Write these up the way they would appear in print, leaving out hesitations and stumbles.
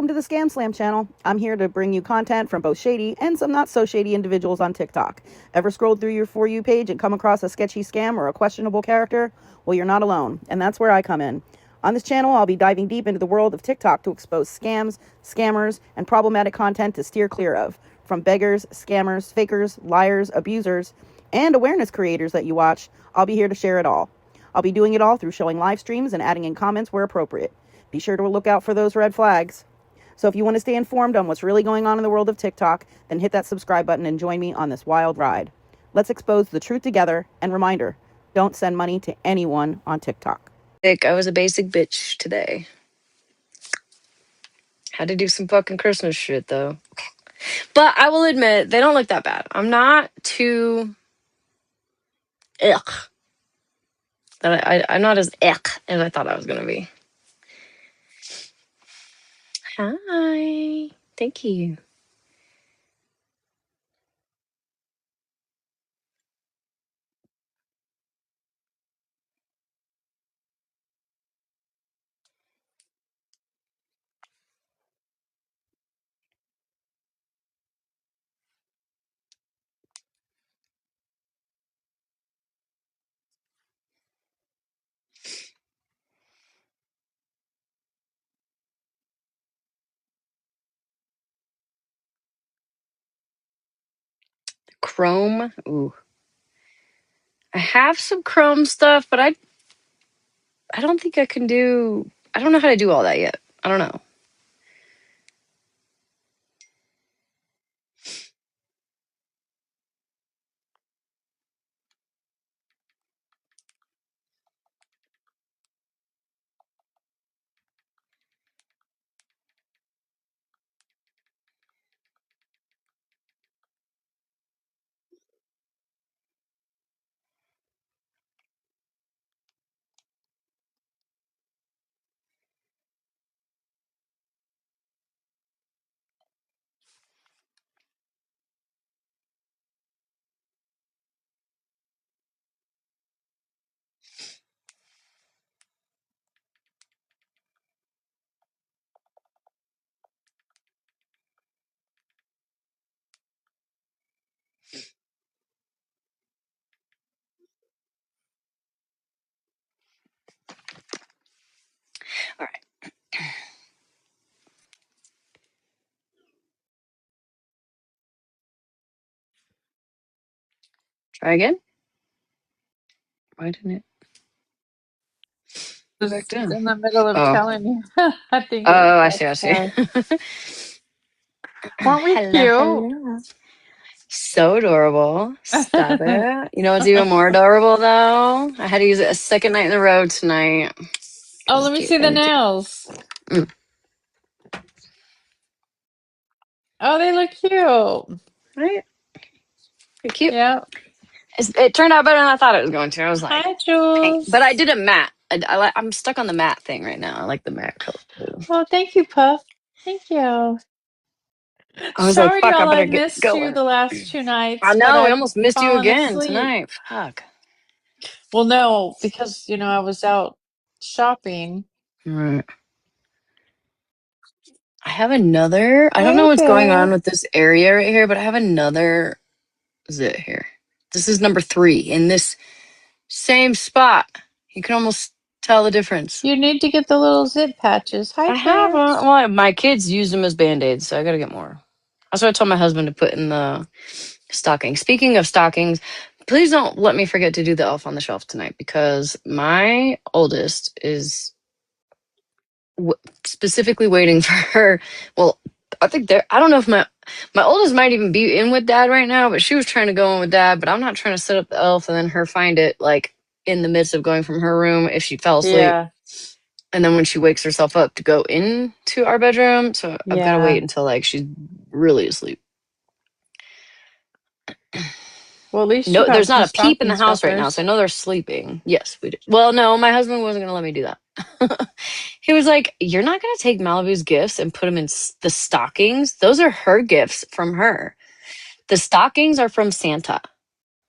to the Scamslam channel. I'm here to bring you content from both shady and some not so shady individuals on TikTok. Ever scrolled through your For You page and come across a sketchy scam or a questionable character? Well, you're not alone, and that's where I come in. On this channel, I'll be diving deep into the world of TikTok to expose scams, scammers, and problematic content to steer clear of. From beggars, scammers, fakers, liars, abusers, and awareness creators that you watch, I'll be here to share it all. I'll be doing it all through showing live streams and adding in comments where appropriate. Be sure to look out for those red flags. So if you want to stay informed on what's really going on in the world of TikTok, then hit that subscribe button and join me on this wild ride. Let's expose the truth together, and reminder, don't send money to anyone on TikTok. I was a basic bitch today. Had to do some fucking Christmas shit though. But I will admit, they don't look that bad. I'm not too I'm not as as I thought I was gonna be. Hi. Thank you. Chrome. Ooh. I have some Chrome stuff, but I don't think I can do I don't know how to do all that yet. I don't know. All right. Try again. Why didn't it go back Just down? in the middle of telling you. I think Oh, I that's see. Weren't we Hello, cute? hello. So adorable. Stop it. You know what's even more adorable though? I had to use it a second night in a row tonight. Oh, let me see the nails. Oh, they look cute. Right? Pretty cute. Yeah. It turned out better than I thought it was going to. I was like, Hi, dang. But I Jules. did a matte. I'm stuck on the matte thing right now. I like the matte color too. Oh, thank you, Puff. Thank you. I was like, Sorry, fuck, I y'all. I better get missed you going. the last 2 I nights, but know, we I've almost missed you fallen again asleep. tonight. Fuck. Well, no, because, I was out shopping. Right. I have another. I don't know Hey, what's going on babe. with this area right here, but I have another zit here. This is number 3 in this same spot. You can almost tell the difference. You need to get the little zip patches. Hi, I have Terrence. well, my kids use them as band-aids, so I gotta get more. That's what I told my husband to put in the stocking. Speaking of stockings, please don't let me forget to do the elf on the shelf tonight because my oldest is specifically waiting for her. Well, I think I don't know if my oldest might even be in with dad right now, but she was trying to go in with dad, but I'm not trying to set up the elf and then her find it like in the midst of going from her room if she fell asleep. Yeah. And then when she wakes herself up to go into our bedroom, so I've got to Yeah. wait until like she's really asleep. Well, at least you No, have there's some not a peep in stocking the house right now, stuffers. so I know they're sleeping. Yes, we do. Well, no, my husband wasn't going to let me do that. He was like, "You're not going to take Malibu's gifts and put them in the stockings. Those are her gifts from her. The stockings are from Santa."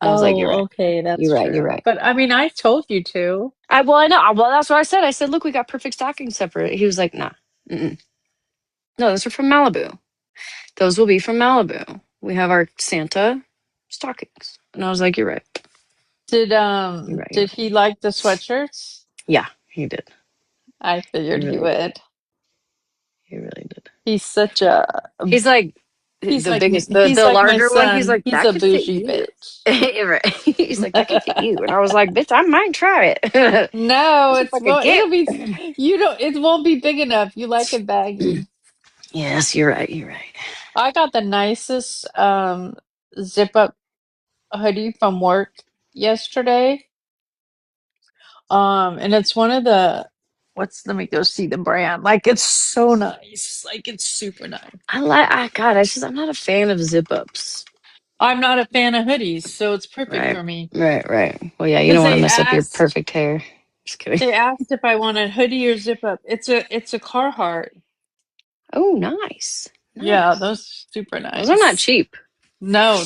And I was like, "You're Oh, right. okay, that's You're right. You're true. right." But I mean, I told you to. I know. Well, that's what I said. I said, "Look, we got perfect stockings separate." He was like, "Nah." Mm-mm. No, those are from Malibu. Those will be from Malibu. We have our Santa stockings. And I was like, you're right. Did You're right. You're did right. he like the sweatshirts? Yeah, he did. I He figured he really did. would. He really did. He's such a He's like he's the like me. biggest, the He's the like my larger one. He's son. like, He's that a could fit bougie you. bitch. Right. He's like, that could fit you. And I was like, bitch, I might try it. No, It's a it's fucking well, gift. it'll be you don't it won't be big enough. You like it baggy. Yes, you're right. You're right. I got the nicest zip up hoodie from work yesterday. And it's one of the let me go see the brand. Like it's so nice. Like it's super nice. God, I'm not a fan of zip ups. I'm not a fan of hoodies, so it's perfect Right. for me. Right. Well, yeah, you Because don't want to mess up your perfect hair. Just kidding. they asked if I wanted hoodie or zip up. It's a Carhartt. Oh, nice. Yeah, Nice. those super Those are not nice. cheap. No,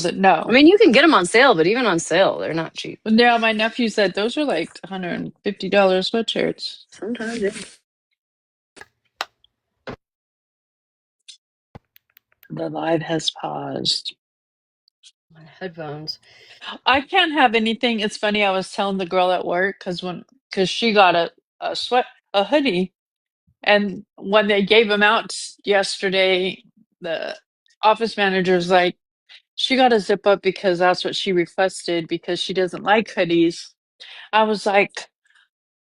I no. mean, you can get them on sale, but even on sale, they're not cheap. Yeah, my nephew said those are like $150 sweatshirts. Sometimes, yeah. The live has paused. My headphones. I can't have anything. It's funny. I was telling the girl at work because she got a hoodie, and when they gave them out yesterday, the office manager's like, she got a zip up because that's what she requested because she doesn't like hoodies. I was like,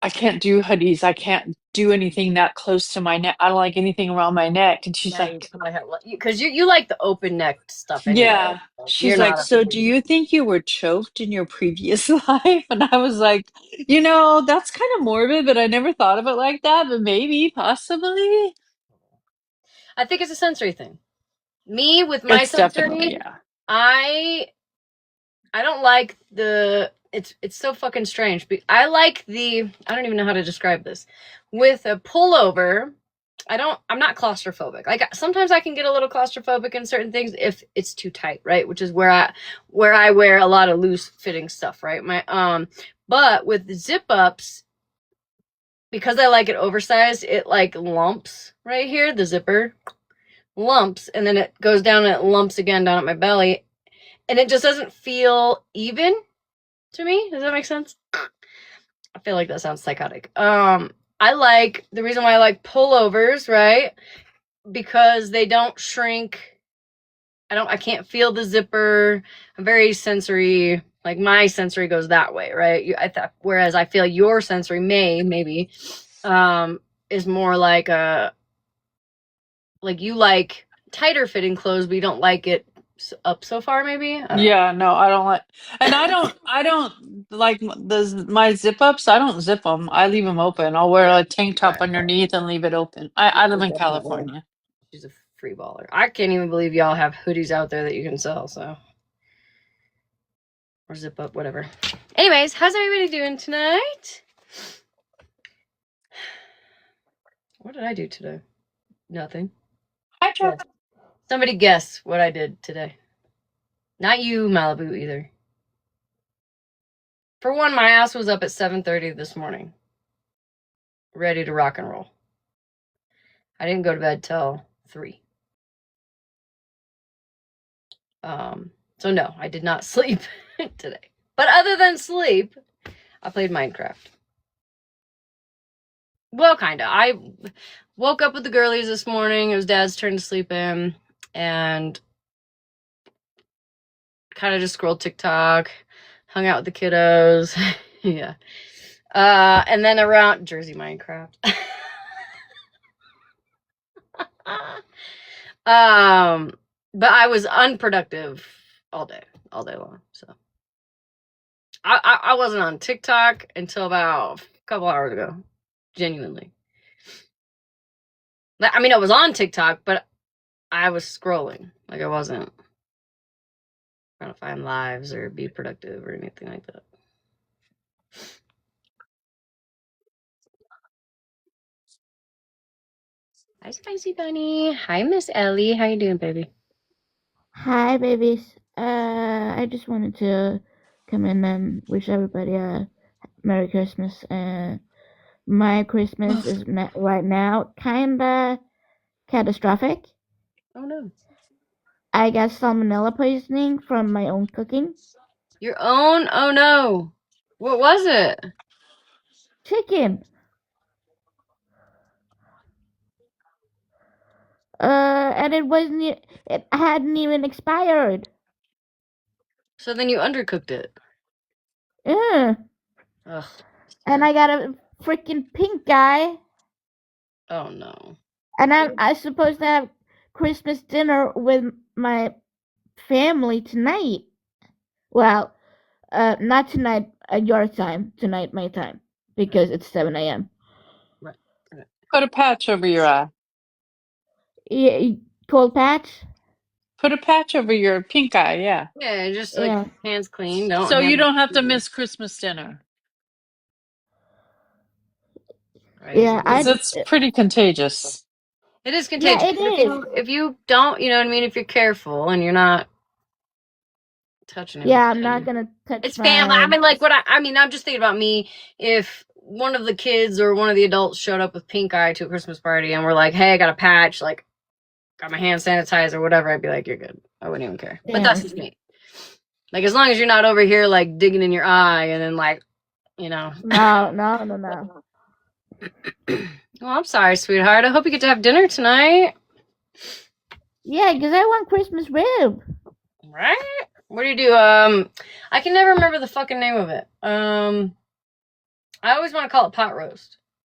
I can't do hoodies. I can't do anything that close to my neck. I don't like anything around my neck. And she's Yeah, you like, probably have because you like the open necked stuff anyway. yeah. You're She's like, not a so do you think you were choked in your previous life? And I was like, that's kind of morbid, but I never thought of it like that. But maybe, possibly. I think it's a sensory thing. Me with my It's definitely, sensory, yeah. I don't like it's so fucking strange. I like I don't even know how to describe this. With a pullover, I'm not claustrophobic. Like sometimes I can get a little claustrophobic in certain things if it's too tight, right? Which is where I wear a lot of loose fitting stuff, right? But with the zip ups, because I like it oversized, it like lumps right here, the zipper lumps, and then it goes down and it lumps again down at my belly, and it just doesn't feel even to me. Does that make sense? I feel like that sounds psychotic. I like the reason why I like pullovers, right? Because they don't shrink. I can't feel the zipper. I'm very sensory. Like my sensory goes that way, right? Whereas I feel your sensory maybe is more like you like tighter fitting clothes, but you don't like it up so far. Maybe I don't know. Yeah, no, I don't like, and I don't like my zip ups. I don't zip them. I leave them open. I'll wear a tank top Right. underneath and leave it open. I live in Definitely. California. She's a free baller. I can't even believe y'all have hoodies out there that you can sell. So or zip up, whatever. Anyways, how's everybody doing tonight? What did I do today? Nothing. Hi, Jeff. Yes. Somebody guess what I did today. Not you, Malibu, either. For one, my ass was up at 7:30 this morning, ready to rock and roll. I didn't go to bed till 3. So no, I did not sleep today. But other than sleep, I played Minecraft. Well, kinda. I woke up with the girlies this morning. It was Dad's turn to sleep in, and kind of just scrolled TikTok, hung out with the kiddos. Yeah. And then around Jersey Minecraft. But I was unproductive all day long. So I wasn't on TikTok until about a couple hours ago. Genuinely. I mean, I was on TikTok, but I was scrolling. Like I wasn't trying to find lives or be productive or anything like that. Hi, Spicy Bunny. Hi, Miss Ellie. How you doing, baby? Hi, babies. I just wanted to come in and wish everybody a Merry Christmas. My Christmas is right now kinda catastrophic. Oh no. I got salmonella poisoning from my own cooking. Your own? Oh no. What was it? Chicken. And it hadn't even expired. So then you undercooked it. Ugh. Ugh. And I got a freaking pink eye. Oh no. And I supposed to have Christmas dinner with my family tonight. Well, not tonight at your time. Tonight my time because it's 7 a.m. Right. Put a patch over your eye. Yeah, cold patch. Put a patch over your pink eye, yeah. Yeah, just like Yeah. hands clean. Don't So you handle don't have to it. miss Christmas dinner. Yeah, Because it's pretty contagious. It is Yeah, contagious. it is. If you don't, you know what I mean, if you're careful and you're not touching everything. Yeah, I'm not gonna touch It's family. I mean, like I'm just thinking about me. If one of the kids or one of the adults showed up with pink eye to a Christmas party and we're like, "Hey, I got a patch, like got my hand sanitizer, whatever," I'd be like, "You're good." I wouldn't even care. But that's just me. Like as long as you're not over here like digging in your eye and then like, you know. No. Well, I'm sorry, sweetheart. I hope you get to have dinner tonight. Yeah, because I want Christmas rib. Right? What do you do? I can never remember the fucking name of it. I always want to call it pot roast.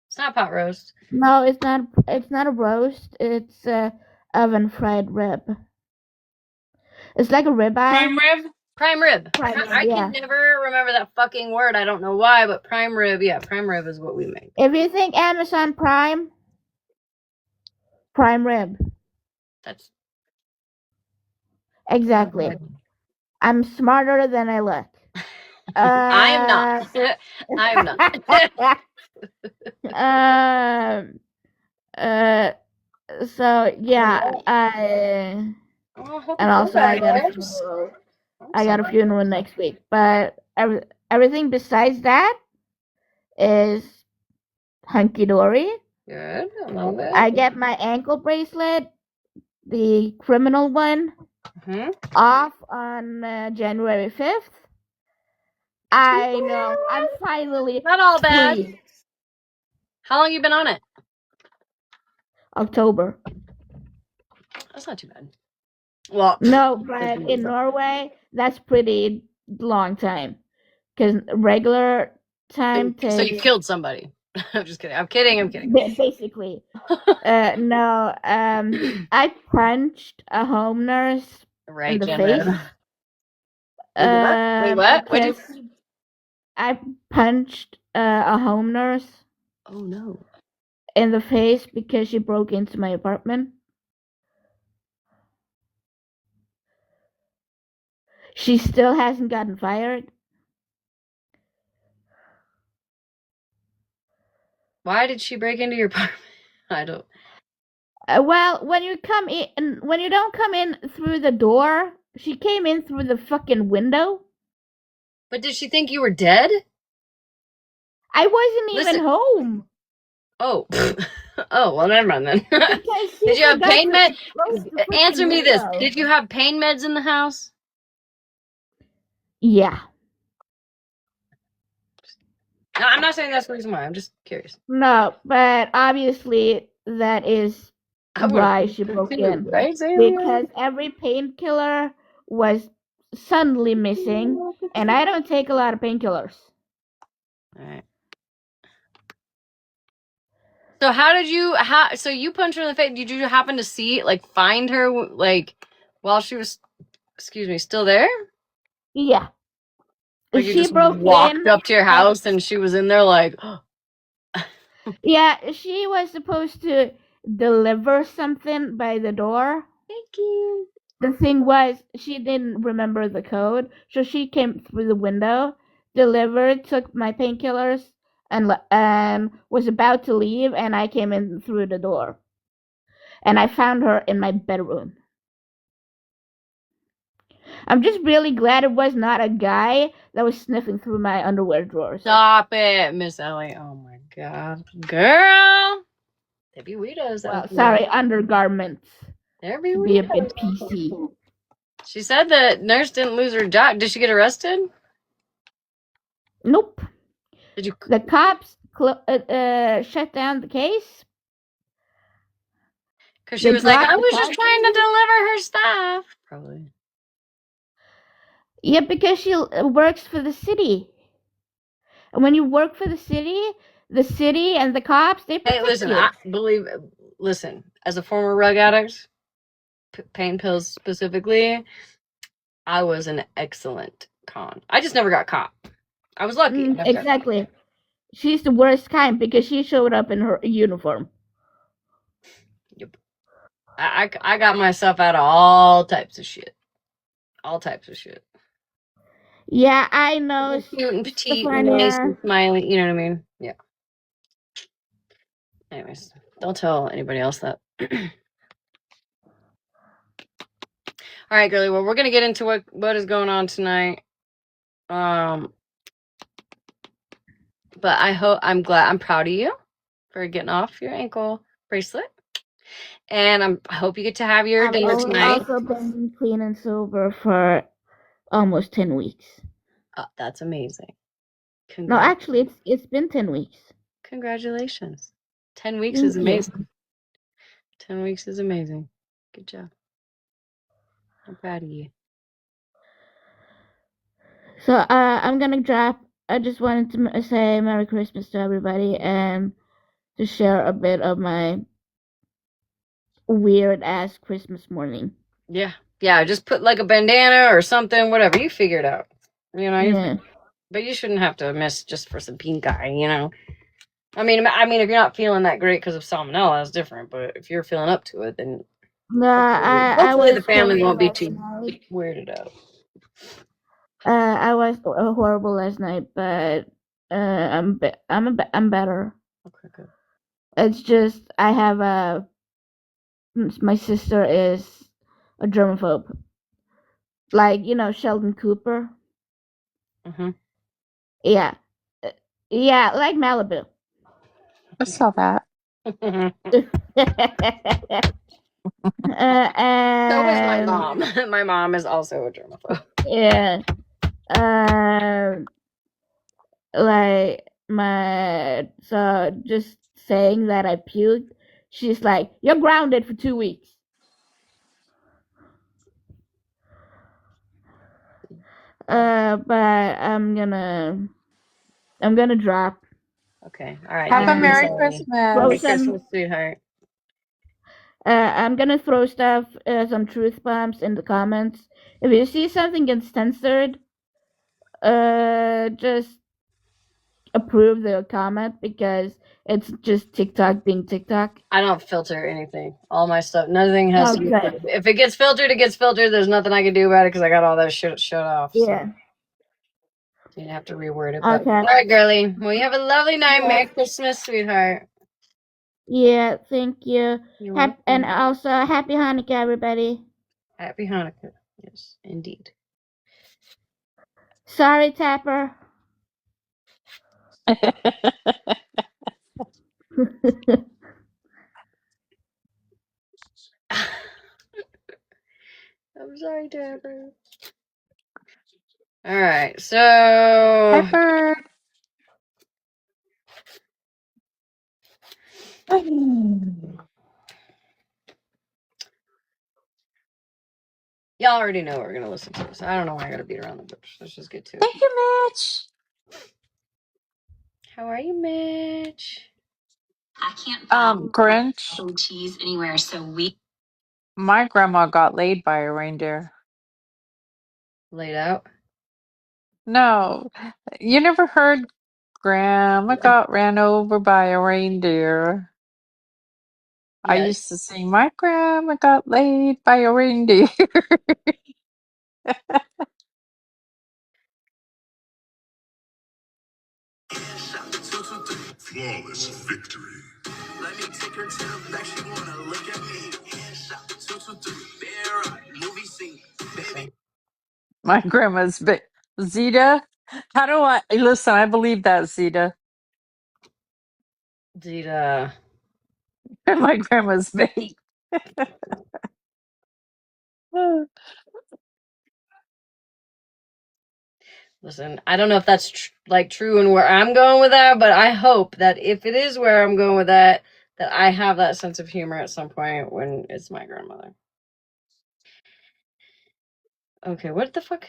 It's not pot roast. No, it's not. It's not a roast. It's oven fried rib. It's like a ribeye. Prime rib? Prime rib. Prime rib, I yeah. can never remember that fucking word. I don't know why, but prime rib. Yeah, prime rib is what we make. If you think Amazon Prime rib. That's Exactly. I'm smarter than I look. I am not. I am not. So yeah, and also I got a funeral next week. But everything besides that is hunky dory. Good. I love it. I get my ankle bracelet, the criminal one, off on January 5th. I know. I'm finally not all bad. free. How long you been on it? October. That's not too bad. Well, no, but in Norway, that's pretty long time. Because regular time takes... So you killed somebody. I'm just kidding. I'm kidding. Basically. No, I punched a home nurse in the face. Wait, what? I punched a home nurse. Oh no. In the face because she broke into my apartment. She still hasn't gotten fired. Why did she break into your apartment? I don't. Well, when you don't come in through the door, she came in through the fucking window. But did she think you were dead? I wasn't even home. Oh. Oh, well, never mind then. Did you have pain meds? Answer me this. Did you have pain meds in the house? Yeah. No, I'm not saying that's the reason why. I'm just curious. No, but obviously that is why she broke in. Right? Because every painkiller was suddenly missing, and I don't take a lot of painkillers. All right. So so you punched her in the face. Did you happen to find her, while she was, still there? Yeah. Or you just walked up to your house and she was in there like... Yeah, she was supposed to deliver something by the door. Thank you. The thing was, she didn't remember the code, so she came through the window, delivered, took my painkillers, and was about to leave, and I came in through the door. And I found her in my bedroom. I'm just really glad it was not a guy that was sniffing through my underwear drawers. Stop it, Miss Ellie. Oh my god. Girl! There be weirdos Well, out there. sorry, undergarments. There be To be a weirdos. bit PC. She said that nurse didn't lose her job. Did she get arrested? Nope. Did you? The cops shut down the case. Because she They was like, I dropped the was just trying to charges. deliver her stuff. Probably. Yeah, because she works for the city. And when you work for the city and the cops, they protect Hey, listen, you. listen, as a former rug addict, pain pills specifically, I was an excellent con. I just never got caught. I was lucky. Exactly. She's the worst kind because she showed up in her uniform. Yep. I got myself out of all types of shit. All types of shit. Yeah, I know. Cute and petite and nice and smiley. You know what I mean? Yeah. Anyways, don't tell anybody else that. All right, girlie. Well, we're gonna get into what is going on tonight. But I'm proud of you for getting off your ankle bracelet, and I hope you get to have your dinner tonight. I've also been clean and sober for almost 10 weeks. Oh, that's amazing. No, actually, it's been 10 weeks. Congratulations. 10 weeks is amazing. 10 weeks is amazing. Good job. I'm proud of you. So I'm gonna drop. I just wanted to say Merry Christmas to everybody and to share a bit of my weird ass Christmas morning. Yeah. Just put like a bandana or something, whatever. You figure it out. You know. Yeah. But you shouldn't have to miss just for some pink eye. You know. I mean, if you're not feeling that great because of salmonella, that's different. But if you're feeling up to it, then hopefully the family won't be too weirded out. I was horrible last night, but I'm better. Okay, good. It's just I have my sister is a germaphobe, like Sheldon Cooper. Yeah, like Malibu. I saw that. And so is my mom. My mom is also a germaphobe. Yeah. So just saying that I puked, she's like, "You're grounded for 2 weeks." But I'm gonna drop. Okay. All right. Have a Merry Christmas. Merry Christmas, sweetheart. I'm gonna throw some truth bombs in the comments. If you see something gets censored, just approve the comment because it's just TikTok being TikTok. I don't filter anything. All my stuff, nothing has to be. If it gets filtered, it gets filtered. There's nothing I can do about it because I got all that shit shut off. Yeah. So you have to reword it. But, okay. All right, girlie. Well, you have a lovely night. Yeah. Merry Christmas, sweetheart. Yeah, thank you. And also, Happy Hanukkah, everybody. Happy Hanukkah. Yes, indeed. Sorry, Tapper. I'm sorry, Tapper. All right, so. Pepper. Y'all already know we're gonna listen to this. I don't know why I gotta beat around the bush. Let's just get to it. Thank you, Mitch. How are you, Mitch? I can't find Grinch. cheese anywhere, so My grandma got laid by a reindeer. Laid out? No, you never heard Grandma got ran over by a reindeer. Yes. I used to sing, my grandma got laid by a reindeer. Flawless victory. Let me take her to the back. She wanna look at me. Headshot, 223. Bear movie scene. Baby. My grandma's big. Zeta? How do I listen? I believe that, Zeta. Zeta. My grandma's baked. Listen, I don't know if that's true and where I'm going with that, but I hope that if it is where I'm going with that, that I have that sense of humor at some point when it's my grandmother. Okay, what the fuck?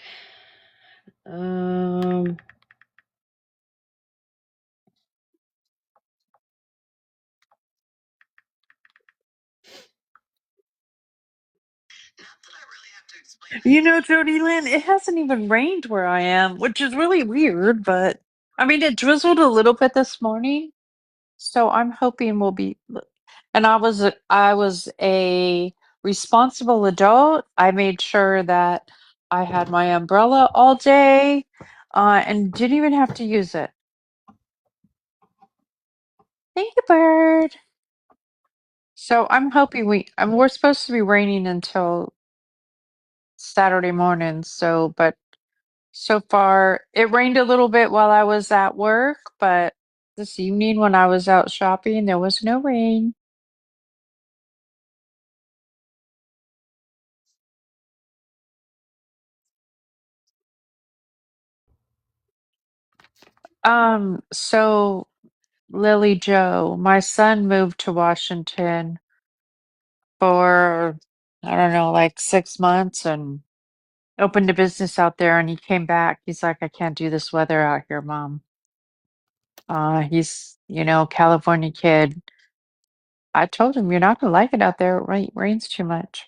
You know, Jody Lynn, it hasn't even rained where I am, which is really weird, but I mean, it drizzled a little bit this morning, so I'm hoping we'll be. And I was a responsible adult. I made sure that I had my umbrella all day, and didn't even have to use it. Thank you, bird. So I'm hoping we're supposed to be raining until Saturday morning. But so far it rained a little bit while I was at work, but this evening when I was out shopping, there was no rain. So Lily Joe, my son moved to Washington for, I don't know, like 6 months and opened a business out there, and he came back. He's like, I can't do this weather out here, Mom. He's, California kid. I told him, you're not gonna like it out there. It rains too much.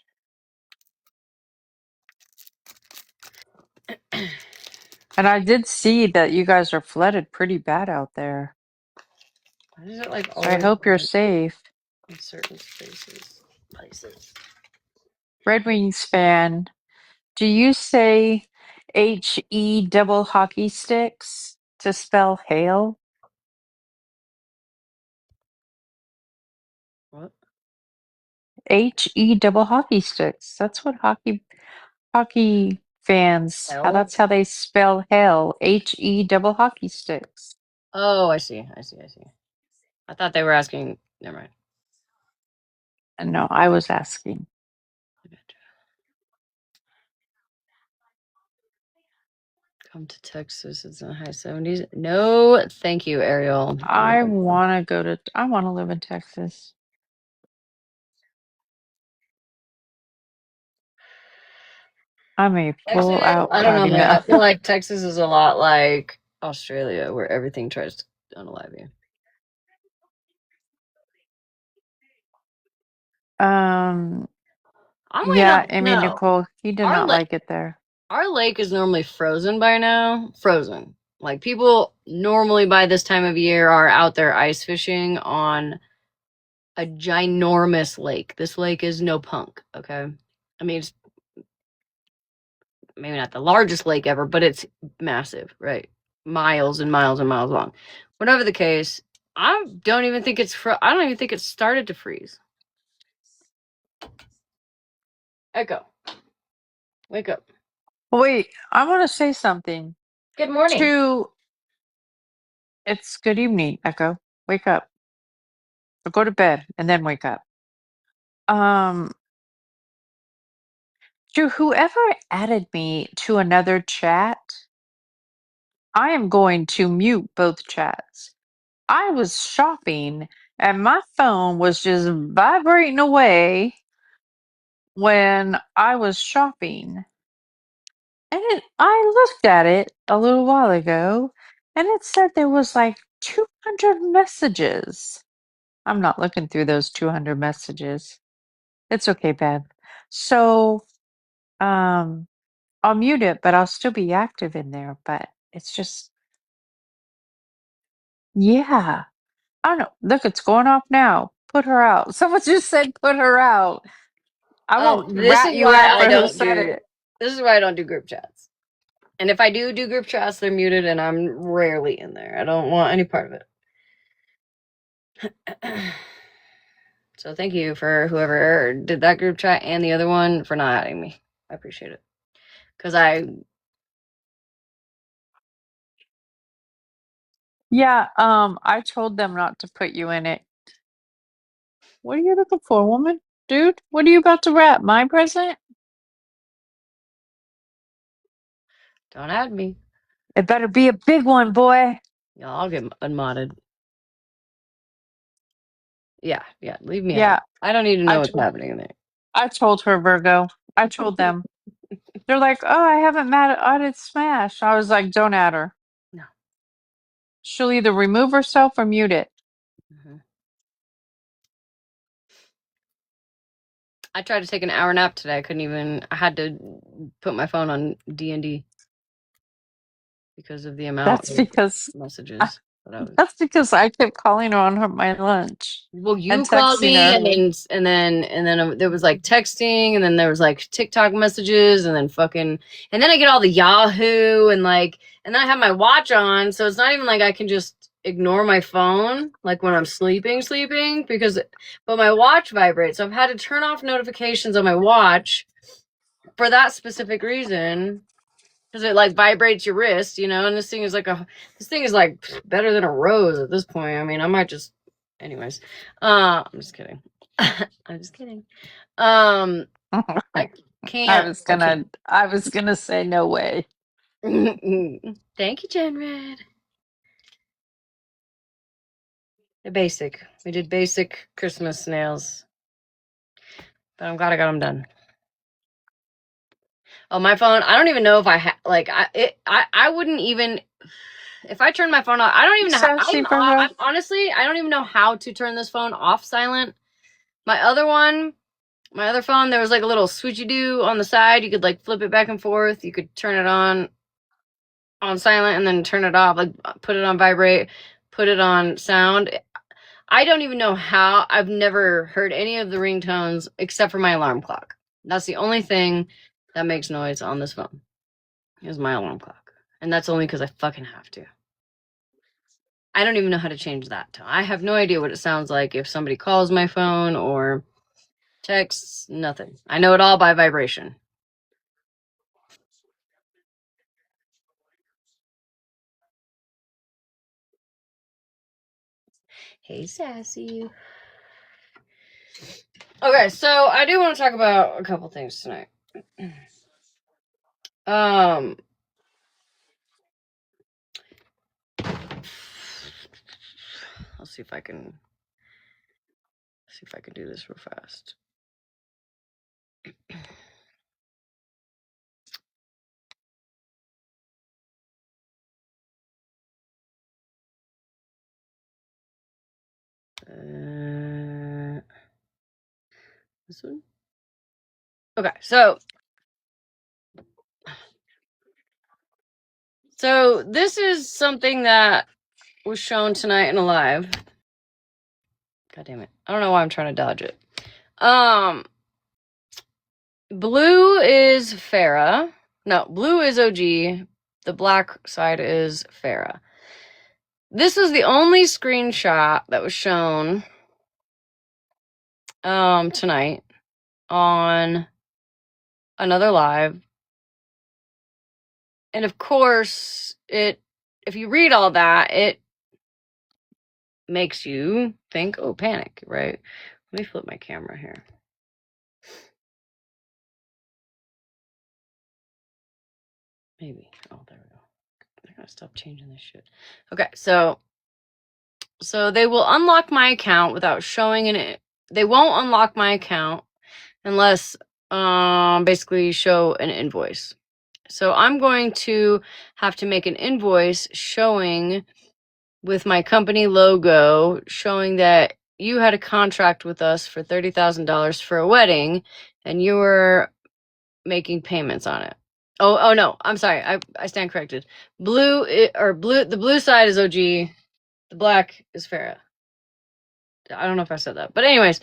And I did see that you guys are flooded pretty bad out there. Why is it like So I always hope you're safe. in certain places? Red Wings fan, do you say HE double hockey sticks to spell hail? What? HE double hockey sticks. That's what hockey fans, how Hell? that's how they spell hail. HE double hockey sticks. Oh, I see. I thought they were asking. Never mind. And no, I was asking. Come to Texas. It's in the high 70s. No, thank you, Ariel. I want to live in Texas. I'm a Actually, full out I don't know, potty man. I mouth. feel like Texas is a lot like Australia, where everything tries to unalive you. Um, I'm way yeah, up. Amy No, Nicole, he did our not like it there. our lake is normally frozen by now. Frozen. Like people normally by this time of year are out there ice fishing on a ginormous lake. This lake is no punk. Okay, I mean it's maybe not the largest lake ever, but it's massive, right? Miles and miles and miles long. Whatever the case, I don't even think I don't even think it's started to freeze. Echo, wake up. Wait, I want to say something. Good morning. It's good evening, Echo. Wake up. Or go to bed and then wake up. Um, to whoever added me to another chat, I am going to mute both chats. I was shopping and my phone was just vibrating away when I was shopping. And I looked at it a little while ago and it said there was like 200 messages. I'm not looking through those 200 messages. It's okay, Bev. So, I'll mute it, but I'll still be active in there. But it's just, yeah. I don't know. Look, it's going off now. Put her out. Someone just said put her out. I won't This rat is you why out I for who don't said do. it. This is why I don't do group chats. And if I do group chats, they're muted, and I'm rarely in there. I don't want any part of it. So thank you for whoever did that group chat and the other one for not adding me. I appreciate it. Because Yeah, I told them not to put you in it. What are you looking for, woman? Dude, what are you about to wrap? My present? Don't add me. It better be a big one, boy. Yeah, I'll get unmodded. Yeah, leave me Yeah, out. I don't need to know I, what's t- happening in there. I told her, Virgo. I told them. They're like, oh, I haven't added Smash. I was like, don't add her. No. She'll either remove herself or mute it. Mhm. I tried to take an hour nap today. I couldn't even. I had to put my phone on D&D because of the amount That's of because messages that I was. that's because I kept calling her on my lunch Well, and you called texting me, her. and then there was like texting, and then there was like TikTok messages, and then and then I get all the Yahoo, and then I have my watch on, so it's not even like I can just ignore my phone like when I'm sleeping, but my watch vibrates, so I've had to turn off notifications on my watch for that specific reason. Because it like vibrates your wrist, and this thing is like better than a rose at this point. I mean, I might just, anyways. I'm just kidding. I'm just kidding. I can't. I was gonna say no way. Thank you, Jen Red. The basic. We did basic Christmas snails, but I'm glad I got them done. Oh, my phone. I don't even know if I wouldn't even. If I turn my phone off, I don't even know how. Sassy Virgo. Honestly, I don't even know how to turn this phone off silent. My other phone, there was like a little switchy do on the side. You could like flip it back and forth. You could turn it on silent and then turn it off, like put it on vibrate, put it on sound. I don't even know how. I've never heard any of the ringtones except for my alarm clock. That's the only thing that makes noise on this phone is my alarm clock. And that's only because I fucking have to. I don't even know how to change that tone. I have no idea what it sounds like if somebody calls my phone or texts, nothing. I know it all by vibration. Hey, Sassy. Okay, so I do want to talk about a couple things tonight. Let's see if I can do this real fast. This one. Okay, so this is something that was shown tonight in a live. God damn it! I don't know why I'm trying to dodge it. Blue is Farah. No, blue is OG. The black side is Farah. This was the only screenshot that was shown tonight on another live. And of course, if you read all that, it makes you think, oh, panic, right? Let me flip my camera here. Maybe. Oh, there we go. I gotta stop changing this shit. Okay, so they will unlock my account without showing it. They won't unlock my account unless basically show an invoice. So I'm going to have to make an invoice showing with my company logo, showing that you had a contract with us for $30,000 for a wedding and you were making payments on it. Oh no, I'm sorry. I stand corrected. The blue side is OG, the black is Farah. I don't know if I said that. But anyways,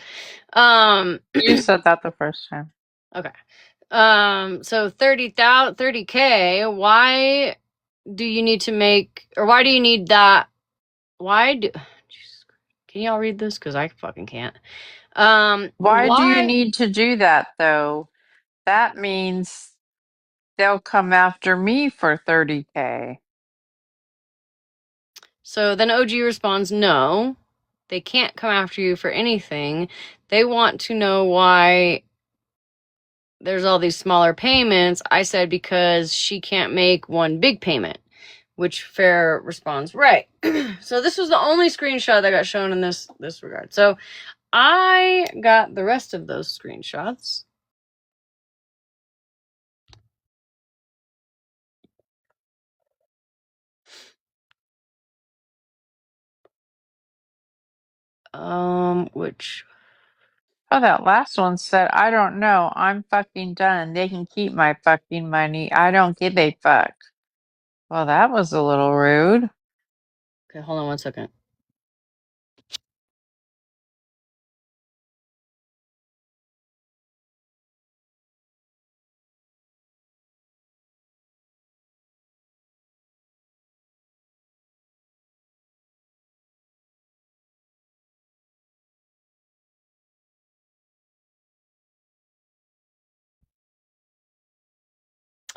You said that the first time. Okay. So 30K, why do you need to make, or why do you need that? Can y'all read this? Because I fucking can't. Why do you need to do that though? That means they'll come after me for 30K. So then OG responds, no. They can't come after you for anything. They want to know why there's all these smaller payments. I said because she can't make one big payment, which Fair responds, right. So this was the only screenshot that got shown in this regard. So I got the rest of those screenshots. Which Oh, that last one said, I don't know. I'm fucking done. They can keep my fucking money. I don't give a fuck. Well, that was a little rude. okay, hold on one second.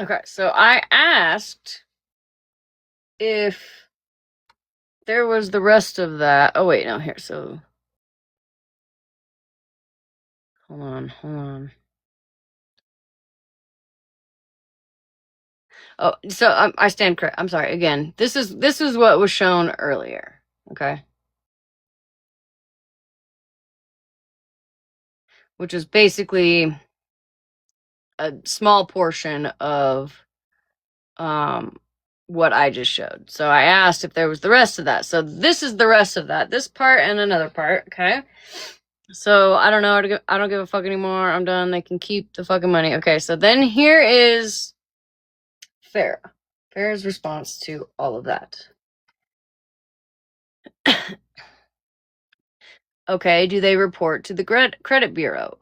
Okay, so I asked if there was the rest of that. Oh wait, no, here. So hold on. Oh, so I stand correct. I'm sorry. Again, this is what was shown earlier. Okay, which is basically a small portion of what I just showed. So I asked if there was the rest of that. So this is the rest of that. This part and another part. Okay. So I don't know. I don't give a fuck anymore. I'm done. They can keep the fucking money. Okay. So then here is Farrah. Farrah's response to all of that. Okay. Do they report to the credit bureau?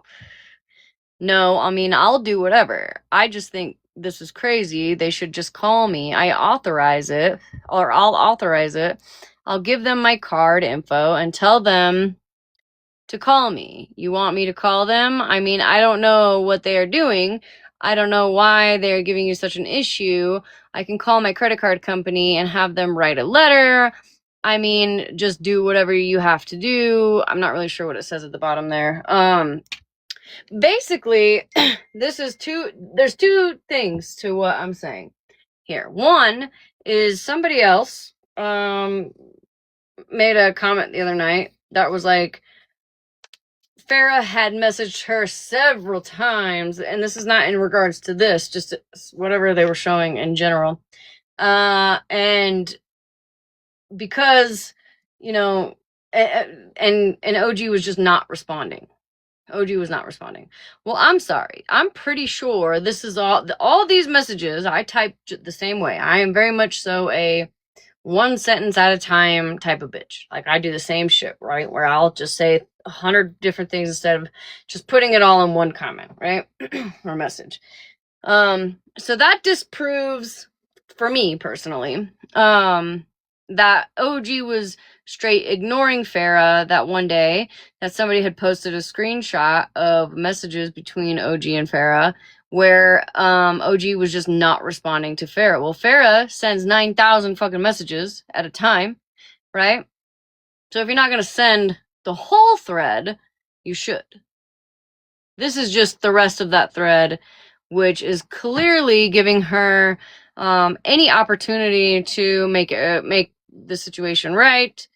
No, I mean, I'll do whatever. I just think this is crazy. They should just call me. I'll authorize it. I'll give them my card info and tell them to call me. You want me to call them? I mean, I don't know what they are doing. I don't know why they're giving you such an issue. I can call my credit card company and have them write a letter. I mean, just do whatever you have to do. I'm not really sure what it says at the bottom there. Basically, there's two things to what I'm saying here. One is somebody else made a comment the other night that was like, Farrah had messaged her several times, and this is not in regards to this, just whatever they were showing in general. And because, you know, and OG was just not responding. OG was not responding. Well, I'm sorry. I'm pretty sure this is all these messages I typed the same way. I am very much so a one sentence at a time type of bitch. Like I do the same shit, right? Where I'll just say 100 different things instead of just putting it all in one comment, right? Or message. So that disproves for me personally, that OG was straight ignoring Farrah that one day that somebody had posted a screenshot of messages between OG and Farrah where OG was just not responding to Farrah. Well, Farrah sends 9,000 fucking messages at a time, right? So if you're not going to send the whole thread, you should. This is just the rest of that thread, which is clearly giving her any opportunity to make the situation right.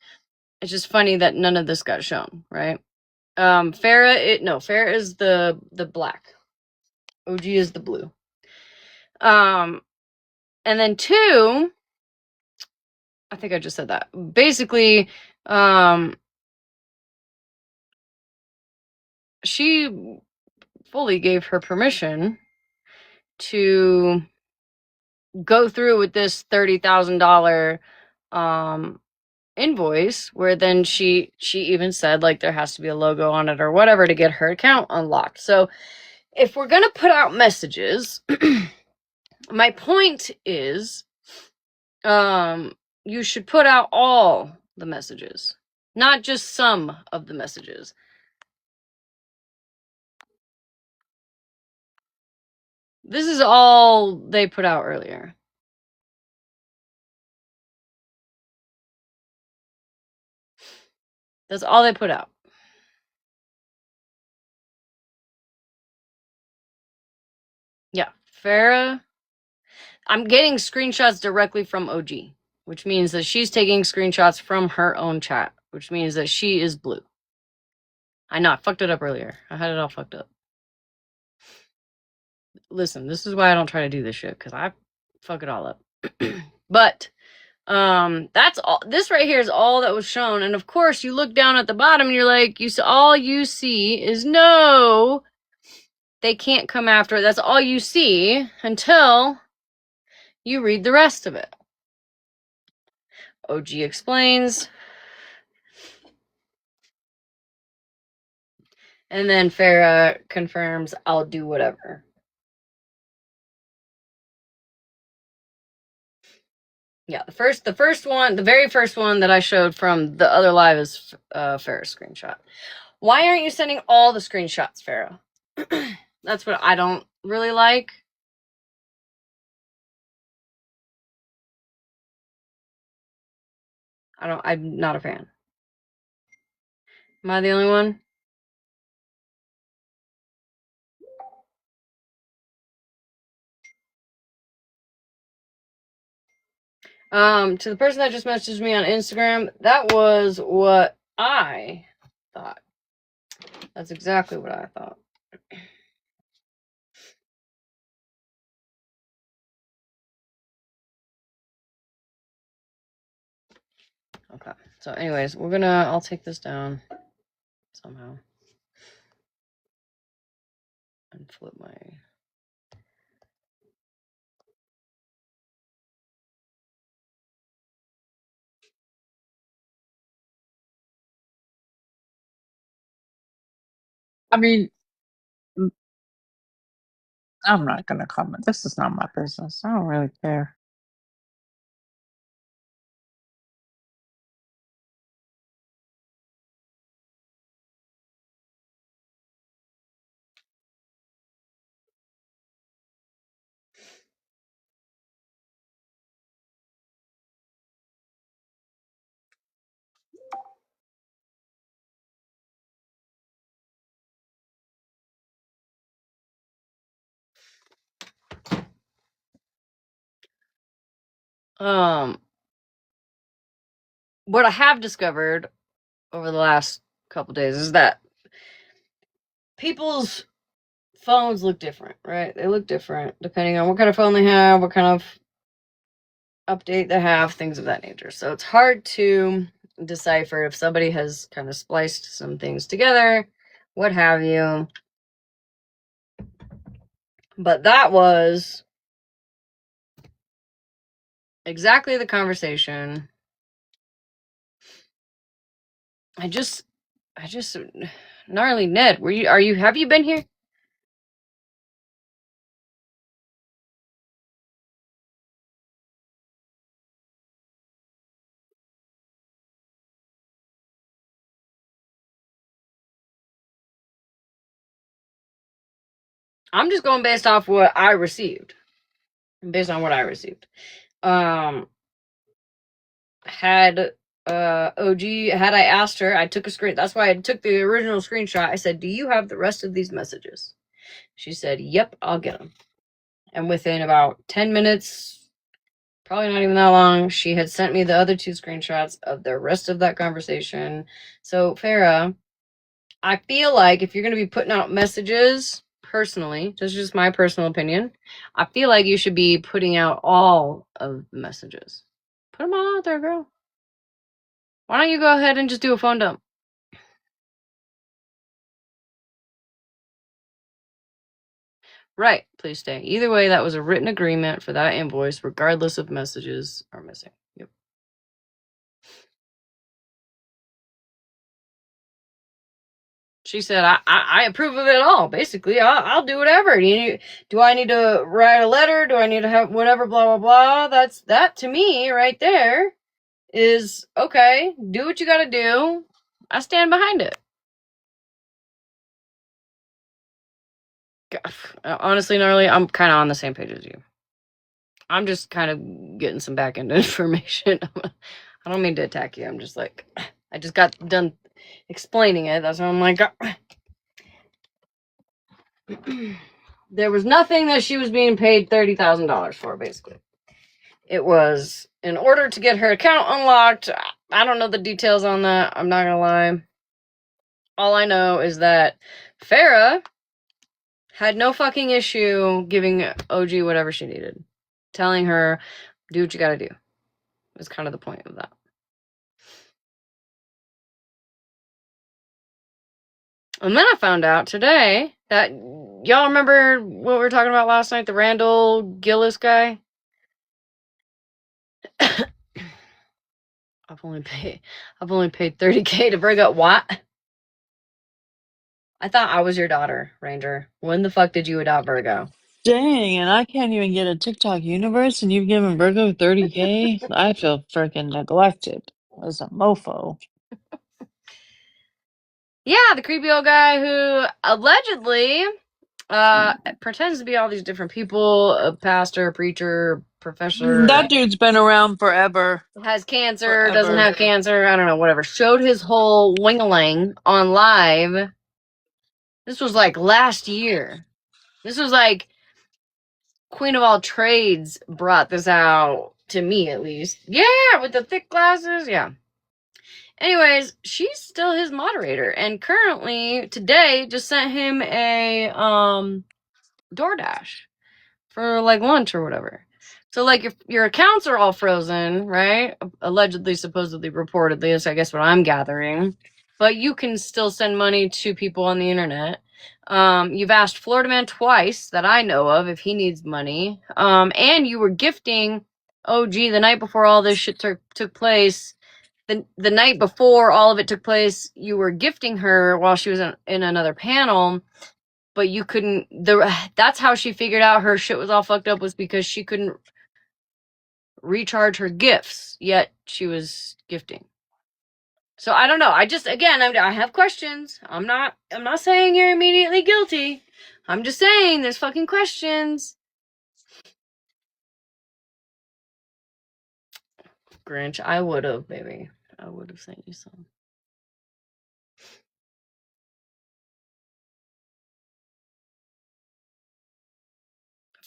It's just funny that none of this got shown, right? Farrah is the black. OG is the blue. And then two, I think I just said that. Basically, she fully gave her permission to go through with this $30,000 invoice, where then she even said like there has to be a logo on it or whatever to get her account unlocked. So if we're gonna put out messages, my point is, you should put out all the messages, not just some of the messages. This is all they put out earlier. That's all they put out. Yeah, Farrah. I'm getting screenshots directly from OG, which means that she's taking screenshots from her own chat, which means that she is blue. I know, I fucked it up earlier. I had it all fucked up. Listen, this is why I don't try to do this shit, because I fuck it all up. But that's all. This right here is all that was shown, and of course you look down at the bottom and you're like, all you see is no, they can't come after it. That's all you see until you read the rest of it. OG explains, and then Farrah confirms, I'll do whatever. Yeah, the first one, the very first one that I showed from the other live is Farrah's screenshot. Why aren't you sending all the screenshots, Farrah? That's what I don't really like. I'm not a fan. Am I the only one? To the person that just messaged me on Instagram, that was what I thought. That's exactly what I thought. Okay. So anyways, I'll take this down somehow. And flip my... I mean, I'm not gonna comment. This is not my business. I don't really care. What I have discovered over the last couple days is that people's phones look different, right? They look different depending on what kind of phone they have, what kind of update they have, things of that nature. So it's hard to decipher if somebody has kind of spliced some things together, what have you. But that was exactly the conversation. I just gnarly Ned, have you been here? I'm just going based off what I received. Based on what I received. Had OG, had I asked her, I took a screen. That's why I took the original screenshot. I said, "Do you have the rest of these messages?" She said, "Yep, I'll get them." And within about 10 minutes, probably not even that long, she had sent me the other 2 screenshots of the rest of that conversation. So, Farrah, I feel like if you're going to be putting out messages, personally, this is just my personal opinion, I feel like you should be putting out all of the messages. Put them all out there, girl. Why don't you go ahead and just do a phone dump? Right, please stay. Either way, that was a written agreement for that invoice, regardless of messages are missing. Yep. She said, I approve of it all. Basically, I'll do whatever. Do I need to write a letter? Do I need to have whatever, blah, blah, blah? That to me right there is, okay, do what you gotta do. I stand behind it. Honestly, Gnarly, I'm kind of on the same page as you. I'm just kind of getting some back end information. I don't mean to attack you. I'm just like, I just got done explaining it. That's why I'm like, there was nothing that she was being paid $30,000 for, basically. It was in order to get her account unlocked. I don't know the details on that. I'm not gonna lie. All I know is that Farrah had no fucking issue giving OG whatever she needed. Telling her, do what you gotta do. Was kind of the point of that. And then I found out today that y'all remember what we were talking about last night, the Randall Gillis guy? I've only paid $30K to bring up what? I thought I was your daughter, Ranger. When the fuck did you adopt Virgo? Dang, and I can't even get a TikTok universe, and you've given Virgo 30K? I feel freaking neglected as a mofo. Yeah, the creepy old guy who allegedly pretends to be all these different people, a pastor, preacher, professor, That dude's been around forever. has cancer, doesn't have cancer, I don't know, whatever. Showed his whole wingaling on live. This was like last year. This was like Queen of all trades brought this out, to me at least. Yeah, with the thick glasses, yeah. Anyways, she's still his moderator, and currently today just sent him a DoorDash for like lunch or whatever. So like if your accounts are all frozen, right? Allegedly, supposedly, reportedly, is I guess what I'm gathering. But you can still send money to people on the internet. You've asked Florida Man twice that I know of if he needs money. And you were gifting OG the night before all this shit took place. The night before all of it took place, you were gifting her while she was in another panel, but you couldn't. That's how she figured out her shit was all fucked up, was because she couldn't recharge her gifts, yet she was gifting. So I don't know. I have questions. I'm not saying you're immediately guilty. I'm just saying there's fucking questions. Grinch, I would have, baby. I would have sent you some.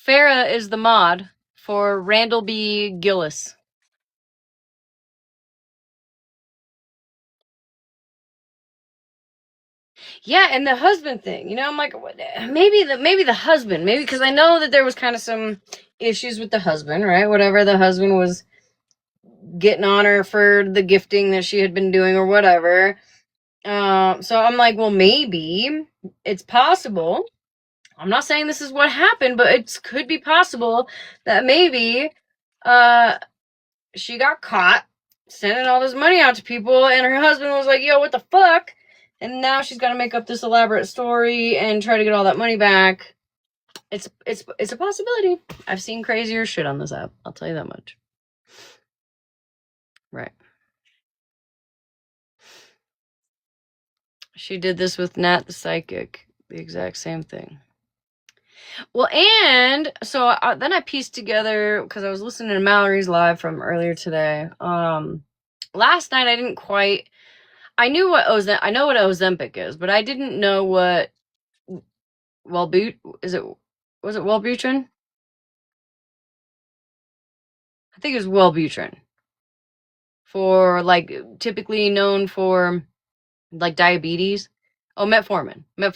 Farrah is the mod for Randall B. Gillis. Yeah, and the husband thing, you know, I'm like, maybe the husband, maybe because I know that there was kind of some issues with the husband, right? Whatever, the husband was getting on her for the gifting that she had been doing or whatever. So I'm like, well, maybe it's possible. I'm not saying this is what happened, but it could be possible that maybe she got caught sending all this money out to people, and her husband was like, yo, what the fuck? And now she's got to make up this elaborate story and try to get all that money back. It's a possibility. I've seen crazier shit on this app. I'll tell you that much. Right. She did this with Nat the Psychic. The exact same thing. Well, and so then I pieced together, because I was listening to Mallory's live from earlier today. Last night I didn't quite. I know what Ozempic is, but I didn't know what was it Wellbutrin? I think it was Wellbutrin. For like typically known for like diabetes. Oh, metformin. Okay,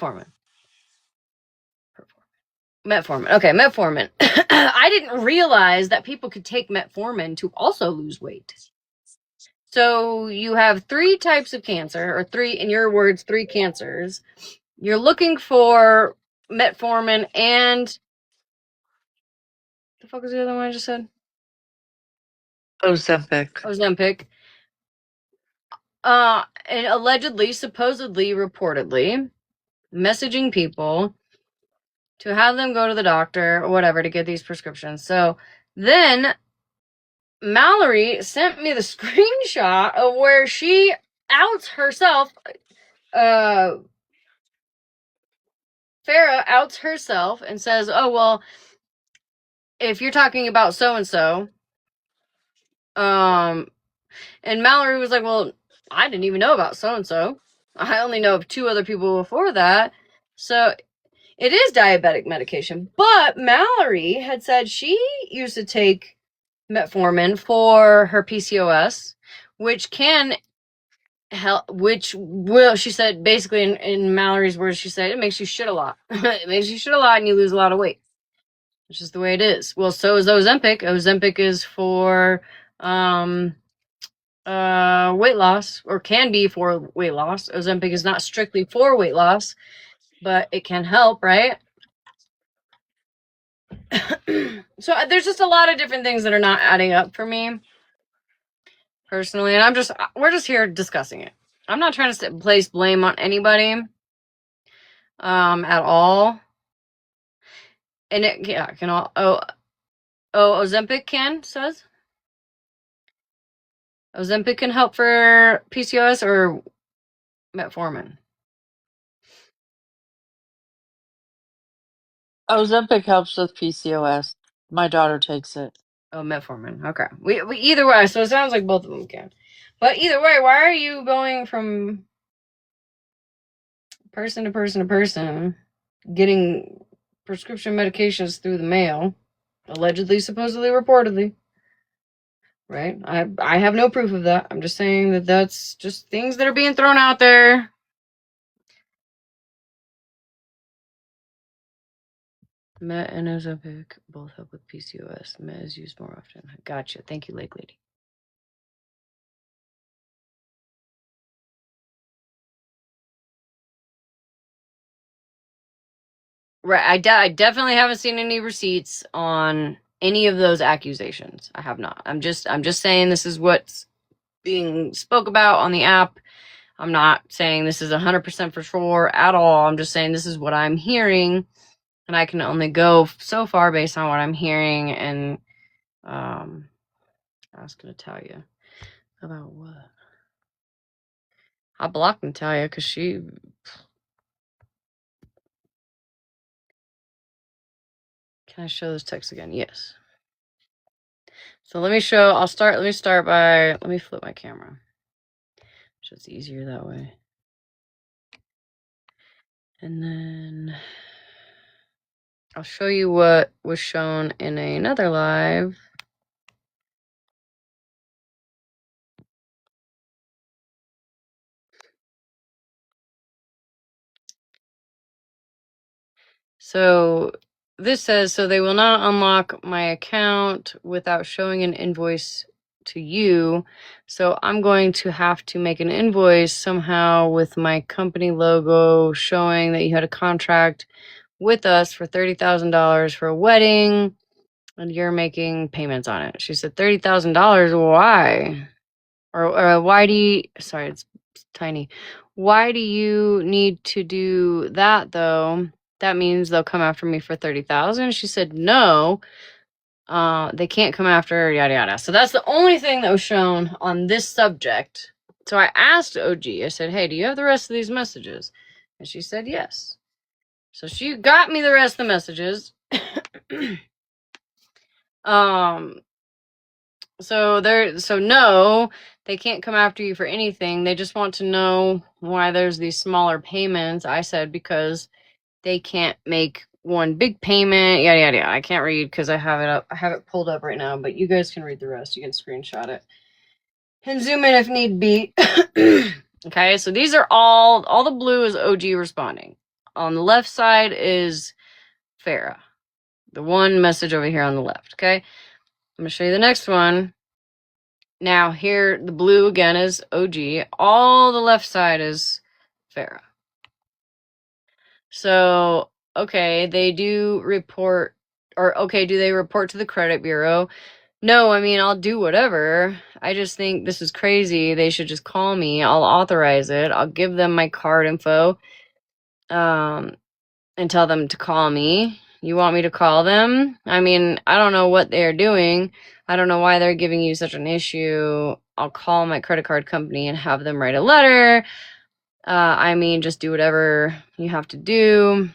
metformin. I didn't realize that people could take metformin to also lose weight. So you have 3 types of cancer, or 3, in your words, 3 cancers. You're looking for metformin and the fuck was the other one I just said? Ozempic. And allegedly, supposedly, reportedly, messaging people to have them go to the doctor or whatever to get these prescriptions. So then Mallory sent me the screenshot of where she outs herself. Farrah outs herself and says, "Oh well, if you're talking about so and so," and Mallory was like, "Well, I didn't even know about so and so." I only know of 2 other people before that. So it is diabetic medication. But Mallory had said she used to take metformin for her PCOS, which can help, which will, she said, basically in Mallory's words, she said, it makes you shit a lot. It makes you shit a lot and you lose a lot of weight. It's just the way it is. Well, so is Ozempic. Ozempic is for weight loss, or can be for weight loss. Ozempic is not strictly for weight loss, but it can help, right? So there's just a lot of different things that are not adding up for me personally, and we're just here discussing it. I'm not trying to place blame on anybody at all. And it can all Ozempic says Ozempic can help for PCOS or metformin. Ozempic helps with PCOS. My daughter takes it. Oh, metformin. Okay. We either way, so it sounds like both of them can. But either way, why are you going from person to person to person, getting prescription medications through the mail, allegedly, supposedly, reportedly? Right? I have no proof of that. I'm just saying that that's just things that are being thrown out there. Met and Ozempic both help with PCOS. Met is used more often. Gotcha. Thank you, Lake Lady. Right. I definitely haven't seen any receipts on any of those accusations. I have not. I'm just saying this is what's being spoke about on the app. I'm not saying this is 100% for sure at all. I'm just saying this is what I'm hearing, and I can only go so far based on what I'm hearing. And I was gonna tell you about what I blocked Natalia because she. Can I show this text again? Yes. So let me start by, let me flip my camera. So it's easier that way. And then I'll show you what was shown in another live. So this says, so they will not unlock my account without showing an invoice to you. So I'm going to have to make an invoice somehow with my company logo showing that you had a contract with us for $30,000 for a wedding and you're making payments on it. She said, $30,000. Why? Or why do you, sorry, it's tiny. Why do you need to do that though? That means they'll come after me for 30,000. She said, no, they can't come after yada yada. So that's the only thing that was shown on this subject. So I asked OG, I said, hey, do you have the rest of these messages? And she said, yes. So she got me the rest of the messages. So no, they can't come after you for anything. They just want to know why there's these smaller payments. I said because they can't make one big payment. Yada yada yada. I can't read because I have it up. I have it pulled up right now, but you guys can read the rest. You can screenshot it and zoom in if need be. Okay, so these are all the blue is OG responding. On the left side is Farah. The one message over here on the left. Okay, I'm gonna show you the next one. Now here, the blue again is OG. All the left side is Farah. So, okay, they do report, or okay, do they report to the credit bureau? No, I mean, I'll do whatever. I just think this is crazy. They should just call me. I'll authorize it. I'll give them my card info and tell them to call me. You want me to call them? I mean, I don't know what they're doing. I don't know why they're giving you such an issue. I'll call my credit card company and have them write a letter. I mean, just do whatever you have to do.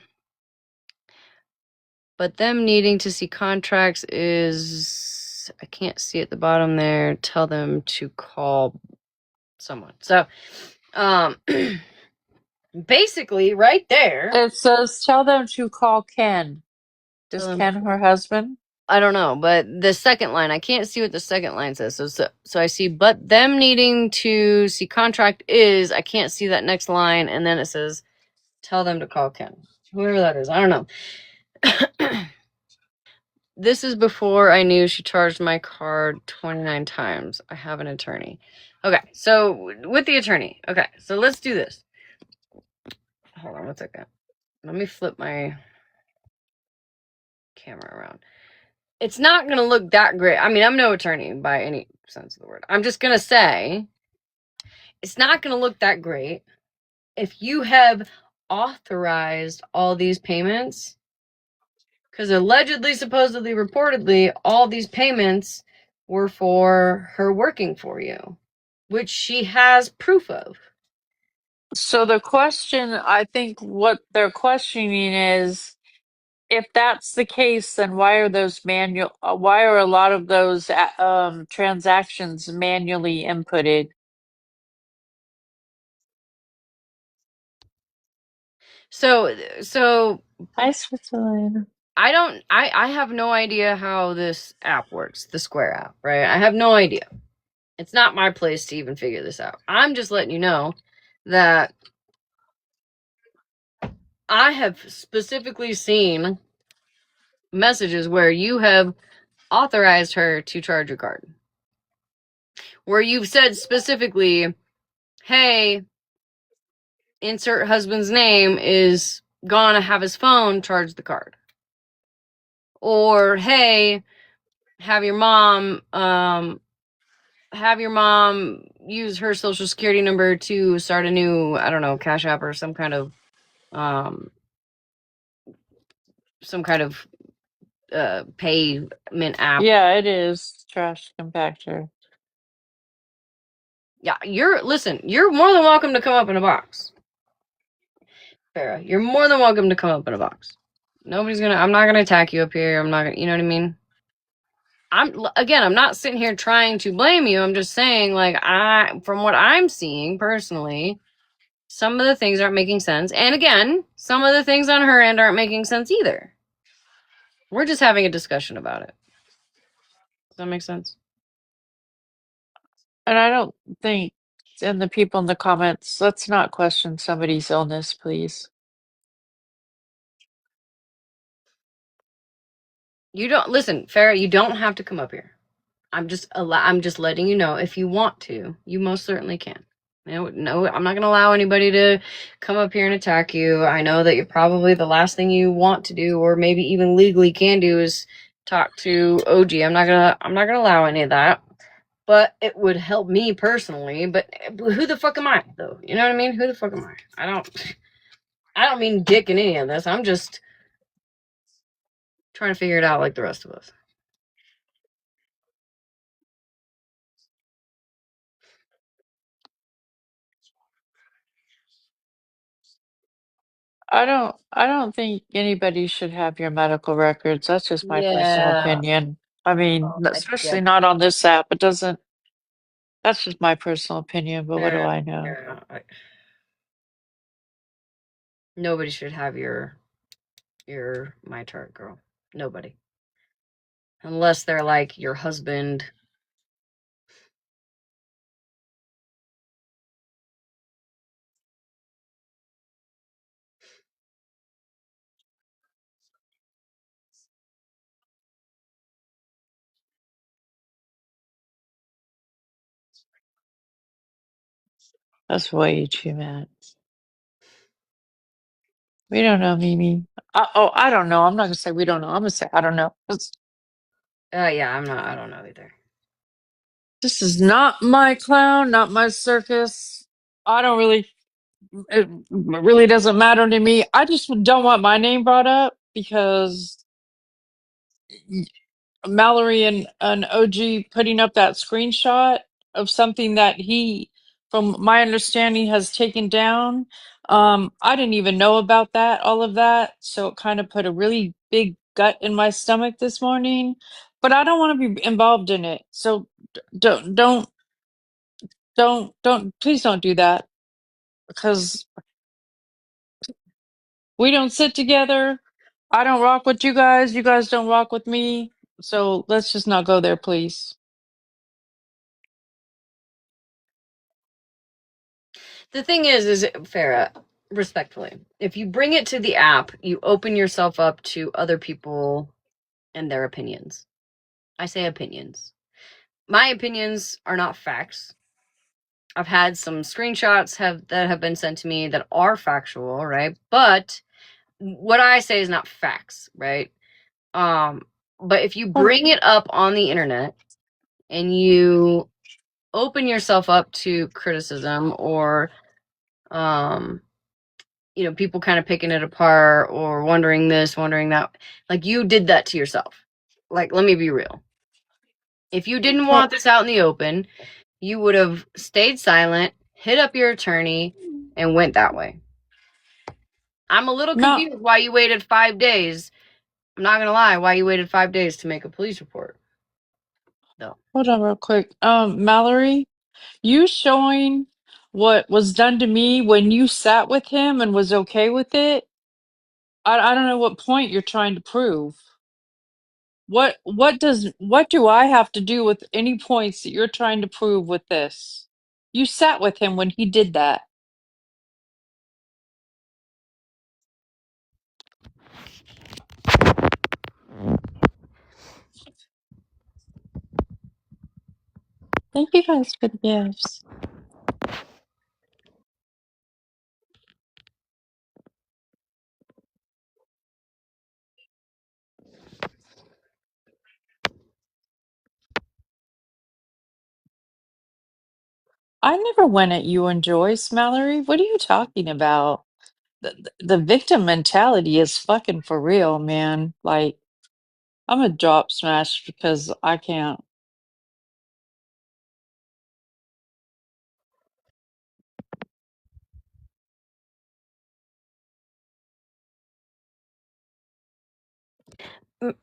But them needing to see contracts is, I can't see at the bottom there. Tell them to call someone. So, Basically, right there. It says tell them to call Ken. Does Ken her husband? I don't know, but the second line, I can't see what the second line says. So I see, but them needing to see contract is, I can't see that next line, and then it says, tell them to call Ken. Whoever that is, I don't know. This is before I knew she charged my card 29 times. I have an attorney. Okay, so with the attorney. Okay, so let's do this. Hold on one second. Let me flip my camera around. It's not going to look that great. I mean, I'm no attorney by any sense of the word. I'm just going to say it's not going to look that great if you have authorized all these payments, because allegedly, supposedly, reportedly, all these payments were for her working for you, which she has proof of. So the question, I think what they're questioning is, if that's the case, then why are why are a lot of those transactions manually inputted? So Hi, Switzerland. I have no idea how this app works, the Square app, right? I have no idea. It's not my place to even figure this out. I'm just letting you know that I have specifically seen messages where you have authorized her to charge your card. Where you've said specifically, hey, insert husband's name is gonna have his phone charge the card. Or hey, have your mom use her social security number to start a new, I don't know, Cash App or some kind of um payment app. Yeah, it is trash compactor. Yeah, you're more than welcome to come up in a box. Farrah, you're more than welcome to come up in a box. I'm not gonna attack you up here. I'm not gonna, you know what I mean? I'm not sitting here trying to blame you. I'm just saying, like, from what I'm seeing personally, some of the things aren't making sense. And again, some of the things on her end aren't making sense either. We're just having a discussion about it. Does that make sense? And I don't think, and the people in the comments, let's not question somebody's illness, please. You don't listen, Farrah, you don't have to come up here. I'm just letting you know, if you want to, you most certainly can. No, I'm not going to allow anybody to come up here and attack you. I know that you're probably the last thing you want to do, or maybe even legally can do, is talk to OG. I'm not gonna allow any of that. But it would help me personally. But who the fuck am I, though? You know what I mean? Who the fuck am I? I don't mean dick in any of this. I'm just trying to figure it out like the rest of us. I don't think anybody should have your medical records. That's just my personal Yeah. opinion. I mean, Yeah. especially not on this app. It doesn't, that's just my personal opinion, but what do I know? Yeah. Nobody should have your my chart, girl. Nobody. Unless they're like your husband. That's way too much. We don't know, Mimi. I don't know. I'm not gonna say we don't know. I'm gonna say I don't know. Yeah, I don't know either. This is not my clown, not my circus. I don't really, it really doesn't matter to me. I just don't want my name brought up because Mallory and OG putting up that screenshot of something that he, from my understanding, has taken down. I didn't even know about that, all of that. So it kind of put a really big gut in my stomach this morning. But I don't want to be involved in it. So don't, please don't do that because We don't sit together. I don't rock with you guys. You guys don't rock with me. So let's just not go there, please. The thing is Farah, respectfully, if you bring it to the app, you open yourself up to other people and their opinions. I say opinions. My opinions are not facts. I've had some screenshots that have been sent to me that are factual, right? But what I say is not facts, right? But if you bring it up on the internet and you open yourself up to criticism or people kind of picking it apart or wondering this, wondering that, like you did that to yourself. Like, let me be real. If you didn't want this out in the open, you would have stayed silent, hit up your attorney, and went that way. I'm a little confused why you waited 5 days. I'm not gonna lie, why you waited 5 days to make a police report. No. Hold on real quick. Mallory, you showing what was done to me when you sat with him and was okay with it? I don't know what point you're trying to prove. What do I have to do with any points that you're trying to prove with this? You sat with him when he did that. Thank you guys for the gifts. I never went at you and Joyce, Mallory. What are you talking about? The victim mentality is fucking for real, man. Like, I'm a drop smash because I can't.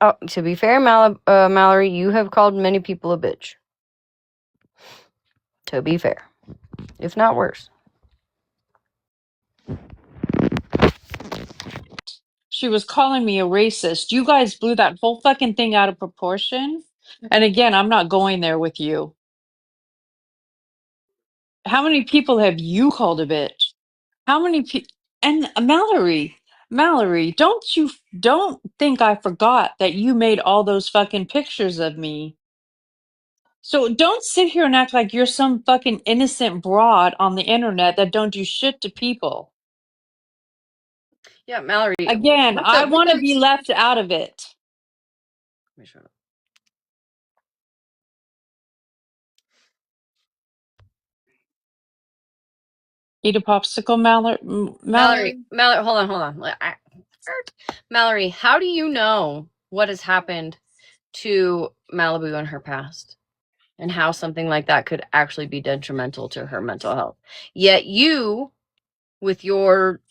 Oh, to be fair, Mallory, you have called many people a bitch. To be fair, if not worse. She was calling me a racist. You guys blew that whole fucking thing out of proportion. And again, I'm not going there with you. How many people have you called a bitch? How many people? And Mallory, don't think I forgot that you made all those fucking pictures of me. So don't sit here and act like you're some fucking innocent broad on the internet that don't do shit to people. Yeah, Mallory. Again, I want to be left out of it. Let me shut up. Eat a popsicle, Mallory. Mallory, hold on. Mallory, how do you know what has happened to Malibu in her past and how something like that could actually be detrimental to her mental health? Yet you, with your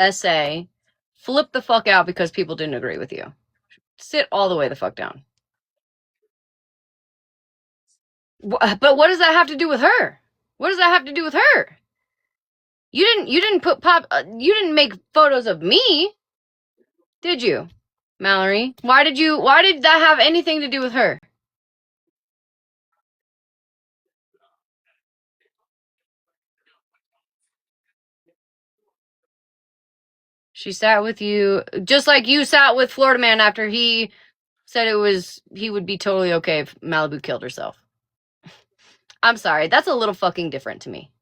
essay, flip the fuck out because people didn't agree with you. Sit all the way the fuck down. But what does that have to do with her? What does that have to do with her? You didn't make photos of me, did you, Mallory? Why did that have anything to do with her? She sat with you just like you sat with Florida Man after he said he would be totally okay if Malibu killed herself. I'm sorry, that's a little fucking different to me.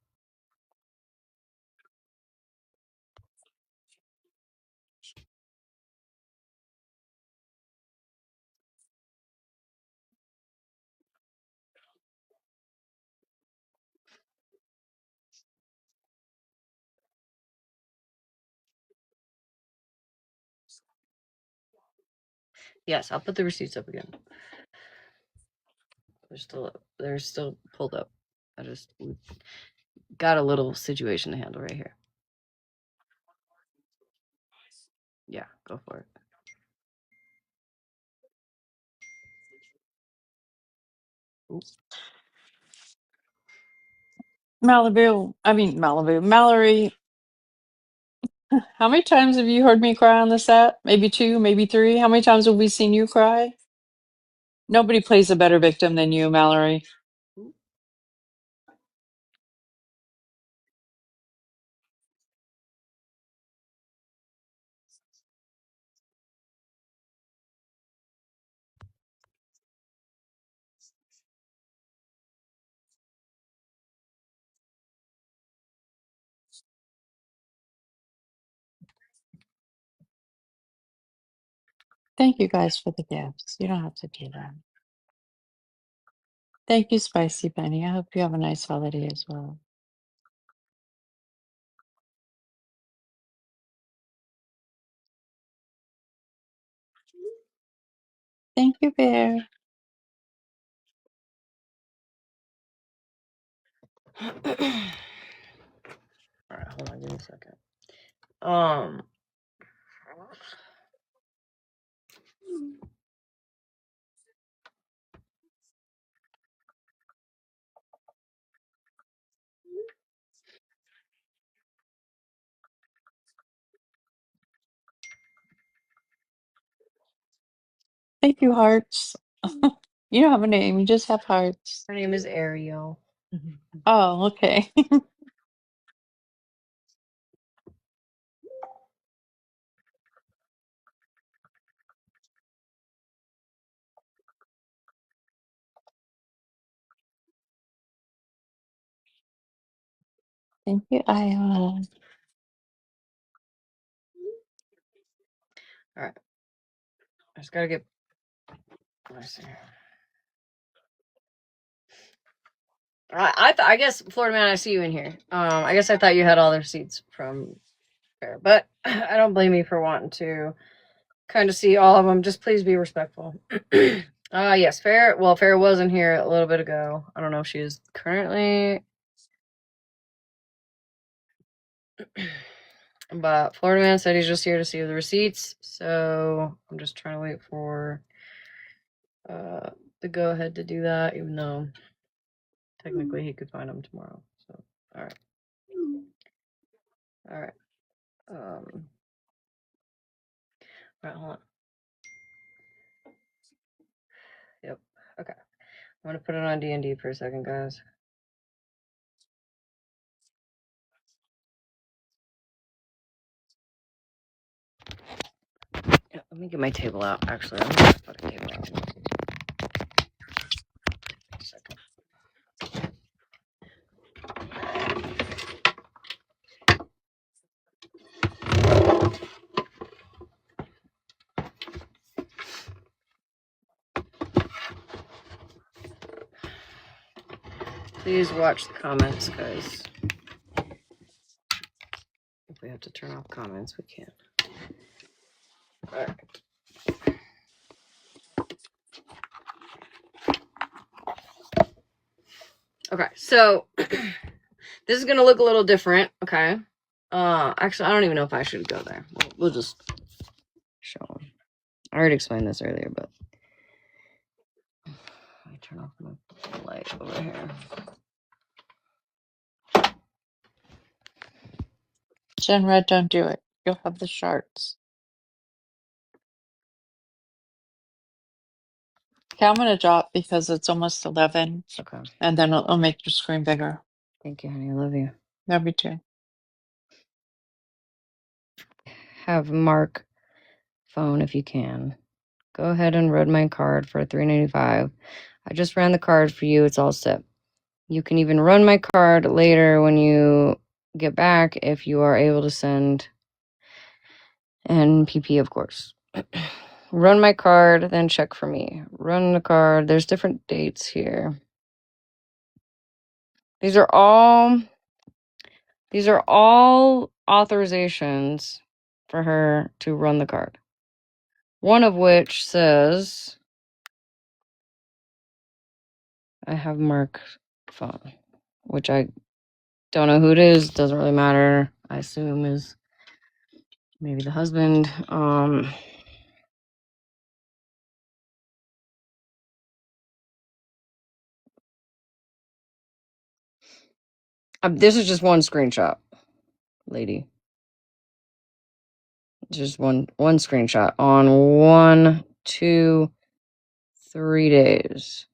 Yes, I'll put the receipts up again. They're still pulled up. I just got a little situation to handle right here. Yeah, go for it. Oops. Mallory, How many times have you heard me cry on the set? Maybe 2, maybe 3. How many times have we seen you cry? Nobody plays a better victim than you, Mallory. Thank you guys for the gifts. You don't have to do that. Thank you, Spicy Penny. I hope you have a nice holiday as well. Thank you, Bear. All right, hold on, give me a second. Um, Thank you, hearts. You don't have a name, you just have hearts. her name is Ariel. Oh, okay. Thank you, Iowa. All right, I just gotta get. Let's see. I guess Florida Man, I see you in here. I guess I thought you had all the receipts from Fair, but I don't blame you for wanting to kind of see all of them. Just please be respectful. Yes, Fair. Well, Fair was in here a little bit ago. I don't know if she is currently, but Florida Man said he's just here to see the receipts. So I'm just trying to wait for the go ahead to do that, even though technically he could find them tomorrow. So all right, all right. All right, hold on. Yep. Okay. I'm gonna put it on D&D for a second, guys. Yeah, let me get my table out. Actually, I'm gonna put a table out. A second. Please watch the comments, guys. If we have to turn off comments, we can. All right. Okay, so this is gonna look a little different. Okay. Actually, I don't even know if I should go there. We'll just show them. I already explained this earlier, but let me turn off my light over here. Jen Red, don't do it. You'll have the shards. Okay, I'm gonna drop because it's almost 11, Okay. and then I'll make your screen bigger. Thank you, honey. I love you. Love you too. Have Mark phone if you can. Go ahead and run my card for $3.95. I just ran the card for you. It's all set. You can even run my card later when you get back if you are able to send NPP, of course. Run my card, then check for me. Run the card. There's different dates here. These are all authorizations for her to run the card. One of which says I have Mark's phone, which I don't know who it is. Doesn't really matter. I assume is maybe the husband. This is just one screenshot, lady. Just one screenshot on 1, 2, 3 days.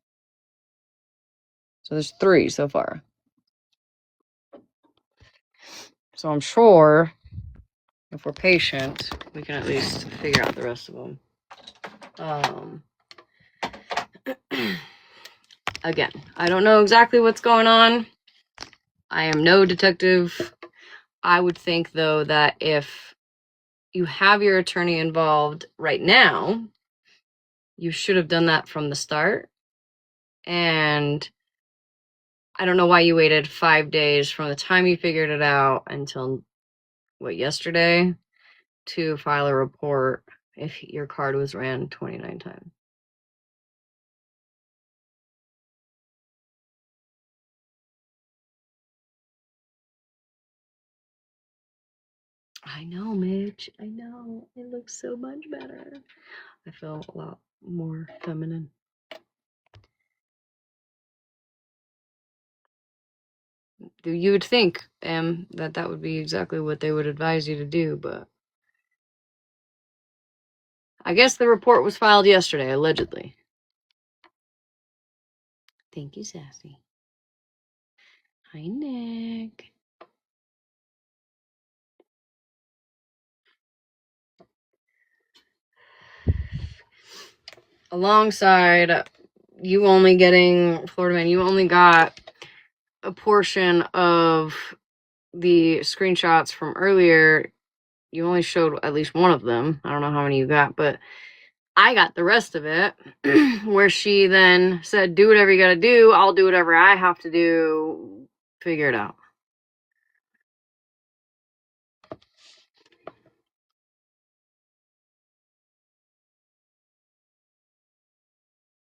So there's 3 so far. So I'm sure if we're patient, we can at least figure out the rest of them. Again, I don't know exactly what's going on. I am no detective. I would think, though, that if you have your attorney involved right now, you should have done that from the start. And I don't know why you waited 5 days from the time you figured it out until, yesterday, to file a report if your card was ran 29 times. I know, Mitch. I know. It looks so much better. I feel a lot more feminine. You would think, that that would be exactly what they would advise you to do, but I guess the report was filed yesterday, allegedly. Thank you, Sassy. Hi, Nick. Alongside you only getting Florida Man, you only got a portion of the screenshots from earlier. You only showed at least one of them. I don't know how many you got, but I got the rest of it, where she then said, do whatever you gotta do. I'll do whatever I have to do. Figure it out.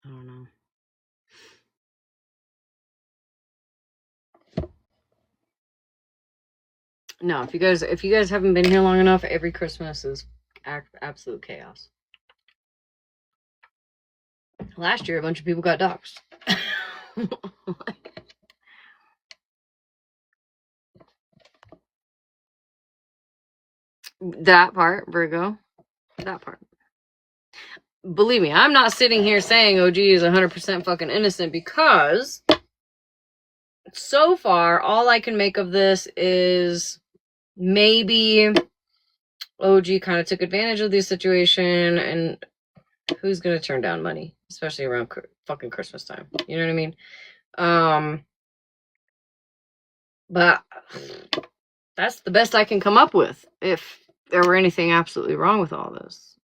I don't know. No, if you guys haven't been here long enough, every Christmas is absolute chaos. Last year, a bunch of people got doxxed. That part, Virgo. That part. Believe me, I'm not sitting here saying OG is 100% fucking innocent, because so far, all I can make of this is maybe OG kind of took advantage of the situation, and who's gonna turn down money, especially around fucking Christmas time? You know what I mean? But that's the best I can come up with. If there were anything absolutely wrong with all this,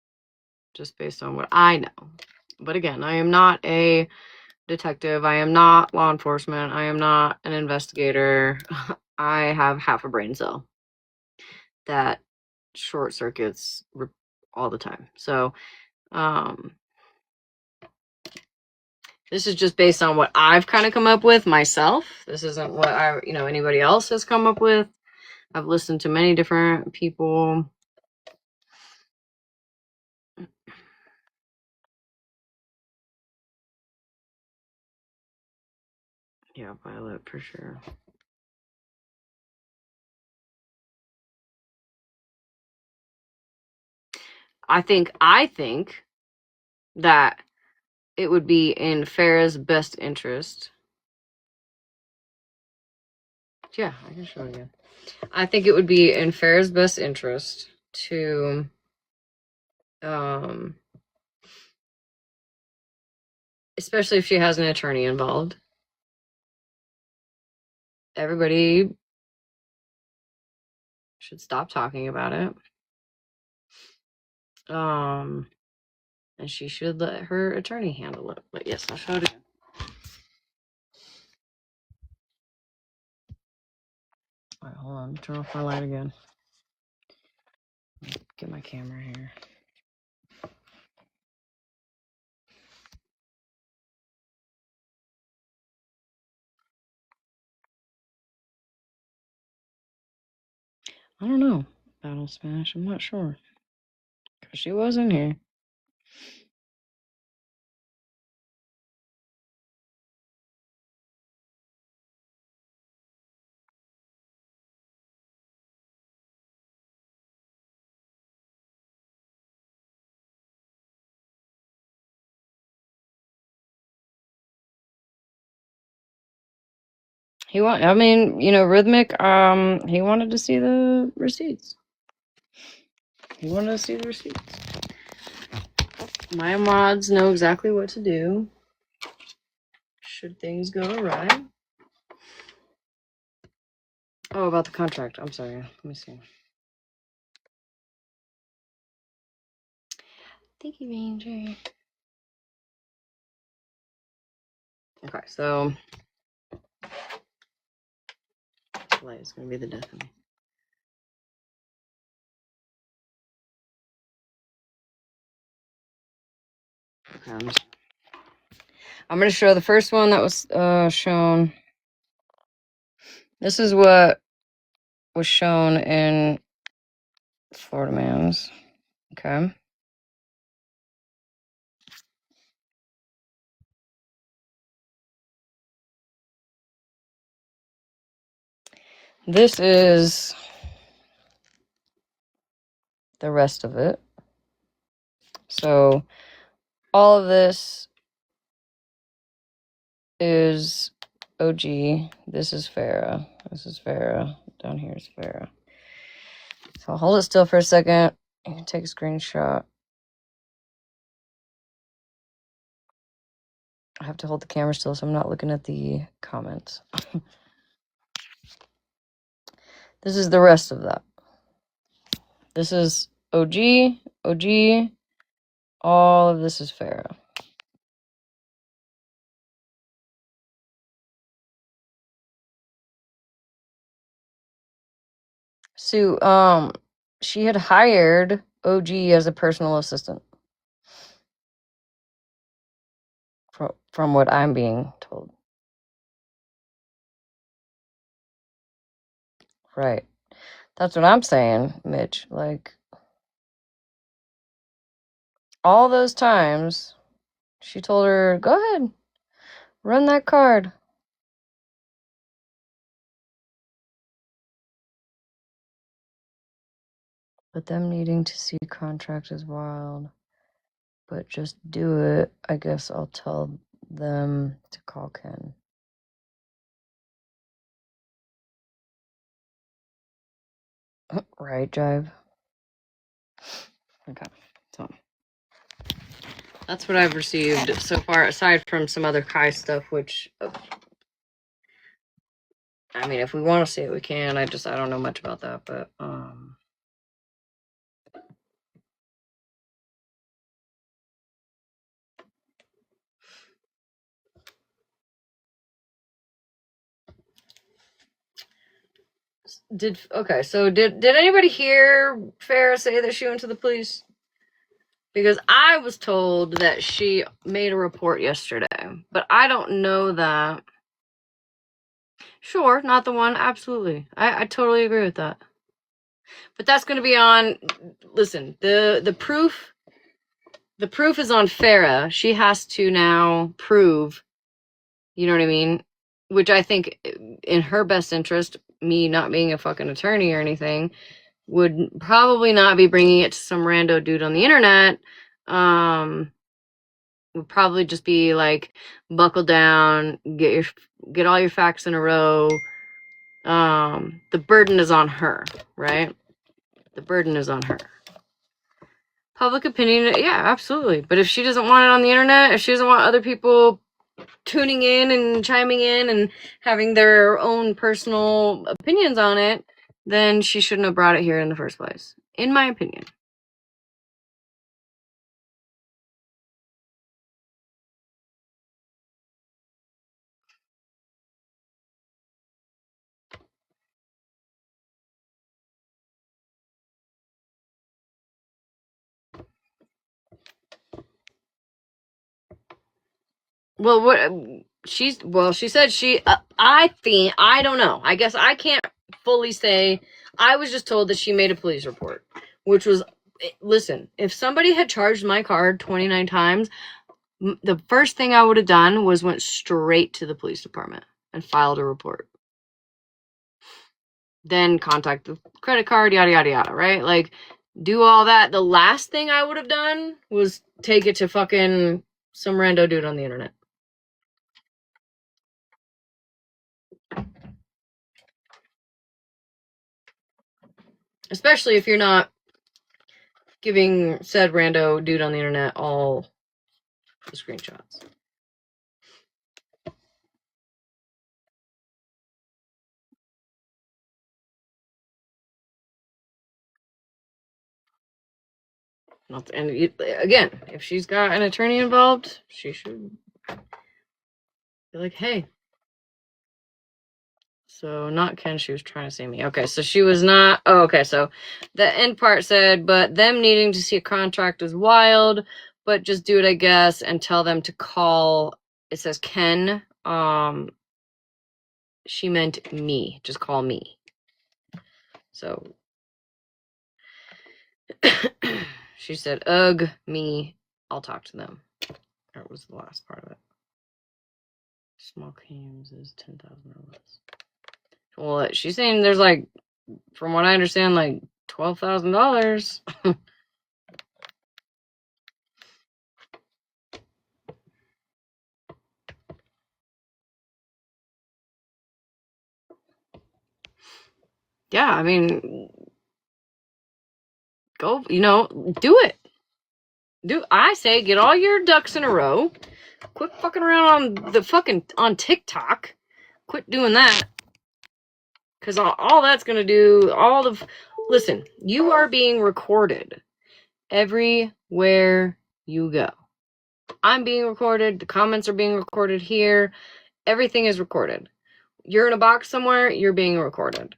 just based on what I know. But again, I am not a detective. I am not law enforcement. I am not an investigator. I have half a brain cell that short circuits all the time. So, this is just based on what I've kind of come up with myself. This isn't what anybody else has come up with. I've listened to many different people. Yeah, Violet for sure. I think that it would be in Farrah's best interest. Yeah, I can show you. I think it would be in Farrah's best interest to especially if she has an attorney involved. Everybody should stop talking about it. And she should let her attorney handle it. But yes, I'll show it again. All right, hold on. Turn off my light again. Get my camera here. I don't know. Battle Smash. I'm not sure. Because she was in here. I mean, you know, Rhythmic, he wanted to see the receipts. My mods know exactly what to do should things go awry. Oh, about the contract. I'm sorry. Let me see. Thank you, Ranger. Okay, so Leigh is gonna be the death of me. Okay, I'm gonna show the first one that was shown. This is what was shown in Florida Man's. Okay. This is the rest of it. So all of this is OG. This is Farrah. This is Farrah. Down here is Farrah. So I'll hold it still for a second. You can take a screenshot. I have to hold the camera still so I'm not looking at the comments. This is the rest of that. This is OG, OG. All of this is Farrah. Sue, she had hired OG as a personal assistant. From what I'm being told. Right. That's what I'm saying, Mitch. Like, all those times, she told her, go ahead, run that card. But them needing to see contract is wild. But just do it. I guess I'll tell them to call Ken. Right, Jive? Okay, so that's what I've received so far, aside from some other Kai stuff, which, I mean, if we want to see it, we can. I don't know much about that, but, did anybody hear Farrah say that she went to the police? Because I was told that she made a report yesterday, but I don't know that. Sure, not the one, absolutely. I totally agree with that. But that's going to be on, listen, the proof is on Farrah. She has to now prove, you know what I mean? Which I think in her best interest, me not being a fucking attorney or anything, would probably not be bringing it to some rando dude on the internet. Would probably just be like, buckle down, get all your facts in a row. The burden is on her, right? The burden is on her. Public opinion, yeah, absolutely. But if she doesn't want it on the internet, if she doesn't want other people tuning in and chiming in and having their own personal opinions on it, then she shouldn't have brought it here in the first place, in my opinion. Well, she said I don't know. I guess I can't fully say. I was just told that she made a police report, which was, listen, if somebody had charged my card 29 times, the first thing I would have done was went straight to the police department and filed a report. Then contact the credit card, yada, yada, yada, right? Like, do all that. The last thing I would have done was take it to fucking some rando dude on the internet. Especially if you're not giving said rando dude on the internet all the screenshots. And again, if she's got an attorney involved, she should be like, hey. So not Ken, she was trying to say me. Okay, so she was not. Oh, okay, so the end part said, but them needing to see a contract is wild, but just do it, I guess, and tell them to call. It says Ken. She meant me. Just call me. So she said, ugh, me. I'll talk to them. That was the last part of it. Small claims is 10,000 or less. Well, she's saying there's like, from what I understand, like $12,000. Yeah, I mean, go, do it. I say get all your ducks in a row. Quit fucking around on TikTok. Quit doing that. Because all that's going to do, listen, you are being recorded everywhere you go. I'm being recorded. The comments are being recorded here. Everything is recorded. You're in a box somewhere, you're being recorded.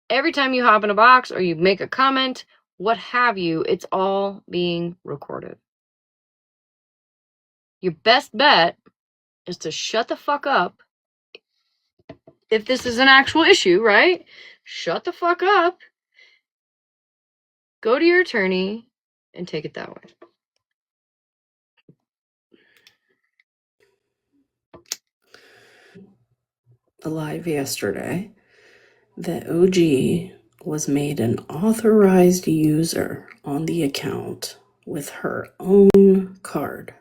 Every time you hop in a box or you make a comment, what have you, it's all being recorded. Your best bet is to shut the fuck up. If this is an actual issue, right? Shut the fuck up. Go to your attorney and take it that way. Alive yesterday, the OG was made an authorized user on the account with her own card.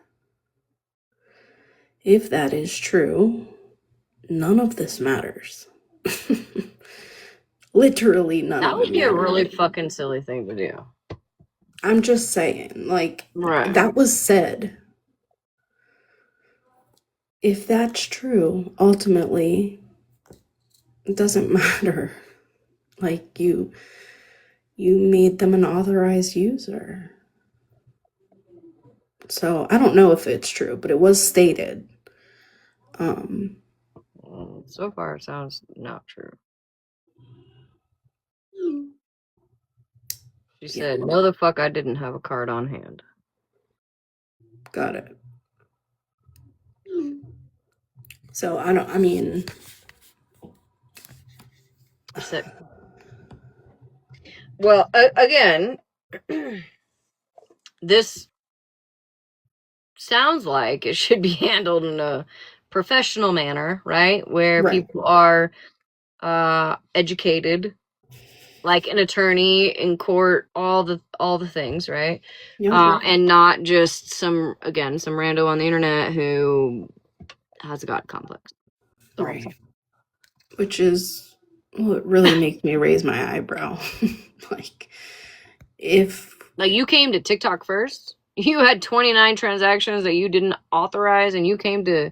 If that is true, none of this matters. Literally none That of would it be a matters. really fucking silly thing to do. I'm just saying, like, Right. that was said. If that's true, ultimately, it doesn't matter. Like, you made them an authorized user. So I don't know if it's true, but it was stated. So far, it sounds not true. She said, no, the fuck, I didn't have a card on hand. Got it. So I mean. I said, well, again, this sounds like it should be handled in a professional manner, right? Where Right. people are educated, like an attorney in court, all the things, right? Yeah. And not just some rando on the internet who has a god complex. Right. Which is what really makes me raise my eyebrow. Like you came to TikTok first, you had 29 transactions that you didn't authorize, and you came to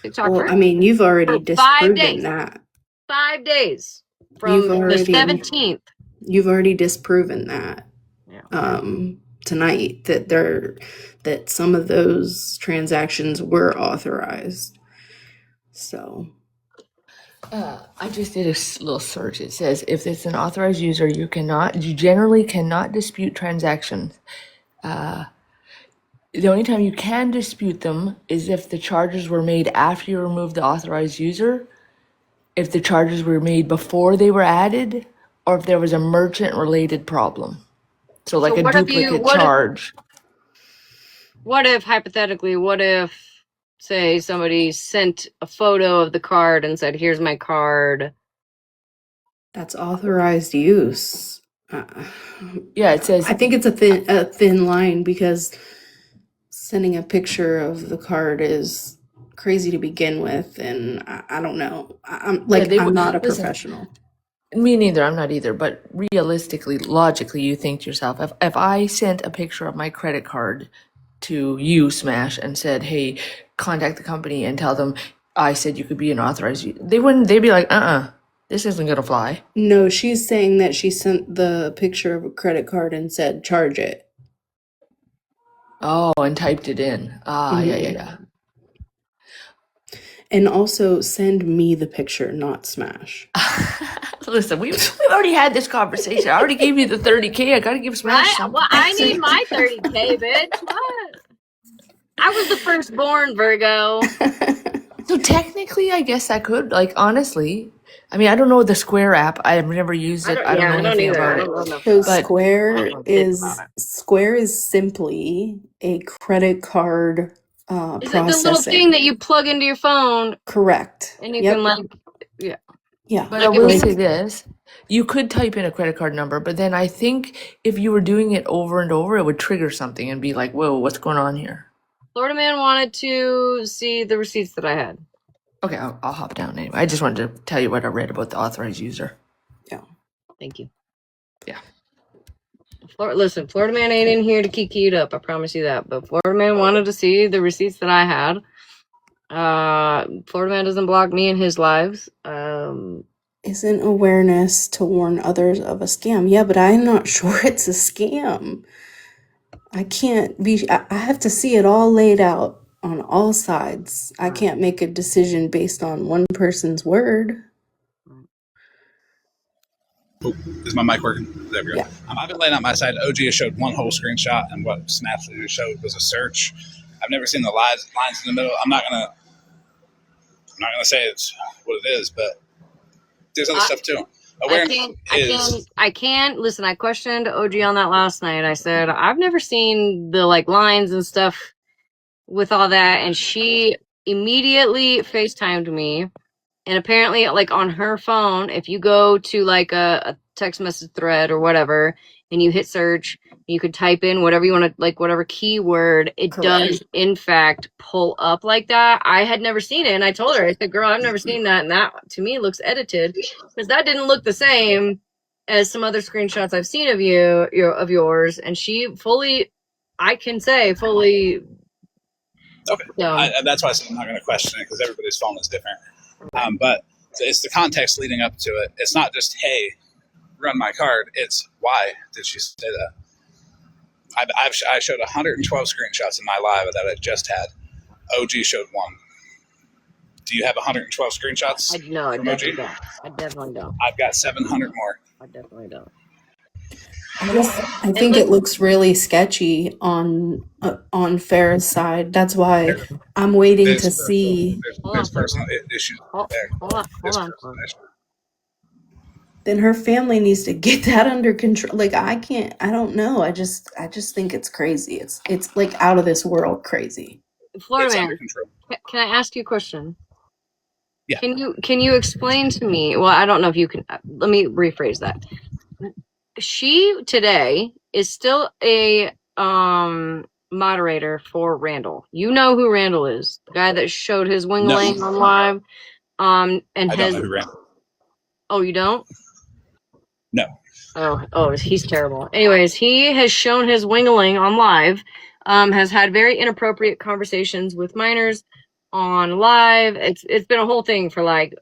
TikTok first. I mean, you've already for 5 disproven days. that. 5 days from the 17th. You've already disproven that. Yeah. Tonight that some of those transactions were authorized. So I just did a little search. It says if it's an authorized user, you generally cannot dispute transactions. The only time you can dispute them is if the charges were made after you removed the authorized user, if the charges were made before they were added, or if there was a merchant-related problem. So like a duplicate charge. What if, hypothetically, say, somebody sent a photo of the card and said, here's my card? That's authorized use. Yeah, it says. I think it's a thin line, because sending a picture of the card is crazy to begin with, and I don't know. I'm not a professional. Me neither. I'm not either. But realistically, logically, you think to yourself, if I sent a picture of my credit card to you, Smash, and said, "Hey, contact the company and tell them I said you could be an authorized," they wouldn't. They'd be like, this isn't gonna fly. No, she's saying that she sent the picture of a credit card and said charge it. Oh, and typed it in. Mhm. Yeah. And also send me the picture, not Smash. Listen, we've already had this conversation. I already gave you the 30K. I gotta give Smash something. Well, I need my 30K, bitch. What? I was the firstborn, Virgo. So technically, I guess I could. Like, honestly, I mean, I don't know the Square app. I've never used it. I don't know anything about it. So But Square is simply a credit card Is it processing. the little thing that you plug into your phone Correct. and you can like, yeah. But I will say this. You could type in a credit card number, but then I think if you were doing it over and over, it would trigger something and be like, whoa, what's going on here? Florida man wanted to see the receipts that I had. Okay, I'll hop down anyway. I just wanted to tell you what I read about the authorized user. Yeah. Thank you. Yeah. Listen, Florida man ain't in here to kiki it up. I promise you that. But Florida man wanted to see the receipts that I had. Florida man doesn't block me in his lives. Isn't awareness to warn others of a scam? Yeah, but I'm not sure it's a scam. I have to see it all laid out on all sides. I can't make a decision based on one person's word. Oh, is my mic working? There we go. Yeah. I've been laying out my side. OG has showed one whole screenshot, and what Scamslam showed was a search. I've never seen the lines in the middle. I'm not gonna say it's what it is, but there's other stuff too. I can't listen. I questioned OG on that last night. I said I've never seen the like lines and stuff with all that, and she immediately FaceTimed me. And apparently, like on her phone, if you go to like a text message thread or whatever, and you hit search, you could type in whatever you want to, like whatever keyword, it does in fact pull up like that. I had never seen it, and I told her, I said, "Girl, I've never seen that, and that to me looks edited because that didn't look the same as some other screenshots I've seen of of yours." And she fully, I can say fully. Okay, that's why I said I'm not going to question it because everybody's phone is different. But it's the context leading up to it. It's not just, hey, run my card. It's why did she say that? I showed 112 screenshots in my live that I just had. OG showed one. Do you have 112 screenshots? No, I definitely don't. I've got 700 more. I definitely don't. I think it looks really sketchy on Farah's side. That's why I'm waiting to see. There's personal issues. Hold on. Then her family needs to get that under control. Like I don't know. I just think it's crazy. It's like out of this world crazy. Florida man, can I ask you a question? Yeah. Can you explain to me? Well, I don't know if you can. Let me rephrase that. She today is still a moderator for Randall. You know who Randall is, the guy that showed his wingling on live. And I don't know who Randall. Oh, you don't? No. Oh, he's terrible. Anyways, he has shown his wingling on live. Has had very inappropriate conversations with minors on live. It's been a whole thing for like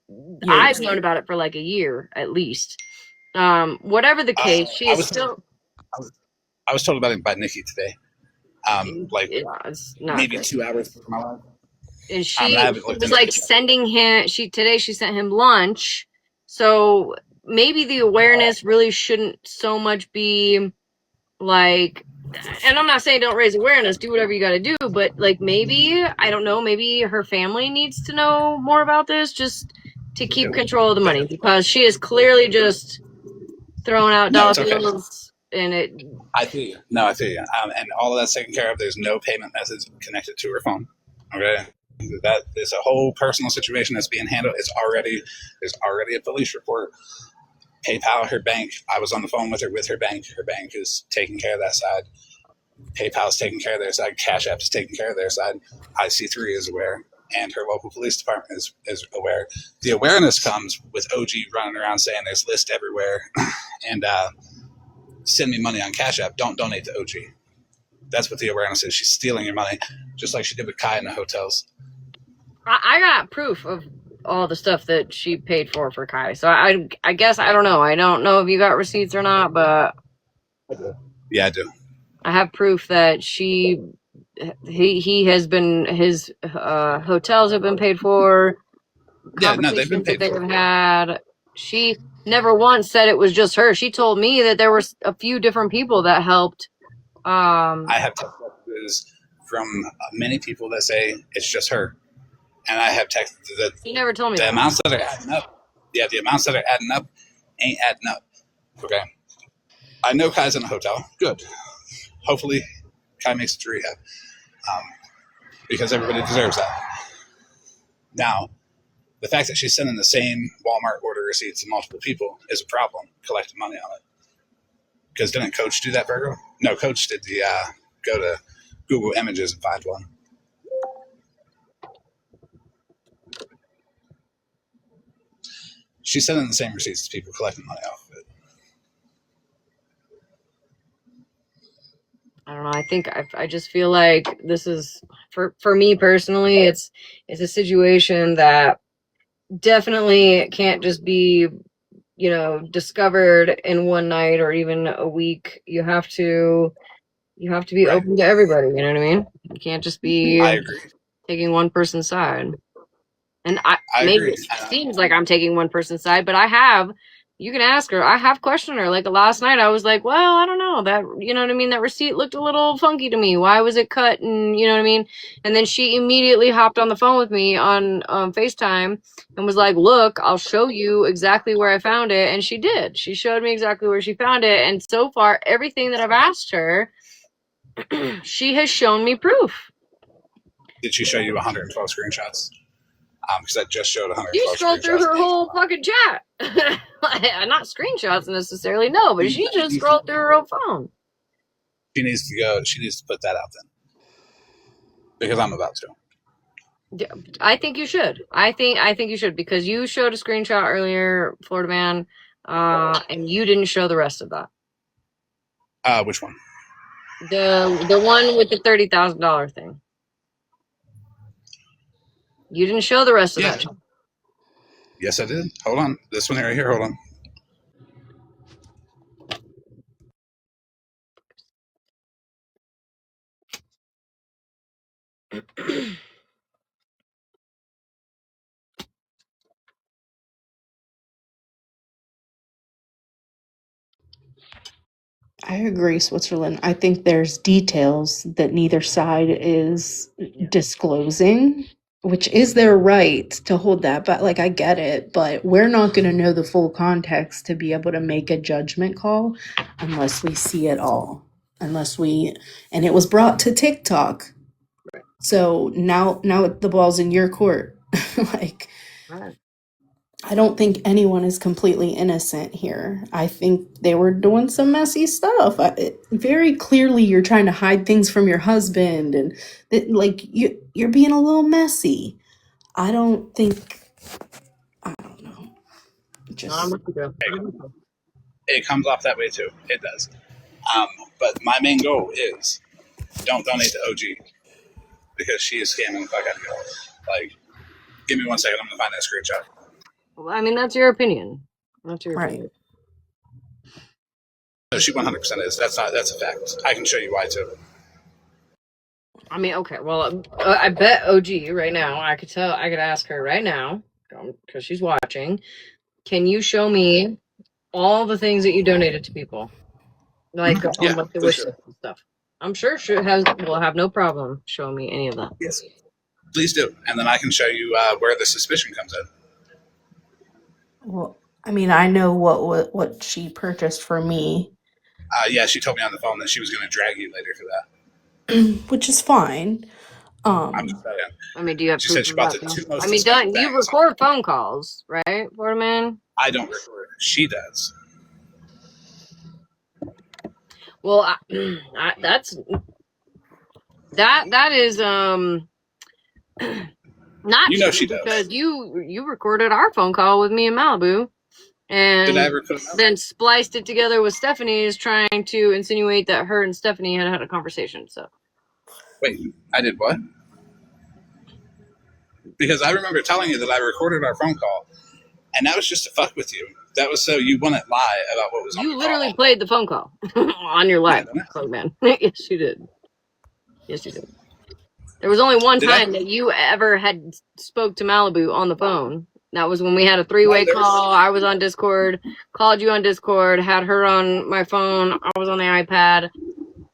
I've known about it for like a year at least. Whatever the case, she is still. I was told about it by Nikki today. Maybe good. 2 hours before my live. And she was like sending him. She sent him lunch. So maybe the awareness really shouldn't so much be like. And I'm not saying don't raise awareness. Do whatever you got to do. But like maybe I don't know. Maybe her family needs to know more about this just to keep control of the money because she is clearly just throwing out dollar bills and it. I feel you. I feel you. And all of that's taken care of. There's no payment methods connected to her phone. Okay, that is a whole personal situation that's being handled. There's already a police report. PayPal, her bank. I was on the phone with her bank. Her bank is taking care of that side. PayPal is taking care of their side. Cash App is taking care of their side. IC3 is aware. and her local police department is aware. The awareness comes with OG running around saying there's lists everywhere and send me money on Cash App. Don't donate to OG. That's what the awareness is. She's stealing your money, just like she did with Kai in the hotels. I got proof of all the stuff that she paid for Kai. So I guess I don't know. I don't know if you got receipts or not, but yeah, I do. I have proof that he has been his hotels have been paid for. Yeah, no, they've been paid that they for. have had. She never once said it was just her. She told me that there were a few different people that helped. I have text messages from many people that say it's just her, and I have text that he never told me the that. amounts that are adding up. Yeah, the amounts that are adding up ain't adding up. Okay, I know Kai's in a hotel. Good. Hopefully, Kai makes it to rehab, because everybody deserves that. Now, the fact that she's sending the same Walmart order receipts to multiple people is a problem, collecting money on it. Because didn't Coach do that, Virgo? No, Coach did the go to Google Images and find one. She's sending the same receipts to people, collecting money off of it. I don't know. I think I just feel like this is for me personally. It's a situation that definitely can't just be discovered in one night or even a week. You have to be Right. open to everybody. You know what I mean? You can't just be I agree. taking one person's side. And I maybe agree. it seems like I'm taking one person's side, but you can ask her. I have questioned her. Like last night, I was like, well, I don't know that, you know what I mean? That receipt looked a little funky to me. Why was it cut? And you know what I mean? And then she immediately hopped on the phone with me on FaceTime and was like, look, I'll show you exactly where I found it. And she did. She showed me exactly where she found it. And so far, everything that I've asked her, she has shown me proof. Did she show you 112 screenshots? Because I just showed 112 You scrolled through her whole fucking chat. Not screenshots necessarily, no, but she just scrolled through her own phone. She needs to go. She needs to put that out then, because I'm about to. Yeah, I think you should. I think you should, because you showed a screenshot earlier, Florida Man, and you didn't show the rest of that. Which one? The one with the $30,000 thing. You didn't show the rest of that. Yes, I did. Hold on. This one right here. Hold on. I agree, Switzerland. I think there's details that neither side is disclosing, which is their right to hold that. But like, I get it, but we're not going to know the full context to be able to make a judgment call unless we see it all. And it was brought to TikTok. So now the ball's in your court. Like, Right. I don't think anyone is completely innocent here. I think they were doing some messy stuff. Very clearly, you're trying to hide things from your husband, and you're being a little messy. I don't know. Just It comes off that way too. It does. But my main goal is don't donate to OG, because she is scamming the fuck out of you. Like, give me 1 second. I'm gonna find that screenshot. Well, I mean, that's your opinion. That's your right. opinion. No, she 100% is. That's a fact. I can show you why too. I mean, okay. Well, I bet OG right now. I could ask her right now because she's watching. Can you show me all the things that you donated to people, like the wish sure. list and stuff? I'm sure she will have no problem showing me any of that. Yes, please do, and then I can show you where the suspicion comes in. Well, I mean, I know what she purchased for me. Yeah, she told me on the phone that she was going to drag you later for that, which is fine. I'm just saying. I mean, do you have? She said she bought the two most. I mean, don't you record phone calls, right, Florida Man? I don't record. She does. Well, that is Not You know true, she does. because you recorded our phone call with me in Malibu, and Did I ever put it out? then spliced it together with Stephanie's, trying to insinuate that her and Stephanie had a conversation. So Wait, I did what? Because I remember telling you that I recorded our phone call, and that was just to fuck with you. That was so you wouldn't lie about what was on the you call. literally played the phone call on your live program. Yes, you did. Yes, you did. There was only one time that you ever had spoke to Malibu on the phone. That was when we had a three-way call. I was on Discord, called you on Discord, had her on my phone. I was on the iPad.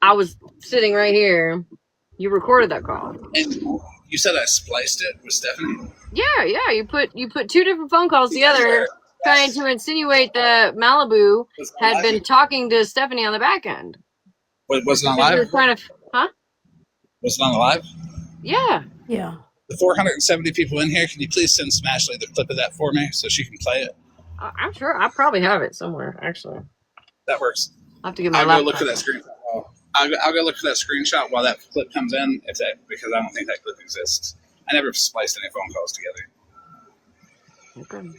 I was sitting right here. You recorded that call. And you said I spliced it with Stephanie? Yeah. You put two different phone calls together, trying to insinuate that Malibu had been talking to Stephanie on the back end. Was it on live? Huh? Was it on the live? Yeah. Yeah. The 470 people in here, can you please send Smashley the clip of that for me so she can play it? I'm sure. I probably have it somewhere, actually. That works. I'll have to get my I'll laptop. go look for that screenshot. I'll go look for that screenshot while that clip comes in, because I don't think that clip exists. I never spliced any phone calls together. Okay.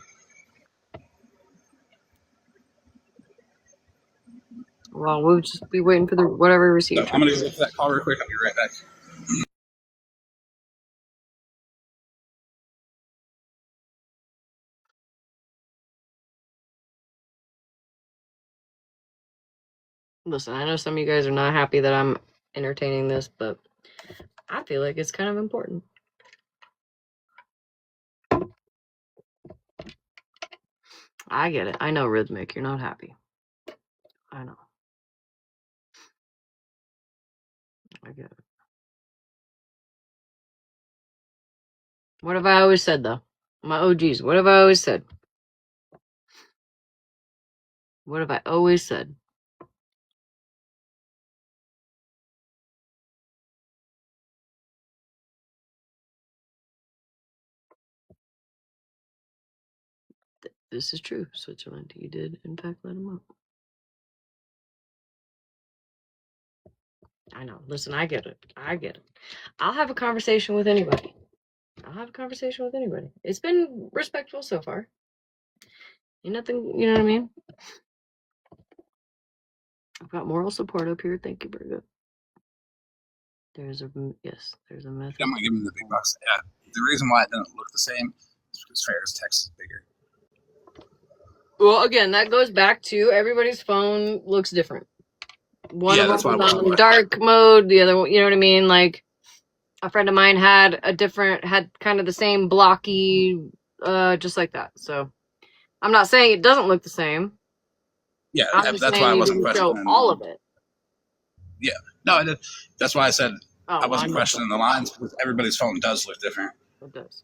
Well, we'll just be waiting for the whatever receipt. So I'm going to go look for that call real quick. I'll be right back. Listen, I know some of you guys are not happy that I'm entertaining this, but I feel like it's kind of important. I get it. I know, Rhythmic, you're not happy. I know. I get it. What have I always said, though? My OGs, what have I always said? What have I always said? This is true, Switzerland. You did, in fact, let him up. I know. Listen, I get it. I'll have a conversation with anybody. It's been respectful so far. Ain't nothing, you know what I mean? I've got moral support up here. Thank you, Virgo. There's a method. I'm going to give him the big box. Yeah. The reason why it doesn't look the same is because Farrah's text is bigger. Well, again, that goes back to everybody's phone looks different. One of them was on dark mode, the other one, you know what I mean? Like, a friend of mine had kind of the same blocky, just like that. So, I'm not saying it doesn't look the same. Yeah, that's why I wasn't questioning all of it. Yeah, no, I did. That's why I said I wasn't questioning the lines, because everybody's phone does look different. It does.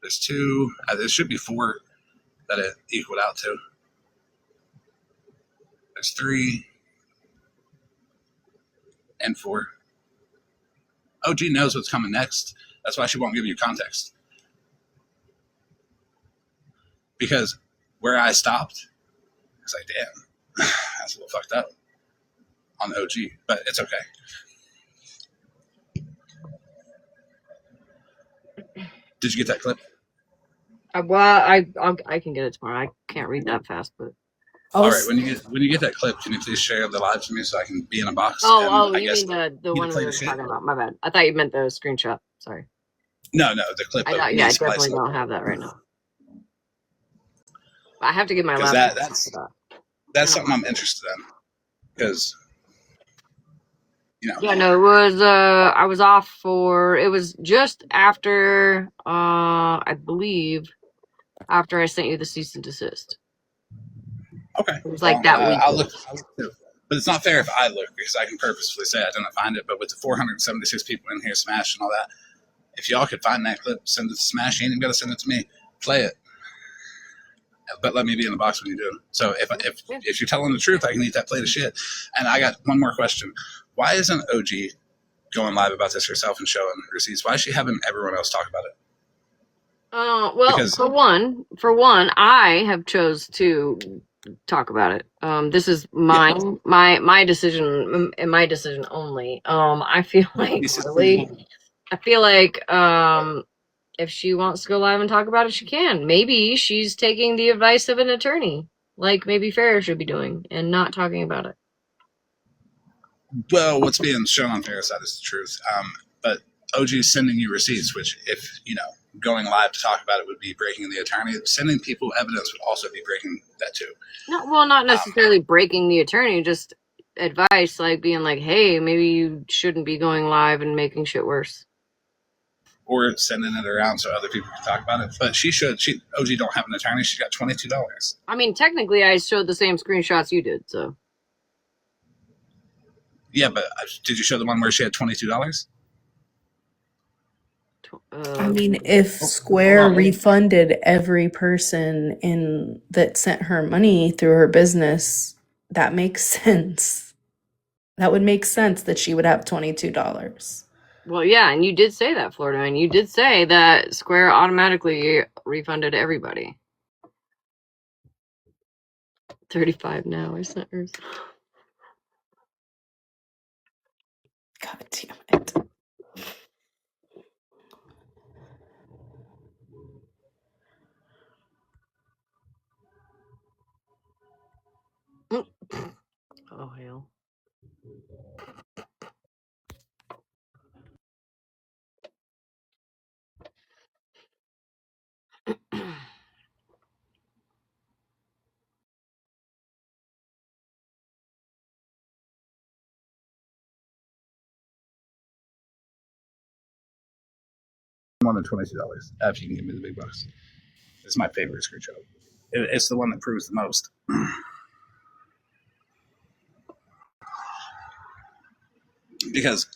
There's two. There should be four that it equaled out to. There's 3 and 4. OG knows what's coming next. That's why she won't give you context. Because where I stopped, it's like, damn, that's a little fucked up on the OG, but it's okay. Did you get that clip? Well, I can get it tomorrow. I can't read that fast, but. All right, when you get that clip, can you please share the live to me so I can be in a box? You mean the one we were talking about? My bad. I thought you meant the screenshot. Sorry. No, the clip. I definitely don't have that right now. I have to get my laptop. That's something I'm interested in, because you know. Yeah, no, it was. I was off for. It was just after. I believe after I sent you the cease and desist. Okay. It was like that week. I'll look too. But it's not fair if I look, because I can purposefully say I didn't find it. But with the 476 people in here, Smash and all that, if y'all could find that clip, send it to Smash. You ain't even got to send it to me. Play it. But let me be in the box when you do it. So if you're telling the truth, I can eat that plate of shit. And I got one more question. Why isn't OG going live about this herself and showing receipts? Why is she having everyone else talk about it? Well, because for one, I have chose to talk about it. This is mine, my decision, and my decision only. I feel like really, I feel like if she wants to go live and talk about it, she can. Maybe she's taking the advice of an attorney, like maybe Farrah should be doing, and not talking about it. Well, what's being shown on Farrah's side is the truth. But OG is sending you receipts, which, if going live to talk about it would be breaking the attorney. Sending people evidence would also be breaking that too. No, well, not necessarily breaking the attorney, just advice, like being like, hey, maybe you shouldn't be going live and making shit worse. Or sending it around so other people can talk about it. But OG don't have an attorney. She got $22. I mean, technically, I showed the same screenshots you did, so. Yeah, but did you show the one where she had $22? I mean, if Square refunded every person that sent her money through her business, that makes sense. That would make sense that she would have $22. Well, yeah, and you did say that, Florida, and you did say that Square automatically refunded everybody. 35 now, I sent hers. God damn it. Oh, hell. More than $22. If you can give me the big bucks. It's my favorite screenshot. It's the one that proves the most. Because,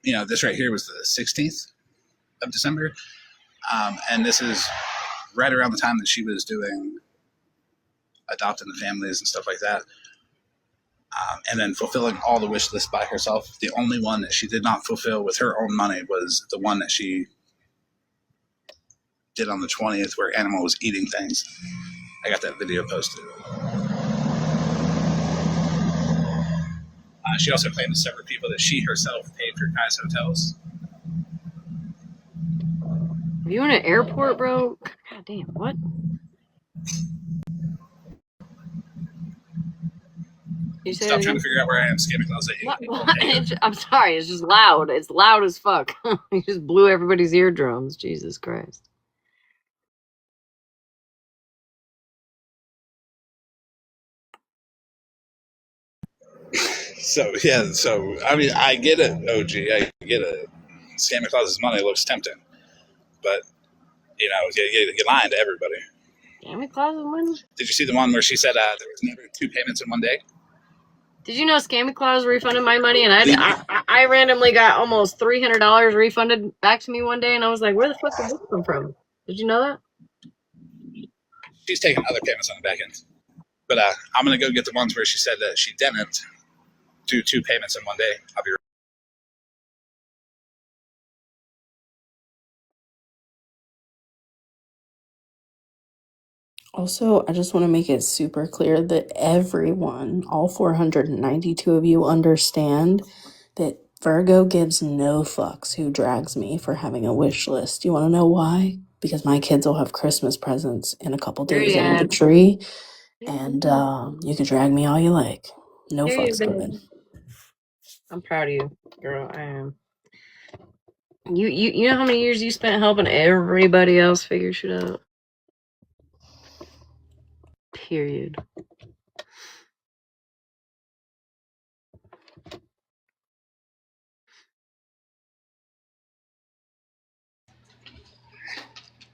this right here was the 16th of December. And this is right around the time that she was doing adopting the families and stuff like that. And then fulfilling all the wish lists by herself. The only one that she did not fulfill with her own money was the one that she did on the 20th where Animal was eating things. I got that video posted. She also claimed to several people that she herself paid for Kai's hotels. Are you in an airport, bro? God damn, what? You Stop trying to figure out where I am, Scamming Closet. I'm sorry, it's just loud. It's loud as fuck. You just blew everybody's eardrums. Jesus Christ. I mean, I get it, OG. I get it. Scamming Closet's money looks tempting. But, you're lying to everybody. Scamming Closet money? Did you see the one where she said there was never 2 payments in one day? Did you know Scammy Claus refunded my money, and I randomly got almost $300 refunded back to me one day, and I was like, where the fuck did this come from? Did you know that? She's taking other payments on the back end. But I'm going to go get the ones where she said that she didn't do 2 payments in one day. I'll be right. Also, I just want to make it super clear that everyone, all 492 of you, understand that Virgo gives no fucks who drags me for having a wish list. You want to know why? Because my kids will have Christmas presents in a couple days under the tree, and you can drag me all you like. No fucks given. I'm proud of you, girl. I am. You know how many years you spent helping everybody else figure shit out? Period.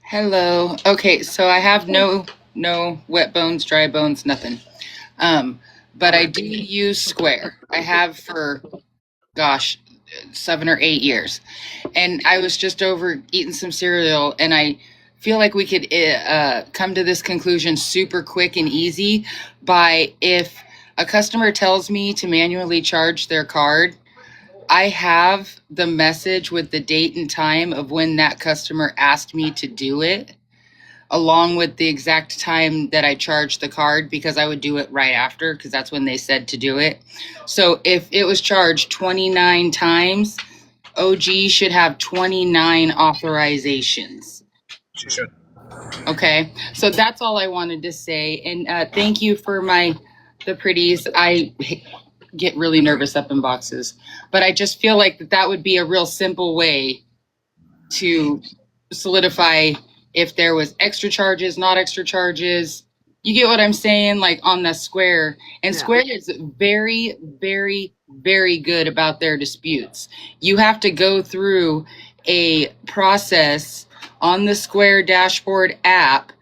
Hello. Okay, so I have no wet bones, dry bones, nothing. But I do use Square. I have for 7 or 8 years. And I was just over eating some cereal, and I feel like we could come to this conclusion super quick and easy by if a customer tells me to manually charge their card, I have the message with the date and time of when that customer asked me to do it. along with the exact time that I charged the card, because I would do it right after, because that's when they said to do it. So if it was charged 29 times, OG should have 29 authorizations. She should. Okay, so that's all I wanted to say. And thank you for the pretties. I get really nervous up in boxes, but I just feel like that would be a real simple way to solidify if there was extra charges, not extra charges. You get what I'm saying? Like on the Square. And Yeah. Square is very, very, very good about their disputes. You have to go through a process on the Square dashboard app,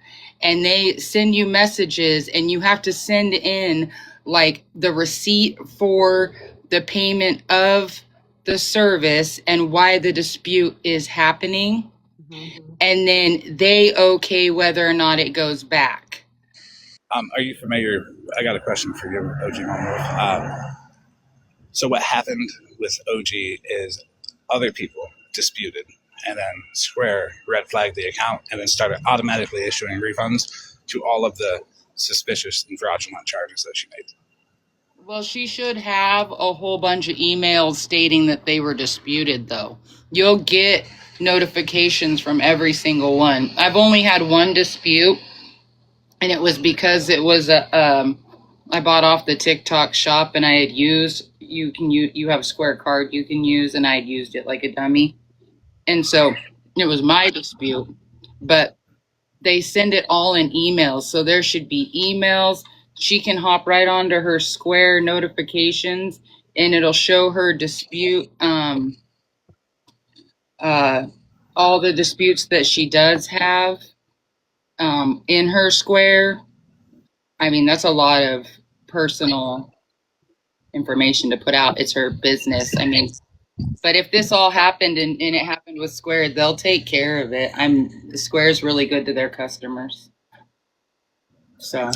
and they send you messages, and you have to send in like the receipt for the payment of the service and why the dispute is happening. Mm-hmm. And then they okay whether or not it goes back. Are you familiar? I got a question for you, OG Mama. So what happened with OG is other people disputed, and then Square red flagged the account and then started automatically issuing refunds to all of the suspicious and fraudulent charges that she made. Well, she should have a whole bunch of emails stating that they were disputed, though. You'll get notifications from every single one. I've only had one dispute, and it was because it was I bought off the TikTok shop, and I had used, you have a Square card you can use, and I had used it like a dummy. And so it was my dispute, but they send it all in emails. So there should be emails. She can hop right onto her Square notifications, and it'll show her dispute, all the disputes that she does have in her Square. I mean, that's a lot of personal information to put out. It's her business. I mean, but if this all happened and it happened with Square, they'll take care of it. Square's really good to their customers. So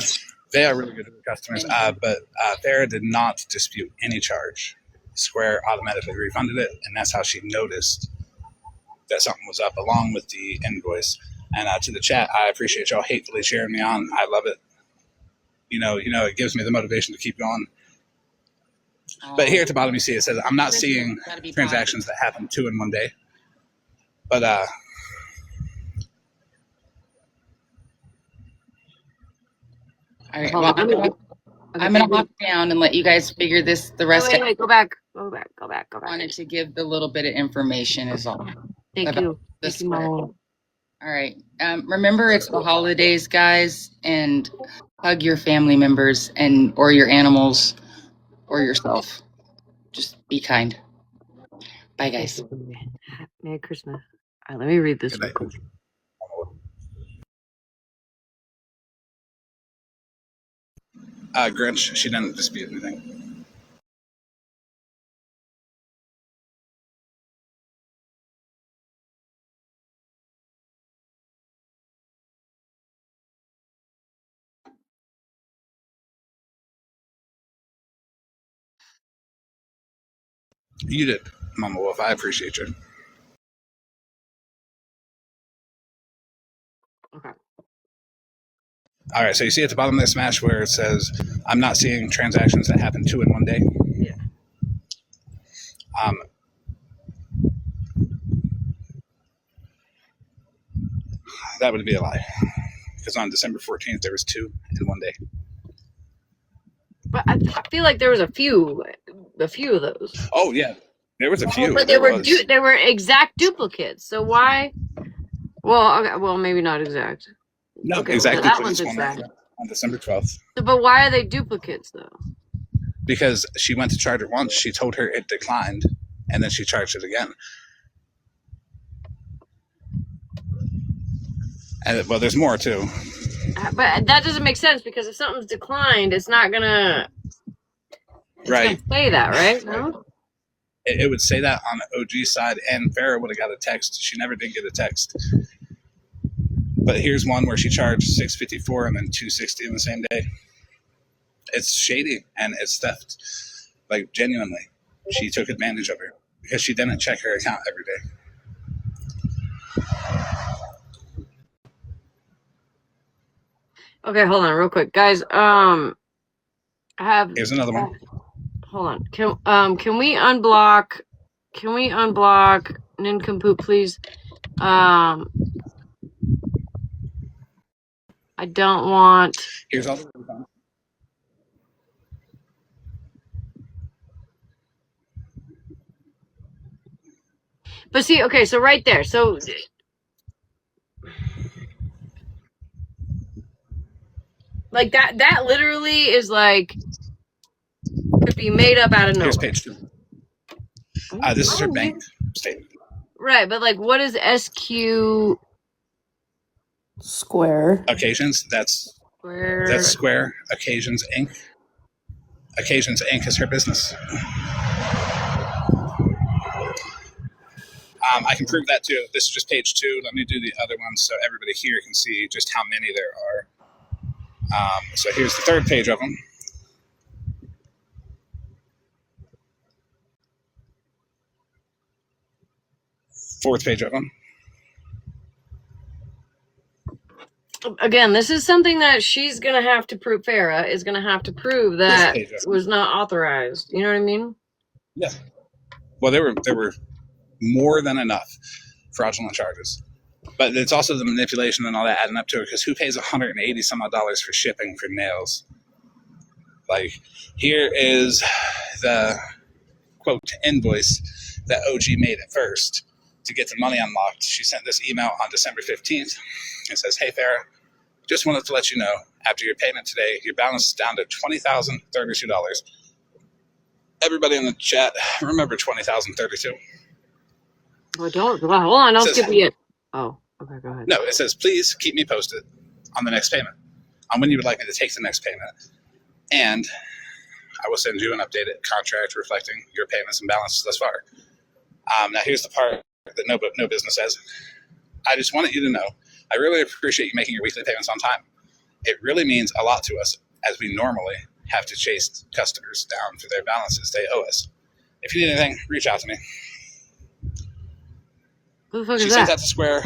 they are really good to their customers. But Farrah did not dispute any charge. Square automatically refunded it, and that's how she noticed that something was up, along with the invoice. And to the chat, I appreciate y'all hatefully cheering me on. I love it. You know, it gives me the motivation to keep going. But here at the bottom, you see it says, I'm not seeing transactions that happen 2 in one day. But all right, well, I'm gonna hop down and let you guys figure the rest out. Wait, go back. I wanted to give the little bit of information is all. Thank you. Thank you, Mom. All right. Remember, it's the holidays, guys, and hug your family members or your animals or yourself. Just be kind. Bye, guys. Merry Christmas. All right, let me read this. Grinch, she didn't dispute anything. You did, Mama Wolf. I appreciate you. Okay. All right, so you see at the bottom of this match where it says, I'm not seeing transactions that happen 2 in one day. Yeah. That would be a lie. Because on December 14th, there was 2 in one day. But I feel like there was a few of those. Oh, yeah. There was a few. But they were exact duplicates. So why? Well, okay, well, maybe not exact. No, okay, exactly. Well, that one's exact. On December 12th. So, but why are they duplicates, though? Because she went to charge it once. She told her it declined, and then she charged it again. And, well, there's more, too. But that doesn't make sense, because if something's declined, it's not gonna... Right. Gonna say that, right? No? It would say that on the OG side, and Farrah would have got a text. She never did get a text. But here's one where she charged $654 and then $260 in the same day. It's shady, and it's theft. Like, genuinely. She took advantage of her because she didn't check her account every day. Okay, hold on, real quick, guys. I have. Here's another one. Hold on. Can we unblock? Can we unblock Nincompoop, please? I don't want. Here's all the refunds. But see, okay, so right there, so like that literally is like could be made up out of nowhere. Here's page 2. This is her bank statement. Right, but like, what is SQ Square. Occasions, that's Square. Occasions Inc. Occasions Inc. is her business. I can prove that too. This is just page 2. Let me do the other one so everybody here can see just how many there are. So here's the third page of them. Fourth page of them. Again, this is something that she's gonna have to prove. Farrah is gonna have to prove that was not authorized. You know what I mean? Yeah. Well, there were more than enough fraudulent charges, but it's also the manipulation and all that adding up to it. Because who pays $180 some odd dollars for shipping for nails? Like, here is the quote invoice that OG made at first to get the money unlocked. She sent this email on December 15th. It says, "Hey, Farrah, just wanted to let you know, after your payment today, your balance is down to $20,032. Everybody in the chat, remember 20,032. Well, don't. Well, hold on, I'll skip it. Oh, okay, go ahead. No, it says, please keep me posted on the next payment, on when you would like me to take the next payment. And I will send you an updated contract reflecting your payments and balances thus far." Now, here's the part that no business says. "I just wanted you to know, I really appreciate you making your weekly payments on time. It really means a lot to us, as we normally have to chase customers down for their balances they owe us. If you need anything, reach out to me." Who the fuck She is sent that? that to Square.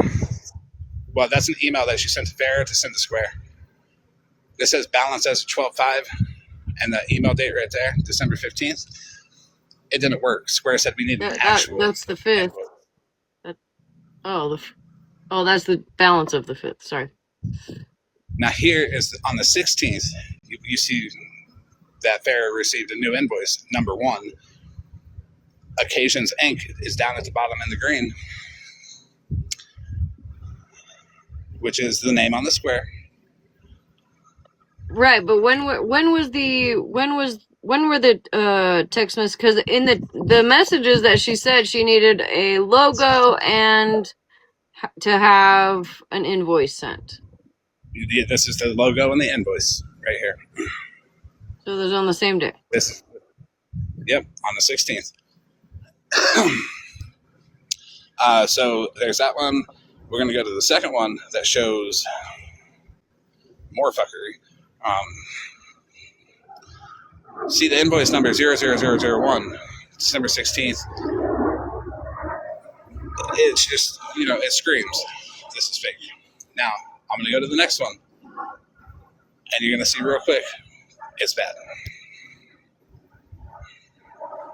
Well, that's an email that she sent to Farrah to send to Square. It says balance as of 12/5, and the email date right there, December 15th. It didn't work. Square said we need an actual. That's the 5th. That's the balance of the 5th. Sorry. Now here is on the 16th. You see that Farrah received a new invoice, number 1. Occasions Inc. is down at the bottom in the green, which is the name on the square. Right, but when were the text messages? Because in the messages that she said she needed a logo and to have an invoice sent. This is the logo and the invoice right here. So those on the same day. Yep, on the 16th. So there's that one. We're going to go to the second one that shows more fuckery. See the invoice number 00001, December 16th. It's just, it screams, this is fake. Now, I'm going to go to the next one. And you're going to see real quick, it's bad.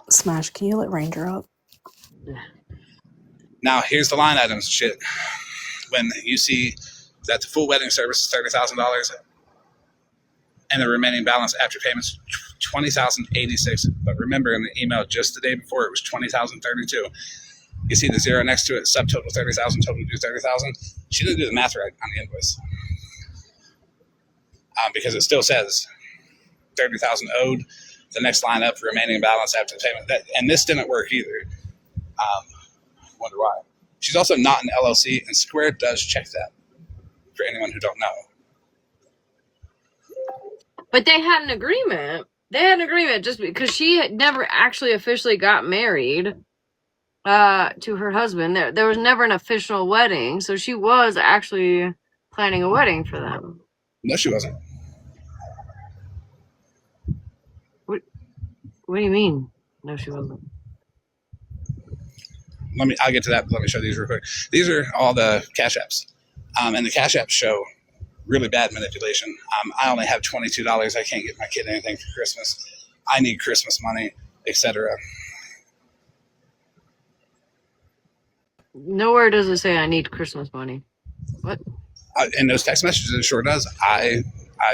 Smash, can you let Ranger up? Now, here's the line items shit. When you see that the full wedding service is $30,000 and the remaining balance after payments $20,086. But remember, in the email just the day before, it was $20,032. You see the zero next to it, subtotal 30,000, total due 30,000. She didn't do the math right on the invoice because it still says 30,000 owed. The next line up, remaining balance after the payment. And this didn't work either. Wonder why. She's also not an LLC, and Square does check that. For anyone who don't know. But they had an agreement. Just because she had never actually officially got married to her husband. There was never an official wedding, so she was actually planning a wedding for them. No, she wasn't. What do you mean? No, she wasn't. I'll get to that, but let me show these real quick. These are all the Cash Apps. And the Cash Apps show really bad manipulation. I only have $22. I can't get my kid anything for Christmas. I need Christmas money, etc. Nowhere does it say I need Christmas money. What? In those text messages, it sure does. I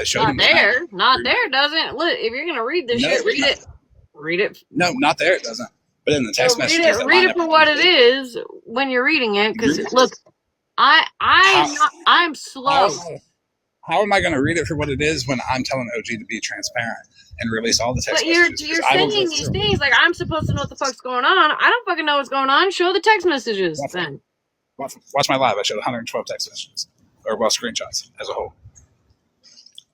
showed Not him. there. Not there, doesn't. Look, if you're gonna read this shit, read it. Read it. No, not there. It doesn't. But in the text messages, read it for what it is when you're reading it. Because look, I'm slow. How am I going to read it for what it is when I'm telling OG to be transparent and release all the text messages? But you're saying these things like I'm supposed to know what the fuck's going on. I don't fucking know what's going on. Show the text messages then. Watch my live. I showed 112 text messages, or screenshots as a whole.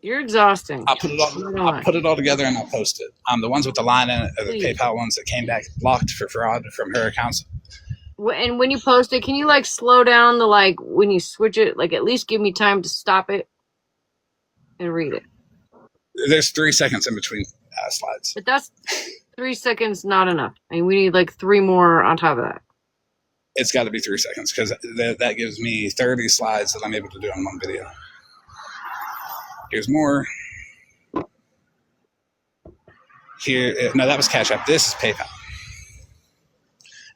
You're exhausting. I'll put it all together and I'll post it. The ones with the line in it are the PayPal ones that came back blocked for fraud from her accounts. And when you post it, can you like slow down the when you switch it? Like at least give me time to stop it and read it. There's 3 seconds in between slides. But that's 3 seconds not enough. I mean, we need like 3 more on top of that. It's got to be 3 seconds because that gives me 30 slides that I'm able to do in one video. Here's more. Here, no, that was Cash App. This is PayPal.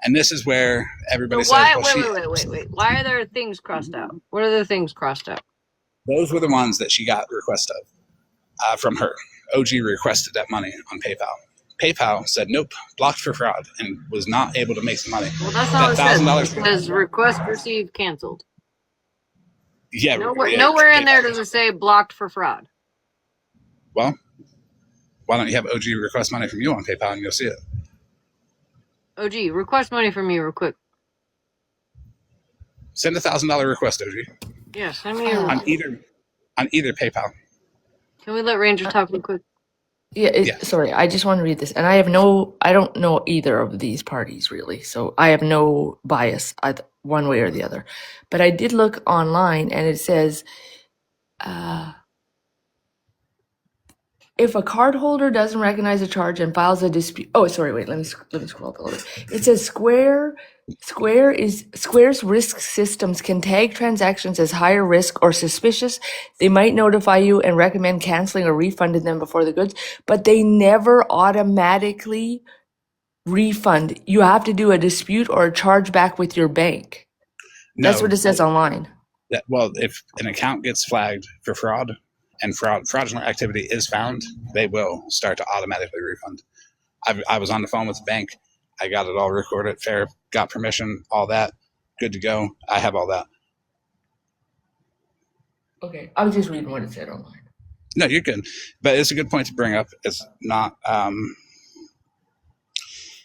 And this is where everybody says, wait. Why are there things crossed out? What are the things crossed out? Those were the ones that she got request of from her. OG requested that money on PayPal. PayPal said, nope, blocked for fraud, and was not able to make the money. Well, that's not what it says. It says request received canceled. Yeah. Nowhere in there does it say blocked for fraud. Well, why don't you have OG request money from you on PayPal and you'll see it? OG, request money from me real quick. Send $1,000 request, OG. Yeah, send me on either PayPal. Can we let Ranger talk real quick? Yeah, sorry, I just want to read this. And I don't know either of these parties really. So I have no bias one way or the other. But I did look online and it says, if a cardholder doesn't recognize a charge and files a dispute, let me scroll up a little bit. It says Square's risk systems can tag transactions as higher risk or suspicious. They might notify you and recommend canceling or refunding them before the goods, but they never automatically refund. You have to do a dispute or a chargeback with your bank. That's what it says online. Well, if an account gets flagged for fraud, and fraudulent activity is found, they will start to automatically refund. I was on the phone with the bank. I got it all recorded, fair, got permission, all that, good to go. I have all that. Okay, I was just reading what it said online. No, you're good. But it's a good point to bring up. It's not, I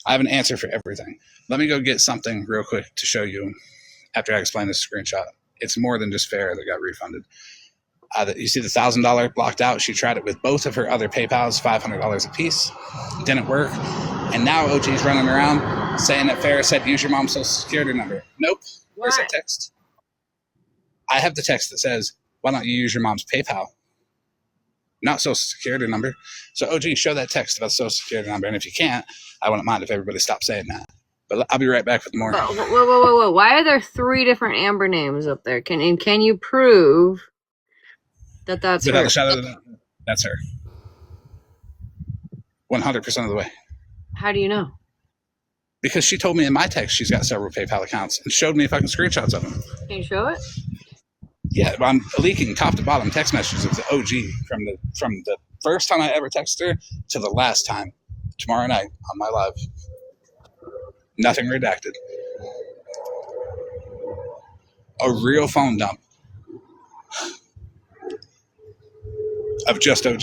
have an answer for everything. Let me go get something real quick to show you after I explain this screenshot. It's more than just fair that got refunded. You see the $1,000 blocked out. She tried it with both of her other PayPals, $500 a piece. Didn't work. And now OG's running around saying that Farrah said, use your mom's social security number. Nope. Where's that text? I have the text that says, why don't you use your mom's PayPal? Not social security number. So OG, show that text about social security number. And if you can't, I wouldn't mind if everybody stopped saying that. But I'll be right back with more. Whoa. Why are there 3 different Amber names up there? Can you prove that's without her? a shadow of a doubt, that's her. 100% of the way. How do you know? Because she told me in my text she's got several PayPal accounts and showed me fucking screenshots of them. Can you show it? Yeah, I'm leaking top to bottom text messages of the OG from the first time I ever texted her to the last time tomorrow night on my live. Nothing redacted. A real phone dump of just OG.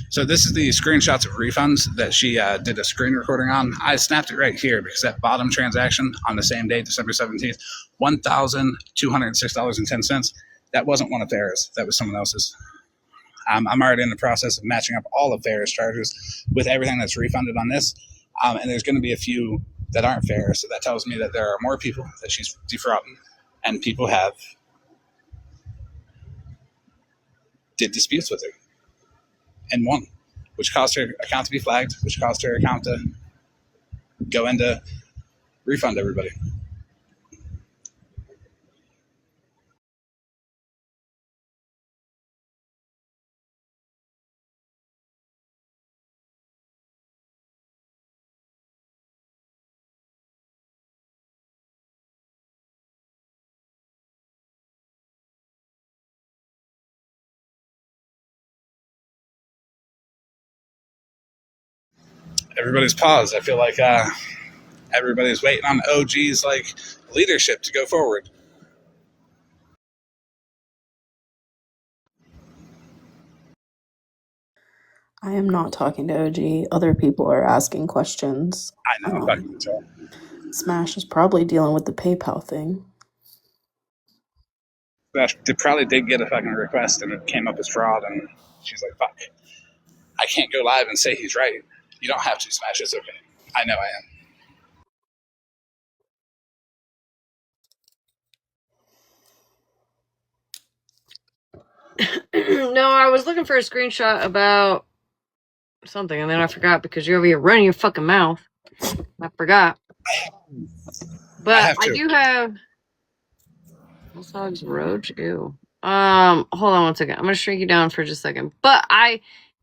So this is the screenshots of refunds that she did a screen recording on. I snapped it right here because that bottom transaction on the same day, December 17th, $1,206.10. That wasn't one of Farrah's. That was someone else's. I'm already in the process of matching up all of Farrah's charges with everything that's refunded on this. And there's going to be a few that aren't fair. So that tells me that there are more people that she's defrauding, and people have did disputes with her and won, which caused her account to be flagged, which caused her account to go into refund everybody. Everybody's paused. I feel like everybody's waiting on OG's like leadership to go forward. I am not talking to OG. Other people are asking questions. I know. I'm talking to her. Smash is probably dealing with the PayPal thing. They probably did get a fucking request and it came up as fraud, and she's like, fuck. I can't go live and say he's right. You don't have to, Smash. It's okay. I know I am. No, I was looking for a screenshot about something, and then I forgot because you're over here running your fucking mouth. I forgot. But I do have Bulldogs Roach. Ew. Hold on one second. I'm gonna shrink you down for just a second. But I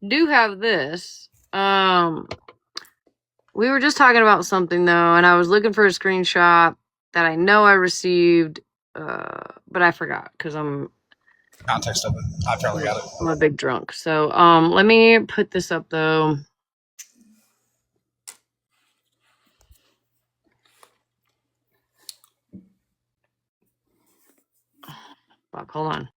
do have this. We were just talking about something though, and I was looking for a screenshot that I know I received, but I forgot because I'm context of it. I probably got it. I'm a big drunk. So let me put this up though. Fuck, hold on.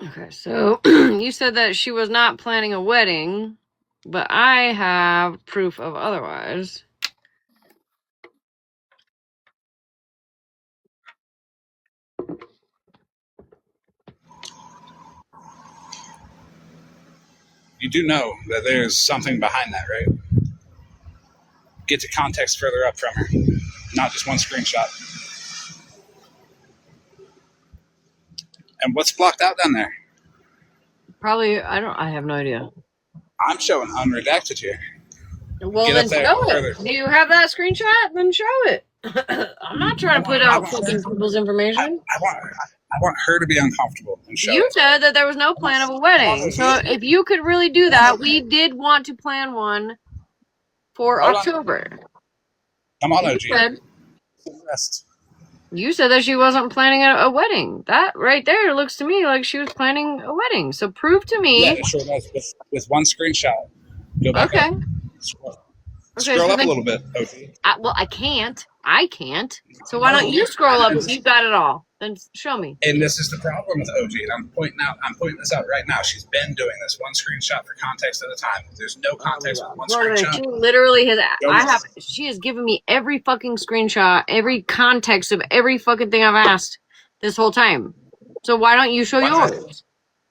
Okay, so you said that she was not planning a wedding, but I have proof of otherwise. You do know that there's something behind that, right? Get the context further up from her, not just one screenshot. And what's blocked out down there? Probably, I have no idea. I'm showing unredacted here. Well, then show it. Do you have that screenshot? Then show it. I'm not trying to put out people's information. I want her to be uncomfortable and show You it. said that there was no plan of a wedding. So if you could really do that, we did want to plan one for October. Come on, OG. You said that she wasn't planning a wedding. That right there looks to me like she was planning a wedding. So prove to me. Yeah, it sure does. With one screenshot. Go back up. Scroll up a little bit, OG. I can't. So why don't you scroll up if you've got it all? Then show me. And this is the problem with OG. And I'm pointing this out right now. She's been doing this one screenshot for context at a time. There's no context with one screenshot. She literally has. She has given me every fucking screenshot, every context of every fucking thing I've asked this whole time. So why don't you show yours?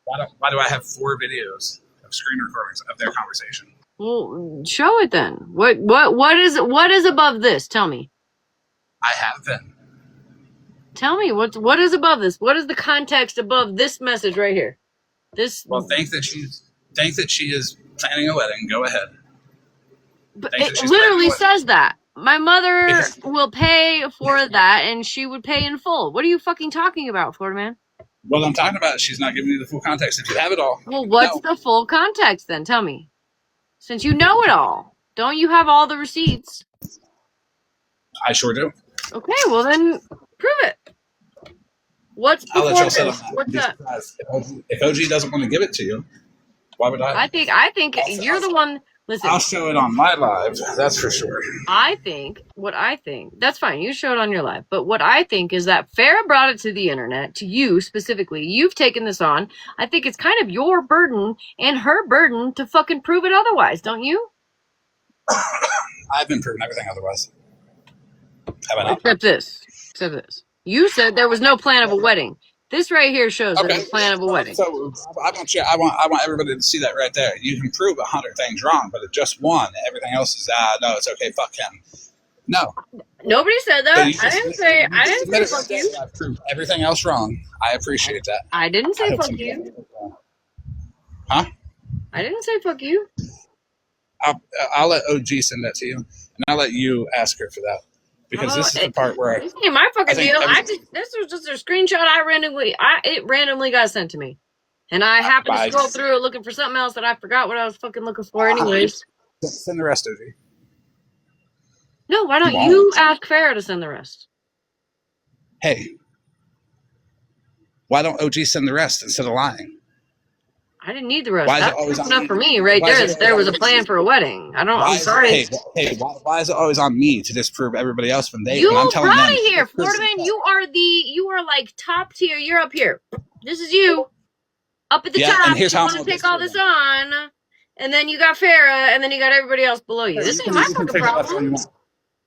Why do I have 4 videos of screen recordings of their conversation? Well, show it then. What is above this? Tell me. I have been. Tell me what is above this? What is the context above this message right here? This. Well, think that she is planning a wedding. Go ahead. But it literally says that. My mother will pay for that, and she would pay in full. What are you fucking talking about, Florida man? Well, I'm talking about she's not giving you the full context. If you have it all. Well, what's the full context then? Tell me. Since you know it all, don't you have all the receipts? I sure do. Okay, well then prove it. What's before this? What's that? If OG doesn't want to give it to you, why would I? I think you're the one. Listen, I'll show it on my live. That's for sure. what I think, that's fine. You show it on your live. But what I think is that Farrah brought it to the internet, to you specifically. You've taken this on. I think it's kind of your burden and her burden to fucking prove it otherwise, don't you? I've been proven everything otherwise. Have I not? Except this. You said there was no plan of a wedding. This right here shows that there's a plan of a wedding. So I want everybody to see that right there. You can prove 100 things wrong, but it's just one. Everything else is no, it's okay. Fuck him. No. Nobody said that. I didn't say fuck you. I've proved everything else wrong. I appreciate that. I didn't say fuck you. Huh? I didn't say fuck you. I'll let OG send that to you, and I'll let you ask her for that. Because this is the part where this ain't my fucking deal. This was just a screenshot it randomly got sent to me. And I happened to scroll through it looking for something else that I forgot what I was fucking looking for anyways. Send the rest, OG. No, why don't you ask Farrah to send the rest? Hey, why don't OG send the rest instead of lying? I didn't need the rest. That's enough for me right there that there was a plan for a wedding. I'm sorry. Why is it always on me to disprove everybody else when I'm telling brought them? it here, Florida man. You are like top tier. You're up here. This is you. Up at the top. And here's how I'm going to take all this on. And then you got Farrah, and then you got everybody else below you. This ain't my fucking problem.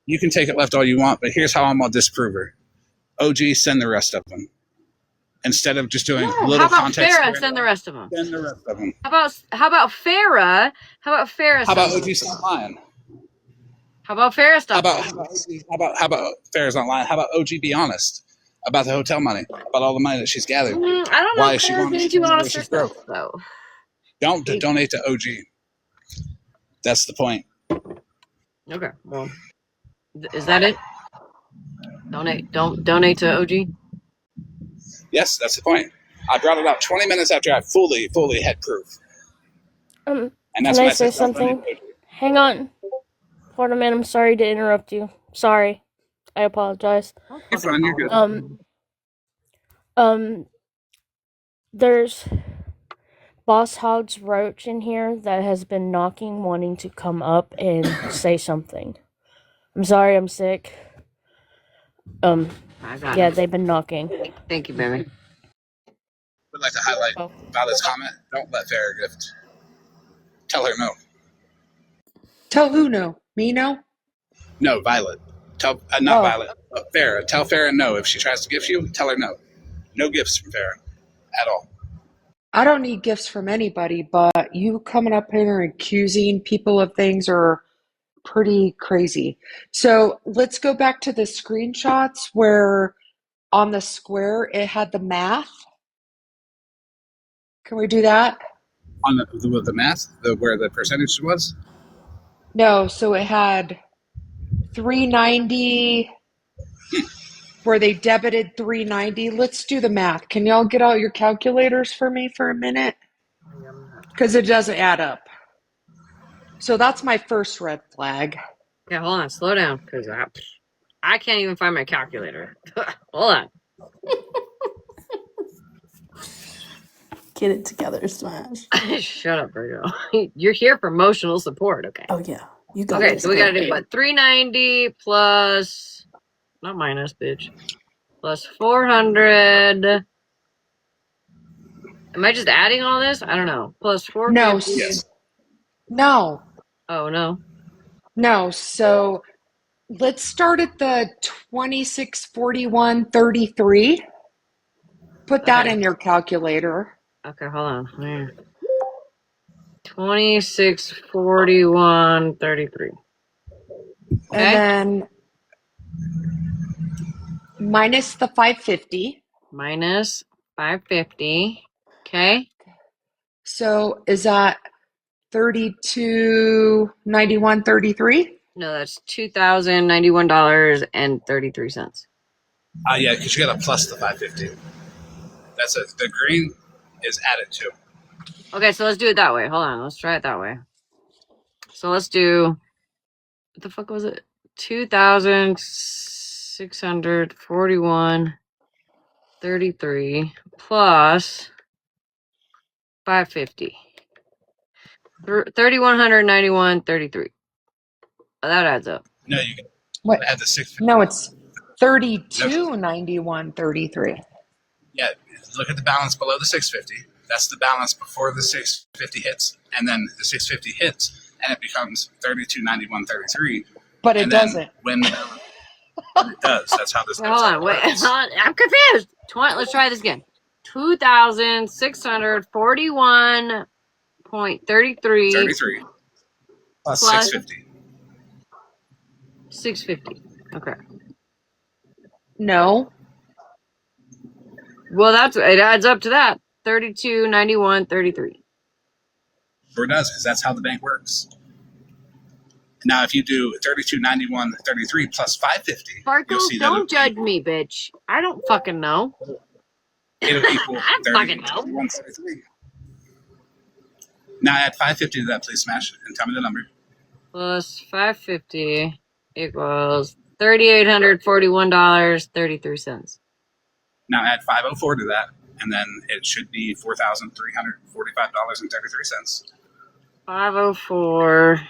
You can take it left all you want, but here's how I'm going to disprove her. OG, send the rest of them. Instead of just doing little context. How about Farrah send the rest of them? Send the rest of them. How about Farrah? How about Farrah? How about OG stop lying? How about Farrah stop? How about Farrah's not lying? How about OG be honest about the hotel money, about all the money that she's gathered? I don't know. Why is she being too honest herself, though? Don't donate to OG. That's the point. Okay. Well, is that it? Don't donate to OG. Yes, that's the point. I brought it up 20 minutes after I fully had proof. And that's can I say something? Hang on. Florida man, I'm sorry to interrupt you. Sorry. I apologize. You're fine, you're good. There's Boss Hog's Roach in here that has been knocking, wanting to come up and say something. I'm sorry, I'm sick. They've been knocking. Thank you, baby. Would like to highlight Violet's comment. Don't let Farrah gift. Tell her no. Tell who no? Me no? No, Violet. Not Violet. Farrah. Tell Farrah no. If she tries to gift you, tell her no. No gifts from Farrah at all. I don't need gifts from anybody, but you coming up here and accusing people of things are pretty crazy. So let's go back to the screenshots where on the square it had the math. Can we do that? On the math, where the percentage was? No, so it had 390 where they debited 390. Let's do the math. Can y'all get out your calculators for me for a minute? Because it doesn't add up. So that's my first red flag. Yeah, hold on. Slow down, because I can't even find my calculator. Hold on. Get it together, Smash. Shut up, Virgo. You're here for emotional support, okay? Oh, yeah. You got it. So we got to do what? 390 plus, not minus, bitch, plus 400. Am I just adding all this? I don't know. Plus 450. No. Yes. No. Oh, no. No. So let's start at the 2641.33. Put that in your calculator. Okay, hold on. 2641.33. Okay. And then minus the 550. Minus 550. Okay. So is that 3291.33? No, that's $2,091.33. Yeah, because you got to plus the 550. The green is added to. Okay, so let's do it that way. Hold on, let's try it that way. So let's do, what the fuck was it? 2,641.33 plus 550. $3,191.33. That adds up. No, you can What? add the 650. No, it's 3291.33. Yeah, look at the balance below the 650. That's the balance before the 650 hits, and then the 650 hits, and it becomes 3291.33. But it and then doesn't. When the balance, it does. That's how this. Wait, hold on. Wait, I'm confused. Let's try this again. 2,641.33. 33 plus 650. 650. Okay. No. Well, it adds up to that. 3291.33. Sure does, because that's how the bank works. Now, if you do 3291.33 plus 550, Sparkles, you'll see don't judge me, bitch. I don't fucking know. It'll equal I don't fucking know. 31.33. Now add 550 to that, please, Smash, and tell me the number. Plus 550 equals $3,841.33. Now add 504 to that, and then it should be $4,345.33. 504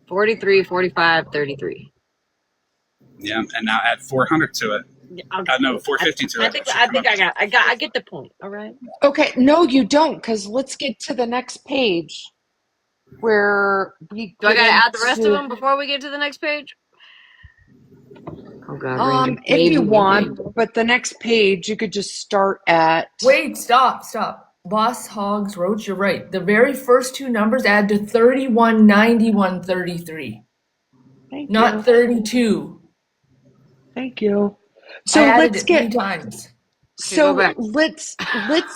43 45 33. Yeah, and now add 400 to it. No, 450 to it. I get the point. All right. Okay, no, you don't, because let's get to the next page where we Do I gotta add the rest of them before we get to the next page? Oh God, if you want, but the next page you could just start at. Wait, stop. Boss Hogs Roach, you're right. The very first two numbers add to 3191.33. Thank not you. 32. Thank you. So I added let's it get 3 times. so let's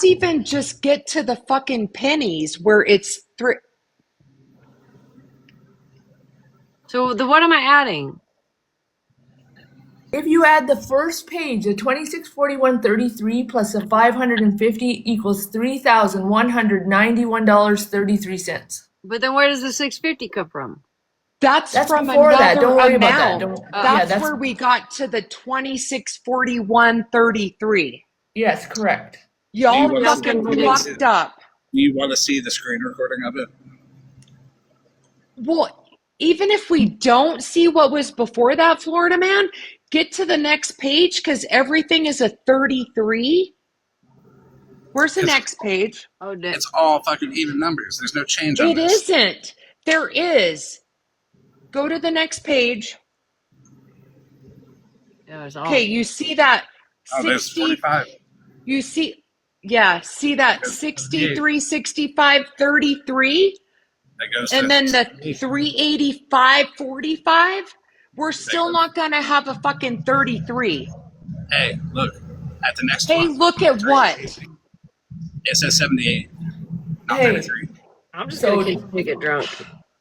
even just get to the fucking pennies where it's 3. So what am I adding? If you add the first page, the 2641.33 plus the 550 equals $3,191.33. But then where does the 650 come from? That's from before another that. Don't worry amount. about that. That's where we got to the 2641.33. Yes, correct. Y'all fucking fucked up. Do you want to see the screen recording of it? Well, even if we don't see what was before that, Florida man, get to the next page because everything is a 33. Where's the next page? Oh, it's all fucking even numbers. There's no change on it. It this. isn't. There is. Go to the next page. Yeah, okay, you see that 60, there's 45. You see, see that 63, 65, 33? That goes and then the 385.45? We're still not going to have a fucking 33. Hey, look at the next one. Hey, look at what? It says 78, not 33. I'm just going to get drunk.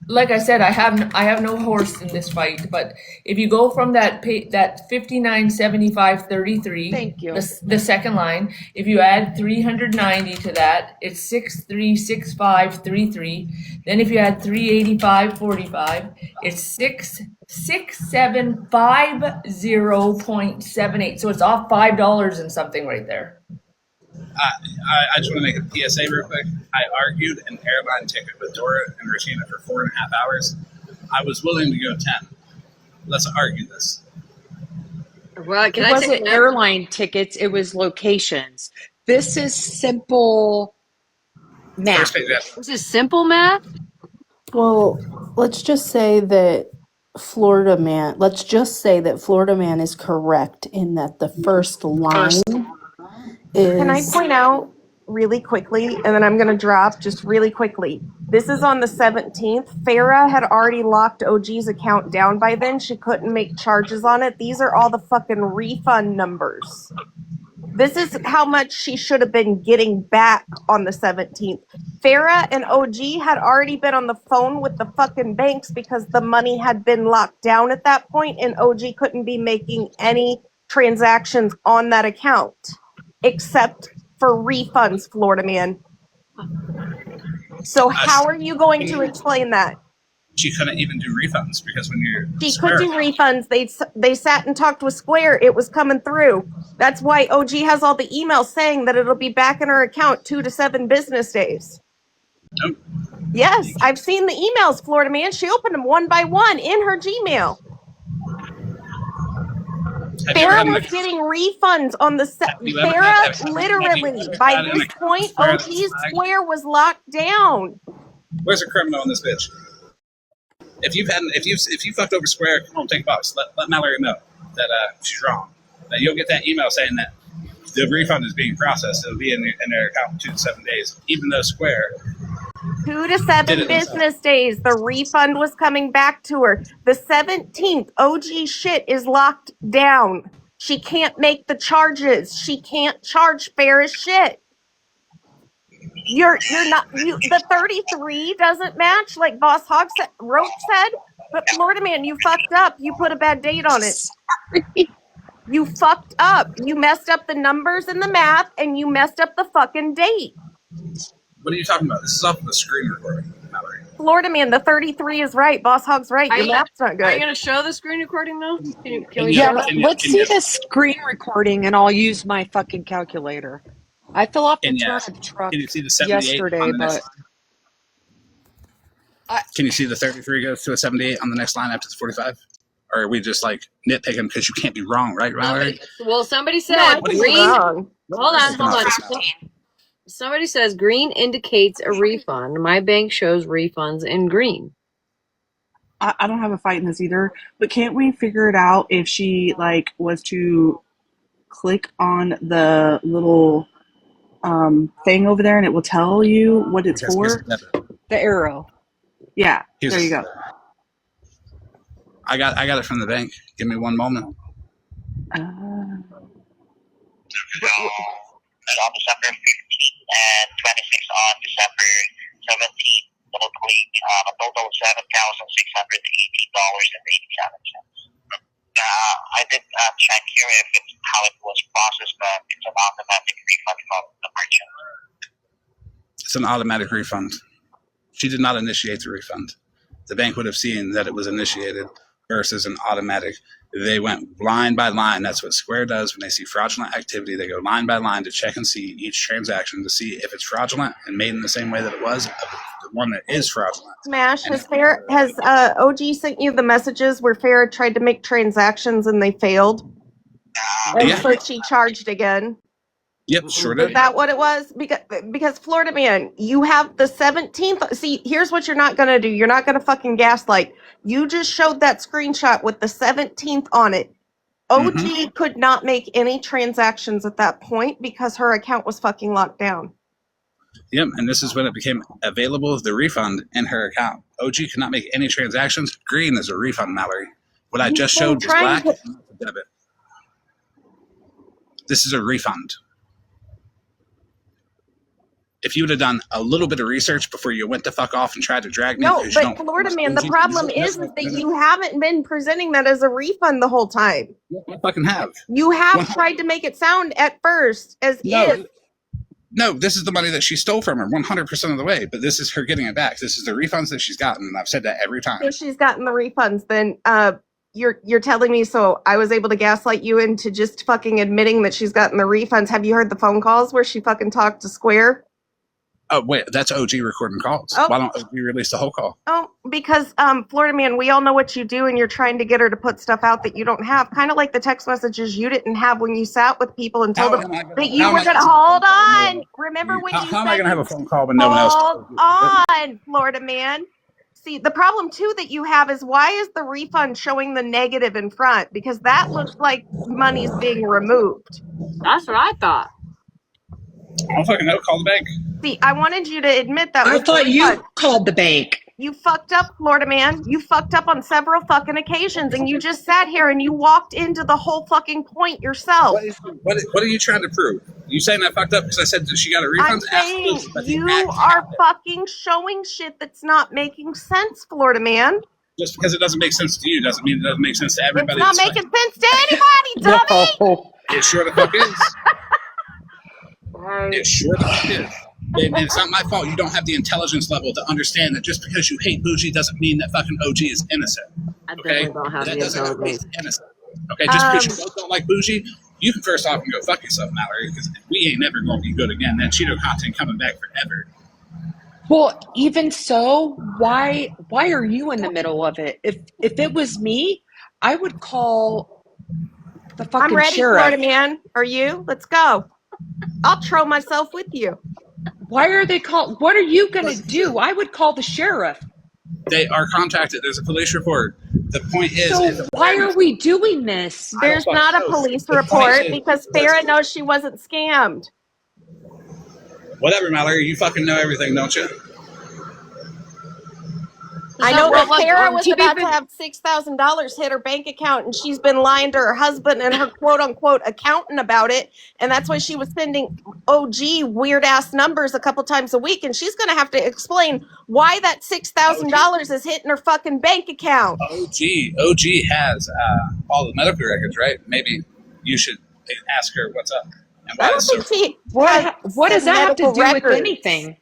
Like I said, I have no horse in this fight, but if you go from that 5975.33, thank you. The second line, if you add 390 to that, it's 6365.33. Then if you add 385.45, it's 6750.78. So it's off $5 and something right there. I just want to make a PSA real quick. I argued an airline ticket with Dora and Regina for 4.5 hours. I was willing to go 10. Let's argue this. Well, it wasn't airline tickets, it was locations. This is simple math. This is simple math? Well, let's just say that Florida Man is correct in that the first line is... Can I point out really quickly, and then I'm going to drop just really quickly. This is on the 17th. Farah had already locked OG's account down by then. She couldn't make charges on it. These are all the fucking refund numbers. This is how much she should have been getting back on the 17th. Farah and OG had already been on the phone with the fucking banks because the money had been locked down at that point, and OG couldn't be making any transactions on that account except for refunds, Florida man. So how are you going to explain that? She couldn't even do refunds because when you're she could do refunds. They sat and talked with Square. It was coming through. That's why OG has all the emails saying that it'll be back in her account 2 to 7 business days. Nope. Yes, I've seen the emails, Florida man. She opened them one by one in her Gmail. Farrah was getting refunds on the Farrah literally by this point, OG Square was locked down. Where's the criminal in this bitch? If you fucked over Square, come on, take a box. Let Mallory know that she's wrong. That you'll get that email saying that the refund is being processed. It'll be in their account in 2 to 7 days, even though Square 2 to 7 business days. The refund was coming back to her. The 17th, OG shit is locked down. She can't make the charges. She can't charge Farrah shit. You're not the 33 doesn't match like Boss Hog said, Roach said, but Florida man, you fucked up. You put a bad date on it. You fucked up. You messed up the numbers and the math, and you messed up the fucking date. What are you talking about? This is off the screen recording, Mallory. Florida man, the 33 is right. Boss Hog's right. Your math's not good. Are you going to show the screen recording though? Let's see the screen recording, and I'll use my fucking calculator. I fell off the truck can you see the 78 yesterday, on the but can you see the 33 goes to a 78 on the next line after the 45? Or are we just like nitpicking because you can't be wrong, right, Mallory? Well, somebody said green. Wrong. Hold on. Somebody says green indicates a refund. My bank shows refunds in green. I don't have a fight in this either, but can't we figure it out if she like was to click on the little thing over there and it will tell you what it's for? The arrow. Yeah, there you go. I got it from the bank. Give me one moment. On December 15th and 26th on December 17th, totaling a total of $7,618.87. I did check here if it's how it was processed, but it's an automatic refund from the merchant. It's an automatic refund. She did not initiate the refund. The bank would have seen that it was initiated versus an automatic. They went line by line. That's what Square does when they see fraudulent activity. They go line by line to check and see each transaction to see if it's fraudulent and made in the same way that it was, the one that is fraudulent. Smash, has OG sent you the messages where Farrah tried to make transactions and they failed? And so she charged again. Yep, sure did. Is that what it was? Because Florida man, you have the 17th. See, here's what you're not going to do. You're not going to fucking gaslight. You just showed that screenshot with the 17th on it. OG could not make any transactions at that point because her account was fucking locked down. Yep, and this is when it became available, the refund in her account. OG could not make any transactions. Green is a refund, Mallory. What I just showed was black. Debit. This is a refund. If you would have done a little bit of research before you went the fuck off and tried to drag me. No, but Florida man, the problem is that you haven't been presenting that as a refund the whole time. I fucking have. You have tried to make it sound at first as if. No, this is the money that she stole from her 100% of the way, but this is her getting it back. This is the refunds that she's gotten, and I've said that every time. If she's gotten the refunds, then you're telling me so I was able to gaslight you into just fucking admitting that she's gotten the refunds. Have you heard the phone calls where she fucking talked to Square? Oh, wait, that's OG recording calls. Oh. Why don't OG release the whole call? Oh, because, Florida man, we all know what you do, and you're trying to get her to put stuff out that you don't have. Kind of like the text messages you didn't have when you sat with people and told them that you were going to hold on. Remember when you said... How am I going to have a phone call when no one else... Hold on, Florida man. See, the problem, too, that you have is why is the refund showing the negative in front? Because that looks like money's being removed. That's what I thought. I don't fucking know. Call the bank. See, I wanted you to admit that. I thought you called the bank. You fucked up, Florida man. You fucked up on several fucking occasions, and you just sat here and you walked into the whole fucking point yourself. What are you trying to prove? You saying I fucked up because I said that she got a refund? I'm saying you are fucking showing shit that's not making sense, Florida man. Just because it doesn't make sense to you doesn't mean it doesn't make sense to everybody. It's not making sense to anybody, dummy. No. It sure the fuck is. It sure the fuck is. And it's not my fault you don't have the intelligence level to understand that just because you hate Bougie doesn't mean that fucking OG is innocent. Okay? That doesn't mean he's innocent. Okay, just because you both don't like Bougie, you can first off and go fuck yourself, Mallory, because we ain't never going to be good again. That Cheeto content coming back forever. Well, even so, why are you in the middle of it? If it was me, I would call the I'm fucking ready, Florida sheriff. man. Are you? Let's go. I'll throw myself with you. Why are they called? What are you going to But do? I would call the sheriff. they are contracted. There's a police report. The point is So why are awareness. we doing this? I don't There's fucking not a know. police The point report is, because Farah knows she wasn't scammed. whatever, Mallory. You fucking know everything, don't you? I So, know well, that like, Farah was to be about to fair, have $6,000 hit her bank account, and she's been lying to her husband and her quote unquote accountant about it. And that's why she was sending OG weird ass numbers a couple times a week. And she's going to have to explain why that $6,000 is hitting her fucking bank account. OG has all the medical records, right? Maybe you should ask her what's up and I why don't it's so. think she has What does that have to medical do with records. anything?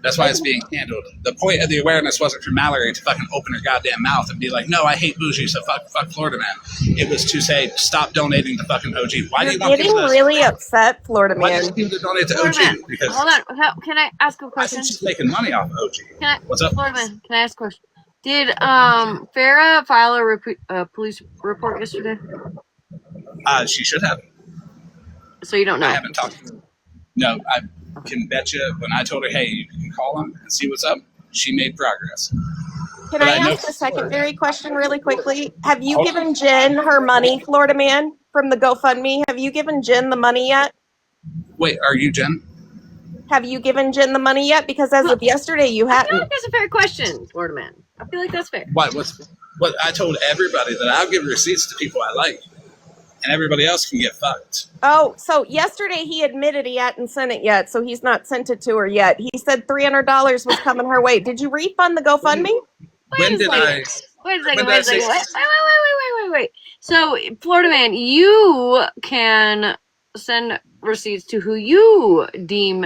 That's why it's being handled. The point of the awareness wasn't for Mallory to fucking open her goddamn mouth and be like, "No, I hate bougie, so fuck Florida man." It was to say, "Stop donating to fucking OG." Why do You're you want getting people to? really upset, Florida Why do you man. want people to donate to Florida man, OG? Because hold on. Can I ask a I think question? she's making money off of OG. Can I, What's up? Florida man, can I ask a question? Did Farah file a police report yesterday? She should have. So you don't I know? haven't talked to her. No, I can bet you when I told her, "Hey, you can call him and see what's up," she made progress. Can But I I know ask a for sure. secondary question really quickly? Have you Hold on. given Jen her money, Florida man, from the GoFundMe? Have you given Jen the money yet? Wait, are you Jen? Have you given Jen the money yet? Because as of yesterday, you I feel like hadn't. that's a fair question, Florida man. I feel like that's fair. What I told everybody that I'll give receipts to people I like, and everybody else can get fucked. Oh, so yesterday he admitted he hadn't sent it yet, so he's not sent it to her yet. He said $300 was coming her way. Did you refund the GoFundMe? When did I? Wait a second. When did Wait I a say? second. Wait. So, Florida man, you can send receipts to who you deem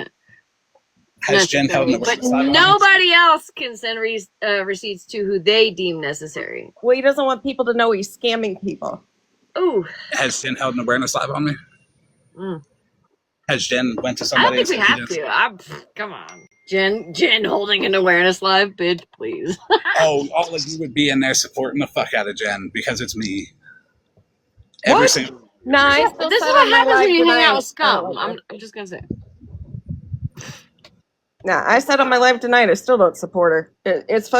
Has Jen held an necessary, but awareness live on? nobody else can send receipts to who they deem necessary. Well, he doesn't want people to know he's scamming people. Ooh. Has Jen held an awareness live on me? Mm. Has Jen went to I somebody? don't think we have to. Come on, Jen holding an awareness live, bitch, please. Oh, all of you would be in there supporting the fuck out of Jen because it's me. Every What? single. No, I This still is said what on my happens live when you hang out tonight. with scum. I'm just gonna say. Nah, I said on my live tonight I still don't support her. It's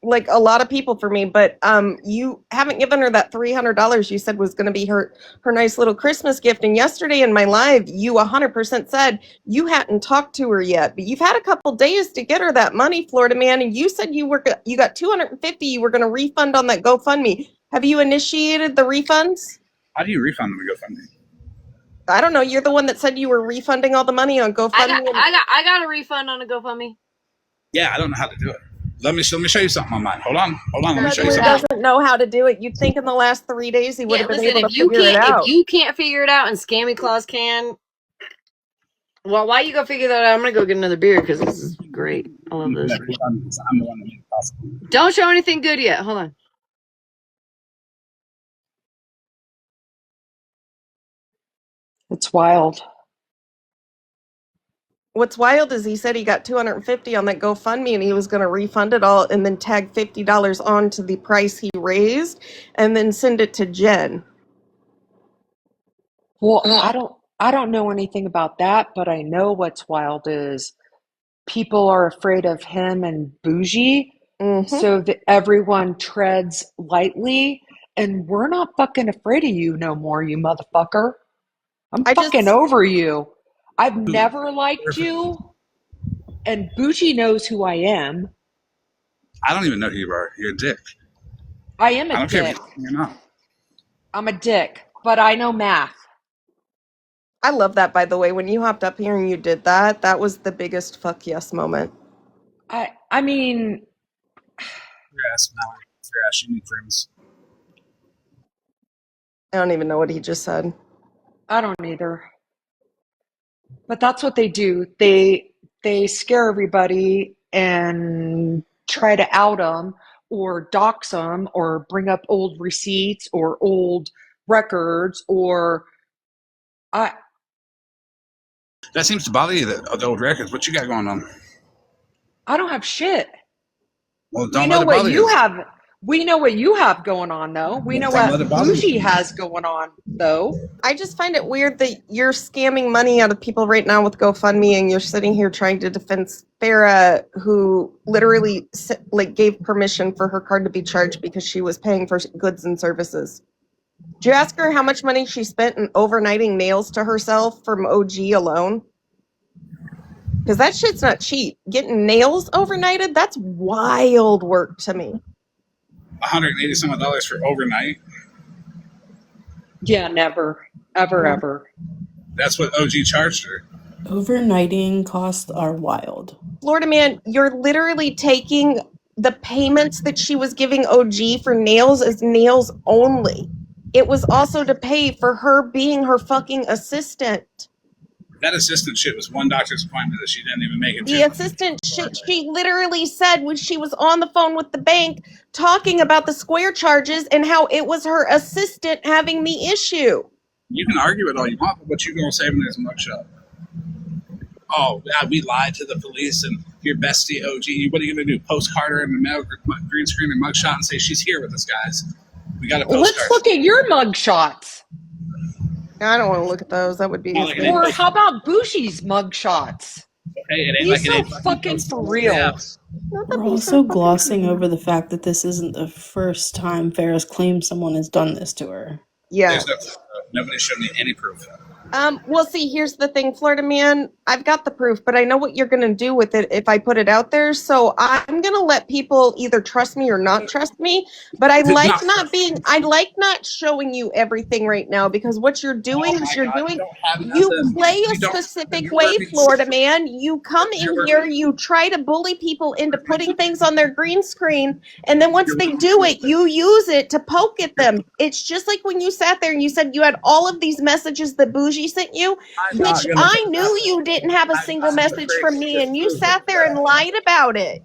like a lot of people for me, but you haven't given her that $300 you said was going to be her nice little Christmas gift. And yesterday in my live, you 100% said you hadn't talked to her yet, but you've had a couple days to get her that money, Florida man. And you said you got 250. You were going to refund on that GoFundMe. Have you initiated the refunds? How do you refund them to GoFundMe? I don't know. You're the one that said you were refunding all the money on GoFundMe. I got a refund on a GoFundMe. Yeah, I don't know how to do it. Let me show you something on mine. Hold on. Let me show you He something. doesn't know how to do it. You'd think in the last 3 days he would have been able to figure it out. If you can't figure it out and Scammy Claus can, well, while you go figure that out, I'm gonna go get another beer because this is great. I love this. I'm the one that made it possible. Don't show anything good yet. Hold on. It's wild. What's wild is he said he got 250 on that GoFundMe and he was going to refund it all and then tag $50 on to the price he raised and then send it to Jen. Well, I don't know anything about that, but I know what's wild is people are afraid of him and Bougie, so that everyone treads lightly, and we're not fucking afraid of you no more, you motherfucker. I'm fucking over you. I've never liked you, and Bougie knows who I am. I don't even know who you are. You're a dick. I am a I don't dick. care if you're not. I'm a dick, but I know math. I love that, by the way. When you hopped up here and you did that, that was the biggest fuck yes moment. I mean, Your ass, Mallory. Your ass, you need friends. I don't even know what he just said. I don't either. But that's what they do. They scare everybody and try to out them or dox them or bring up old receipts or old records or That seems to bother you, the old records. What you got going on? I don't have shit. Well, don't let it bother you. We know what you have going on, though. We know Don't let what it bother Bougie you. has going on, though. I just find it weird that you're scamming money out of people right now with GoFundMe, and you're sitting here trying to defend Farah, who literally gave permission for her card to be charged because she was paying for goods and services. Did you ask her how much money she spent in overnighting nails to herself from OG alone? Because that shit's not cheap. Getting nails overnighted, that's wild work to me. $180 some for overnight. Yeah, never. Ever. That's what OG charged her. Overnighting costs are wild. Florida man, you're literally taking the payments that she was giving OG for nails as nails only. It was also to pay for her being her fucking assistant. That assistant shit was one doctor's appointment that she didn't even make it to. The assistant shit, she literally said when she was on the phone with the bank talking about the Square charges and how it was her assistant having the issue. You can argue it all you want, but what you gonna say when there's a mugshot? Oh, we lied to the police and your bestie OG. What are you gonna do? Post Carter in the mail, green screen and mugshot, and say she's here with us, guys. We got a postcard. Let's look at your mugshots. I don't want to look at those. That would be. Or how about Bougie's mugshots? Okay, it ain't He's like so fucking for real. We're also glossing over the fact that this isn't the first time Farrah's claimed someone has done this to her. Yeah. There's nobody showed me any proof. Well, see, here's the thing, Florida man. I've got the proof, but I know what you're going to do with it if I put it out there. So I'm going to let people either trust me or not trust me. But I like not showing you everything right now, because what you're doing you play a specific way, Florida man. You come in here, you try to bully people into putting things on their green screen, and then once they do it, you use it to poke at them. It's just like when you sat there and you said you had all of these messages that Bougie sent you. Bitch, I knew you didn't have a single message from me, and you sat there and lied about it.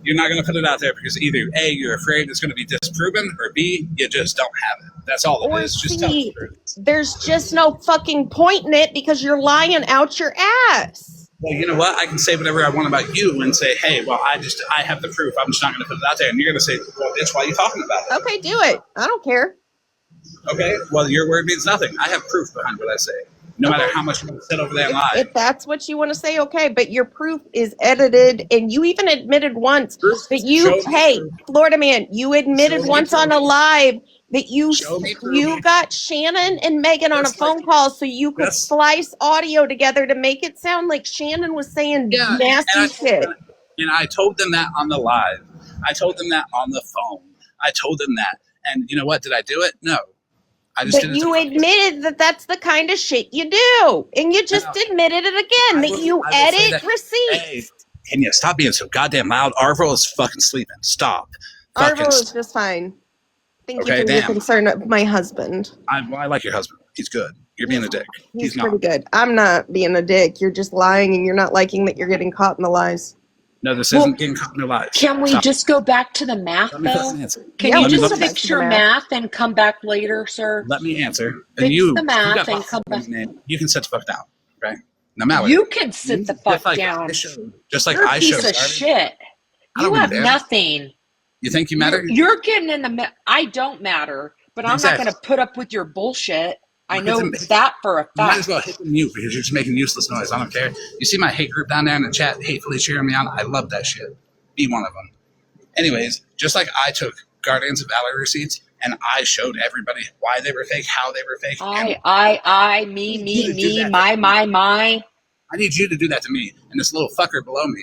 You're not going to put it out there because either A, you're afraid it's going to be disproven, or B, you just don't have it. That's all it is. Just tell the truth. There's just no fucking point in it because you're lying out your ass. Well, you know what? I can say whatever I want about you and say, hey, well, I have the proof. I'm just not going to put it out there. And you're going to say, well, bitch, why are you talking about it? Okay, do it. I don't care. Okay, well, your word means nothing. I have proof behind what I say. No matter how much you want to sit over there and lie. If that's what you want to say, okay, but your proof is edited, and you even admitted once that Florida man, you admitted once on a live that you got Shannon and Megan on a phone call so you could splice audio together to make it sound like Shannon was saying nasty shit. And I told them that on the live. I told them that on the phone. I told them that. And you know what? Did I do it? No. But you admitted that that's the kind of shit you do. And you just admitted it again, that you edit receipts. Hey, can you stop being so goddamn loud? Arvo is fucking sleeping. Stop. Arvo is just fine. Thank you for your concern of my husband. I like your husband. He's good. You're being a dick. He's pretty good. I'm not being a dick. You're just lying, and you're not liking that you're getting caught in the lies. No, this isn't getting caught in the lies. Can we just go back to the math, though? Can you just fix your math and come back later, sir? Let me answer. Fix the math and come back. You can sit the fuck down, okay? Now, Mallory. You can sit the fuck down. Just like You're I showed. You're a piece of shit. You have nothing. You think you matter? You're getting in the... I don't matter, but I'm not going to put up with your bullshit. I know that for a fact. You might as well hit the mute because you're just making useless noise. I don't care. You see my hate group down there in the chat hatefully cheering me on? I love that shit. Be one of them. Anyways, just like I took Guardians of Valor receipts and I showed everybody why they were fake, how they were fake. Me, my. I need you to do that to me. And this little fucker below me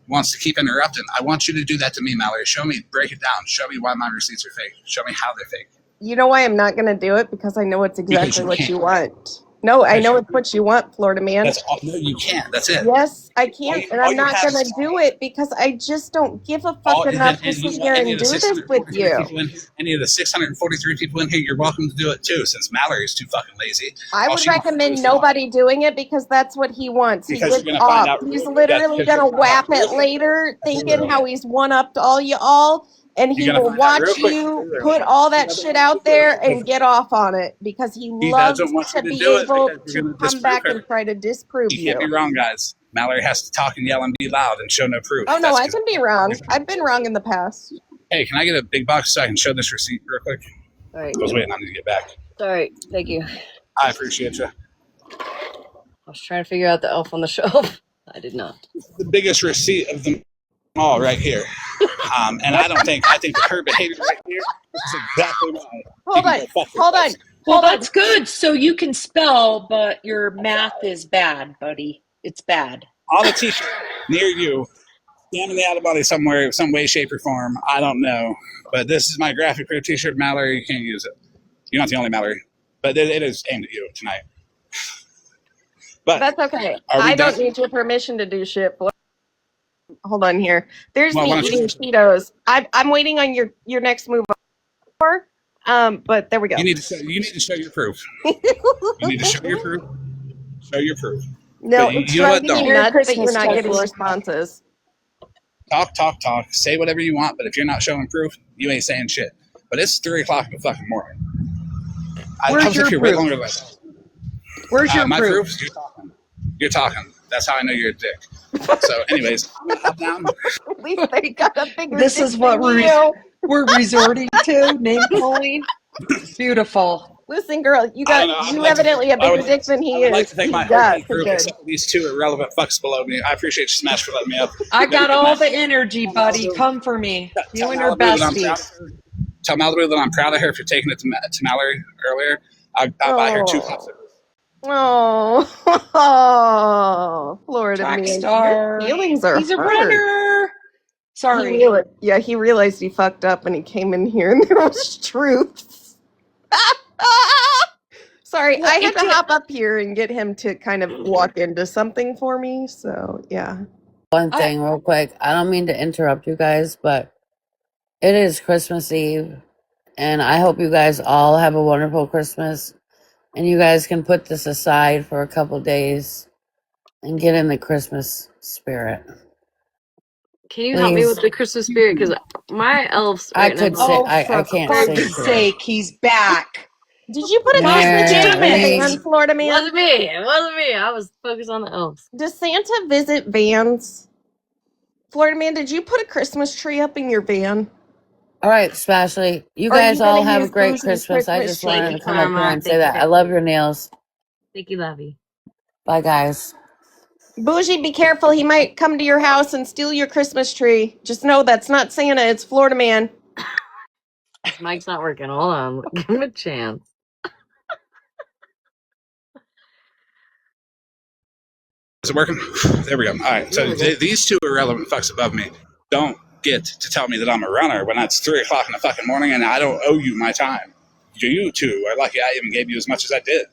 wants to keep interrupting. I want you to do that to me, Mallory. Show me, break it down. Show me why my receipts are fake. Show me how they're fake. You know why I'm not going to do it? Because I know it's exactly what you want. No, I know it's what you want, Florida man. No, you can't. That's it. Yes, I can't. And I'm not going to do it because I just don't give a fuck enough to sit here and do this with you. Any of the 643 people in here, you're welcome to do it too, since Mallory's too fucking lazy. I would recommend nobody doing it because that's what he wants. He's literally going to whap it later, thinking how he's one-upped all y'all. and You he gonna will find out real watch quick. you put all that shit out there and get off on it because he He loves doesn't want you to to be do it able because you're to going to come disprove back her. and try to disprove You can't be you. wrong, guys. Mallory has to talk and yell and be loud and show no proof. Oh no, I can be wrong. I've been wrong in the past. Hey, can I get a big box so I can show this receipt real quick? All right. I was waiting on you to get back. Sorry. Thank you. I appreciate you. I was trying to figure out the elf on the shelf. I did not. The biggest receipt of them all right here. And I think her behavior right here is exactly why. Hold on. Well, that's good. So you can spell, but your math is bad, buddy. It's bad. On a t-shirt near you, scamming the out of body somewhere, some way, shape, or form. I don't know. But this is my graphic pro t-shirt, Mallory. You can't use it. You're not the only Mallory. But it is aimed at you tonight. But that's okay. I don't need your permission to do shit. Hold on here. There's me eating Cheetos. I'm waiting on your next move. But there we go. You need to show your proof. You need to show your proof. Show your proof. No, it's driving me nuts that you're not getting responses. Talk. Say whatever you want, but if you're not showing proof, you ain't saying shit. But it's 3:00 in the fucking morning. Where's your proof? Longer than Where's your my proof? You're talking. That's how I know you're a dick. So, anyways, I'm gonna hop down. At least they got a bigger This dick is what than we're resorting to. Name calling. Beautiful. Listen, girl, you evidently a bigger dick than he is. I'd like to thank my whole group, except for these two irrelevant fucks below me. I appreciate you, Smash, for letting me up. I got all the energy, buddy. Come for me. You and her bestie. Tell Malibu that I'm proud of her for taking it to Mallory earlier. I'll buy her 2 popsicles. Oh, Florida Track man. star. Your feelings are He's a hurt. runner. Sorry. He realized he fucked up and he came in here and there was truth. Sorry, I had to hop up here and get him to kind of walk into something for me. So, yeah. One thing real quick. I don't mean to interrupt you guys, but it is Christmas Eve. And I hope you guys all have a wonderful Christmas. And you guys can put this aside for a couple days and get in the Christmas spirit. Can you help me with the Christmas spirit? Because my elves right now. I can't For fuck's sake, he's back. Did you put a Christmas tree in Van, Florida man? It wasn't me. It wasn't me. I was focused on the elves. Does Santa visit vans? Florida man, did you put a Christmas tree up in your van? All right, Spashley. You guys all have a great Christmas. I just wanted to come up here and say that. I love your nails. Thank you, Lovey. Bye, guys. Bougie, be careful. He might come to your house and steal your Christmas tree. Just know that's not Santa. It's Florida man. Mike's not working. Hold on. Give him a chance. Is it working? There we go. All right. So these two irrelevant fucks above me don't get to tell me that I'm a runner when it's 3:00 in the fucking morning and I don't owe you my time. You two are lucky I even gave you as much as I did.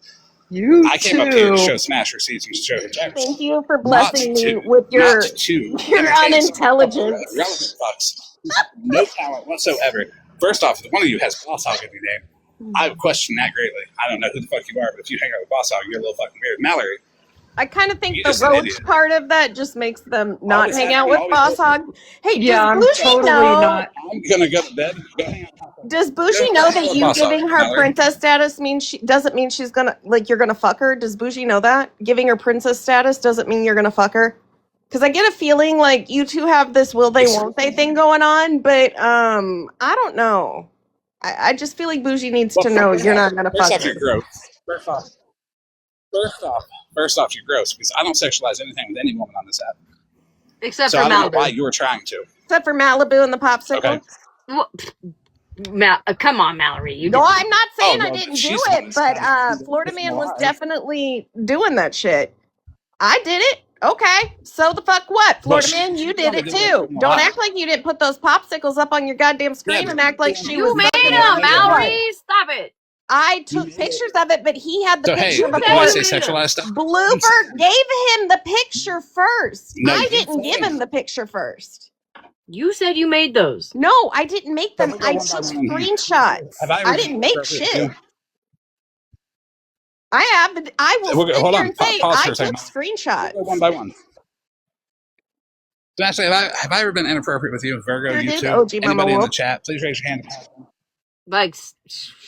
I came up here to show Smash receipts and show integrity. Thank you for blessing me with your unintelligence. Irrelevant fucks. No talent whatsoever. First off, one of you has Boss Hog in your name. I question that greatly. I don't know who the fuck you are, but if you hang out with Boss Hog, you're a little fucking weird. Mallory. I kind of think the roach part of that just makes them not hang out with Boss Hog. Hey, yeah, does Bougie know? I'm gonna go to bed. Does Bougie know that you giving her princess status doesn't mean she's gonna you're gonna fuck her? Does Bougie know that giving her princess status doesn't mean you're gonna fuck her? Because I get a feeling like you two have this will they won't they thing going on, but I don't know. I just feel like Bougie needs to know you're not gonna fuck her. You're gross. First off, you're gross because I don't sexualize anything with any woman on this app. Except for Malibu. I don't know why you were trying to. Except for Malibu and the popsicle. Okay. Well, come on, Mallory. No, I'm not saying I didn't do it, but Florida man was definitely doing that shit. I did it. Okay. So the fuck what? Florida man, you did it too. Don't act like you didn't put those popsicles up on your goddamn screen and act like she was. You made them, Mallory. Stop it. I took pictures of it, but he had the picture before. Did I say sexualized stuff? Blooper gave him the picture first. No, I didn't give him the picture first. You said you made those. No, I didn't make them. I took screenshots. I didn't make shit. I have, but I will sit here and say I took screenshots. One by one. So actually, have I ever been inappropriate with you, Virgo? Sure You did, too. OG Mama Anybody in the Wolf. chat? Please raise your hand. Like,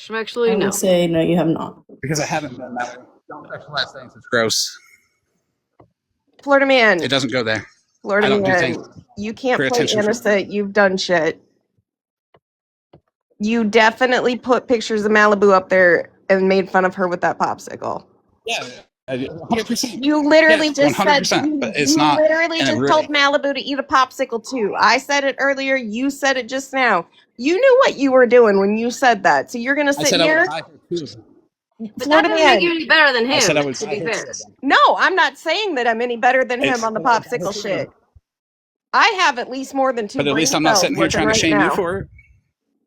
I actually, no. would say no, you have not. Because I haven't done that. Don't sexualize things. It's gross. Florida man. It doesn't go there. Florida I don't do man. things You can't for play attention. innocent. You've done shit. You definitely put pictures of Malibu up there and made fun of her with that popsicle. Yeah, 100%. You literally just 100%, said but it's you not. literally And just told Malibu to eat a popsicle too. I said it earlier. You said it just now. You knew what you were doing when you said that. So you're gonna sit here. But that doesn't make you any better than him. I said I would to be fair. No, I'm not saying that I'm any better than him on the popsicle shit. I have at least more than two. But at least I'm not sitting here trying to shame you for it.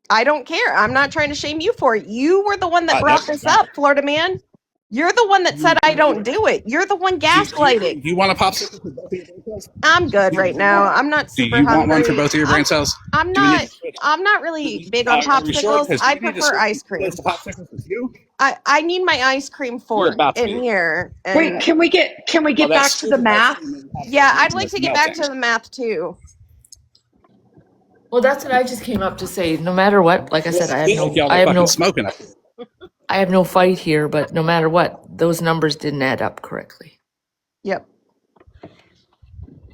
I don't care. I'm not trying to shame you for it. You were the one that brought this up, Florida man. You're the one that said I don't do it. You're the one gaslighting. You want a popsicle? I'm good right now. I'm not super hungry. Do you want one for both of your brain cells? I'm not really big on popsicles. I prefer ice cream. I need my ice cream fork in here. Wait, can we get back to the math? Yeah, I'd like to get back to the math too. Well, that's what I just came up to say. No matter what, like I said, I have no fight here, but no matter what, those numbers didn't add up correctly. Yep.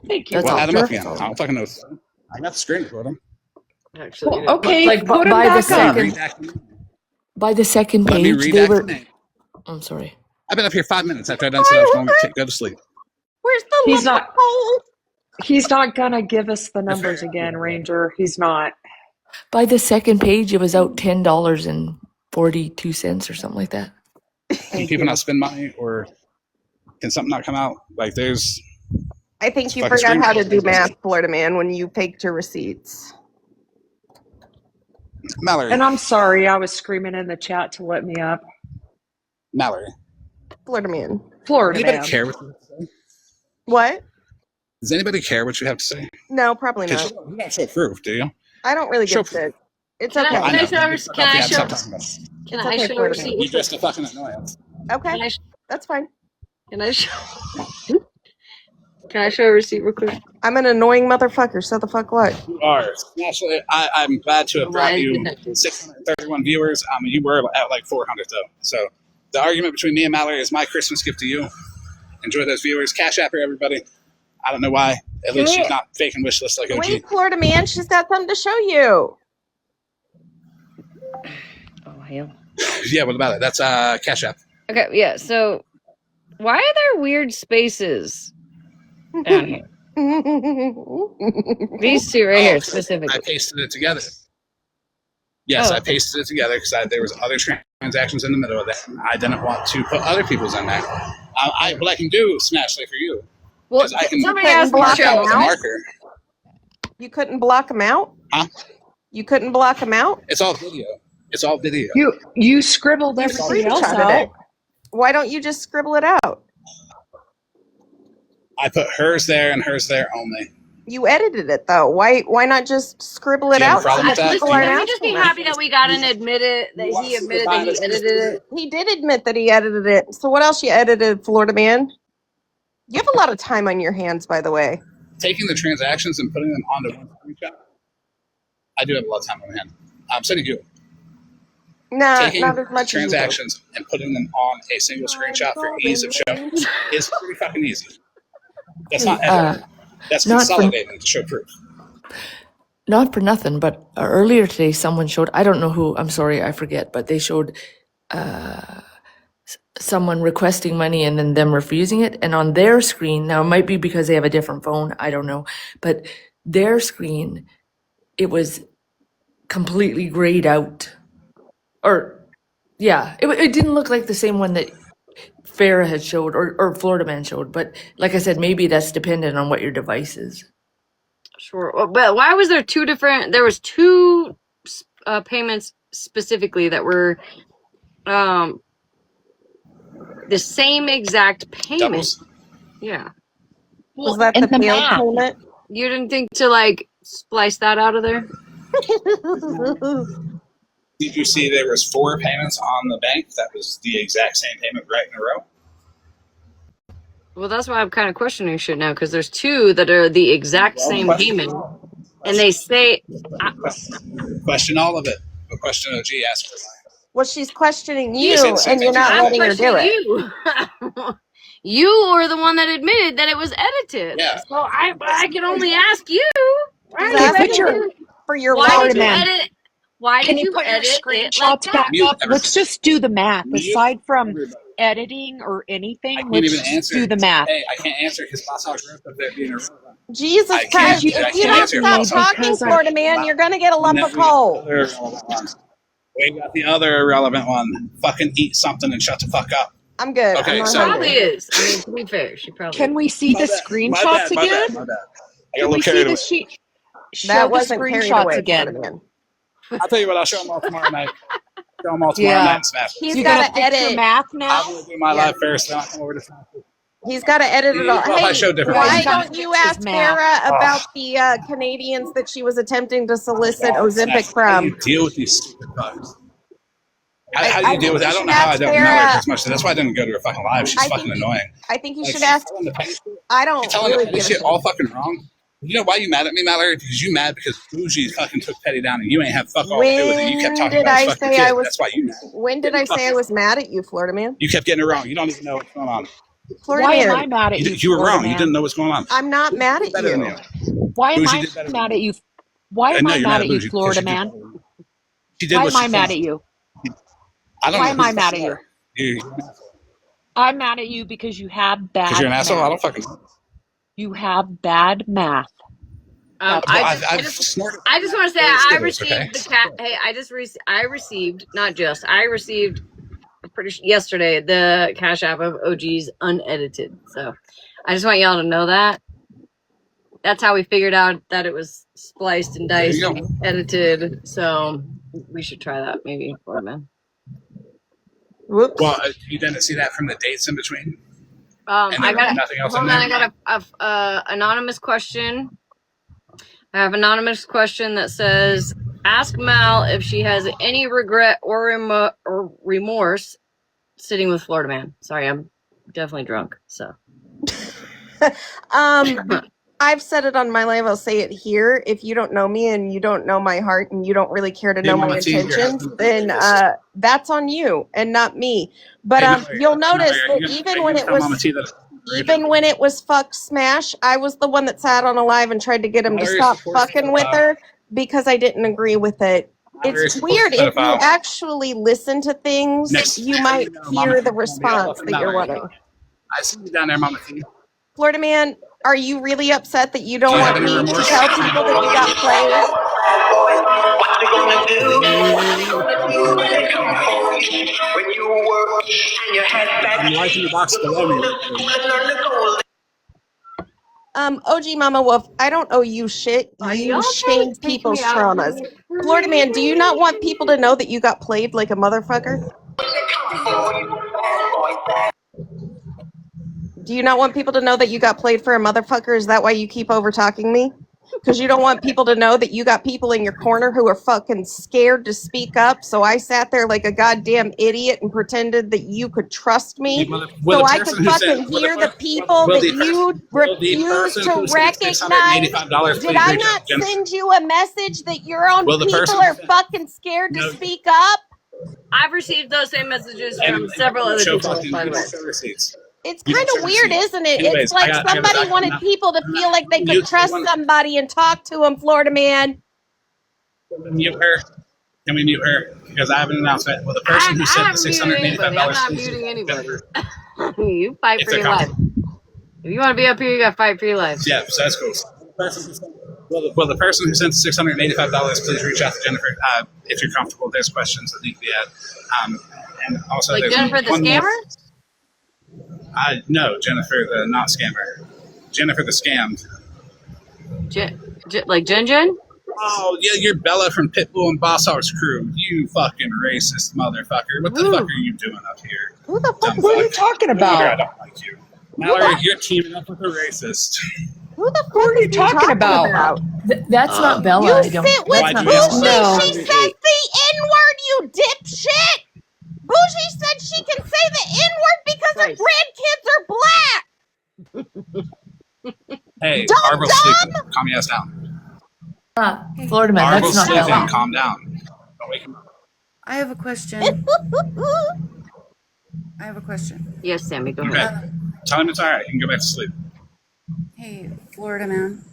Thank you. That's well, all. add them up again. I don't fucking know. I got the screen for them. Actually, well, okay, like put them by back the second Let me page, read they that were. name. I'm sorry. I've been up here 5 minutes after I done said I was going to go to sleep. Where's the He's not. He's not gonna give us the numbers again, Ranger. He's not. By the second page, it was out $10.42 or something like that. Can people not spend money, or can something not come out? Like there's. I think you forgot how to do math, Florida man, when you faked your receipts. Mallory. And I'm sorry, I was screaming in the chat to let me up. Mallory. Florida man. Florida Anybody man. care what you have to say? What? Does anybody care what you have to say? No, probably not. You don't show proof, do you? I don't really give shit. It's okay. Can I show a receipt? You're just a fucking annoyance. Okay, that's fine. Can I show a receipt real quick? I'm an annoying motherfucker. So the fuck what? You are. Actually, I'm glad to have brought you 631 viewers. You were at like 400 though. So the argument between me and Mallory is my Christmas gift to you. Enjoy those viewers. Cash App her, everybody. I don't know why. At least she's not faking wish list like OG. Wait, Florida man, she's got something to show you. Oh hell. Yeah, what about it? That's Cash App. Okay, yeah. So why are there weird spaces down here? These two right here specifically. I pasted it together. Yes, I pasted it together because there was other transactions in the middle of that. I didn't want to put other people's in there. What I can do, Smashly, for you. Well, I can somebody asked me mark out with a marker. You couldn't block them out? Huh? You couldn't block them out? It's all video. It's all video. You scribbled everybody else out. Why don't you just scribble it out? I put hers there and hers there only. You edited it though. Why not just scribble it out? Can we just be happy that we got an admitted that he admitted that he edited it? He did admit that he edited it. So what else you edited, Florida man? You have a lot of time on your hands, by the way. Taking the transactions and putting them onto one screenshot. I do have a lot of time on my hand. So do you. Not as much transactions and putting them on a single screenshot for ease of showing is pretty fucking easy. That's not editing. That's consolidating to show proof. Not for nothing, but earlier today someone showed, I don't know who, I'm sorry, I forget, but they showed someone requesting money and then them refusing it. And on their screen, now it might be because they have a different phone, I don't know, but their screen, it was completely grayed out. Or, yeah, it didn't look like the same one that Farrah had showed or Florida Man showed. But like I said, maybe that's dependent on what your device is. Sure. But why was there two different, there was two payments specifically that were the same exact payment? Doubles. Yeah. Was that the failed payment? You didn't think to like splice that out of there? Did you see there was 4 payments on the bank? That was the exact same payment right in a row. Well, that's why I'm kind of questioning shit now, because there's two that are the exact same payment, and they say question all of it. But question OG, ask her. Well, she's questioning You say you, the same and you're thing to not her. I'm letting her do questioning it. you. You are the one that admitted that it was edited. Yeah. So I can only ask you. Why She's are you asking editing? you for your Why did Florida you man, lawsuit. edit? Why can did you you put your edit it like screenshots that? back Mute up? everybody. Let's just do the math. Mute Aside from everybody. editing or I anything, can't let's even just answer. do the math. Hey, I can't answer because boss house group up there being irrelevant. Jesus I Christ! can't. You If I you can't don't can't answer stop be boss house talking, group. because I. Florida man, you're gonna get a lump of coal. We got the other irrelevant one. Fucking eat something and shut the fuck up. I'm good. Okay, I'm not She so probably hungry. is. I mean, to be fair, she probably Can is. we see the my screenshots bad. again? My bad. I got a Can little we see carried the away. sheet? Show That the wasn't carried screenshots away, Florida again. man. I'll tell you what. I'll show them all tomorrow night. Show them all tomorrow night Yeah. and Smash. He's You're got gonna to fix your edit. math now? I'm gonna do my Yeah, live first, then I'll come over to Smash. he's got to edit it all. Well, if I Hey, show different Yeah, why he's ones, gotta don't you fix his ask math. Farah about the Canadians that she was attempting to solicit Smash. Ozempic How do you from? deal with these stupid bugs? How do I you deal think with it? you I don't should know how I ask don't know her Farah. as much. That's why I didn't go to her fucking live. She's I fucking think annoying. I think you Like, should she's ask. telling the petty shit. I She's don't telling the really petty give a shit shit. all fucking wrong. You know why you mad at me, Mallory? Because you mad because Bougie fucking took Petty down and you ain't have fuck all to do with it. You kept When talking did about his I fucking say I kid. was? That's why you mad. When did I say I was mad at you, Florida man? You kept getting it wrong. You don't even know what's going on. Florida Why am I man, mad at you, You were Florida wrong. You didn't man? know what's going on. I'm not Bougie mad did at better than you. you. Why am Bougie I did better than mad you. at you? Why am No, I you're mad mad at at you, Bougie because Florida she did man? better than you. She did Why what am she I was mad supposed at to do. you? I don't Why know am who I the fuck mad at you you? are. You're an asshole. I'm mad at you because you have Because you're bad an asshole? I math. don't fucking know. You have bad math. That's Well, why. I've snorted I just want to say I Skittles, okay? received the cat. Hey, I received not just I received yesterday the Cash App of OG's unedited. So I just want y'all to know that. That's how we figured out that it was spliced and There you diced go. and edited. So we should try that maybe, Florida man. Whoops. Well, you didn't see that from the dates in between? And I there got was nothing else hold in on. there? I got a anonymous question. I have an anonymous question that says, "Ask Mal if she has any regret or remorse sitting with Florida man." Sorry, I'm definitely drunk. So I've said it on my live. I'll say it here. If you don't know me and you don't know my heart and you don't really care to Hey, know my Mama T, your intentions, husband then that's on you and not me. But Hey, Mallory, you'll Mallory, notice are that you even going when to it tell Mama was T that even when it was fuck smash, I was the one that sat on a live and tried to get him to Mallory stop supports fucking with her because I didn't agree with it. Mallory It's supports weird if you pedophile. actually listen to things, Next, you next thing might you know, Mama hear T the is going to be all up response in that you're Mallory. wanting. I see you down there, Mama T. Florida man, are you really upset that you don't Do you have want any me to remorse? tell people that you got played? What you gonna do when you work and your head back? I'm liking the box below me. OG Mama Wolf, I don't owe you shit. are You y'all trying to shamed take me people's out traumas. for Florida me? man, do you not want people to know that you got played like a motherfucker? Do you not want people to know that you got played for a motherfucker? Is that why you keep over talking me? Because you don't want people to know that you got people in your corner who are fucking scared to speak up. So I sat there like a goddamn idiot and pretended that you could trust me. So I could fucking hear the people that you refuse to recognize. Did I not send you a message that your own people are fucking scared to speak up? I've received those same messages from several other people, by the way. It's kind of weird, isn't it? It's like somebody wanted people to feel like they could trust somebody and talk to them, Florida man. Can we mute her? Can we mute her? Because I have an announcement. Well, the person who sent the $685, I'm not muting anybody. You fight for your life. If you want to be up here, you got to fight for your life. Yeah, so that's cool. Well, the person who sent $685, please reach out to Jennifer if you're comfortable. There's questions that need to be added. And also, like there's Jennifer the scammer? No, Jennifer the not scammer. Jennifer the scammed. Like Jen? Oh, yeah, you're Bella from Pitbull and Boss House Crew. You fucking racist motherfucker. What the fuck are you doing up here? Who the fuck What are you talking about? I don't like you. Mallory, you're teaming up with a racist. Who the fuck are you talking about? That's not Bella. You I don't. sit with That's not Bougie. Bella. She says the N-word, you dipshit. Bougie said she can say the N-word because her grandkids are black. Hey, Dum Arbo's sleeping. Calm your ass down. Florida man, that's Arbo's not that sleeping. long. Calm down. Don't wake him up. I have a question. Yes, Sammy, go Okay. ahead. Tell him it's all right. He can go back to sleep. Hey, Florida man.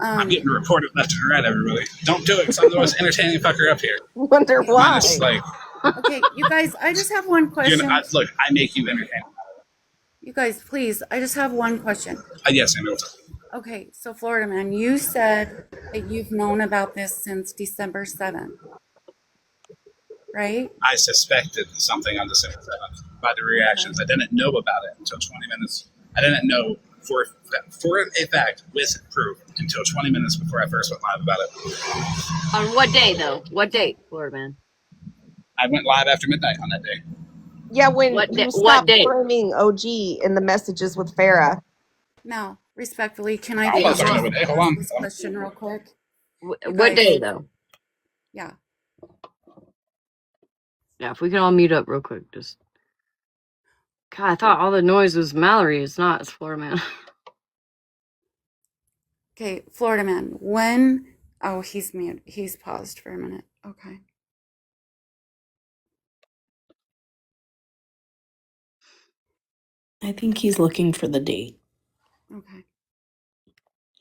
I'm getting reported left and right, everybody. Don't do it, because I'm the most entertaining fucker up here. Wonder why. Minus, like, Okay, you guys, I just have one question. look, I make you entertaining. You guys, please, I just have one question. Yes, I know what's up. Okay, so Florida man, you said that you've known about this since December 7th, right? I suspected something on December 7th by the reactions. Okay. I didn't know about it until 20 minutes. I didn't know for a fact with proof until 20 minutes before I first went live about it. On what day, though? What date, Florida man? I went live after midnight on that day. Yeah, when you stopped framing OG in the messages with Farrah. Now, respectfully, can I Hold on. this question real quick? What day, though? Yeah. Yeah, if we can all mute up real quick, just. God, I thought all the noise was Mallory. It's not. It's Florida man. Okay, Florida man. When? Oh, he's mute. He's paused for a minute. Okay. I think he's looking for the date. Okay.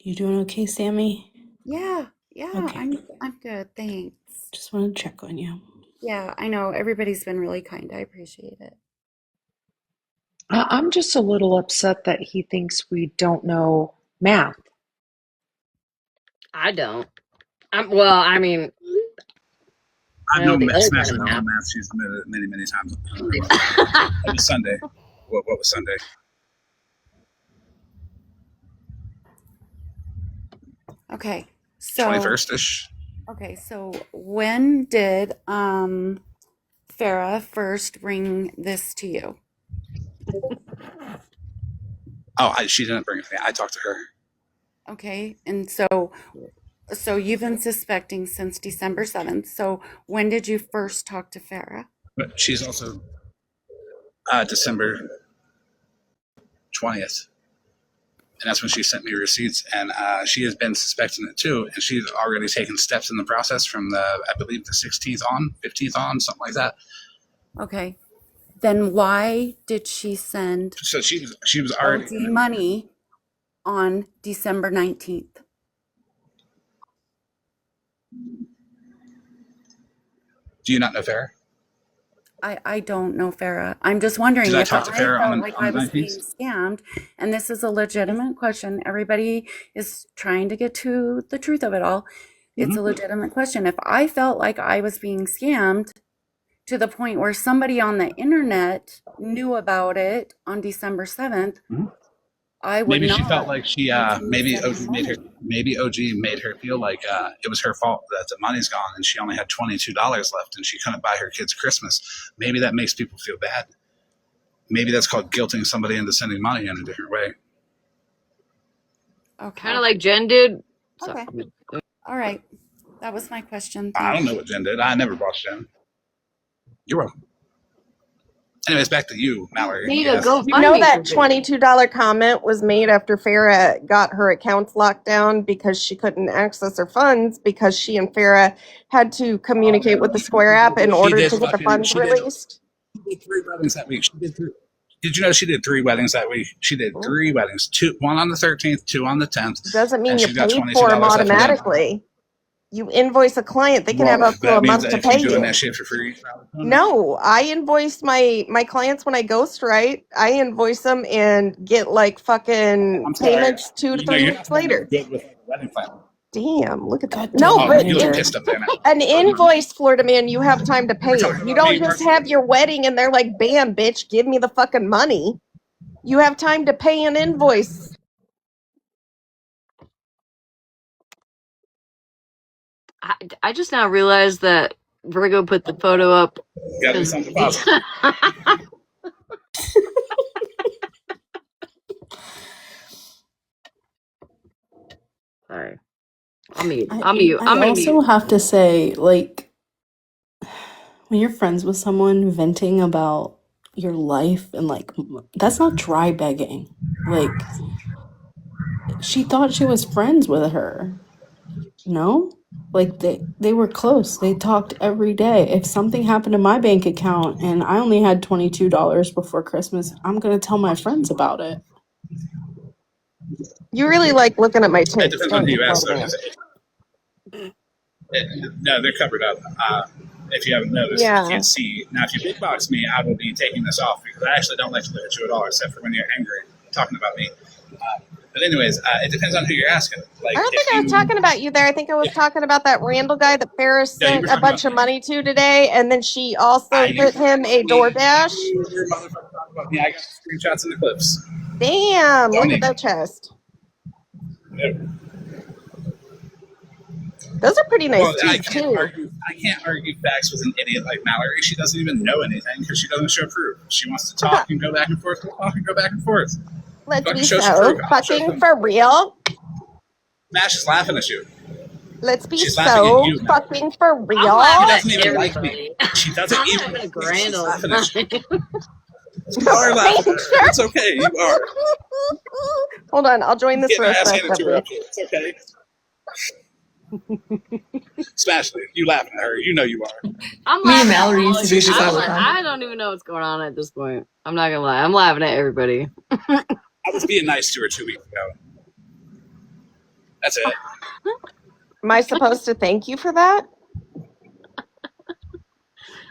You doing okay, Sammy? Yeah. Okay. I'm good. Thanks. Just want to check on you. Yeah, I know. Everybody's been really kind. I appreciate it. I'm just a little upset that he thinks we don't know math. I don't. I mean, I've known math. She's admitted it many times. It was Sunday. What was Sunday? Okay, so 21st-ish. Okay, so when did Farrah first bring this to you? She didn't bring it to me. I talked to her. Okay, and so you've been suspecting since December 7th. So when did you first talk to Farrah? But she's also December 20th. And that's when she sent me receipts. And she has been suspecting it too. And she's already taken steps in the process from I believe the 16th on, 15th on, something like that. Okay. Then why did she send so she was already OG money on December 19th? Do you not know Farrah? I don't know Farrah. I'm just wondering if I felt like I was being scammed, and this is a legitimate question. Everybody is trying to get to the truth of it all. It's a legitimate question. If I felt like I was being scammed to the point where somebody on the internet knew about it on December 7th, I would maybe not. She felt like she maybe OG made her feel like it was her fault that the money's gone and she only had $22 left and she couldn't buy her kids Christmas. Maybe that makes people feel bad. Maybe that's called guilting somebody into sending money in a different way. Okay. Kind of like Jen did. Okay. All right. That was my question. I don't know what Jen did. I never bossed Jen. You're welcome. Anyways, back to you, Mallory. You know that $22 comment was made after Farrah got her accounts locked down because she couldn't access her funds because she and Farrah had to communicate with the Square app in order to get the funds released. She did 3 weddings that week. Did you know she did 3 weddings that week? She did 3 weddings. 1 on the 13th, 2 on the 10th. Doesn't mean you paid for them automatically. You invoice a client, they can have up to a month to pay you. Doing that shit for free? No, I invoice my clients when I ghostwrite. I invoice them and get like fucking payments 2 to 3 weeks later. Good with wedding planning. Damn, look at that. No, but an invoice, Florida man, you have time to pay it. You don't just have your wedding and they're like, bam, bitch, give me the fucking money. You have time to pay an invoice. I just now realized that Virgo put the photo up. Gotta do something positive. Sorry. I'm mute. I also have to say, like, when you're friends with someone venting about your life and like, that's not dry begging. Like, she thought she was friends with her. No? Like, they were close. They talked every day. If something happened to my bank account and I only had $22 before Christmas, I'm going to tell my friends about it. You really like looking at my It tapes, depends on don't who you, you ask, Florida though, man? because no, they're covered up. If you haven't noticed, if you Yeah. can't see. Now, if you big box me, I will be taking this off because I actually don't like to look at you at all, except for when you're angry talking about me. But anyways, it depends on who you're asking. Like, I don't if think I was you, talking about you there. I think I was talking about that Randall guy that Ferris no, you were sent a talking about bunch of me. money to today, and then she also You sent him a DoorDash. You're motherfucker talking about me. I got the screenshots and the clips. Damn, look at Don't that chest. even. Those are pretty nice Well, teeth too. I can't argue facts with an idiot like Mallory. She doesn't even know anything because she doesn't show proof. She wants to talk and go back and forth. We'll talk and go back and forth. Let's Fucking be show some proof. so I'll show fucking them. for real. Mash is laughing at you. Let's be She's laughing at so you, Mallory. fucking for I'm real. laughing She at doesn't even like me. everybody. She doesn't I'm even having a like me. grand She's old laughing time. at you. You are laughing at her. It's okay. You are. Hold on, I'll join this Get my roast ass back handed up to her here. up here. It's okay. Smash it. You laughing at her. You know you are. I'm Me and laughing at Mallory all used to of do you. this all the time. I don't even know what's going on at this point. I'm not gonna lie. I'm laughing at everybody. I was being nice to her 2 weeks ago. That's it. Am I supposed to thank you for that?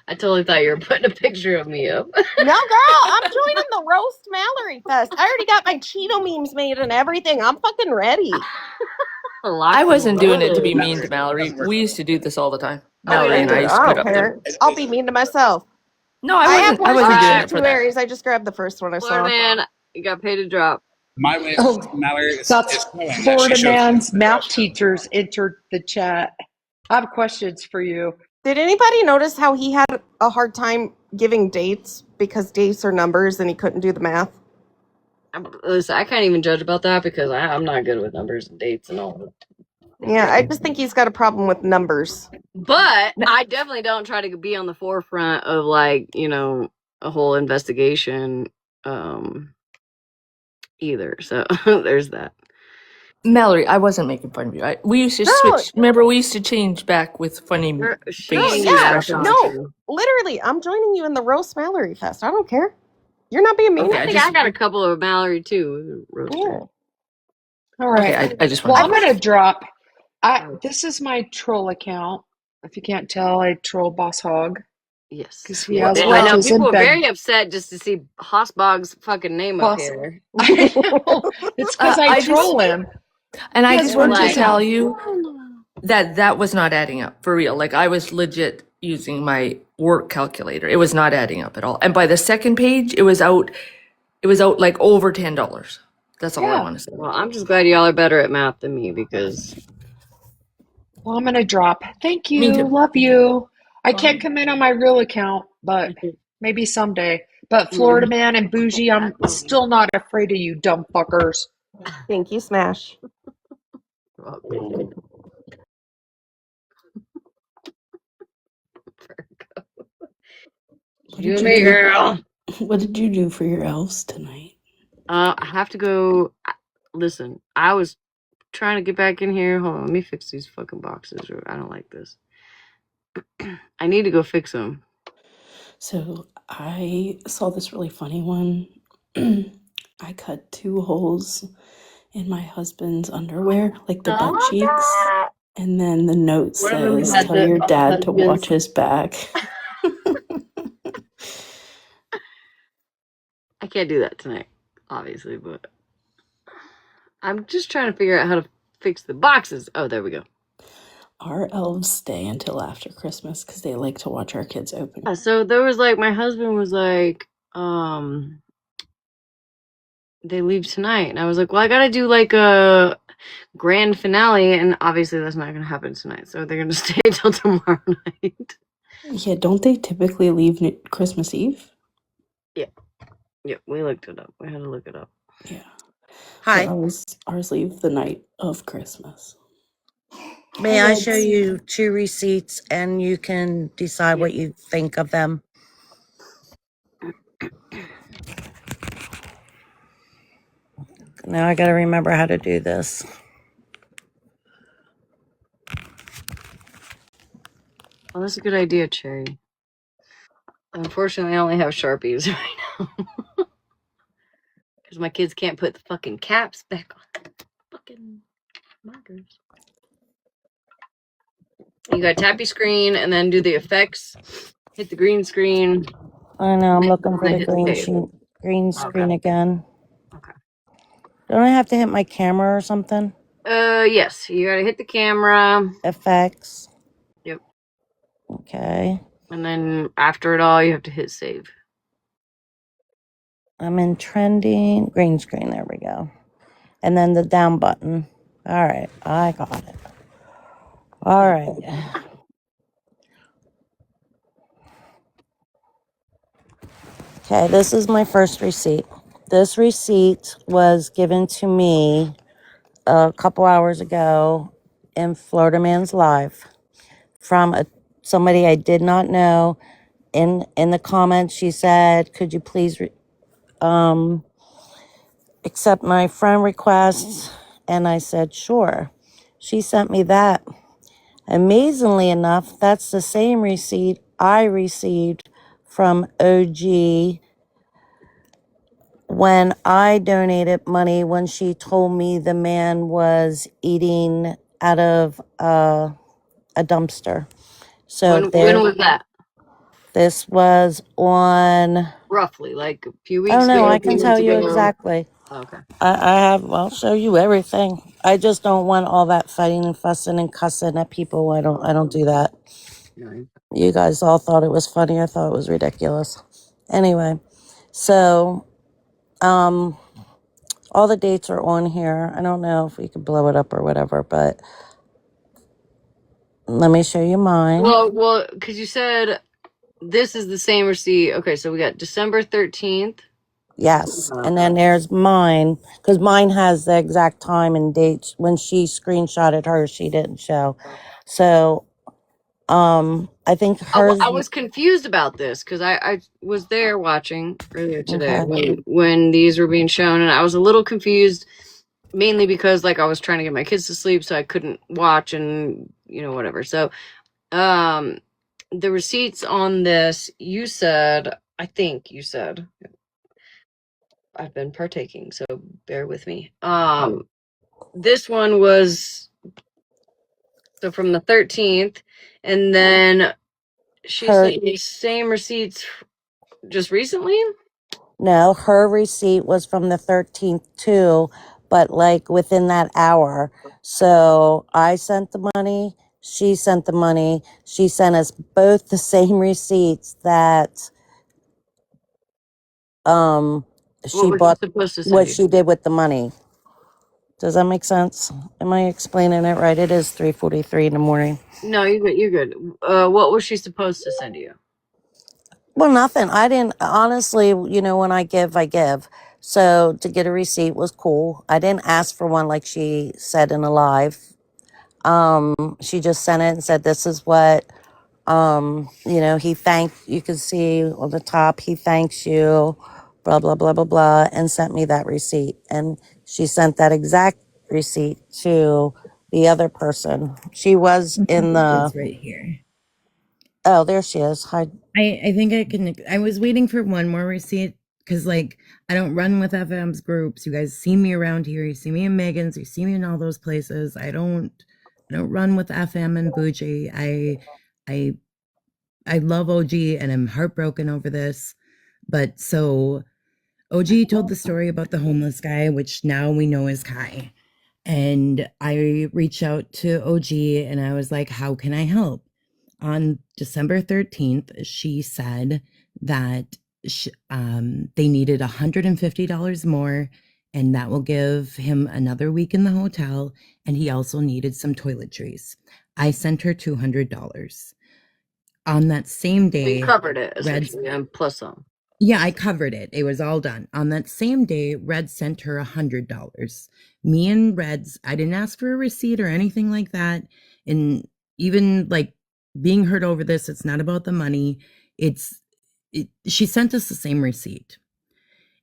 I totally thought you were putting a picture of me up. No, girl, I'm joining the roast Mallory fest. I already got my Cheeto memes made and everything. I'm fucking ready. I wasn't doing it to be Mallory, mean to it Mallory. doesn't work We that used to do this all the time. Oh, Mallory yeah, and I used to I put don't up the. care. I'll be mean to myself. No, I have I worse wasn't doing than it for two that. Aries. I just grabbed the first one I Florida saw. man, you got paid to drop. My way, Oh, Mallory is that's showing that she Florida shows man's me. math teachers entered the chat. I have questions for you. Did anybody notice how he had a hard time giving dates because dates are numbers and he couldn't do the math? Listen, I can't even judge about that because I'm not good with numbers and dates and all. Yeah, I just think he's got a problem with numbers. But I definitely don't try to be on the forefront of like, a whole investigation either. So there's that. Mallory, I wasn't making fun of you. We used to No, switch. Remember, we used to change back with funny She no, face ain't even yeah, got expressions. no. Literally, I'm joining you in the roast Mallory fest. I don't care. You're not being mean. Okay, I think I got a couple of Mallory too. Yeah. All right. Okay, I just Well, want. I'm going to drop. This is my troll account. If you can't tell, I troll Boss Hog Yes. because he Yeah, has I know witches people in were bed. very upset just to see Hossbog's fucking name up Boss. here. I know. It's because I troll him. And I He just has want to witches tell in. you that was not adding up for real. Like, I was legit using my work calculator. It was not adding up at all. And by the second page, it was out like over $10. That's all I want to say. Well, I'm just glad y'all are better at math than me because. Well, I'm going to drop. Thank Me you. too. Love you. I can't come in on my real account, but maybe someday. But Florida Man and Bougie, I'm still not afraid of you, dumb fuckers. Thank you, Smash. You and me, girl. What did you do for your elves tonight? I have to go. Listen, I was trying to get back in here. Hold on, let me fix these fucking boxes. I don't like this. I need to go fix them. So I saw this really funny one. I cut 2 holes in my husband's underwear, like the butt cheeks. And then the note says, tell your dad to watch his back. I can't do that tonight, obviously, but I'm just trying to figure out how to fix the boxes. Oh, there we go. Our elves stay until after Christmas because they like to watch our kids open. So there was like, my husband was like, they leave tonight. And I was like, well, I gotta do like a grand finale. And obviously that's not gonna happen tonight. So they're gonna stay till tomorrow night. Yeah, don't they typically leave Christmas Eve? Yeah. Yeah, we looked it up. We had to look it up. Yeah. Hi. Ours leave the night of Christmas. May I show you 2 receipts and you can decide what you think of them? Now I gotta remember how to do this. Well, that's a good idea, Cherry. Unfortunately, I only have Sharpies right now. Because my kids can't put the fucking caps back on the fucking markers. You gotta tap your screen and then do the effects. Hit the green screen. I know, I'm looking And for then the hit save. green Okay. screen again. Okay. Don't I have to hit my camera or something? Yes. You gotta hit the camera. Effects. Yep. Okay. And then after it all, you have to hit save. I'm in trending. Green screen. There we go. And then the down button. All right. I got it. All right. Okay. This is my first receipt. This receipt was given to me a couple hours ago in Florida Man's Live from somebody I did not know. In the comments, she said, "Could you please accept my friend requests?" And I said, "Sure." She sent me that. Amazingly enough, that's the same receipt I received from OG when I donated money when she told me the man was eating out of a dumpster. So When was that? this was on, Roughly, like a few oh weeks no, ago, I a few can tell months you ago. exactly. Okay. I'll show you everything. I just don't want all that fighting and fussing and cussing at people. I don't do that. You guys all thought it was funny. I thought it was ridiculous. Anyway, so all the dates are on here. I don't know if we could blow it up or whatever, but let me show you mine. Well, because you said this is the same receipt. Okay, so we got December 13th. Yes, and then there's mine, because mine has the exact time and dates. When she screenshotted hers, she didn't show. So, I think hers. I was confused about this because I was there watching earlier today Okay. when these were being shown, and I was a little confused, mainly because like I was trying to get my kids to sleep, so I couldn't watch and whatever. So, the receipts on this, I think you said, I've been partaking, so bear with me. This one was so from the 13th, and then she sent me same receipts just recently. No, her receipt was from the 13th too, but like within that hour. So I sent the money, she sent the money. She sent us both the same receipts that she bought, what she did with the money. Does that make sense? Am I explaining it right? It is 3:43 in the morning. No, you're good. What was she supposed to send you? Well, nothing. I didn't, honestly, when I give, I give. So to get a receipt was cool. I didn't ask for one like she said in a live. She just sent it and said, "This is what, he thanked," you can see on the top, "He thanks you, blah, blah, blah, blah, blah," and sent me that receipt. And she sent that exact receipt to the other person. She was in the, It's right here. oh, there she is. Hi. I think I can. I was waiting for one more receipt because, like, I don't run with FM's groups. You guys see me around here. You see me in Megan's. You see me in all those places. I don't run with FM and Bougie. I love OG, and I'm heartbroken over this. But so OG told the story about the homeless guy, which now we know is Kai. And I reached out to OG and I was like, "How can I help?" On December 13th, she said that they needed $150 more, and that will give him another week in the hotel. And he also needed some toiletries. I sent her $200. On that same day, you covered it essentially, and plus some. Yeah, I covered it. It was all done. On that same day, Red sent her $100. Me and Red's, I didn't ask for a receipt or anything like that. And even like being hurt over this, it's not about the money. She sent us the same receipt.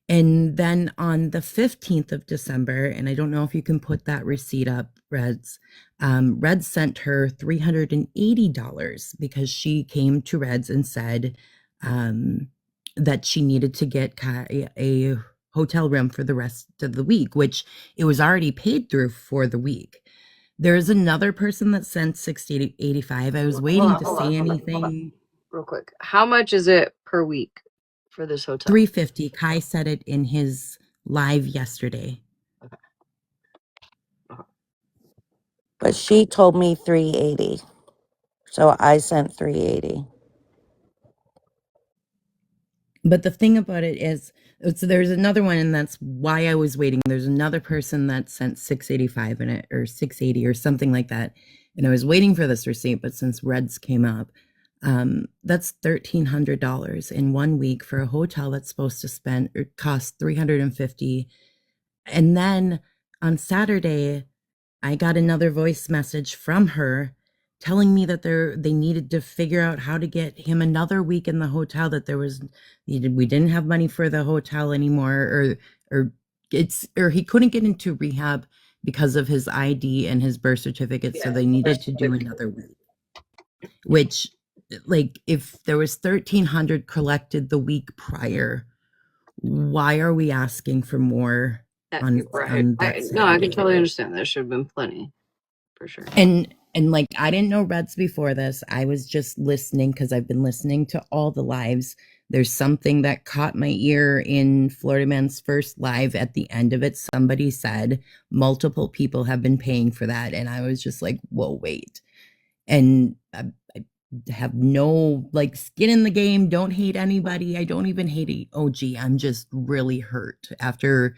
And then on the 15th of December, and I don't know if you can put that receipt up, Reds, Reds sent her $380 because she came to Reds and said that she needed to get a hotel room for the rest of the week, which it was already paid through for the week. There's another person that sent $685. I was waiting to say anything. Real quick. How much is it per week for this hotel? $350. Kai said it in his live yesterday. But she told me 380. So I sent 380. But the thing about it is, so there's another one, and that's why I was waiting. There's another person that sent 685 in it, or 680 or something like that. And I was waiting for this receipt, but since Reds came up, that's $1,300 in 1 week for a hotel that's supposed to spend or cost $350. And then on Saturday, I got another voice message from her telling me that they needed to figure out how to get him another week in the hotel, that we didn't have money for the hotel anymore, or he couldn't get into rehab because of his ID and his birth certificate, so they needed to do another week. Which, like, if there was 1,300 collected the week prior, why are we asking for more on that No, I can Saturday? totally understand. There should have been plenty, for sure. And like, I didn't know Reds before this. I was just listening because I've been listening to all the lives. There's something that caught my ear in Florida Man's first live. At the end of it, somebody said multiple people have been paying for that. And I was just like, whoa, wait. And I have no, like, skin in the game. Don't hate anybody. I don't even hate OG. I'm just really hurt after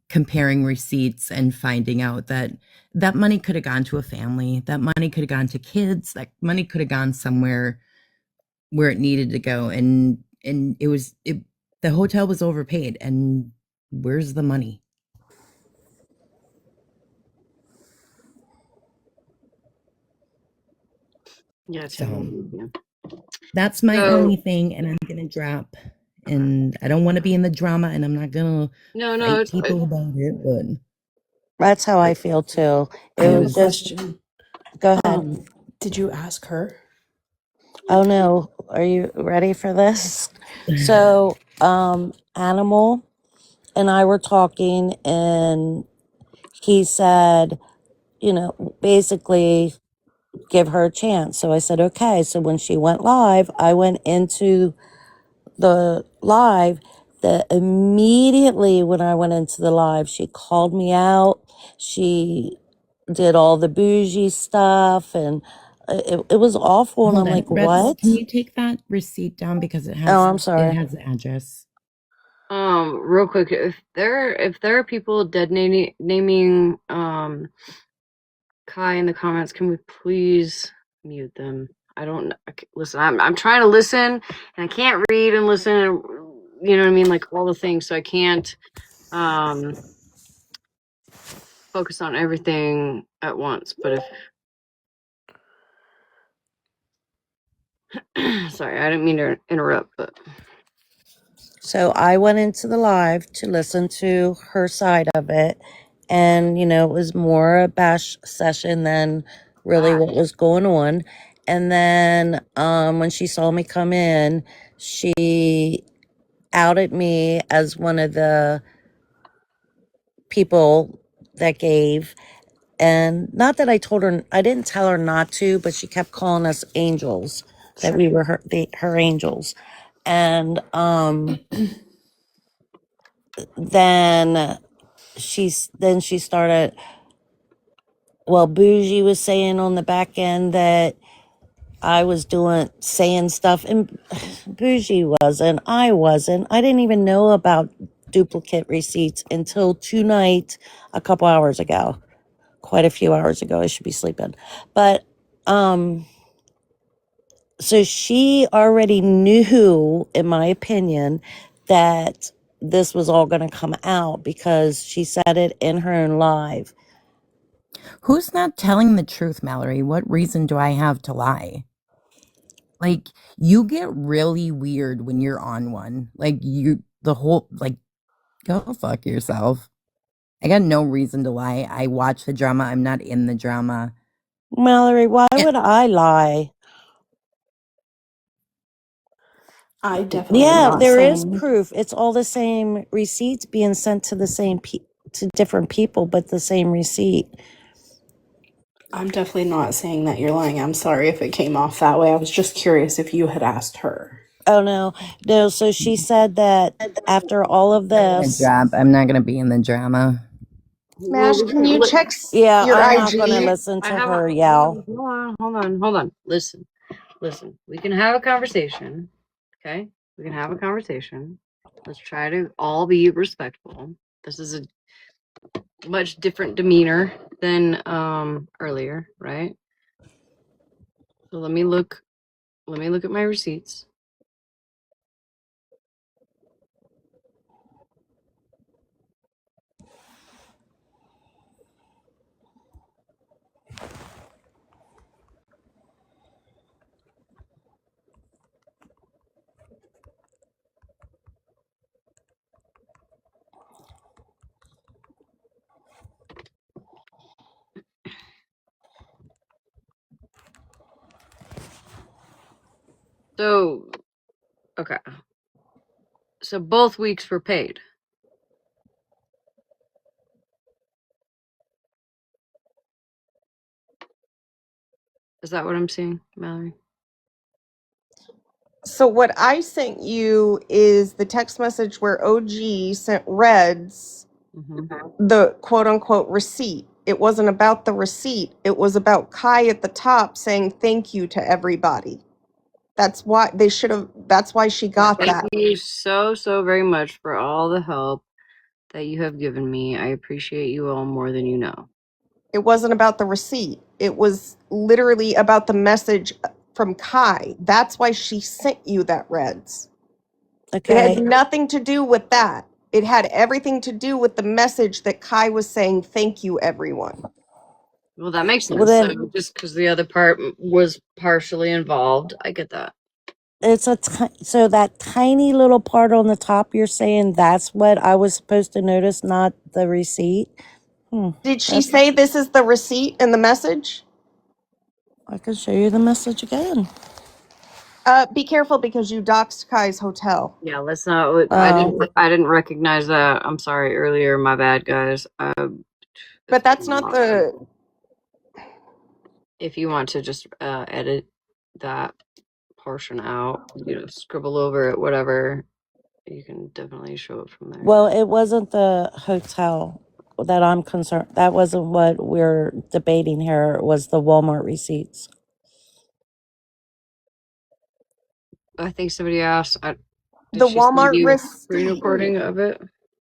comparing receipts and finding out that that money could have gone to a family, that money could have gone to kids, that money could have gone somewhere where it needed to go. And the hotel was overpaid, and where's the money? Yeah, so that's my only thing, and I'm gonna drop. And I don't want to be in the drama, and I'm not gonna fight people about it, but that's how I feel too. I have a question. Go ahead. Did you ask her? Oh no, are you ready for this? So, Animal and I were talking, and he said, basically give her a chance. So I said, okay. So when she went live, I went into the live. Immediately when I went into the live, she called me out. She did all the bougie stuff, and it was awful. And I'm like, Reds, what? can you take that receipt down because it has? Oh, I'm sorry. It has the address. Real quick, if there are people dead naming Kai in the comments, can we please mute them? I don't listen. I'm trying to listen, and I can't read and listen. And, you know what I mean, like all the things. So I can't focus on everything at once. But if sorry, I didn't mean to interrupt, but. So I went into the live to listen to her side of it. And, it was more a bash session than really what was going on. And then when she saw me come in, she outed me as one of the people that gave. And not that I told her, I didn't tell her not to, but she kept calling us angels, that we were her angels. And then she started, well, Bougie was saying on the back end that I was saying stuff, and Bougie wasn't. I wasn't. I didn't even know about duplicate receipts until tonight, a couple hours ago. Quite a few hours ago. I should be sleeping. But, so she already knew, in my opinion, that this was all going to come out because she said it in her own live. Who's not telling the truth, Mallory? What reason do I have to lie? Like, you get really weird when you're on one. Like, the whole, like, go fuck yourself. I got no reason to lie. I watch the drama. I'm not in the drama. Mallory, why would I lie? I definitely am Yeah, not there is saying. proof. It's all the same receipts being sent to the same to different people, but the same receipt. I'm definitely not saying that you're lying. I'm sorry if it came off that way. I was just curious if you had asked her. Oh no, no. So she said that after all of this, I'm not gonna be in the drama. Well, Mash, can you check yeah, your I'm not gonna IG? listen I to have her a yell. hold on. Listen. We can have a conversation, okay? We can have a conversation. Let's try to all be respectful. This is a much different demeanor than earlier, right? So let me look at my receipts. So, okay. So both weeks were paid. Is that what I'm seeing, Mallory? So what I sent you is the text message where OG sent Reds the quote unquote receipt. It wasn't about the receipt. It was about Kai at the top saying thank you to everybody. That's why they should have, that's why she got Thank that. you so very much for all the help that you have given me. I appreciate you all more than you know. It wasn't about the receipt. It was literally about the message from Kai. That's why she sent you that Reds. It had Okay. nothing to do with that. It had everything to do with the message that Kai was saying, thank you, everyone. Well, that makes Well, sense. So then just because the other part was partially involved, I get that. it's so that tiny little part on the top. You're saying that's what I was supposed to notice, not the receipt. Did she say this is the receipt in the message? I can show you the message again. Be careful because you doxed Kai's hotel. Yeah, let's not. I didn't recognize that. I'm sorry earlier. My bad, guys. But that's not the. If you want to just edit that portion out, scribble over it, whatever, you can definitely show it from there. Well, it wasn't the hotel that I'm concerned. That wasn't what we're debating here. It was the Walmart receipts. I think somebody asked. Did The she send Walmart you a screen receipt. recording of it?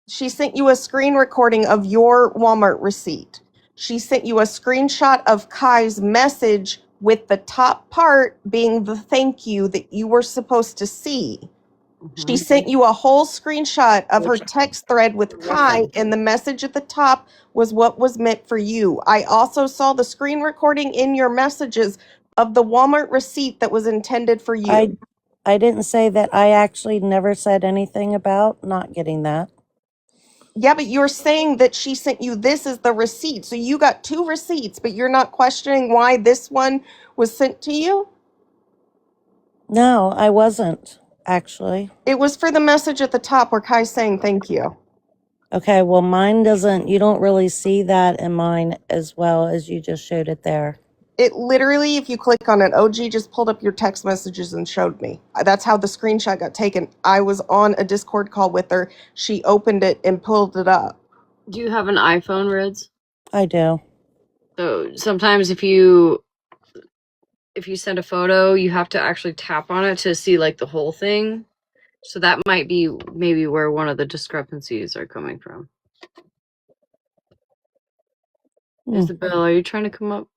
She sent you a screen recording of your Walmart receipt. She sent you a screenshot of Kai's message with the top part being the thank you that you were supposed to see. She sent you a whole screenshot of her text thread with Kai, and the message at the top was what was meant for you. I also saw the screen recording in your messages of the Walmart receipt that was intended for you. I didn't say that. I actually never said anything about not getting that. Yeah, but you're saying that she sent you this as the receipt. So you got two receipts, but you're not questioning why this one was sent to you? No, I wasn't actually. It was for the message at the top where Kai's saying thank you. Okay, well, mine doesn't. You don't really see that in mine as well as you just showed it there. It literally, if you click on it, OG just pulled up your text messages and showed me. That's how the screenshot got taken. I was on a Discord call with her. She opened it and pulled it up. Do you have an iPhone, Reds? I do. So sometimes if you send a photo, you have to actually tap on it to see like the whole thing. So that might be maybe where one of the discrepancies are coming from. Isabel, are you trying to come up?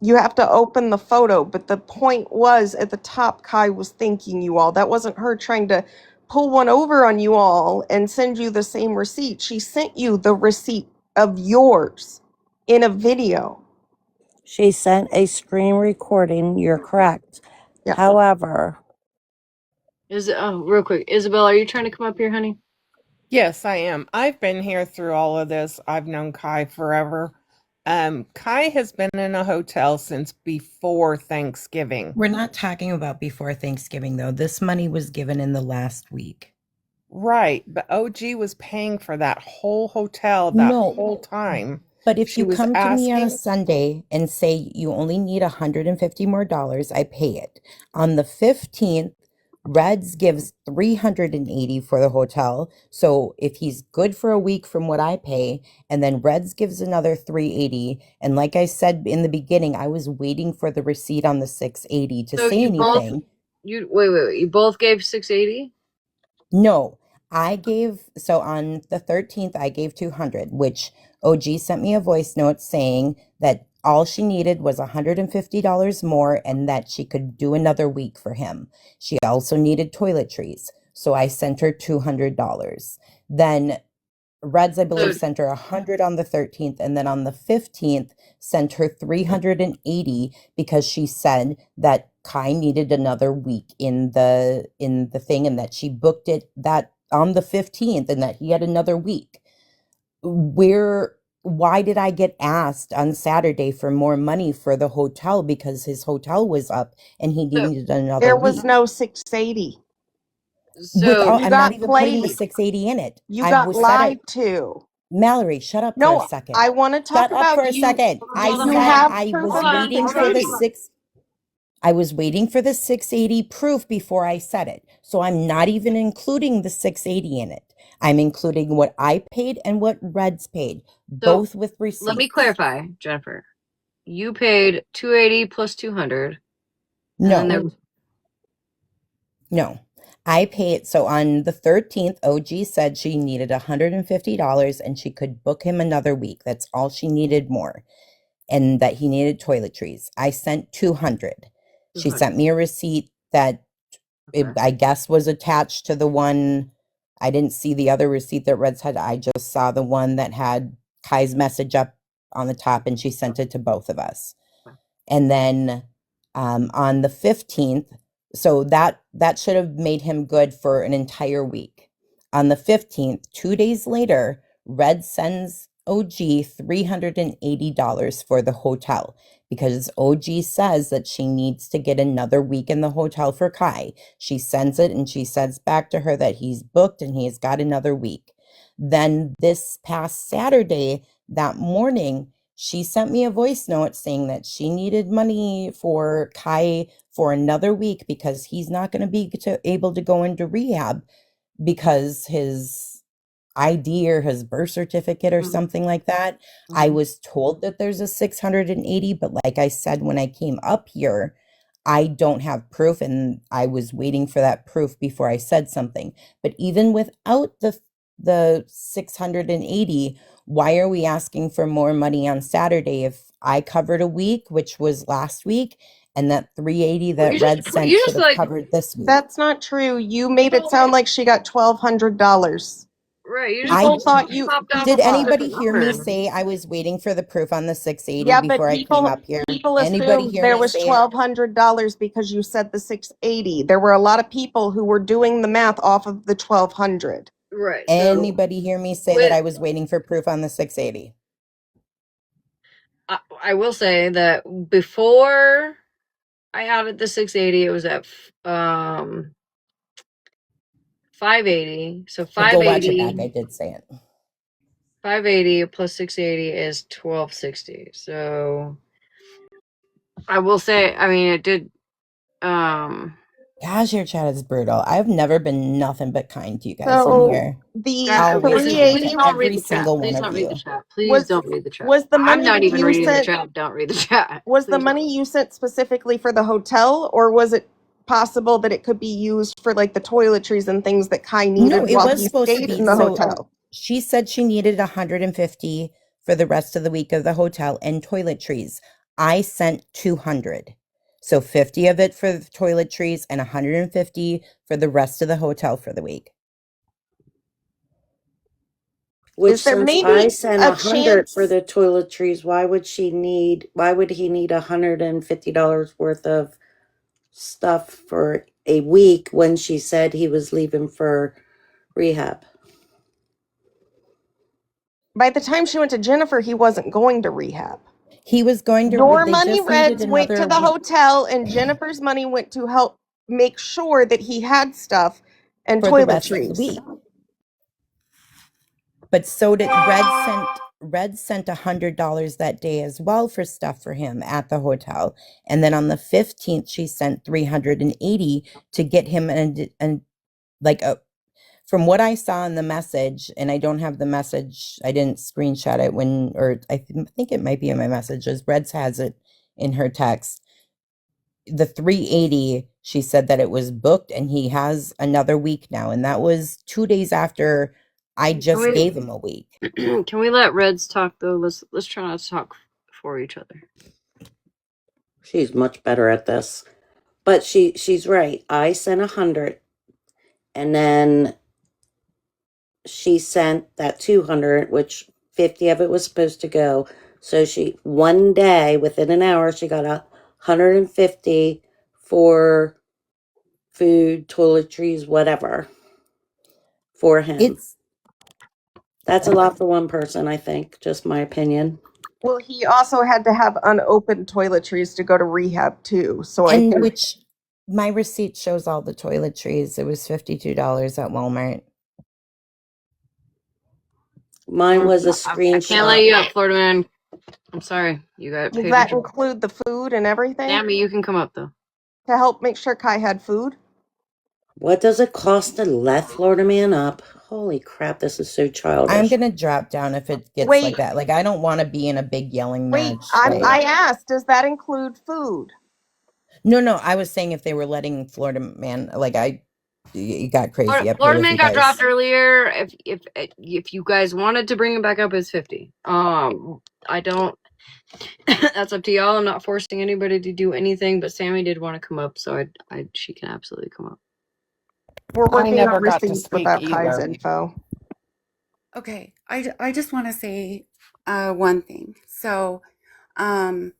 You have to open the photo, but the point was at the top, Kai was thanking you all. That wasn't her trying to pull one over on you all and send you the same receipt. She sent you the receipt of yours in a video. She sent a screen recording. You're correct. Yeah. However, Real quick, Isabel, are you trying to come up here, honey? Yes, I am. I've been here through all of this. I've known Kai forever. Kai has been in a hotel since before Thanksgiving. We're not talking about before Thanksgiving, though. This money was given in the last week. Right, but OG was paying for that whole hotel that whole time. But if She you was come to me on a asking. Sunday and say you only need $150 more, I pay it. On the 15th, Reds gives $380 for the hotel. So if he's good for a week from what I pay, and then Reds gives another $380, and like I said in the beginning, I was waiting for the receipt on the $680 to So say you both anything. wait. You both gave $680? No, I gave, so on the 13th, I gave 200, which OG sent me a voice note saying that all she needed was $150 more and that she could do another week for him. She also needed toiletries. So I sent her $200. Then Reds, I believe, sent her 100 on the 13th, and then on the 15th sent her 380 because she said that Kai needed another week in the thing, and that she booked it that on the 15th, and that he had another week. Why did I get asked on Saturday for more money for the hotel because his hotel was up and he needed another There week? was no 680. So I'm not even putting the 680 in it. You I got was said lied to. Mallory, shut up for a No, second. I want to talk Shut up for about a you. second. I You said have I proof was of the waiting for the 680. I was waiting for the 680 proof before I said it. So I'm not even including the 680 in it. I'm including what I paid and what Reds paid, both with receipts. Let me clarify, Jennifer. You paid 280 plus 200. No. No. I paid, so on the 13th, OG said she needed $150 and she could book him another week. That's all she needed more. And that he needed toiletries. I sent 200. She sent me a receipt that I guess was attached to the one. I didn't see the other receipt that Reds had. I just saw the one that had Kai's message up on the top, and she sent it to both of us. And then on the 15th, so that should have made him good for an entire week. On the 15th, 2 days later, Red sends OG $380 for the hotel because OG says that she needs to get another week in the hotel for Kai. She sends it and she says back to her that he's booked and he's got another week. Then this past Saturday, that morning, she sent me a voice note saying that she needed money for Kai for another week because he's not going to be able to go into rehab because his ID or his birth certificate or something like that. I was told that there's a 680, but like I said, when I came up here, I don't have proof and I was waiting for that proof before I said something. But even without the 680, why are we asking for more money on Saturday if I covered a week, which was last week, and that 380 that Red sent should have covered this week? That's not true. You made it sound like she got $1,200. Right, you People thought you Did anybody hear me say I was waiting for the proof on the 680 Yeah, but before I came up here? people Anybody assumed hear there me was say it? $1,200 because you said the 680. There were a lot of people who were doing the math off of the 1,200. Right. Anybody hear me say that I was waiting for proof on the 680? I will say that before I added the 680, it was at 580. So Go watch it 580. back. I did say it. 580 plus 680 is 1260. So I will say, I mean, it did. Gosh, your chat is brutal. I've never been nothing but kind to you guys in So here. the Always kind 380 to every single one of you. Please don't read the chat. Was the money I'm not even you reading the sent, chat. Don't read the chat. Was the money you sent specifically for the hotel, or was it possible that it could be used for like the toiletries and things that Kai needed No, it while was he supposed to stayed be. in the So hotel? she said she needed 150 for the rest of the week of the hotel and toiletries. I sent 200. So 50 of it for the toiletries and 150 for the rest of the hotel for the week. Which Is there since maybe I sent a 100 for chance? the toiletries, why would he need $150 worth of stuff for a week when she said he was leaving for rehab. By the time she went to Jennifer, he wasn't going to rehab. He was going to. Your They money, just needed Reds, went to another the week. hotel, and Jennifer's money went to help make sure that he had stuff and for the rest of the toiletries. week. But so did Red sent $100 that day as well for stuff for him at the hotel. And then on the 15th, she sent $380 to get him from what I saw in the message, and I don't have the message, I didn't screenshot it I think it might be in my messages. Reds has it in her text. The 380, she said that it was booked and he has another week now. And that was 2 days after I just gave him a week. Can we let Reds talk though? Let's try not to talk for each other. She's much better at this. But she's right. I sent 100, and then she sent that 200, which 50 of it was supposed to go. So one day, within an hour, she got 150 for food, toiletries, whatever, for him. That's a lot for one person, I think. Just my opinion. Well, he also had to have unopened toiletries to go to rehab too. So which my receipt shows all the toiletries. It was $52 at Walmart. Mine was a screenshot. I can't let you up, Florida man. I'm sorry. You got. Does that include the food and everything? Sammy, you can come up though. To help make sure Kai had food. What does it cost to let Florida man up? Holy crap, this is so childish. I'm going to drop down if it gets like that. Like, I don't want to be in a big yelling match. I asked, does that include food? No, I was saying if they were letting Florida man, it got crazy. Florida man got dropped earlier. If you guys wanted to bring him back up, it's 50. I don't. That's up to y'all. I'm not forcing anybody to do anything, but Sammy did want to come up, so she can absolutely come up. We're working on got to receipts speak without Kai's either. info. Okay, I just want to say one thing. So, I'm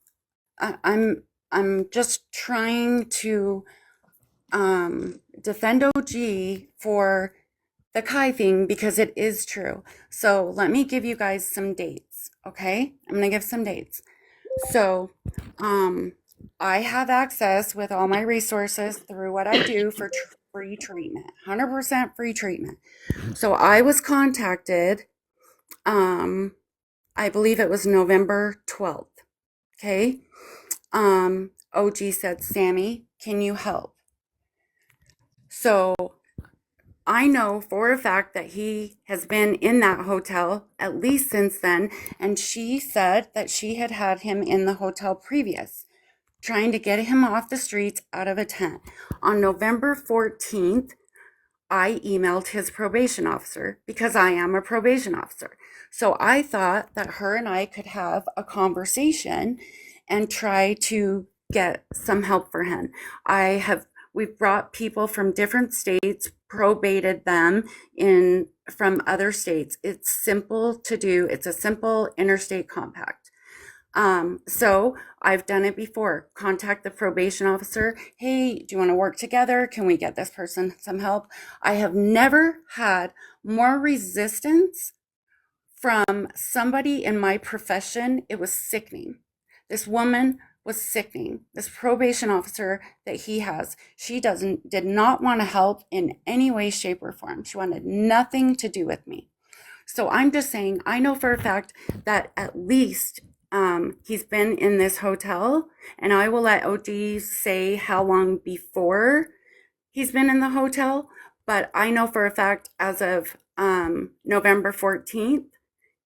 just trying to defend OG for the Kai thing because it is true. So let me give you guys some dates. Okay, I'm gonna give some dates. So, I have access with all my resources through what I do for free treatment, 100% free treatment. So I was contacted, I believe it was November 12th. Okay. OG said, Sammy, can you help? So I know for a fact that he has been in that hotel at least since then. And she said that she had had him in the hotel previous, trying to get him off the streets out of a tent. On November 14th, I emailed his probation officer because I am a probation officer. So I thought that her and I could have a conversation and try to get some help for him. We've brought people from different states, probated them from other states. It's simple to do. It's a simple interstate compact. So I've done it before. Contact the probation officer. Hey, do you want to work together? Can we get this person some help? I have never had more resistance from somebody in my profession. It was sickening. This woman was sickening. This probation officer that he has, she did not want to help in any way, shape, or form. She wanted nothing to do with me. So I'm just saying, I know for a fact that at least he's been in this hotel, and I will let OG say how long before he's been in the hotel, but I know for a fact as of November 14th,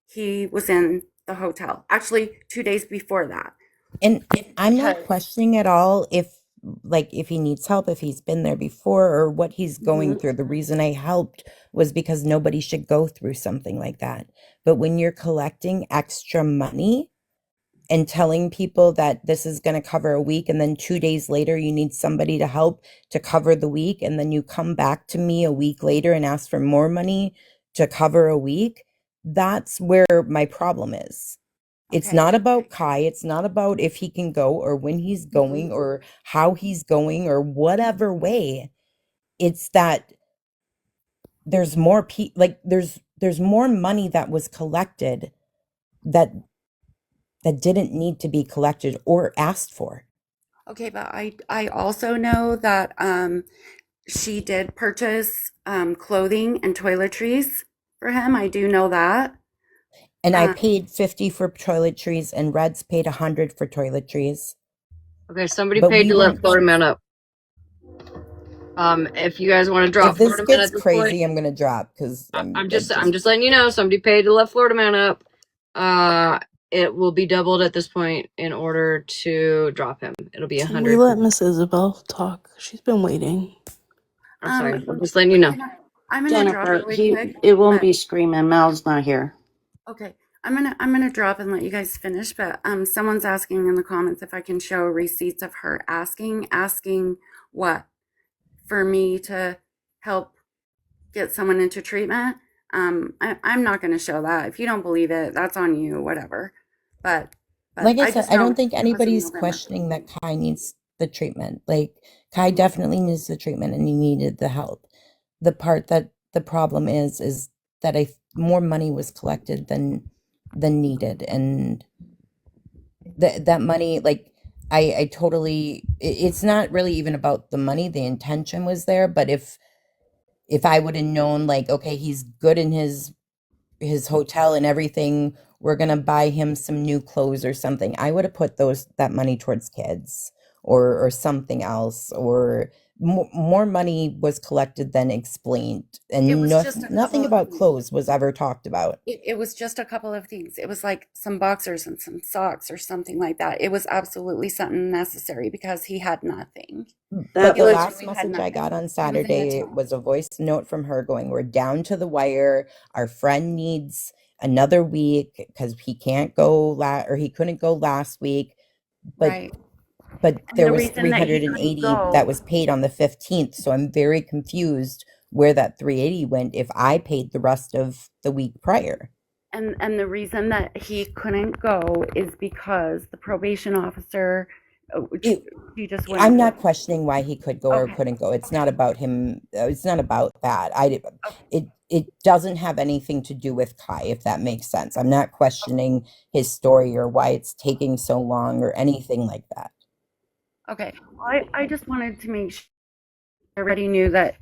he was in the hotel. Actually, 2 days before that. And I'm not questioning at all if he needs help, if he's been there before, or what he's going through. The reason I helped was because nobody should go through something like that. But when you're collecting extra money and telling people that this is going to cover a week, and then 2 days later you need somebody to help to cover the week, and then you come back to me a week later and ask for more money to cover a week, that's where my problem is. It's Okay. not about Kai. It's not about if he can go or when he's going or how he's going or whatever way. It's that there's more there's more money that was collected that didn't need to be collected or asked for. Okay, but I also know that she did purchase clothing and toiletries for him. I do know that. And I paid 50 for toiletries and Red's paid 100 for toiletries. Okay, somebody But paid we to let weren't Florida Man up. If you guys want to drop If this Florida Man gets at this point, crazy, I'm gonna drop because I'm just letting you know. Somebody paid to let Florida Man up. It will be doubled at this point in order to drop him. It'll be Can we 100. let Miss Isabel talk? She's been waiting. I'm sorry. I'm just letting you know. I'm gonna drop Jennifer, really quick. it won't But be screaming. Mal's not here. okay, I'm gonna drop and let you guys finish. But someone's asking in the comments if I can show receipts of her asking what for me to help get someone into treatment. I'm not gonna show that. If you don't believe it, that's on you. Whatever. But like I I said, just I know don't think it was in anybody's November. questioning that Kai needs the treatment. Like Kai definitely needs the treatment and he needed the help. The part that the problem is that more money was collected than needed, and that money, like I totally, it's not really even about the money. The intention was there, but if I would have known, like, okay, he's good in his hotel and everything, we're gonna buy him some new clothes or something, I would have put that money towards kids or something else, or more money was collected than explained, It and was just a nothing couple of about things. clothes was ever talked about. It was just a couple of things. It was like some boxers and some socks or something like that. It was absolutely something necessary because he had nothing. But He the last literally had message I got nothing. on He was in a Saturday tent. was a voice note from her going, "We're down to the wire. Our friend needs another week because he can't go or he couldn't go last week." But Right. And there the was reason that he couldn't 380 that go, was paid on the 15th. So I'm very confused where that 380 went if I paid the rest of the week prior. and the reason that he couldn't go is because the probation officer, he just wouldn't I'm do not it. questioning why he could go or Okay. couldn't go. It's not about him. It's not about that. Okay. It doesn't have anything to do with Kai, if that makes sense. I'm not questioning his story or why it's taking so long or anything like that. Okay. I just wanted to make sure I already knew that,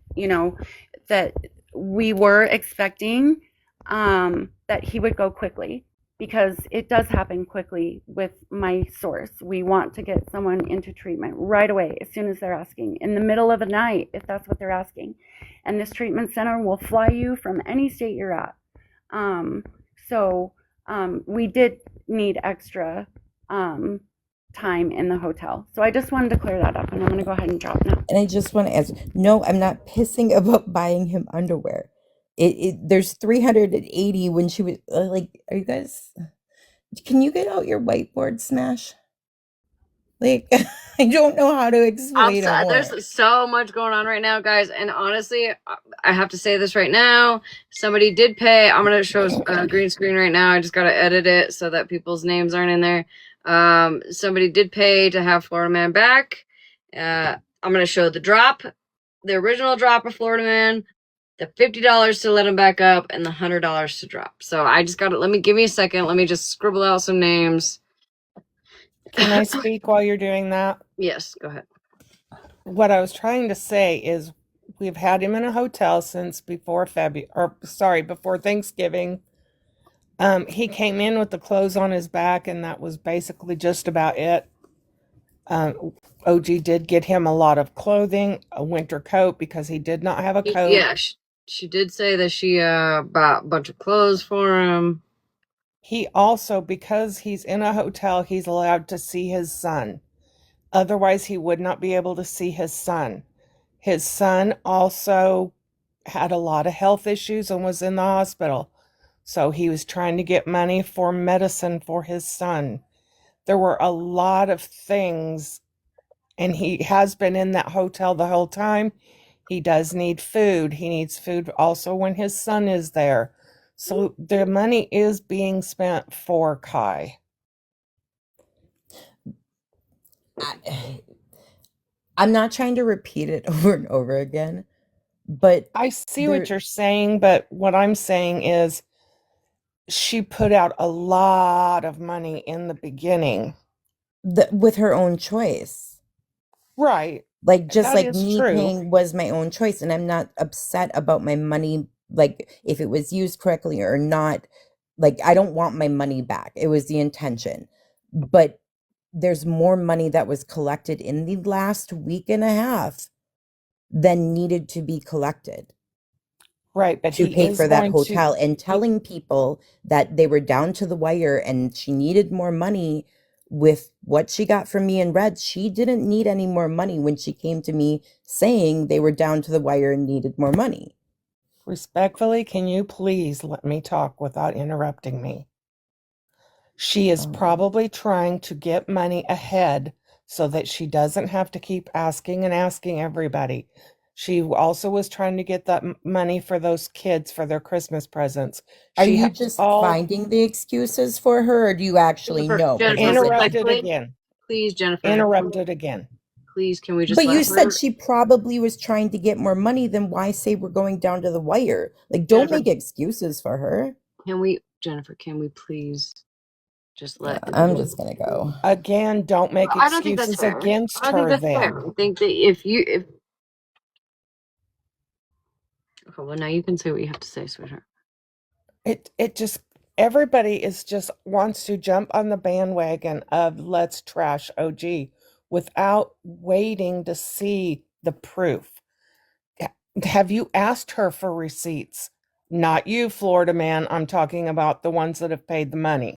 that we were expecting that he would go quickly because it does happen quickly with my source. We want to get someone into treatment right away as soon as they're asking, in the middle of the night, if that's what they're asking. And this treatment center will fly you from any state you're at. Um, so we did need extra time in the hotel. So I just wanted to clear that up, and I'm going to go ahead and drop now. And I just want to ask, no, I'm not pissing about buying him underwear. There's 380 when she was like, are you guys, can you get out your whiteboard, Smash? Like, I don't know how to I'm explain it sorry. more. There's so much going on right now, guys. And honestly, I have to say this right now. Somebody did pay. I'm gonna show a green screen right now. I just gotta edit it so that people's names aren't in there. Somebody did pay to have Florida Man back. I'm gonna show the drop, the original drop of Florida Man, the $50 to let him back up, and the $100 to drop. So I just gotta give me a second. Let me just scribble out some names. Can I speak while you're doing that? Yes, go ahead. What I was trying to say is we've had him in a hotel since before before Thanksgiving. He came in with the clothes on his back, and that was basically just about it. OG did get him a lot of clothing, a winter coat because he did not have a coat. Yeah, she did say that she bought a bunch of clothes for him. He also, because he's in a hotel, he's allowed to see his son. Otherwise, he would not be able to see his son. His son also had a lot of health issues and was in the hospital. So he was trying to get money for medicine for his son. There were a lot of things, and he has been in that hotel the whole time. He does need food. He needs food also when his son is there. So the money is being spent for Kai. I'm not trying to repeat it over and over again, but I see what you're saying, but what I'm saying is she put out a lot of money in the beginning. With her own choice. Right. Like, just That like is me true. paying was my own choice, and I'm not upset about my money, like if it was used correctly or not. Like, I don't want my money back. It was the intention. But there's more money that was collected in the last week and a half than needed to be collected. Right, but To he pay is for that going to hotel, and telling people that they were down to the wire and she needed more money with what she got from me and Red. She didn't need any more money when she came to me saying they were down to the wire and needed more money. Respectfully, can you please let me talk without interrupting me? She is probably trying to get money ahead so that she doesn't have to keep asking and asking everybody. She also was trying to get that money for those kids for their Christmas presents. Are She you has just all finding the excuses for her, or do you actually know? Jennifer, interrupted respectfully, again. please, Jennifer. Interrupted again. Please, can we just But let you said her? she probably was trying to get more money. Then why say we're going down to the wire? Like, don't Jennifer, make excuses for her. Jennifer, can we please just let I'm just gonna go. Again, don't make I don't think that's excuses fair. against I don't think her that's then. fair. I think that if okay, well now you can say what you have to say, sweetheart. It just everybody is just wants to jump on the bandwagon of let's trash OG without waiting to see the proof. Have you asked her for receipts? Not you, Florida man. I'm talking about the ones that have paid the money.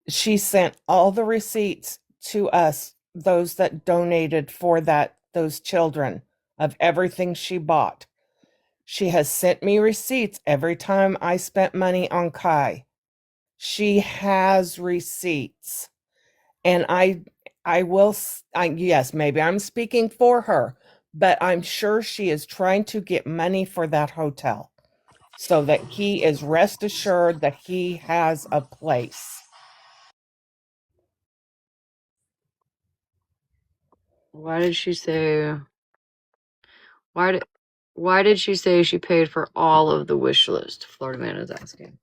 She sent all the receipts to us, those that donated for those children, of everything she bought. She has sent me receipts every time I spent money on Kai. She has receipts. And yes, maybe I'm speaking for her, but I'm sure she is trying to get money for that hotel so that he is rest assured that he has a place. Why did she say? Why did she say she paid for all of the wish list? Florida man is asking.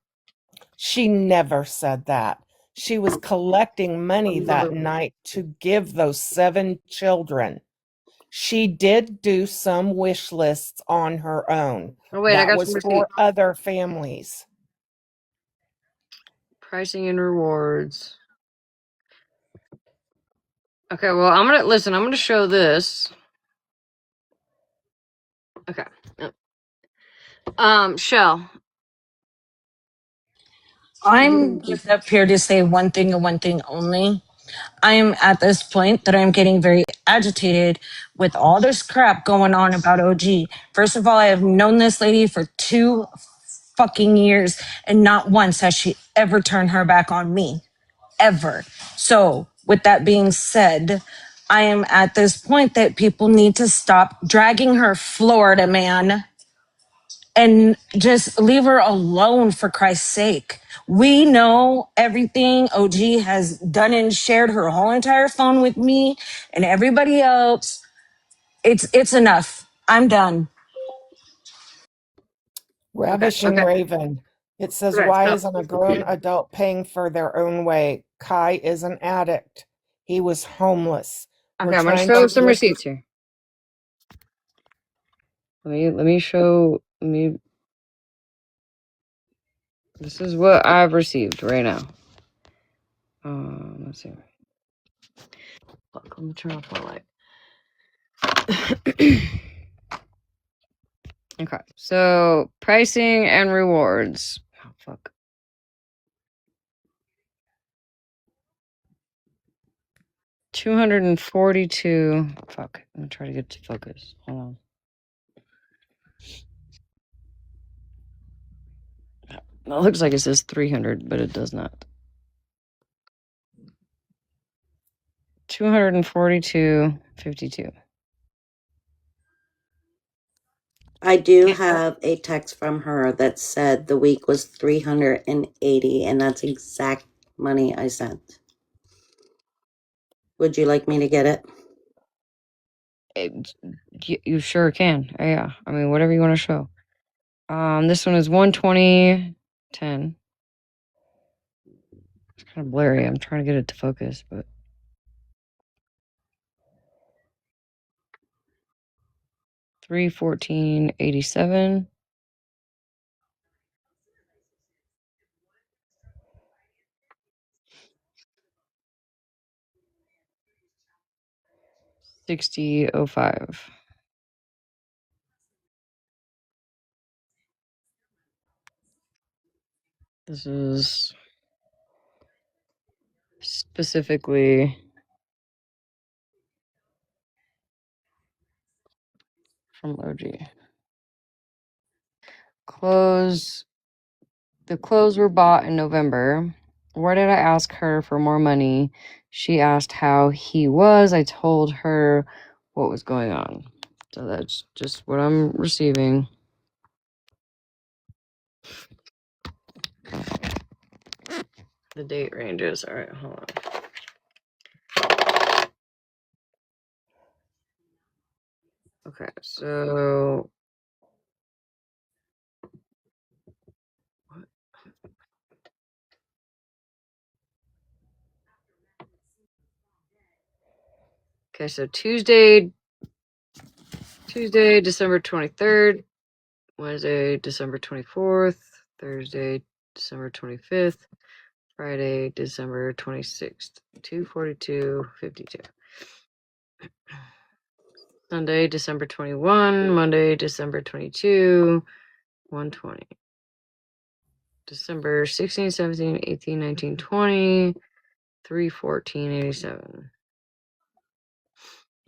She never said that. She was collecting money that night to give those 7 children. She did do some wish lists on her own. Oh wait, I That got some was receipts. for other families. Pricing and rewards. Okay, well I'm gonna show this. Okay. Shell. I'm just up here to say one thing and one thing only. I am at this point that I'm getting very agitated with all this crap going on about OG. First of all, I have known this lady for 2 fucking years, and not once has she ever turned her back on me. Ever. So, with that being said, I am at this point that people need to stop dragging her Florida man and just leave her alone, for Christ's sake. We know everything OG has done and shared her whole entire phone with me and everybody else. It's enough. I'm done. Ravishing Okay. Raven. It says, Okay. why So isn't a grown adult paying for their own way? Kai is an addict. He was homeless. We're okay, I'm gonna trying show to some get receipts here. Let me show me. This is what I've received right now. Let's see. Fuck, let me turn off my light. Okay, so pricing and rewards. Oh, fuck. $242. Fuck. I'm gonna try to get to focus. Hold on. It looks like it says 300, but it does not. 242.52. I do have a text from her that said the week was 380, and that's exact money I sent. Would you like me to get it? You sure can. Yeah. I mean, whatever you want to show. This one is 120/10. It's kind of blurry. I'm trying to get it to focus, but 314/87. $60.05. This is specifically from OG. The clothes were bought in November. Where did I ask her for more money? She asked how he was. I told her what was going on. So that's just what I'm receiving. The date ranges. All right, hold on. Okay, so Tuesday, December 23rd, Wednesday, December 24th, Thursday, December 25th, Friday, December 26th, 242.52. Sunday, December 21, Monday, December 22, 120. December 16, 17, 18, 19, 20, 314.87.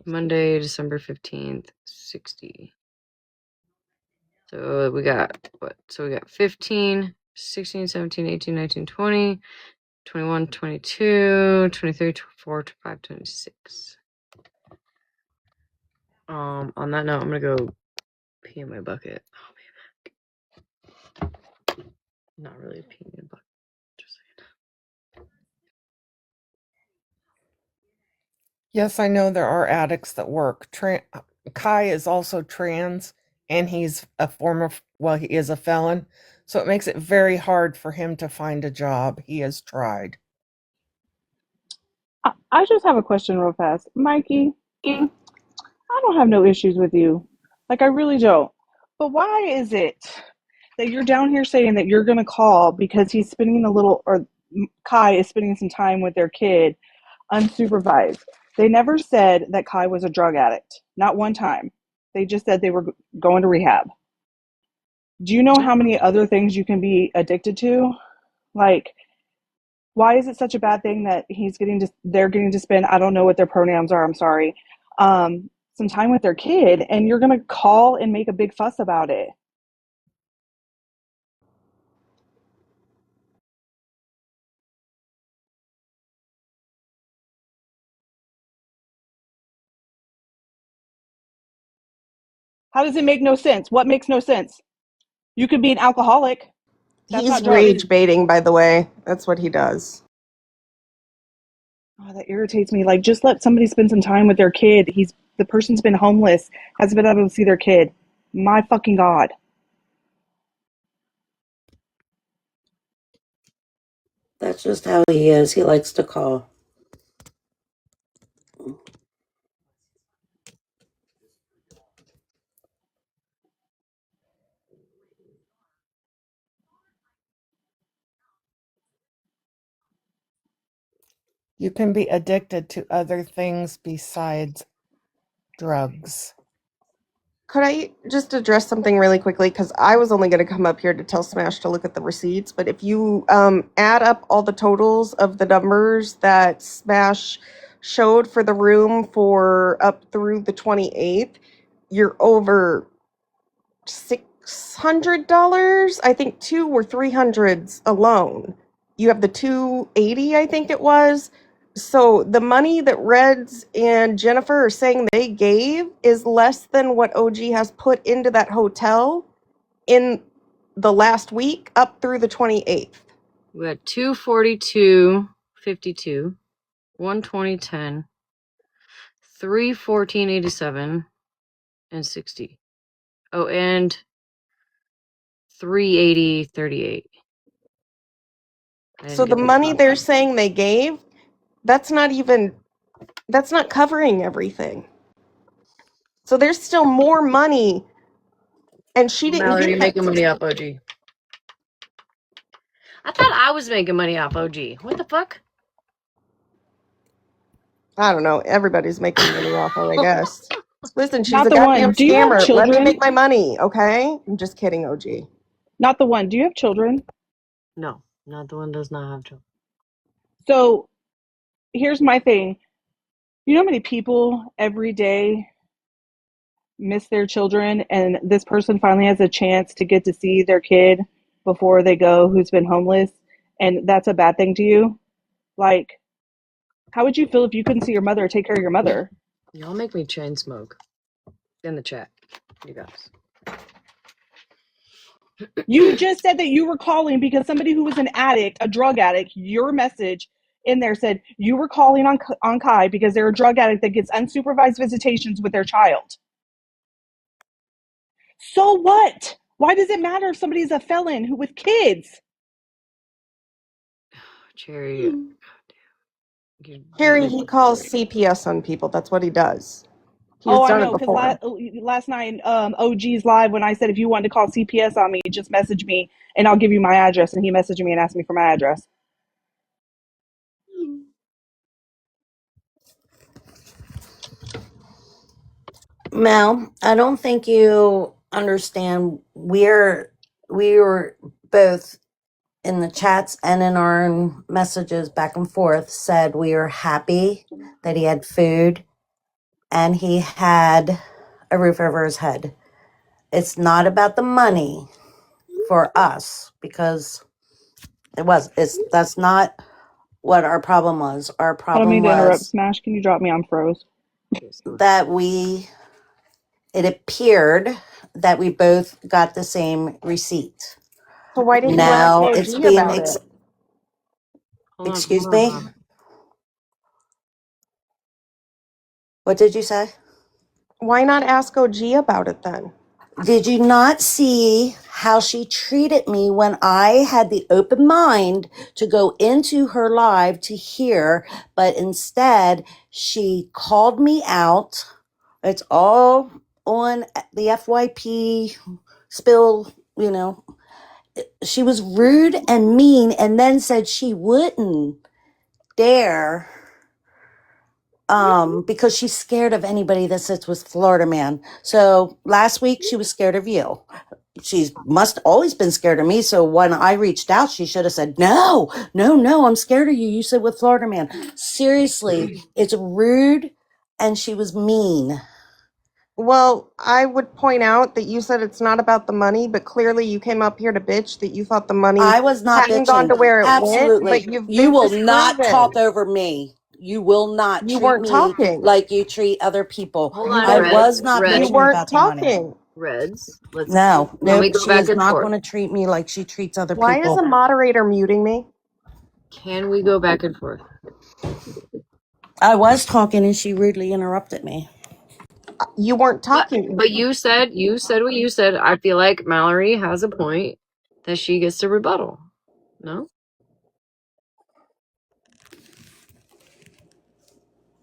Monday, December 15th, 60. So we got what? So we got 15, 16, 17, 18, 19, 20, 21, 22, 23, 24, 25, 26. On that note, I'm gonna go pee in my bucket. Oh, man. Not really peeing in a bucket. Just saying. Yes, I know there are addicts that work. Kai is also trans, and he's he is a felon. So it makes it very hard for him to find a job. He has tried. I just have a question real fast. Mikey, I don't have no issues with you. Like, I really don't. But why is it that you're down here saying that you're going to call because he's spending or Kai is spending some time with their kid unsupervised? They never said that Kai was a drug addict. Not one time. They just said they were going to rehab. Do you know how many other things you can be addicted to? Like, why is it such a bad thing that they're getting to spend, I don't know what their pronouns are, I'm sorry, some time with their kid, and you're going to call and make a big fuss about it? How does it make no sense? What makes no sense? You could be an alcoholic. That's He's not drugs. rage baiting, by the way. That's what he does. Oh, that irritates me. Like, just let somebody spend some time with their kid. The person's been homeless, hasn't been able to see their kid. My fucking God. That's just how he is. He likes to call. You can be addicted to other things besides drugs. Could I just address something really quickly? Because I was only going to come up here to tell Smash to look at the receipts. But if you add up all the totals of the numbers that Smash showed for the room for up through the 28th, you're over $600. I think 2 or 300s alone. You have the 280, I think it was. So the money that Reds and Jennifer are saying they gave is less than what OG has put into that hotel in the last week up through the 28th. We had 242.52, 120.10, 314.87 and 60. Oh, and 380.38. So the money they're saying they gave, that's not covering everything. So there's still more money, and she didn't Mallory, get you're that. making money off OG. I thought I was making money off OG. What the fuck? I don't know. Everybody's making money off her, I guess. Listen, she's Not a the one. goddamn Do you have scammer. Let me make children? my money, okay? I'm just kidding, OG. Not the one. Do you have children? No, not the one does not have children. So here's my thing. You know how many people every day miss their children, and this person finally has a chance to get to see their kid before they go who's been homeless, and that's a bad thing to you? Like, how would you feel if you couldn't see your mother or take care of your mother? Y'all make me chain smoke. In the chat, you guys. You just said that you were calling because somebody who was an addict, a drug addict, your message in there said you were calling on Kai because they're a drug addict that gets unsupervised visitations with their child. So what? Why does it matter if somebody's a felon who with kids? Cherry. Harry, he calls CPS on people. That's what he does. He's I done it know, because before. last night, OG's live, when I said if you wanted to call CPS on me, just message me and I'll give you my address. And he messaged me and asked me for my address. Mel, I don't think you understand. We were both in the chats and in our messages back and forth said we are happy that he had food and he had a roof over his head. It's not about the money for us because that's not what our problem was. Our I don't problem mean to interrupt. was Smash, can you drop me on froze? that it appeared that we both got the same receipt. So why didn't you ask Now it's OG being about it? excuse me. What did you say? Why not ask OG about it then? Did you not see how she treated me when I had the open mind to go into her live to hear, but instead she called me out. It's all on the FYP spill, She was rude and mean and then said she wouldn't dare because she's scared of anybody that sits with Florida man. So last week she was scared of you. She must always been scared of me. So when I reached out, she should have said, no, I'm scared of you. You sit with Florida man. Seriously, it's rude. And she was mean. Well, I would point out that you said it's not about the money, but clearly you came up here to bitch that you thought the money I was not hadn't gone bitching. to where it went, but Absolutely. you've You been will not disproven. talk over me. You will not You treat weren't me talking. like you treat other people. Hold You on, I weren't. was not You bitching weren't about the money. talking. Reds. No, Can we nope. go She back is and not forth? going to treat me like she treats other Why is people. a moderator muting me? Can we go back and forth? I was talking and she rudely interrupted me. You weren't talking. But you said what you said. I feel like Mallory has a point that she gets to rebuttal. No?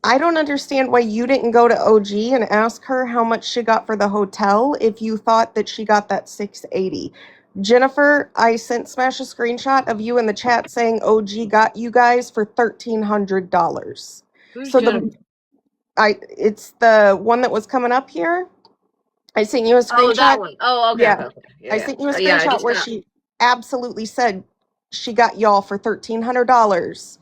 I don't understand why you didn't go to OG and ask her how much she got for the hotel if you thought that she got that 680. Jennifer, I sent Smash a screenshot of you in the chat saying OG got you guys for $1,300. Who's So Jennifer? it's the one that was coming up here. I sent you a screenshot. Oh, that one. Oh, okay. Yeah. Okay. I sent you a Yeah, I screenshot just where got. she absolutely said she got y'all for $1,300.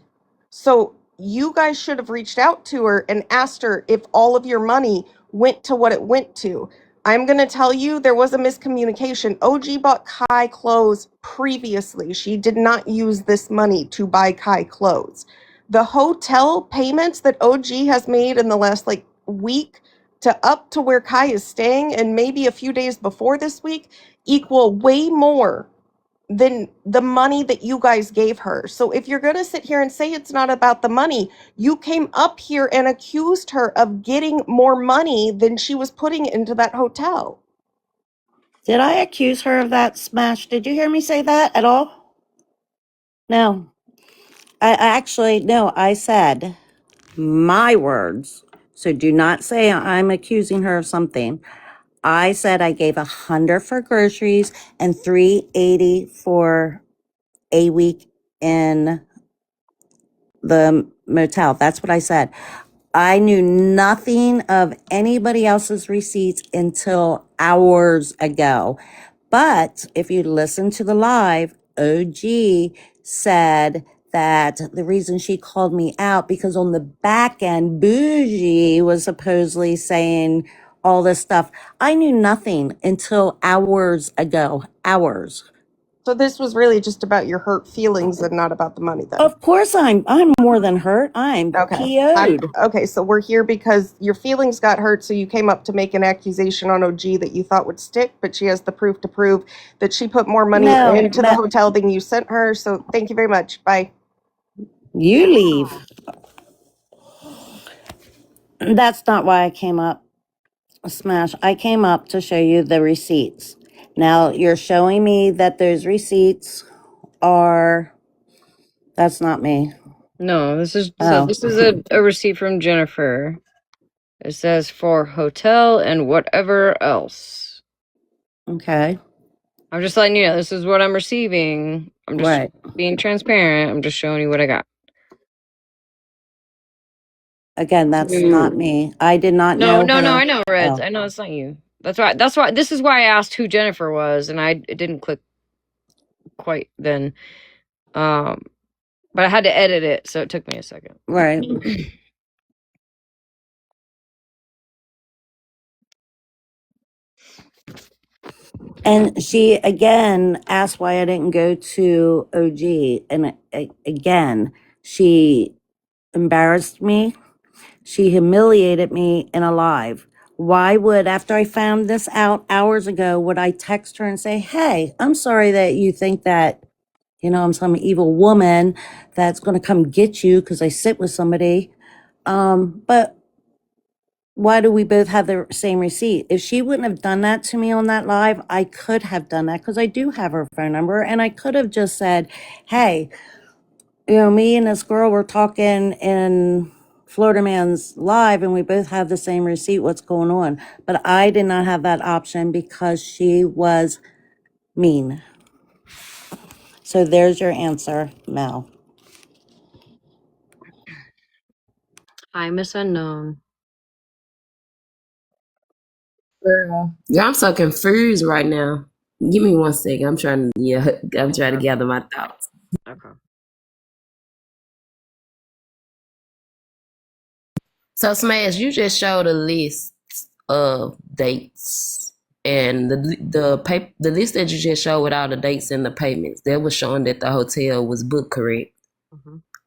So you guys should have reached out to her and asked her if all of your money went to what it went to. I'm going to tell you there was a miscommunication. OG bought Kai clothes previously. She did not use this money to buy Kai clothes. The hotel payments that OG has made in the last week to up to where Kai is staying and maybe a few days before this week equal way more than the money that you guys gave her. So if you're going to sit here and say it's not about the money, you came up here and accused her of getting more money than she was putting into that hotel. Did I accuse her of that, Smash? Did you hear me say that at all? No. I actually, no, I said my words. So do not say I'm accusing her of something. I said I gave 100 for groceries and 380 for a week in the motel. That's what I said. I knew nothing of anybody else's receipts until hours ago. But if you listen to the live, OG said that the reason she called me out because on the back end, Bougie was supposedly saying all this stuff. I knew nothing until hours ago. Hours. So this was really just about your hurt feelings and not about the money then. Of course I'm more than hurt. I'm Okay. PO'd. Okay, so we're here because your feelings got hurt, so you came up to make an accusation on OG that you thought would stick, but she has the proof to prove that she put more money into the hotel than you sent her. So thank you very much. Bye. You leave. That's not why I came up. Smash. I came up to show you the receipts. Now you're showing me that those receipts are, that's not me. No, this is so. Oh, This is a receipt from Jennifer. It says for hotel and whatever else. okay. I'm just letting you know this is what I'm receiving. I'm just Right. being transparent. I'm just showing you what I got. Again, that's not me. I did not No, know no, no. her. I know, Reds. Oh, I know it's not you. That's right. That's why. This is why I asked who Jennifer was, and it didn't click quite then. But I had to edit it, so it took me a second. right. And she again asked why I didn't go to OG. And again, she embarrassed me. She humiliated me in a live. Why would, after I found this out hours ago, would I text her and say, hey, I'm sorry that you think that, I'm some evil woman that's going to come get you because I sit with somebody. But why do we both have the same receipt? If she wouldn't have done that to me on that live, I could have done that because I do have her phone number. And I could have just said, hey, me and this girl were talking in Florida Man's live and we both have the same receipt. What's going on? But I did not have that option because she was mean. So there's your answer, Mel. Hi, Miss Unknown. Girl, yeah, I'm so confused right now. Give me 1 second. I'm trying to gather my thoughts. Okay. So, Smash, you just showed a list of dates, and the list that you just showed with all the dates and the payments that was showing that the hotel was booked correct,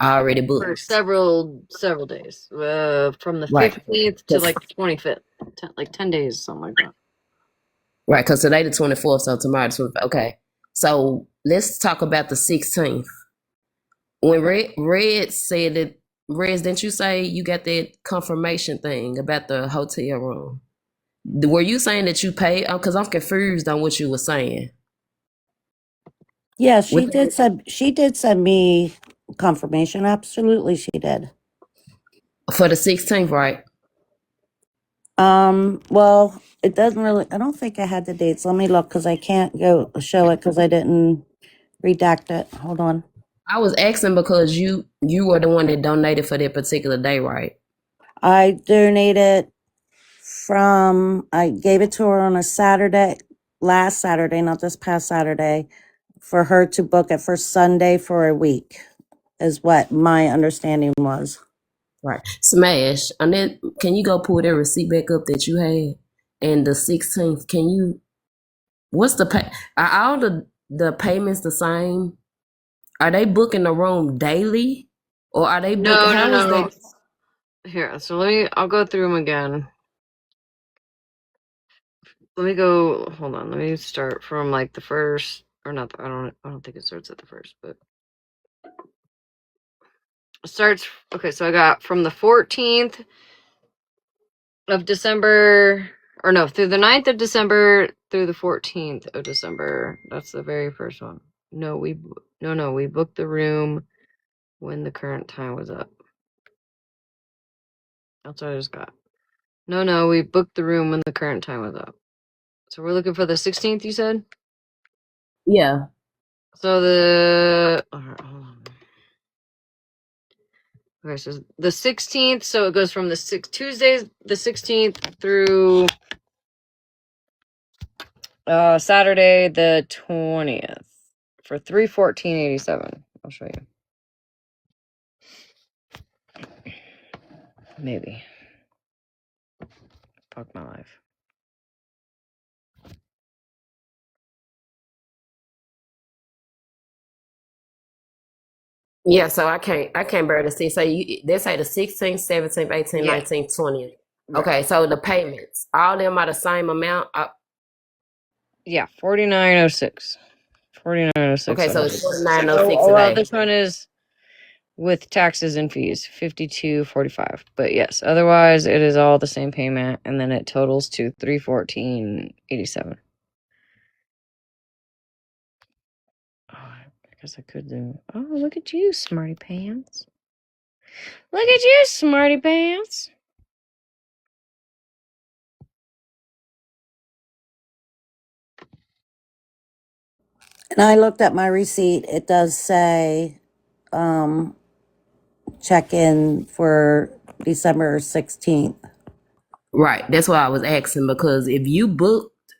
already booked. For several days, from the Right. 15th to like the 25th, like 10 days, something like that. Right, because today the 24th, so tomorrow the 25th. Okay, so let's talk about the 16th. When Red said that, Reds, didn't you say you got that confirmation thing about the hotel room? Were you saying that you paid? Because I'm confused on what you were saying. Yeah, she did send me confirmation. Absolutely, she did. For the 16th, right? Well, it doesn't really, I don't think I had the dates. Let me look because I can't go show it because I didn't redact it. Hold on. I was asking because you were the one that donated for that particular day, right? I donated I gave it to her on a Saturday, last Saturday, not this past Saturday, for her to book it for Sunday for a week, is what my understanding was. Right. Smash. And then can you go pull that receipt back up that you had? And the 16th, what's the pay? Are all the payments the same? Are they booking the room daily? Or are they booking, No. Here, so I'll go through them again. Let me go, hold on, let me start from like the first or not. I don't think it starts at the 1st, but it starts. Okay, so I got from the 14th of December, or no, through the 9th of December through the 14th of December. That's the very first one. No, we booked the room when the current time was up. That's what I just got. No, we booked the room when the current time was up. So we're looking for the 16th, you said? Yeah. So the hold on. Okay, so the 16th, so it goes from the Tuesdays the 16th through Saturday the 20th for 314.87. I'll show you. Maybe. Fuck my life. Yeah, so I can't barely see. So they say the 16th, 17th, 18th, Yeah. 19th, 20th. Right. Okay, so the payments, all them are the same amount. Yeah, 49.06. 49.06. Okay, so it's So 49.06 a well, day. this one is with taxes and fees, 52.45. But yes, otherwise it is all the same payment, and then it totals to 314.87. Oh, I guess I could do. Oh, look at you, smarty pants! Look at you, smarty pants! And I looked at my receipt. It does say check in for December 16th. Right, that's why I was asking, because if you booked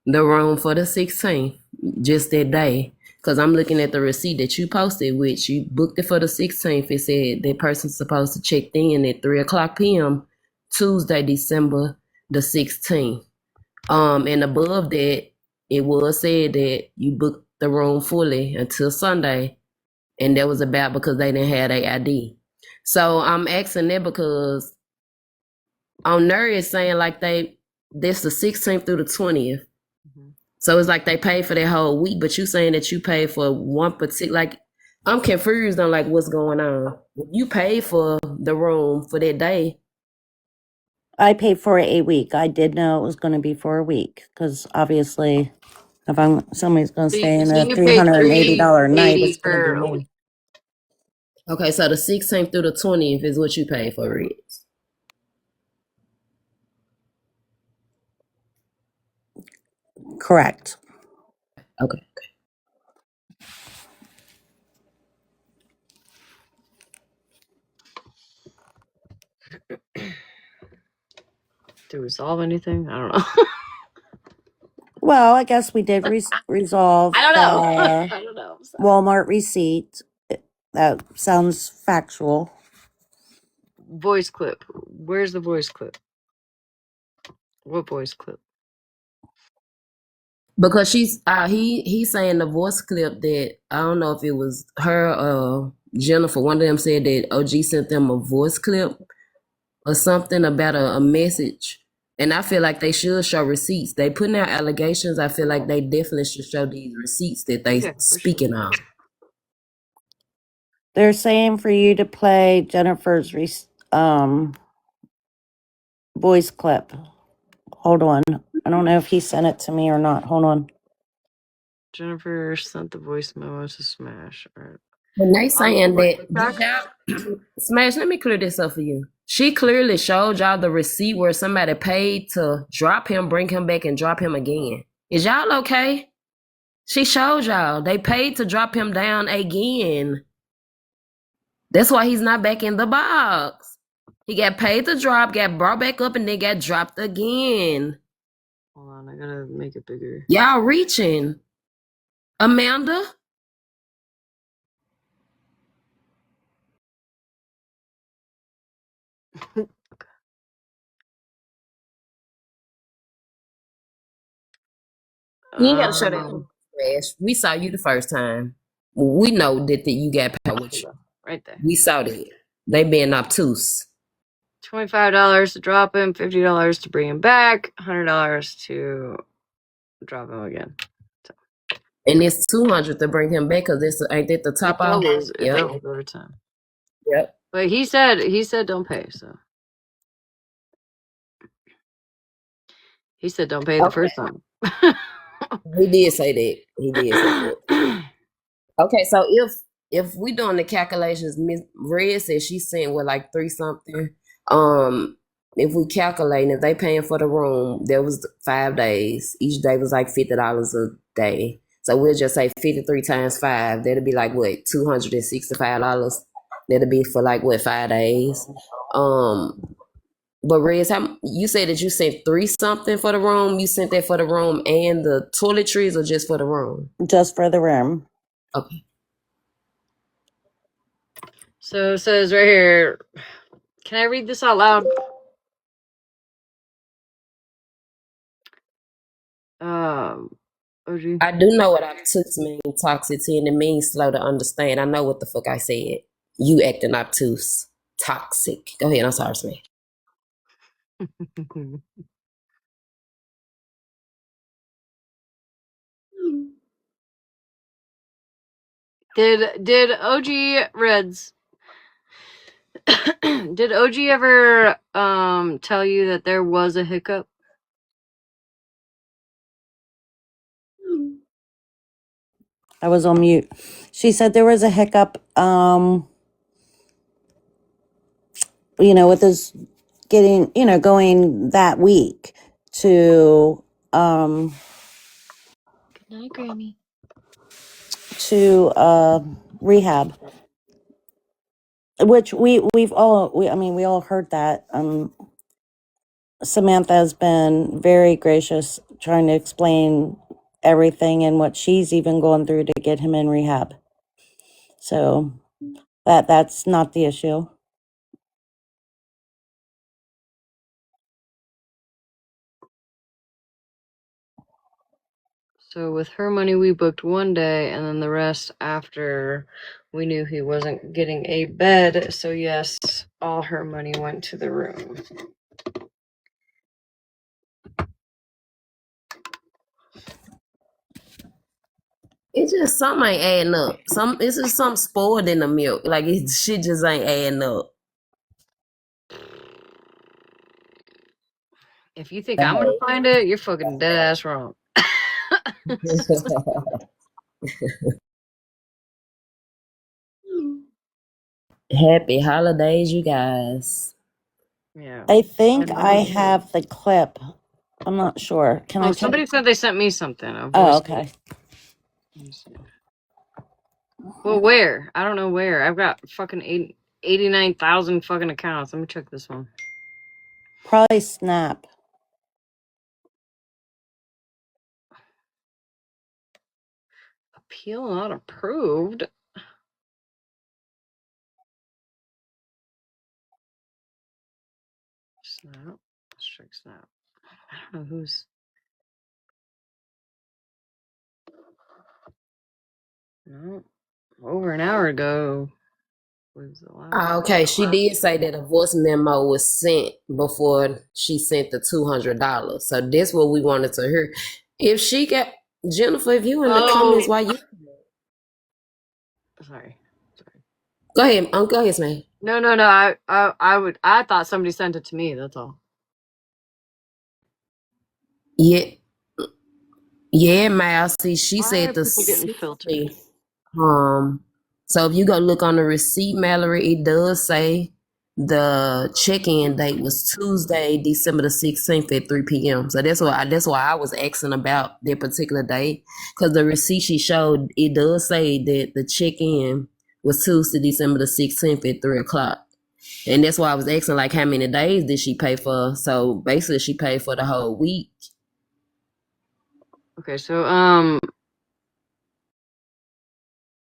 the room for the 16th, just that day, because I'm looking at the receipt that you posted, which you booked it for the 16th. It said that person's supposed to check in at 3:00 p.m. Tuesday, December the 16th. And above that, it was said that you booked the room fully until Sunday, and that was about because they didn't have their ID. So I'm asking that because on there it's saying like this the 16th through the 20th. So it's like they paid for that whole week, but you saying that you paid for one particular, like, I'm confused on like what's going on. You paid for the room for that day. I paid for it a week. I did know it was going to be for a week because obviously, if somebody's going to stay in a You paid $380 night, it's $380 going to be for a me. week. Okay, so the 16th through the 20th is what you paid for it. Correct. Okay. To resolve anything? I don't know. Well, I guess we did resolve I don't know. the I don't know. Walmart receipt. That sounds factual. Voice clip. Where's the voice clip? What voice clip? Because he's saying the voice clip that I don't know if it was her or Jennifer. One of them said that OG sent them a voice clip or something about a message. And I feel like they should show receipts. They putting out allegations. I feel like they definitely should show these receipts that they speaking on. They're saying for you to play Jennifer's voice clip. Hold on. I don't know if he sent it to me or not. Hold on. Jennifer sent the voice memo to Smash. Right. And they saying that TikTok? Smash, let me clear this up for you. She clearly showed y'all the receipt where somebody paid to drop him, bring him back, and drop him again. Is y'all okay? She showed y'all. They paid to drop him down again. That's why he's not back in the box. He got paid to drop, got brought back up, and then got dropped again. Hold on, I gotta make it bigger. Y'all reaching. Amanda? You ain't gotta show that. Smash. We saw you the first time. We know that you got power. Right there. We saw that. They being obtuse. $25 to drop him, $50 to bring him back, $100 to drop him again. So. And it's 200 to bring him back because this ain't that the top It off. doubles. It Yep. doubles every time. Yep. But he said don't pay. So he said don't pay the Okay. first time. He did say that. He did say that. Okay, so if we doing the calculations, Miss Red said she sent with like three something. If we calculate, if they paying for the room, there was 5 days. Each day was like $50 a day. So we'll just say 53 times 5. That'll be like what, $265. That'll be for like what, 5 days. But Rez, how you said that you sent three something for the room? You sent that for the room and the toiletries, or just for the room? Just for the room. Okay. So it says right here. Can I read this out loud? OG. I do know what obtuse means, toxicity, and it means slow to understand. I know what the fuck I said. You acting obtuse. Toxic. Go ahead, I'm sorry, Smith. Did OG Reds did OG ever tell you that there was a hiccup? I was on mute. She said there was a hiccup, with us getting, going that week to, Good night, Grammy. to, rehab, which we all heard that. Samantha has been very gracious trying to explain everything and what she's even going through to get him in rehab. So that's not the issue. So with her money, we booked one day, and then the rest after we knew he wasn't getting a bed. So yes, all her money went to the room. It's just something ain't adding up. It's just something spoiled in the milk. Like shit just ain't adding up. If you think I'm gonna find it, you're fucking dead ass wrong. Happy holidays, you guys. Yeah. I think I have the clip. I'm not sure. Can I somebody said they sent me something. A Oh, voice. okay. Well, where? I don't know where. I've got fucking 89,000 fucking accounts. Let me check this one. Probably Snap. Appeal not approved. Snap. Let's check Snap. I don't know who's. No. Over an hour ago was the last. Okay, she did say that a voice memo was sent before she sent the $200. So that's what we wanted to hear. If she got Jennifer, if you in the comments, why you Sorry. go ahead? Go ahead, man. No. I thought somebody sent it to me. That's all. Yeah, yeah, Mal. See, she Why are said the people getting 60. filtered? So if you go look on the receipt, Mallory, it does say the check-in date was Tuesday, December the 16th at 3 p.m. So that's why I was asking about that particular date. Because the receipt she showed, it does say that the check-in was Tuesday, December the 16th at 3 o'clock. And that's why I was asking like how many days did she pay for? So basically she paid for the whole week. Okay, so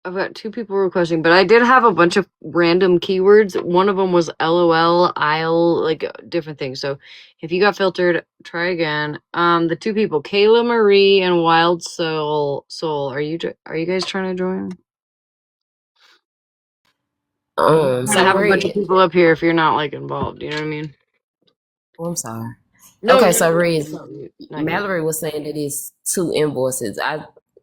I've got two people requesting, but I did have a bunch of random keywords. One of them was LOL, I'll, like different things. So if you got filtered, try again. The two people, Kayla Marie and Wild Soul, are you guys trying to join? I So have a bunch of Red, people up here if you're not like involved. You know what I mean? oh, I'm sorry. No, Okay, no, so no, Red, not you. Mallory was saying that it's two invoices.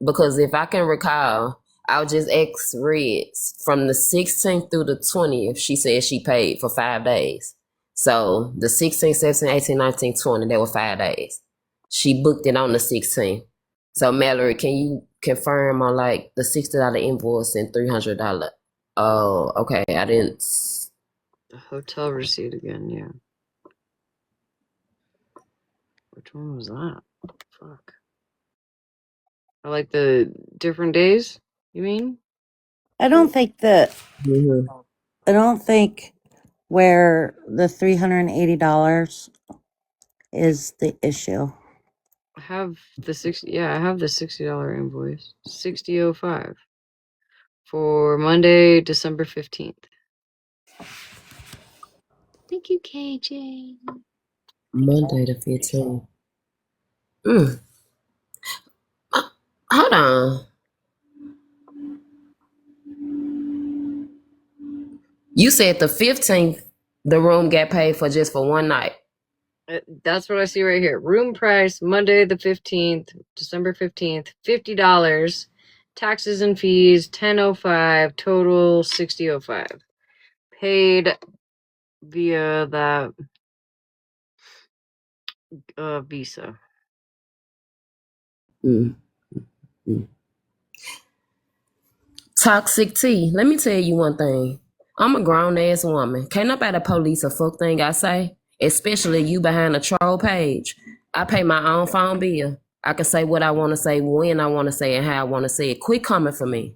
because if I can recall, I'll just ask Reds from the 16th through the 20th. She said she paid for 5 days. So the 16th, 17th, 18th, 19th, 20th, there were 5 days. She booked it on the 16th. So Mallory, can you confirm on like the $60 invoice and $300? Oh, okay. I didn't. The hotel receipt again, yeah. Which one was that? Fuck. I like the different days, you mean? I don't think that, Mhm. I don't think where the $380 is the issue. I have the I have the $60 invoice. 6005 for Monday, December 15th. Thank you, KJ. Monday the 15th. Mm. Hold on. You said the 15th, the room got paid for just for one night. That's what I see right here. Room price, Monday the 15th, December 15th, $50. Taxes and fees, 1005, total 6005. Paid via that Visa. Mm. Mm. Toxic T. Let me tell you one thing. I'm a grown ass woman. Can't nobody police a fuck thing I say, especially you behind a troll page. I pay my own phone bill. I can say what I want to say, when I want to say, and how I want to say it. Quit coming for me.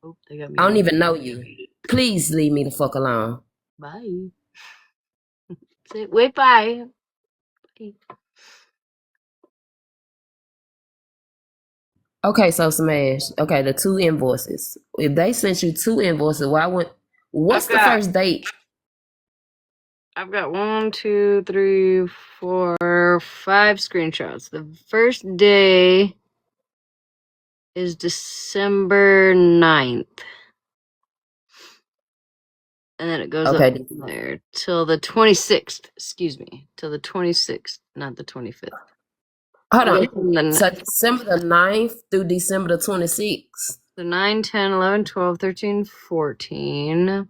Oh, they got me. I don't even know you. Please leave me the fuck alone. Bye. Wait, bye. Okay, so Smash. Okay, the two invoices. If they sent you two invoices, why would? What's the first date? I've got 1, 2, 3, 4, 5 screenshots. The first day is December 9th. And then it goes up Okay, from there till the 26th. Excuse me. Till the 26th, not the 25th. hold on. So December the 9th through December the 26th. So 9, 10, 11, 12, 13, 14,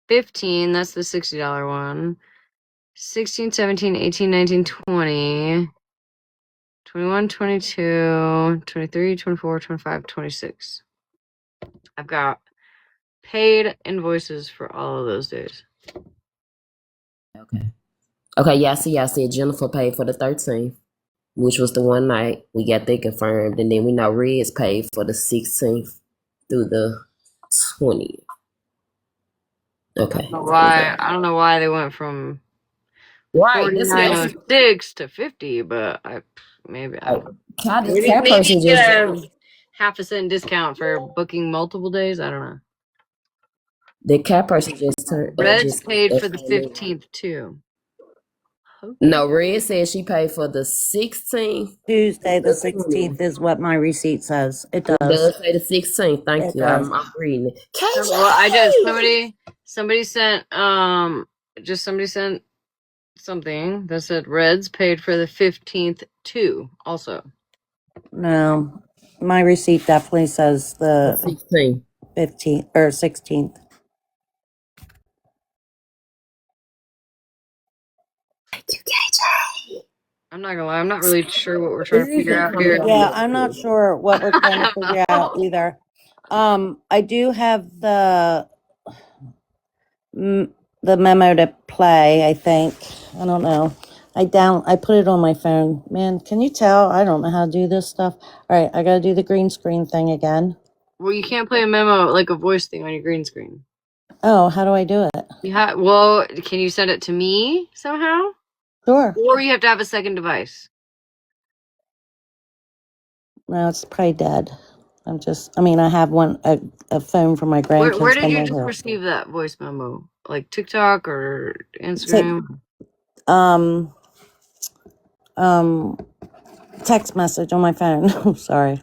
15. That's the $60 one. 16, 17, 18, 19, 20, 21, 22, 23, 24, 25, 26. I've got paid invoices for all of those days. Okay. Okay, yeah, I said Jennifer paid for the 13th, which was the one night. We got that confirmed. And then we know Red's paid for the 16th through the 20th. Okay. I don't know why they went from Right, that's what else. 4906 to 50, but maybe I don't know. How did Maybe, that maybe person you get just a half a cent discount for booking multiple days. I don't know. the cat person just turned Red's just paid for the 15th too. No, Red said she paid for the 16th. Tuesday the The 16th 20th. is what my receipt says. It It does. does say the 16th. Thank It you. does. I'm reading it. Well, I just KJ! somebody sent somebody sent something that said Reds paid for the 15th too. Also, No, my receipt definitely says The the 16th. 15th or 16th. Thank you, KJ. I'm not gonna lie, I'm not really sure what we're trying to This figure is out here. Yeah, I'm not sure what we're trying to figure out either. I do have the memo to play, I think. I don't know. I put it on my phone. Man, can you tell? I don't know how to do this stuff. All right, I gotta do the green screen thing again. Well, you can't play a memo like a voice thing on your green screen. Oh, how do I do it? Well, can you send it to me somehow? Sure. Or you have to have a second device. No, it's probably dead. I have a phone from my Where grandkids did when you they're just here. receive that voice memo? Like TikTok or Tick, Instagram? um, um, text message on my phone. Sorry.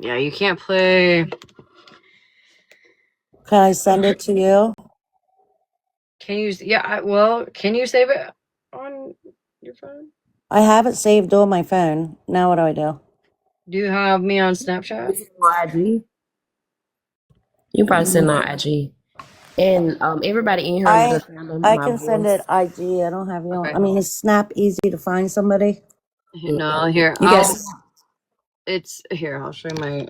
Yeah, you can't play. Can I send it to you? Can you? Yeah. Well, can you save it on your phone? I have it saved on my phone. Now what do I do? Do you have me on Snapchat? On IG. You probably send on IG. And everybody in here under the sound of I my can send it voice. IG. I don't have you on. Okay. I mean, is Snap easy to find somebody? No, here You guys, It's here. I'll show you my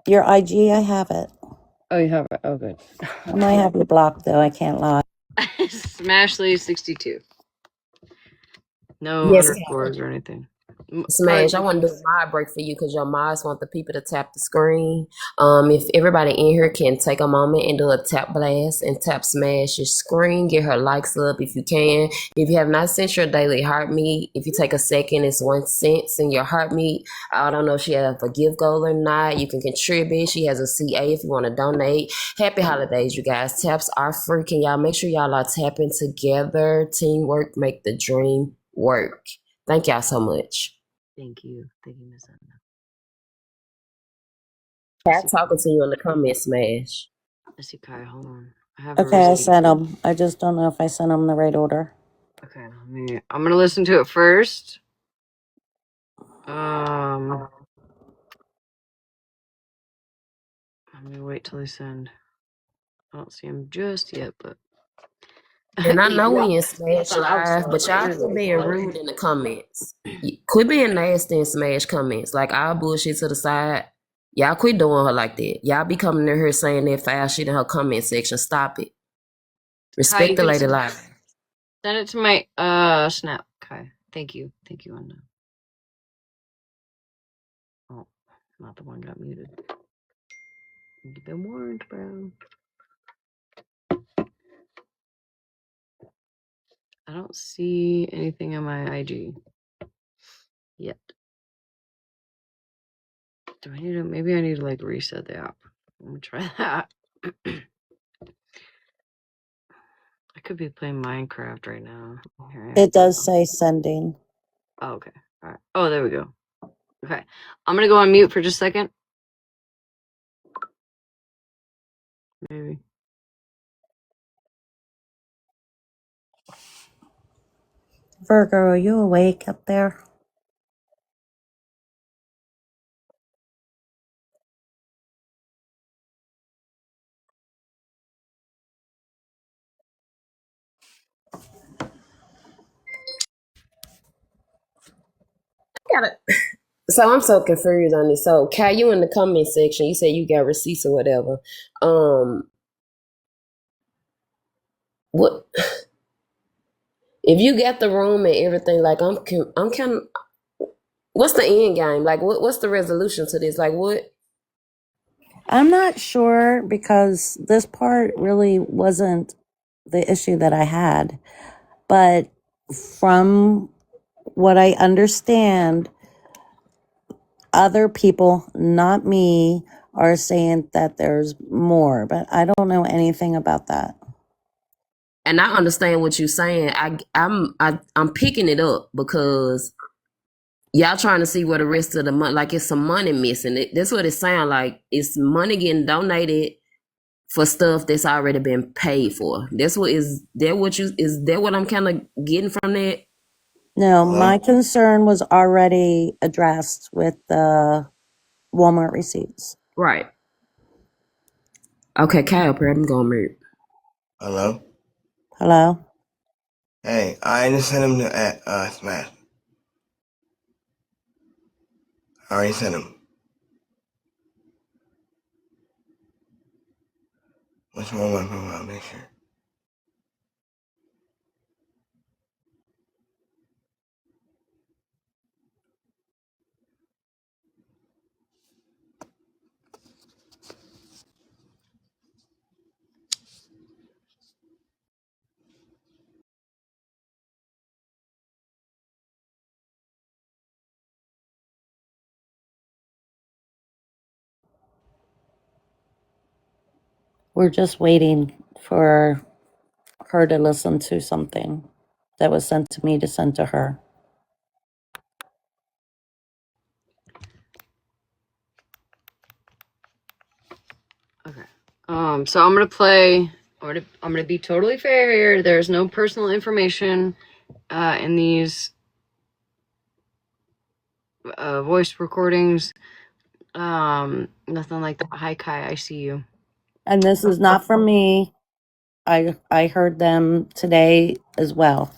your IG, I have it. Oh, you have it. Oh, good. I might have you blocked though. I can't lie. Smashly62. No Yes, underscores or anything. Smash, I want to do a mod break for you because your mods want the people to tap the screen. If everybody in here can take a moment and do a tap blast and tap smash your screen, get her likes up if you can. If you have not sent your daily heartmeat, if you take a second, it's 1 cent in your heartmeat. I don't know if she has a gift goal or not. You can contribute. She has a CA if you want to donate. Happy holidays, you guys. Taps are free. Can y'all make sure y'all are tapping together? Teamwork make the dream work. Thank y'all so much. Thank you, Miss Edna. Cat talking to you in the comments, Smash. I see Kai. Hold on. I have a Okay, I receipt. sent them. I just don't know if I sent them the right order. Okay, I'm gonna listen to it first. I'm gonna wait till they send. I don't see them just yet, but And I know we in Smash Live, but y'all quit being rude in the comments. Quit being nasty in Smash comments. Like, all bullshit to the side. Y'all quit doing her like that. Y'all be coming in here saying that foul shit in her comment section. Stop it. Respect the lady live. Send it to my Snap, Kai. Thank you, Anna. Oh, not the one got muted. You've been warned, bro. I don't see anything on my IG yet. Do I need to? Maybe I need to like reset the app. Let me try that. I could be playing Minecraft right now. It does say sending. Oh, okay. All right. Oh, there we go. Okay. I'm gonna go on mute for just a second. Maybe. Virgo, are you awake up there? Got it. So I'm so confused on this. So, Kai, you in the comment section, you said you got receipts or whatever. What if you got the room and everything? Like, I'm kind of. What's the end game? Like, what's the resolution to this? Like, what? I'm not sure because this part really wasn't the issue that I had. But from what I understand, other people, not me, are saying that there's more, but I don't know anything about that. And I understand what you're saying. I'm picking it up because y'all trying to see where the rest of the money, like it's some money missing. That's what it sounds like. It's money getting donated for stuff that's already been paid for. That's what is that what I'm kind of getting from that? No, my concern was already addressed with the Walmart receipts. Right. Okay, Kyle, I'm going mute. Hello? Hello? Hey, I just sent him to Smash. I already sent him. What's wrong with my profile? Make sure. We're just waiting for her to listen to something that was sent to me to send to her. Okay. So I'm gonna play. I'm gonna be totally fair here. There's no personal information in these voice recordings. Nothing like that. Hi Kai, I see you. And this is not from me. I heard them today as well.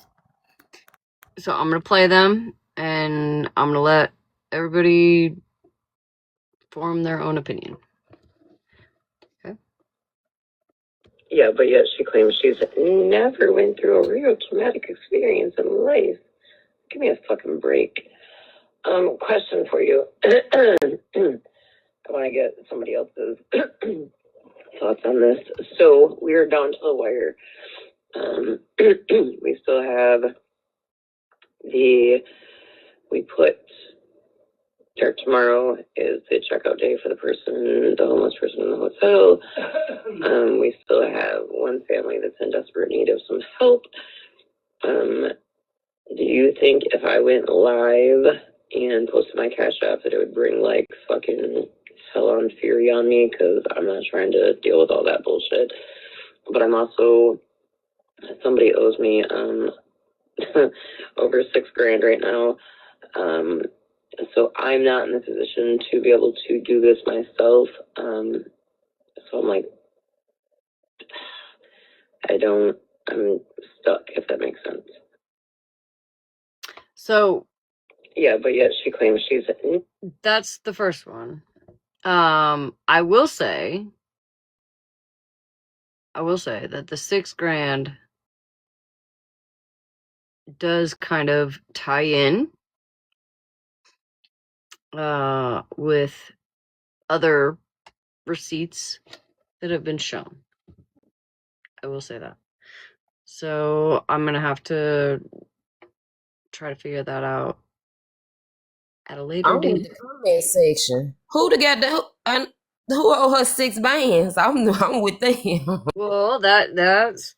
So I'm gonna play them, and I'm gonna let everybody form their own opinion. Okay. Yeah, but yet she claims she's never went through a real traumatic experience in life. Give me a fucking break. Question for you. I want to get somebody else's thoughts on this. So we're down to the wire. We still have we put tomorrow is the checkout day for the homeless person in the hotel. We still have one family that's in desperate need of some help. Do you think if I went live and posted my Cash App that it would bring like fucking hell on fury on me? Because I'm not trying to deal with all that bullshit. But I'm also, somebody owes me over $6,000 right now. So I'm not in the position to be able to do this myself. So I'm like, I'm stuck, if that makes sense. So yeah, but yet she claims she's. That's the first one. I will say that the $6,000 does kind of tie in with other receipts that have been shown. I will say that. So I'm gonna have to try to figure that out at a later I'm with date. the comment section. Who who owe her $6,000? I'm with them. Well, that's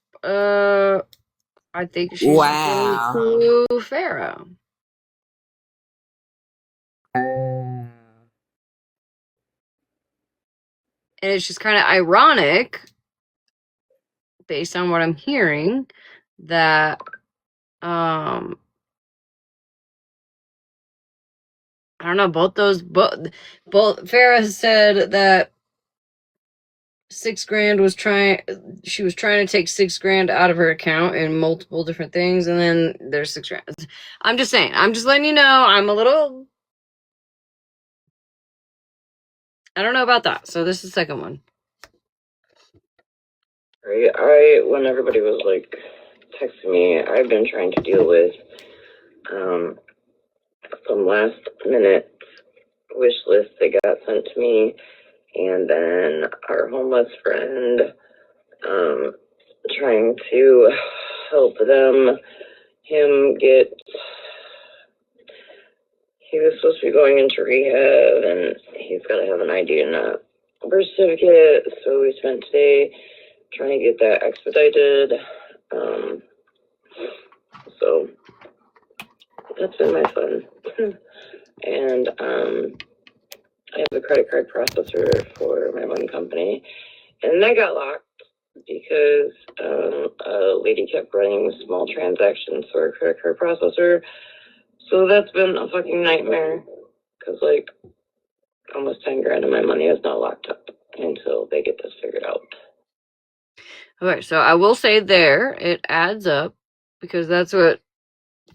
I think she's referring Wow. to Farah. And it's just kind of ironic, based on what I'm hearing, that I don't know, both Farah said that she was trying to take $6,000 out of her account in multiple different things, and then there's $6,000. I'm just saying, I'm just letting you know, I'm a little, I don't know about that. So this is the second one. Right. When everybody was like texting me, I've been trying to deal with some last minute wish lists that got sent to me, and then our homeless friend trying to help him get. He was supposed to be going into rehab, and he's got to have an ID and a birth certificate. So we spent today trying to get that expedited. So that's been my fun. And I have a credit card processor for my one company, and that got locked because a lady kept running small transactions for a credit card processor. So that's been a fucking nightmare, because like almost $10,000 of my money is not locked up until they get this figured out. Okay, so I will say it adds up, because that's what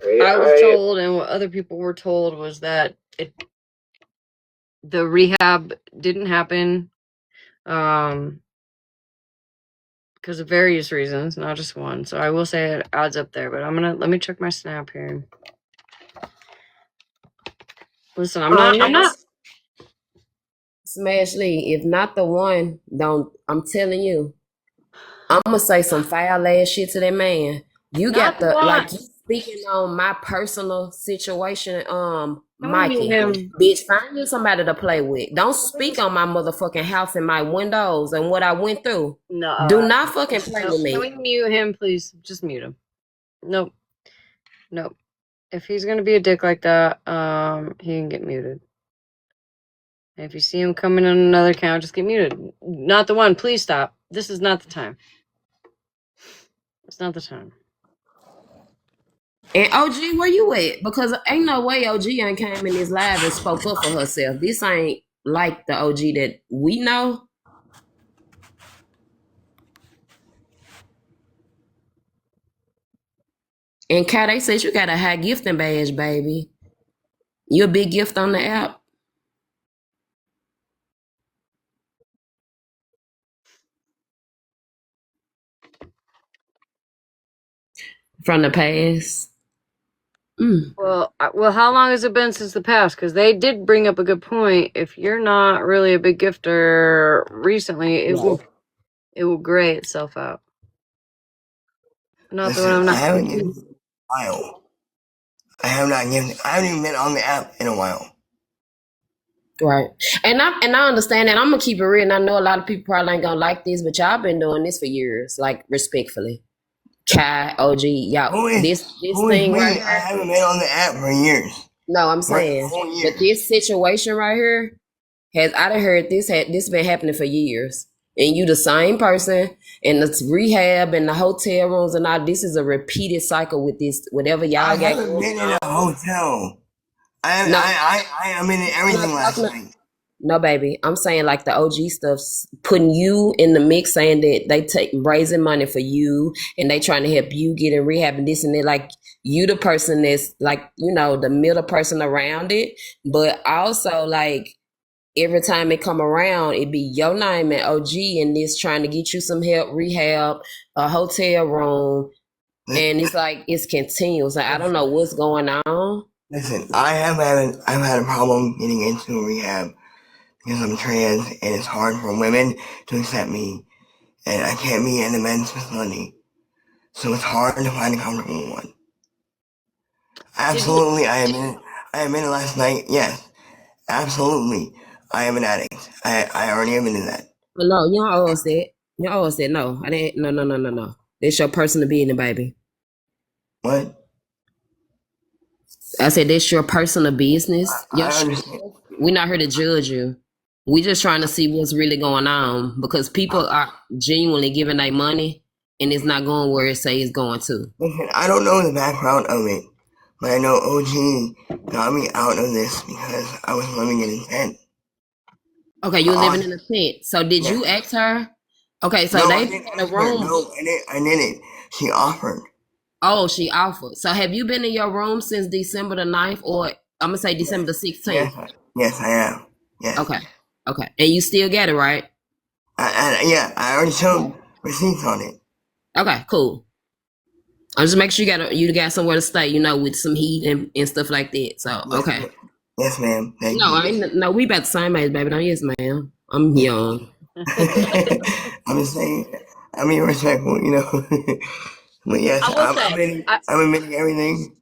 I was told, and what other people were told was that the rehab didn't happen because of various reasons, not just one. So I will say it adds up there, but let me check my snap here. Listen, I'm not Smash Lee, if not the one, I'm telling you, I'm gonna say some foul ass shit to that man. You not got the the one. like you speaking on my personal situation, Can we Mikey. mute him? Bitch, find you somebody to play with. Don't speak on my motherfucking house and my windows and what I went through. No. Do not fucking play with Can we me. mute him, please? Just mute him. Nope. If he's gonna be a dick like that, he can get muted. And if you see him coming on another account, just get muted. Not the one. Please stop. This is not the time. It's not the time. And OG, where you at? Because ain't no way OG ain't came in this live and spoke up for herself. This ain't like the OG that we know. And Kai, they said you got a high gifting badge, baby. You a big gift on the app from the past. Mm. Well, how long has it been since the past? Because they did bring up a good point. If you're not really a big gifter recently, it will gray itself out. Not the one Listen, I'm I not. haven't given in a while. I have not given. I haven't even been on the app in a while. Right. And I understand that. I'm gonna keep it real. And I know a lot of people probably ain't gonna like this, but y'all been doing this for years, like respectfully. Kai, OG, y'all this Who is thing right we? I here. haven't been on the app for years. No, I'm For a saying. whole But year. this situation right here I done heard this been happening for years. And you the same person and the rehab and the hotel rooms and all this is a repeated cycle with this whatever I y'all got haven't going been in a on. hotel. No, I am in I'm not everything last talking. night. No, baby. I'm saying like the OG stuff's putting you in the mix, saying that they take raising money for you and they trying to help you get in rehab and this and that. Like you the person that's like, the middle person around it. But also like every time it come around, it be your name and OG and this trying to get you some help, rehab, a hotel room. And it's like it's continuous. Like I don't know what's going on. Listen, I've had a problem getting into rehab because I'm trans and it's hard for women to accept me and I can't be in the men's facility. So it's hard to find a comfortable one. Absolutely, I am in last night, yes. Absolutely. I am an addict. I already admitted that. But no, you don't owe us that. You don't owe us that. No, I didn't. No, no, no, no, no. That's your personal business, baby. What? I said that's your personal business. I understand. We're not here to judge you. We just trying to see what's really going on because people are genuinely giving their money and it's not going where it say it's going to. Listen, I don't know the background of it, but I know OG got me out of this because I was living in a tent. Okay, you're living in a tent. So did you ask her? Okay, so No, they I didn't had a ask her. room. No, I didn't. She offered. Oh, she offered. So have you been in your room since December the 9th or I'm gonna say December the 16th? Yes, I am. Yes. Okay. Okay. And you still get it, right? I already showed receipts on it. Okay, cool. I just make sure you got somewhere to stay, with some heat and stuff like that. So okay. Yes, ma'am. Thank No, you. I ain't no, we about the same age, baby. Don't yes, ma'am. I'm young. I'm just saying, I'm being respectful, But yes, I will say, I'm admitting everything.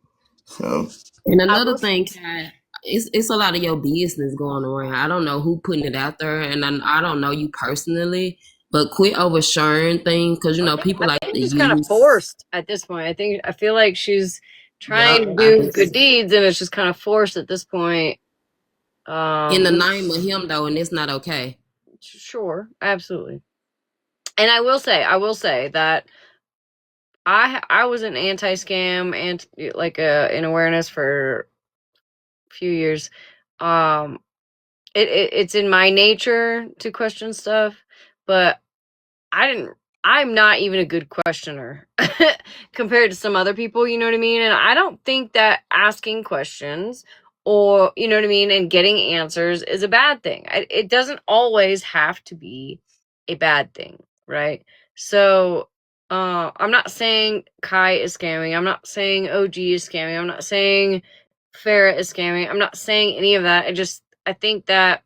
So. And I another will. thing, Kai, it's a lot of your business going around. I don't know who putting it out there, and I don't know you personally, but quit oversharing things because people I like think to she's kind of use. forced at this point. I feel like she's Yeah, trying to I do can good see. deeds, and it's just kind of forced at this point. In the name of him though, and it's not okay. Sure, absolutely. And I will say that I was an anti-scam and like in awareness for a few years. Um, it's in my nature to question stuff, but I didn't. I'm not even a good questioner compared to some other people, you know what I mean? And I don't think that asking questions or, you know what I mean, and getting answers is a bad thing. It doesn't always have to be a bad thing, right? So, I'm not saying Kai is scamming. I'm not saying OG is scamming. I'm not saying Farrah is scamming. I'm not saying any of that. I think that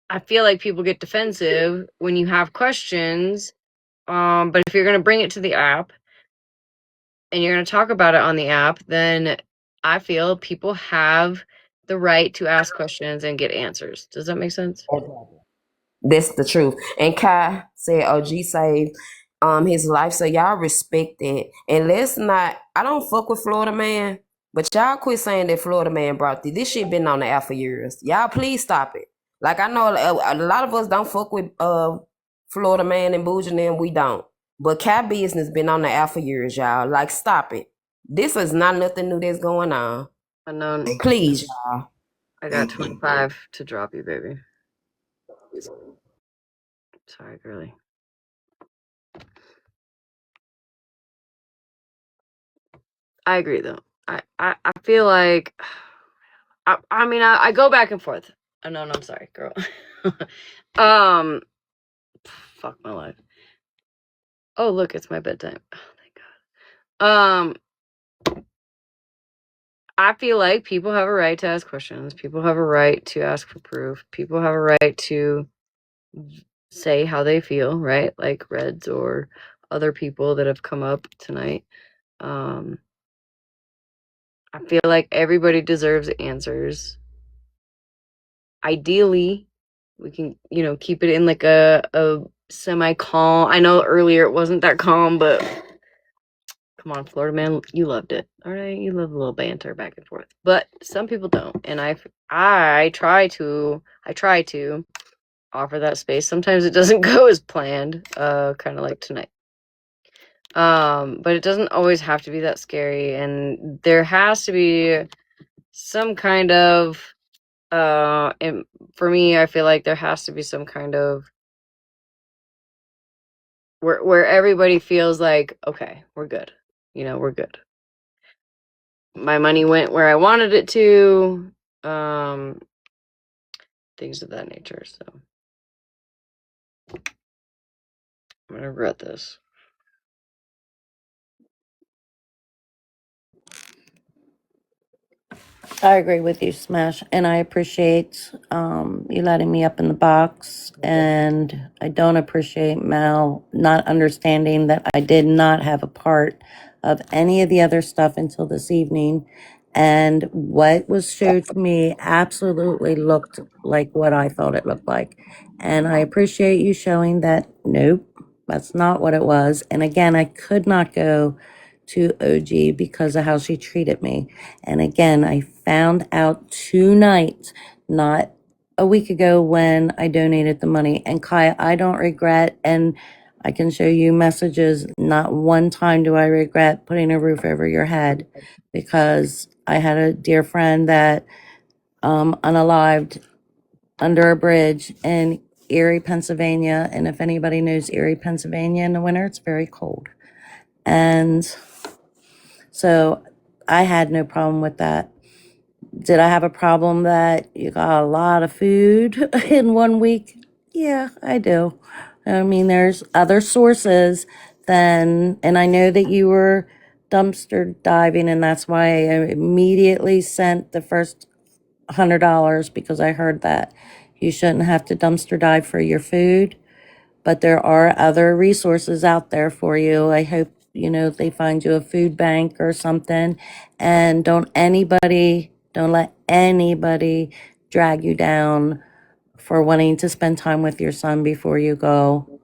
I feel like people get defensive when you have questions. But if you're going to bring it to the app and you're going to talk about it on the app, then I feel people have the right to ask questions and get answers. Does that make sense? That's the truth. And Kai said, "OG saved his life, so y'all respect that. And let's not. I don't fuck with Florida man, but y'all quit saying that Florida man brought this shit been on the app for years. Y'all please stop it. Like I know a lot of us don't fuck with Florida man and Bougie and them. We don't. But Kai business been on the app for years, y'all. Like stop it. This is not nothing new that's going on. Unknown. Please, y'all. I got 25 to drop you, baby. Sorry, girly. I agree, though. I feel like... I go back and forth. Unknown, I'm sorry, girl. Fuck my life. Oh, look, it's my bedtime. Oh, thank God. I feel like people have a right to ask questions. People have a right to ask for proof. People have a right to say how they feel, right? Like Reds or other people that have come up tonight. I feel like everybody deserves answers. Ideally, we can, keep it in like a semi-calm. I know earlier it wasn't that calm, but come on, Florida man, you loved it. All right, you love a little banter back and forth. But some people don't, and I try to offer that space. Sometimes it doesn't go as planned, kind of like tonight. But it doesn't always have to be that scary, and there has to be some kind of and for me, I feel like there has to be some kind of where everybody feels like, okay, we're good. We're good. My money went where I wanted it to. Things of that nature. So I'm gonna regret this. I agree with you, Smash, and I appreciate you letting me up in the box. And I don't appreciate Mal not understanding that I did not have a part of any of the other stuff until this evening. And what was showed to me absolutely looked like what I thought it looked like. And I appreciate you showing that, nope, that's not what it was. And again, I could not go to OG because of how she treated me. And again, I found out tonight, not a week ago when I donated the money. And Kai, I don't regret, and I can show you messages. Not one time do I regret putting a roof over your head, because I had a dear friend that unalived under a bridge in Erie, Pennsylvania. And if anybody knows Erie, Pennsylvania in the winter, it's very cold. And so I had no problem with that. Did I have a problem that you got a lot of food in 1 week? Yeah, I do. I mean, there's other sources than, and I know that you were dumpster diving, and that's why I immediately sent the first $100, because I heard that you shouldn't have to dumpster dive for your food. But there are other resources out there for you. I hope, they find you a food bank or something. And don't let anybody drag you down for wanting to spend time with your son before you go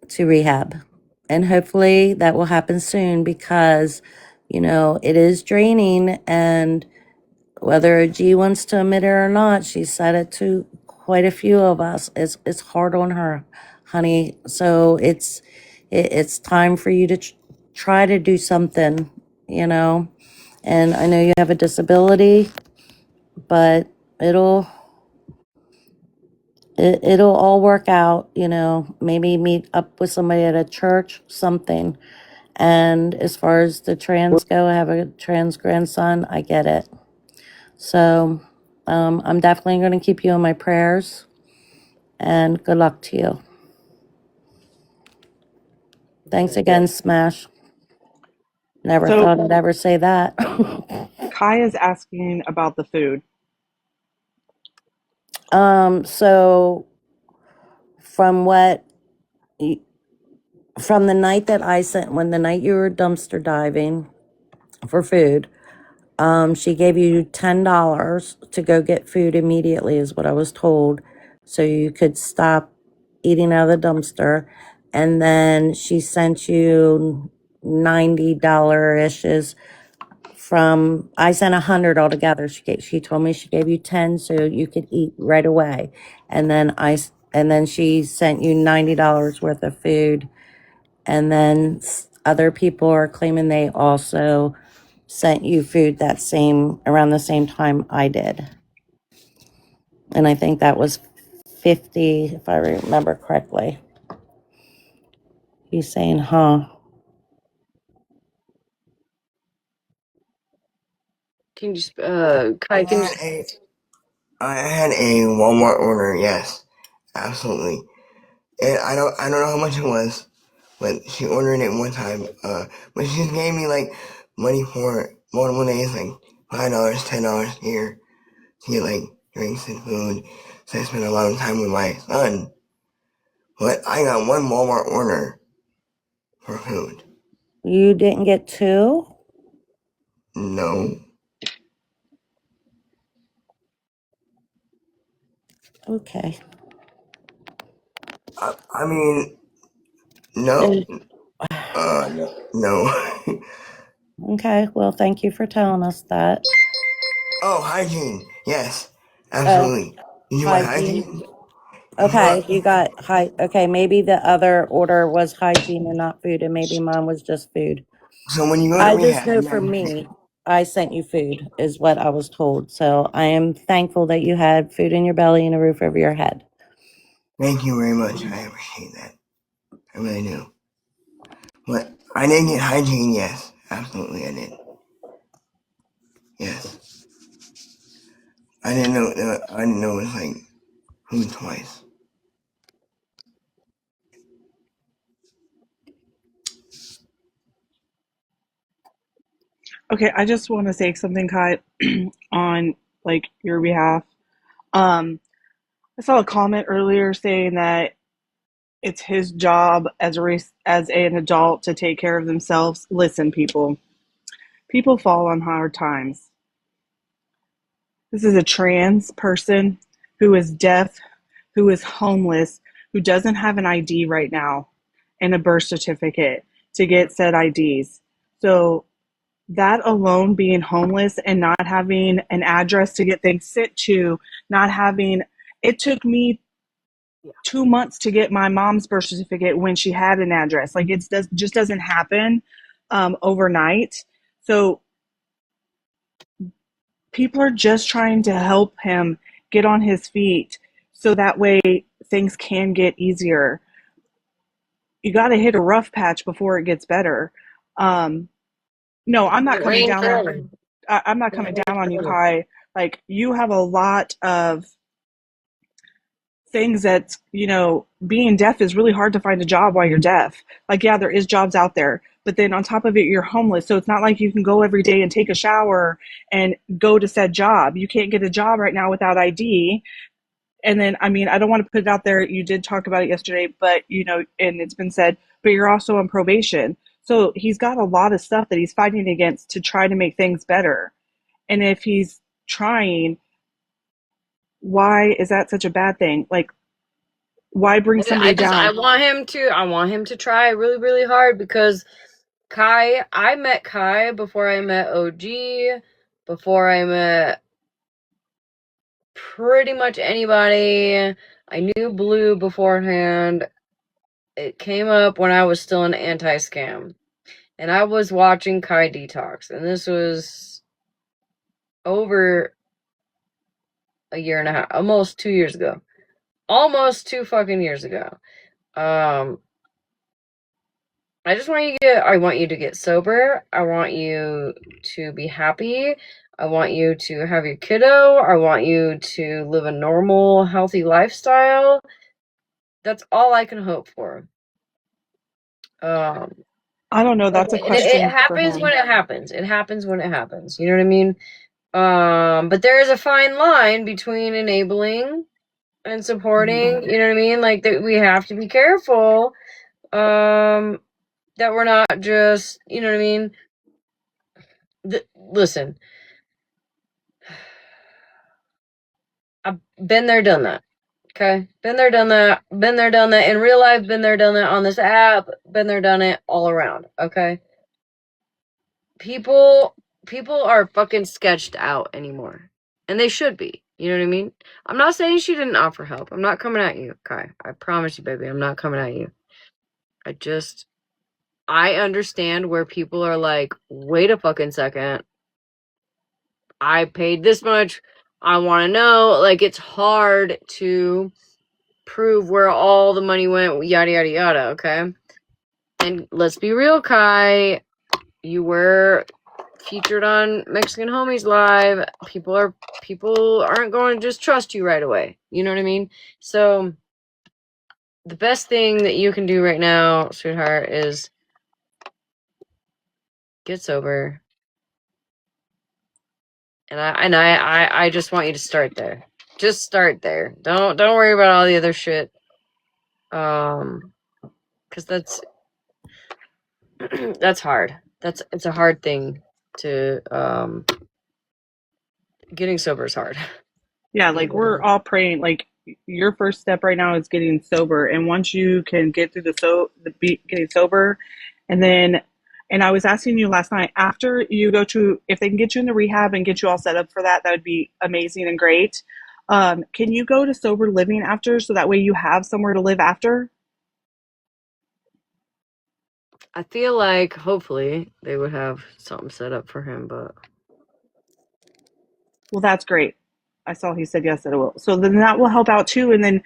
to rehab. And hopefully that will happen soon, because, it is draining. And whether G wants to admit it or not, she said it to quite a few of us. It's hard on her, honey. So it's time for you to try to do something, you know. And I know you have a disability, but it'll all work out, Maybe meet up with somebody at a church, something. And as far as the trans go, I have a trans grandson. I get it. So I'm definitely going to keep you in my prayers, and good luck to you. Thanks again, Smash. Never So thought I'd ever say that. Kai is asking about the food. So from from the night that I sent, when the night you were dumpster diving for food, she gave you $10 to go get food immediately, is what I was told, so you could stop eating out of the dumpster. And then she sent you $90-ish from, I sent 100 altogether. She told me she gave you 10 so you could eat right away. And then she sent you $90 worth of food. And then other people are claiming they also sent you food around the same time I did. And I think that was 50, if I remember correctly. He's saying, huh? Can you, I Kai, can you, had a Walmart order, yes, absolutely. And I don't know how much it was, but she ordered it one time. But she just gave me like money for multiple days, like $5, $10 here to get like drinks and food. So I spent a lot of time with my son. But I got one Walmart order for food. You didn't get two? No. Okay. I mean, no. No. Okay, well, thank you for telling us that. Oh, hygiene. Yes, Oh, absolutely. Did you want hygiene. hygiene? Okay, But you got okay, maybe the other order was hygiene and not food, and maybe mine was just food. so when you go to I just rehab, know you for have to me, I sent you food, is what I was told. So I am thankful that you had food in your belly and a roof over your head. Thank you very much. I appreciate that. I really do. But I did get hygiene, yes. Absolutely, I did. Yes. I didn't know. I didn't know it was like food twice. Okay, I just want to say something, Kai, on like your behalf. I saw a comment earlier saying that it's his job as an adult to take care of themselves. Listen, people fall on hard times. This is a trans person who is deaf, who is homeless, who doesn't have an ID right now and a birth certificate to get said IDs. So that alone, being homeless and not having an address to get things sent to, not having, it took me 2 months to get my mom's birth certificate when she had an address. Like just doesn't happen overnight. So people are just trying to help him get on his feet so that way things can get easier. You got to hit a rough patch before it gets better. No, I'm not it coming rain down on forever. I'm not coming down on you, Kai. Like you have a lot of things that, being deaf is really hard to find a job while you're deaf. Like, yeah, there is jobs out there, but then on top of it, you're homeless. So it's not like you can go every day and take a shower and go to said job. You can't get a job right now without ID. And then, I mean, I don't want to put it out there. You did talk about it yesterday, but, and it's been said, but you're also on probation. So he's got a lot of stuff that he's fighting against to try to make things better. And if he's trying, why is that such a bad thing? Like, why bring somebody I down? want him to try really, really hard because I met Kai before I met OG, before I met pretty much anybody. I knew Blue beforehand. It came up when I was still an anti-scam. And I was watching Kai Detox, and this was over a year and a half, almost 2 years ago. Almost 2 fucking years ago. I want you to get sober. I want you to be happy. I want you to have your kiddo. I want you to live a normal, healthy lifestyle. That's all I can hope for. Um, I don't know. That's a and it question for happens when him. it happens. It happens when it happens. You know what I mean? But there is a fine line between enabling and supporting. You know what I mean? Like that, we have to be careful. That we're not just, you know what I mean? Listen, I've been there, done that. Okay, been there, done that. Been there, done that in real life. Been there, done that on this app. Been there, done it all around. Okay, people, people are fucking sketched out anymore, and they should be. You know what I mean? I'm not saying she didn't offer help. I'm not coming at you, Kai. I promise you, baby, I'm not coming at you. I just I understand where people are like, wait a fucking second. I paid this much. I want to know. Like, it's hard to prove where all the money went, yada, yada, yada, okay? And let's be real, Kai. You were featured on Mexican Homies Live. People aren't going to just trust you right away. You know what I mean? So the best thing that you can do right now, sweetheart, is get sober. And I just want you to start there. Just start there. Don't worry about all the other shit. Because that's hard. It's a hard thing to getting sober is hard. Yeah, like we're all praying. Like your first step right now is getting sober, and once you can get through getting sober, and then, and I was asking you last night, after you go to, if they can get you in the rehab and get you all set up for that, that would be amazing and great. Can you go to sober living after, so that way you have somewhere to live after? I feel like hopefully they would have something set up for him, but Well, that's great. I saw he said yes that it will. So then that will help out too. And then,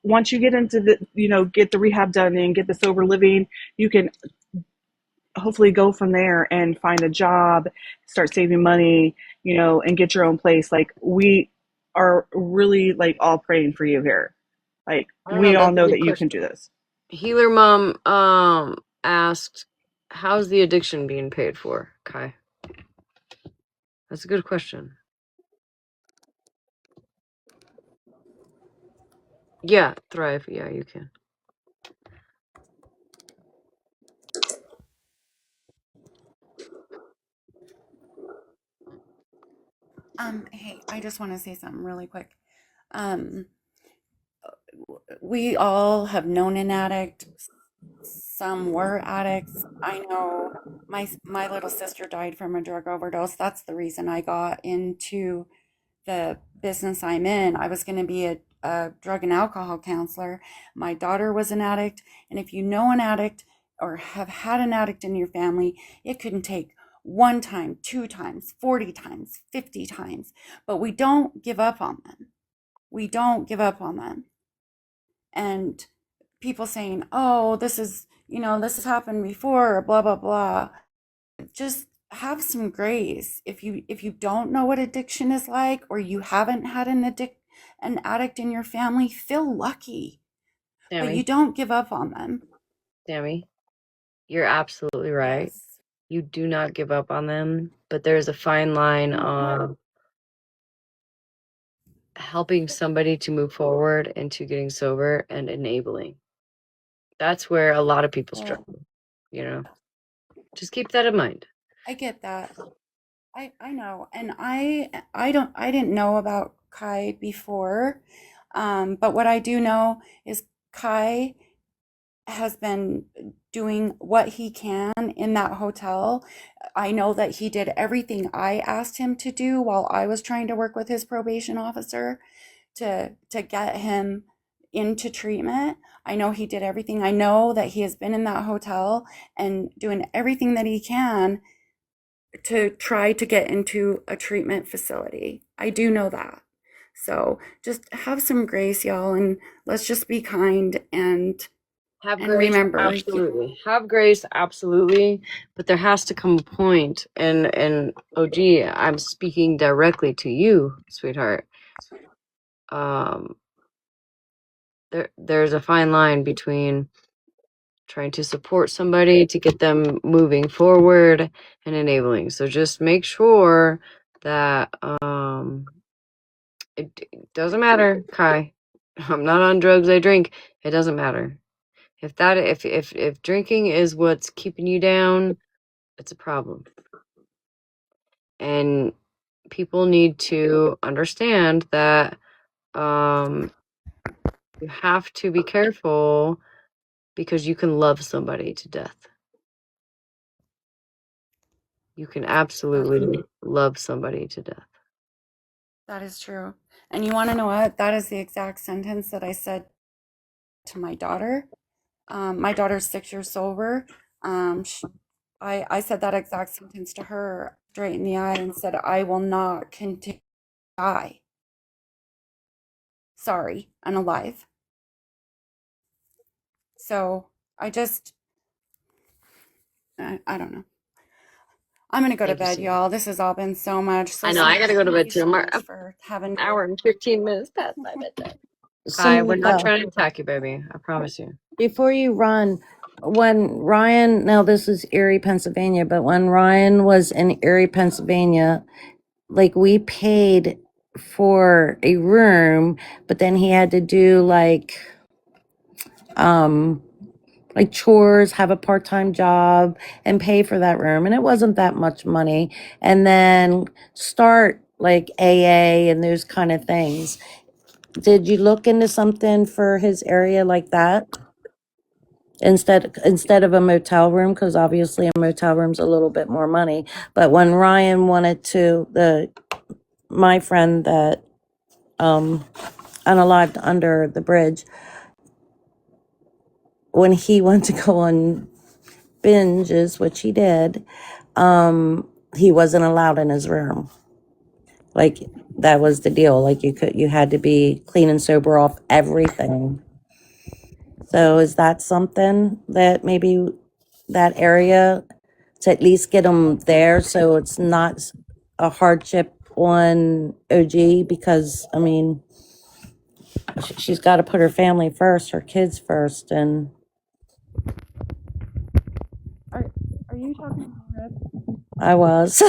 once you get into get the rehab done and get the sober living, you can hopefully go from there and find a job, start saving money, and get your own place. Like we are really like all praying for you here. Like I don't we know. all That's a know good that you can do question. this. Healer Mom asked, "How's the addiction being paid for, Kai?" That's a good question. Yeah, Thrive. Yeah, you can. Hey, I just want to say something really quick. Um, we all have known an addict. Some were addicts. I know my little sister died from a drug overdose. That's the reason I got into the business I'm in. I was going to be a drug and alcohol counselor. My daughter was an addict, and if you know an addict or have had an addict in your family, it can take one time, two times, 40 times, 50 times, but we don't give up on them. We don't give up on them. And people saying, "Oh, this has happened before," or blah blah blah. Just have some grace. If you don't know what addiction is like, or you haven't had an addict in your family, feel lucky. But you Sammy, don't give up on them. Sammy, you're absolutely right. Yes. You do not give up on them, but there's a fine line of helping somebody to move forward into getting sober and enabling. That's where a lot of people Well, struggle. Just keep that in mind. I get that. I know. And I didn't know about Kai before. But what I do know is Kai has been doing what he can in that hotel. I know that he did everything I asked him to do while I was trying to work with his probation officer to get him into treatment. I know he did everything. I know that he has been in that hotel and doing everything that he can to try to get into a treatment facility. I do know that. So just have some grace, y'all, and let's just be kind Have and grace, remember. absolutely. Have grace, absolutely. But there has to come a point, and oh gee, I'm speaking directly to you, sweetheart. Um, there's a fine line between trying to support somebody to get them moving forward and enabling. So just make sure that it doesn't matter, Kai. I'm not on drugs, I drink. It doesn't matter. If drinking is what's keeping you down, it's a problem. And people need to understand that you have to be careful because you can love somebody to death. You can absolutely love somebody to death. That is true. And you want to know what? That is the exact sentence that I said to my daughter. My daughter's 6 years sober. I said that exact sentence to her straight in the eye and said, I will not continue to die. Sorry, unalive. So I don't know. I'm gonna go to bed, y'all. This has all been so much. So I know. I gotta go to bed too. so I'm much for having an hour and 15 minutes past my bedtime. I would not Samantha, try to attack you, baby. I promise you. Before you run, when Ryan, now this is Erie, Pennsylvania, but when Ryan was in Erie, Pennsylvania, like we paid for a room, but then he had to do like chores, have a part-time job and pay for that room. And it wasn't that much money. And then start like AA and those kind of things. Did you look into something for his area like that? Instead of a motel room, because obviously a motel room's a little bit more money. But when Ryan wanted to, my friend that unalived under the bridge, when he went to go on binges, which he did, he wasn't allowed in his room. Like that was the deal. Like you had to be clean and sober off everything. So is that something that maybe that area to at least get them there so it's not a hardship on OG? Because I mean, she's got to put her family first, her kids first, and Are you talking about Red? I was.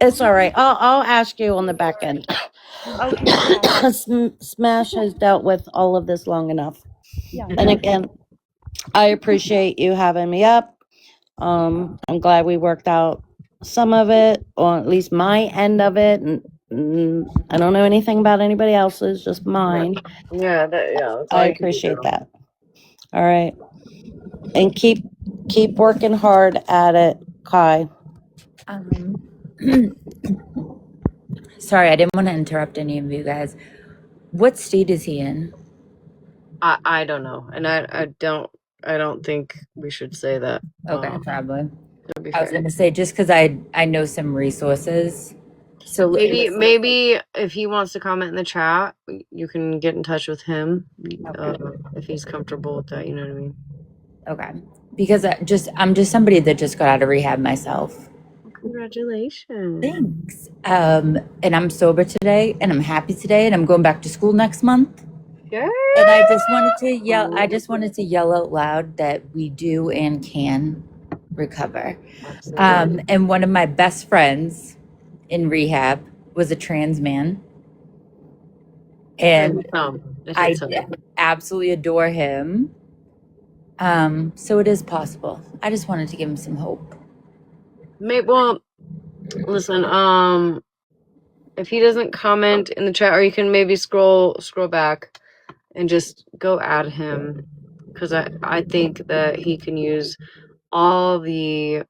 It's all right. I'll ask you on the back end. Okay, yeah. Smash has dealt with all of this long enough. Yeah. And again, I appreciate you having me up. I'm glad we worked out some of it, or at least my end of it. And I don't know anything about anybody else's, just mine. Yeah, that's I all you can do, appreciate girl. that. All right. And keep working hard at it, Kai. Um, sorry, I didn't want to interrupt any of you guys. What state is he in? I don't know, and I don't think we should say that. Okay, probably. To be I was fair. gonna say just because I know some resources. So Maybe if he wants to comment in the chat, you can get in touch with him if he's comfortable with that. You know what I mean? okay, because I'm just somebody that just got out of rehab myself. Congratulations. Thanks. And I'm sober today, and I'm happy today, and I'm going back to school next month. Yeah. And I just wanted to yell. I just wanted to yell out loud that we do and can recover. And one of my best friends in rehab was a trans man, and I absolutely adore him. So it is possible. I just wanted to give him some hope. Maybe. Well, listen. If he doesn't comment in the chat, or you can maybe scroll back and just go add him, because I think that he can use all the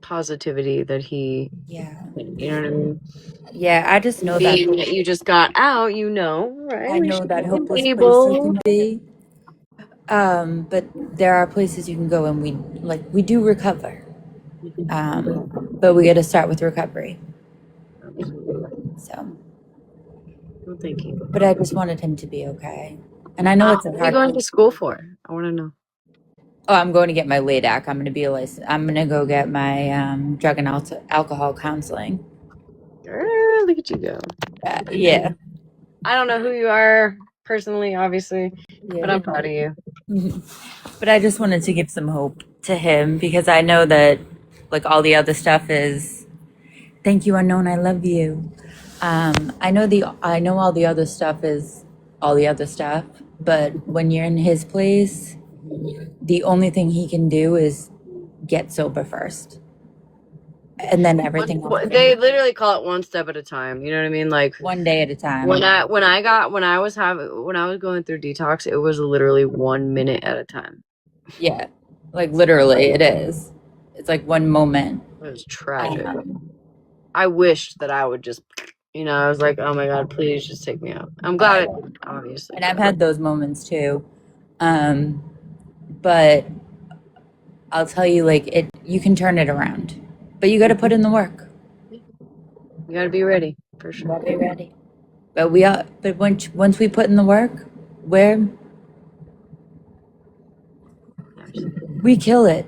positivity that he. Yeah. You know what I mean? Yeah, I just know Being that you just got out, right? I know that hopeless place you can be. But there are places you can go, and we do recover. But we got to start with recovery. So. Well, thank you. But I just wanted him to be okay. And I know it's a What are you going to school for? I want to know. Oh, I'm going to get my LADAC. I'm going to be a license. I'm going to go get my drug and alcohol counseling. Girl, look at you go. Yeah. I don't know who you are personally, obviously, but I'm proud of you. But I just wanted to give some hope to him because I know that like all the other stuff is thank you unknown, I love you. I know all the other stuff is all the other stuff, but when you're in his place, the only thing he can do is get sober first. And then everything else. They literally call it one step at a time. You know what I mean? Like one day at a time. When I was going through detox, it was literally 1 minute at a time. Yeah. Like literally it is. It's like one moment. It was tragic. I wished that I would just I was like, oh my God, please just take me out. I'm glad obviously. And I've had those moments too. But I'll tell you, like, it, you can turn it around, but you got to put in the work. You gotta be ready for You sure. got to be ready. But but once we put in the work, we kill it.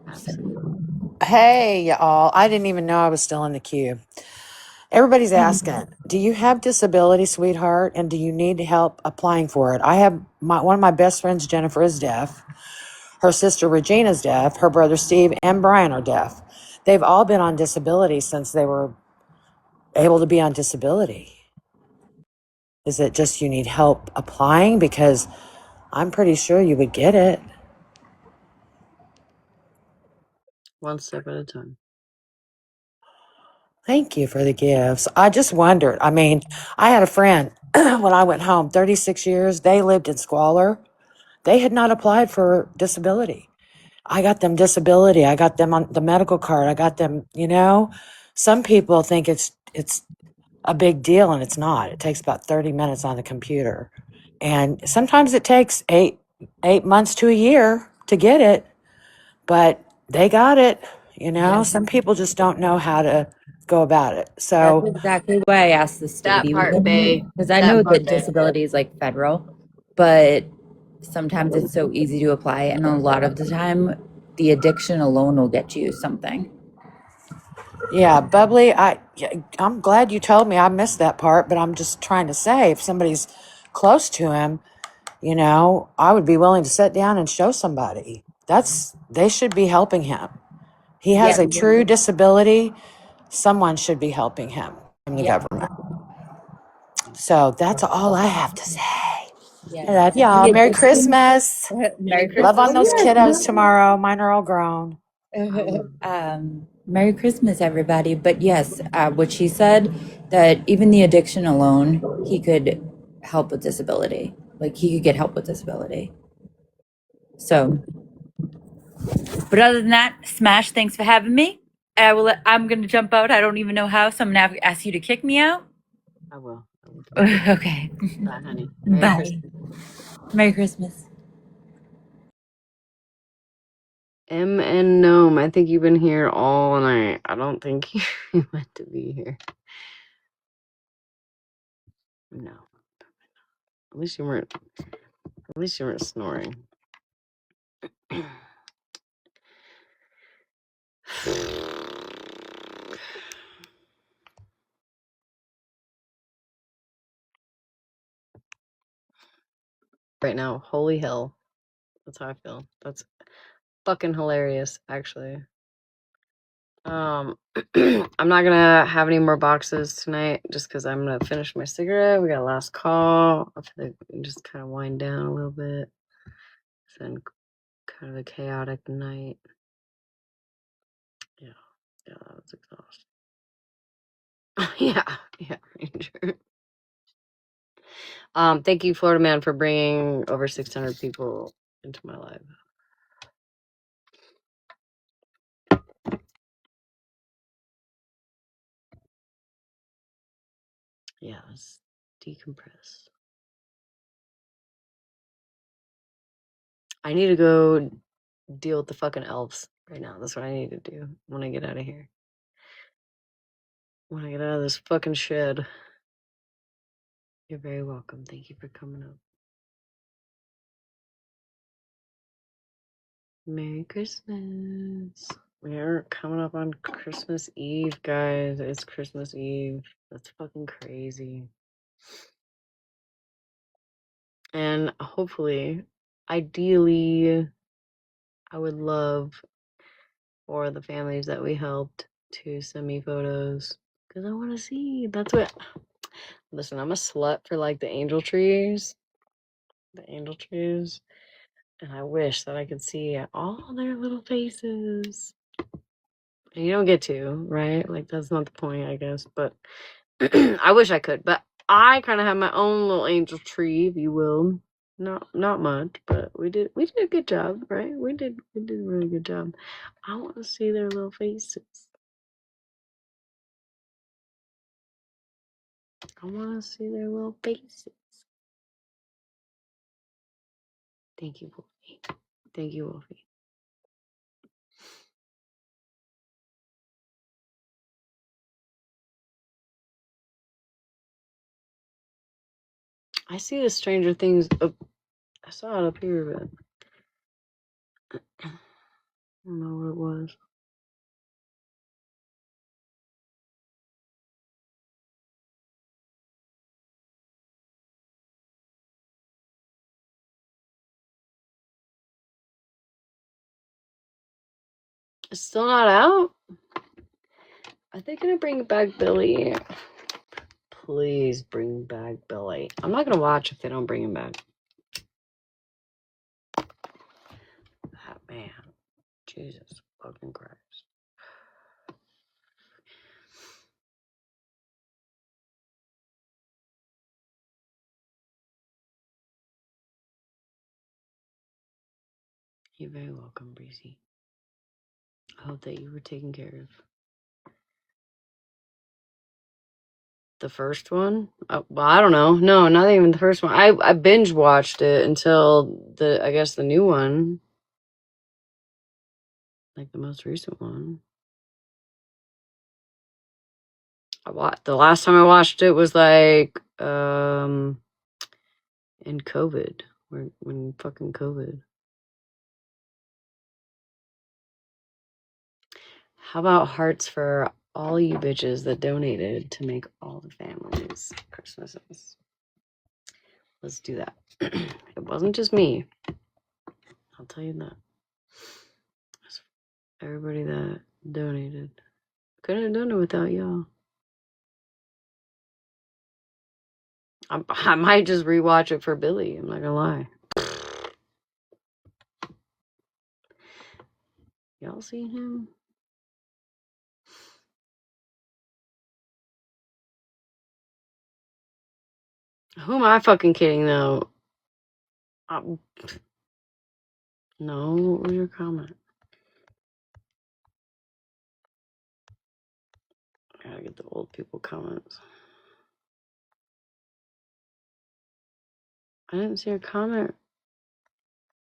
Absolutely. Hey, y'all. I didn't even know I was still in the queue. Everybody's asking, do you have disability, sweetheart? And do you need help applying for it? I have one of my best friends, Jennifer, is deaf. Her sister, Regina's deaf. Her brother, Steve, and Brian are deaf. They've all been on disability since they were able to be on disability. Is it just you need help applying? Because I'm pretty sure you would get it. One step at a time. Thank you for the gifts. I just wondered. I mean, I had a friend when I went home, 36 years, they lived in squalor. They had not applied for disability. I got them disability. I got them on the medical card. I got them, some people think it's a big deal and it's not. It takes about 30 minutes on the computer. And sometimes it takes eight months to a year to get it, but they got it. Yeah. Some people just don't know how to go about it. That's So exactly why I asked the state That he was part, in, Bay. because I That know part, that Bay. disability is like federal, but sometimes it's so easy to apply, and a lot of the time, the addiction alone will get you something. yeah, bubbly. I'm glad you told me. I missed that part, but I'm just trying to say, if somebody's close to him, I would be willing to sit down and show somebody. They should be helping him. He has Yes, a true disability. Someone should be helping him from the yeah, government. So that's all I have to say. I yes. love And y'all. the Merry addiction, Christmas. Merry Love Christmas. on those kiddos tomorrow. Mine are all grown. Merry Christmas, everybody. But yes, what she said, that even the addiction alone, he could help with disability. Like he could get help with disability. So, but other than that, Smash, thanks for having me. I'm gonna jump out. I don't even know how, so I'm gonna ask you to kick me out. I will. Okay. Bye, honey. Merry Bye. Christmas. Merry Christmas. M and Gnome, I think you've been here all night. I don't think you meant to be here. No. At least you weren't snoring. Right now, holy hell. That's how I feel. That's fucking hilarious, actually. I'm not gonna have any more boxes tonight just because I'm gonna finish my cigarette. We got a last call. I feel like we can just kind of wind down a little bit. It's been kind of a chaotic night. Yeah, that was exhausting. yeah, Ranger. Thank you, Florida Man, for bringing over 600 people into my life. Yeah, let's decompress. I need to go deal with the fucking elves right now. That's what I need to do when I get out of here. When I get out of this fucking shed. You're very welcome. Thank you for coming up. Merry Christmas. We're coming up on Christmas Eve, guys. It's Christmas Eve. That's fucking crazy. And hopefully, ideally, I would love for the families that we helped to send me photos because I want to see. That's what. Listen, I'm a slut for like the angel trees. The angel trees. And I wish that I could see all their little faces. And you don't get to, right? Like, that's not the point, I guess. But I wish I could. But I kind of have my own little angel tree, if you will. Not much, but we did a good job, right? We did a really good job. I want to see their little faces. I want to see their little faces. Thank you, Wolfie. Thank you, Wolfie. I see the Stranger Things. I saw it up here, but I don't know what it was. It's still not out? Are they gonna bring back Billy? Please bring back Billy. I'm not gonna watch if they don't bring him back. Ah, man. Jesus fucking Christ. You're very welcome, Breezy. I hope that you were taken care of. The first one? Well, I don't know. No, not even the first one. I binge watched it until I guess the new one, like the most recent one. The last time I watched it was like in COVID, when fucking COVID. How about hearts for all you bitches that donated to make all the families Christmases? Let's do that. It wasn't just me. I'll tell you that. It's everybody that donated. Couldn't have done it without y'all. I might just rewatch it for Billy. I'm not gonna lie. Y'all seen him? Who am I fucking kidding though? No, what was your comment? I gotta get the old people comments. I didn't see a comment.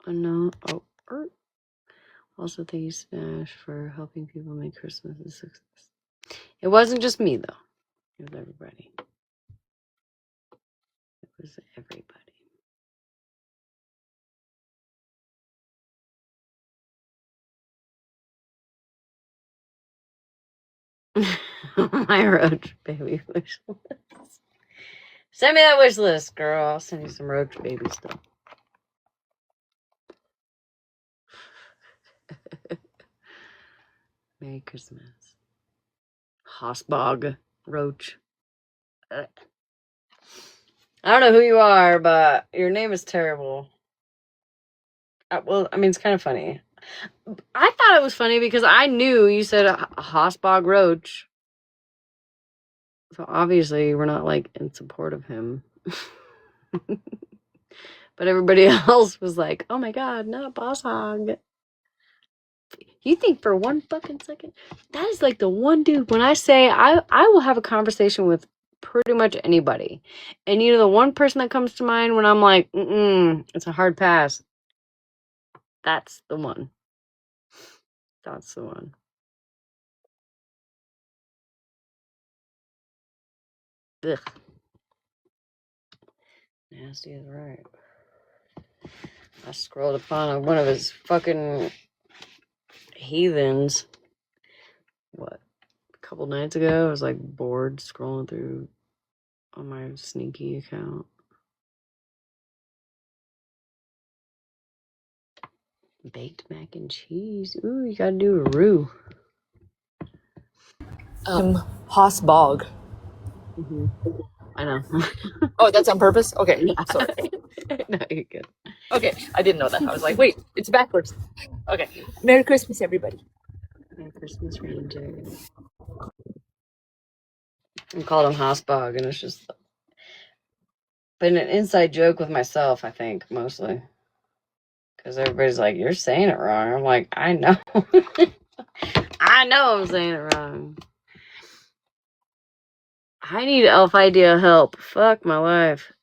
Oh no. Oh, also thank you, Smash, for helping people make Christmas a success. It wasn't just me though. It was everybody. It was everybody. My roach baby wish list. Send me that wish list, girl. I'll send you some roach baby stuff. Merry Christmas. Hossbog roach. I don't know who you are, but your name is terrible. Well, I mean, it's kind of funny. I thought it was funny because I knew you said a Hossbog roach. So obviously we're not like in support of him. But everybody else was like, oh my god, not Boss Hog. You think for one fucking second? That is like the one dude, when I say I will have a conversation with pretty much anybody. And you know the one person that comes to mind when I'm like, it's a hard pass. That's the one. That's the one. Ugh. Nasty is right. I scrolled upon one of his fucking heathens. What? A couple nights ago, I was like bored scrolling through on my sneaky account. Baked mac and cheese. Ooh, you gotta do a roux. Hossbog. Mm-hmm. I know. Oh, that's on purpose? Okay, Yeah. sorry. No, you're good. Okay, I didn't know that. I was like, wait, it's backwards. Okay, Merry Christmas, everybody. Merry Christmas, Ranger. I called him Hossbog, and it's just been an inside joke with myself, I think, mostly. Because everybody's like, you're saying it wrong. I'm like, I know. I know I'm saying it wrong. I need elf idea help. Fuck my life.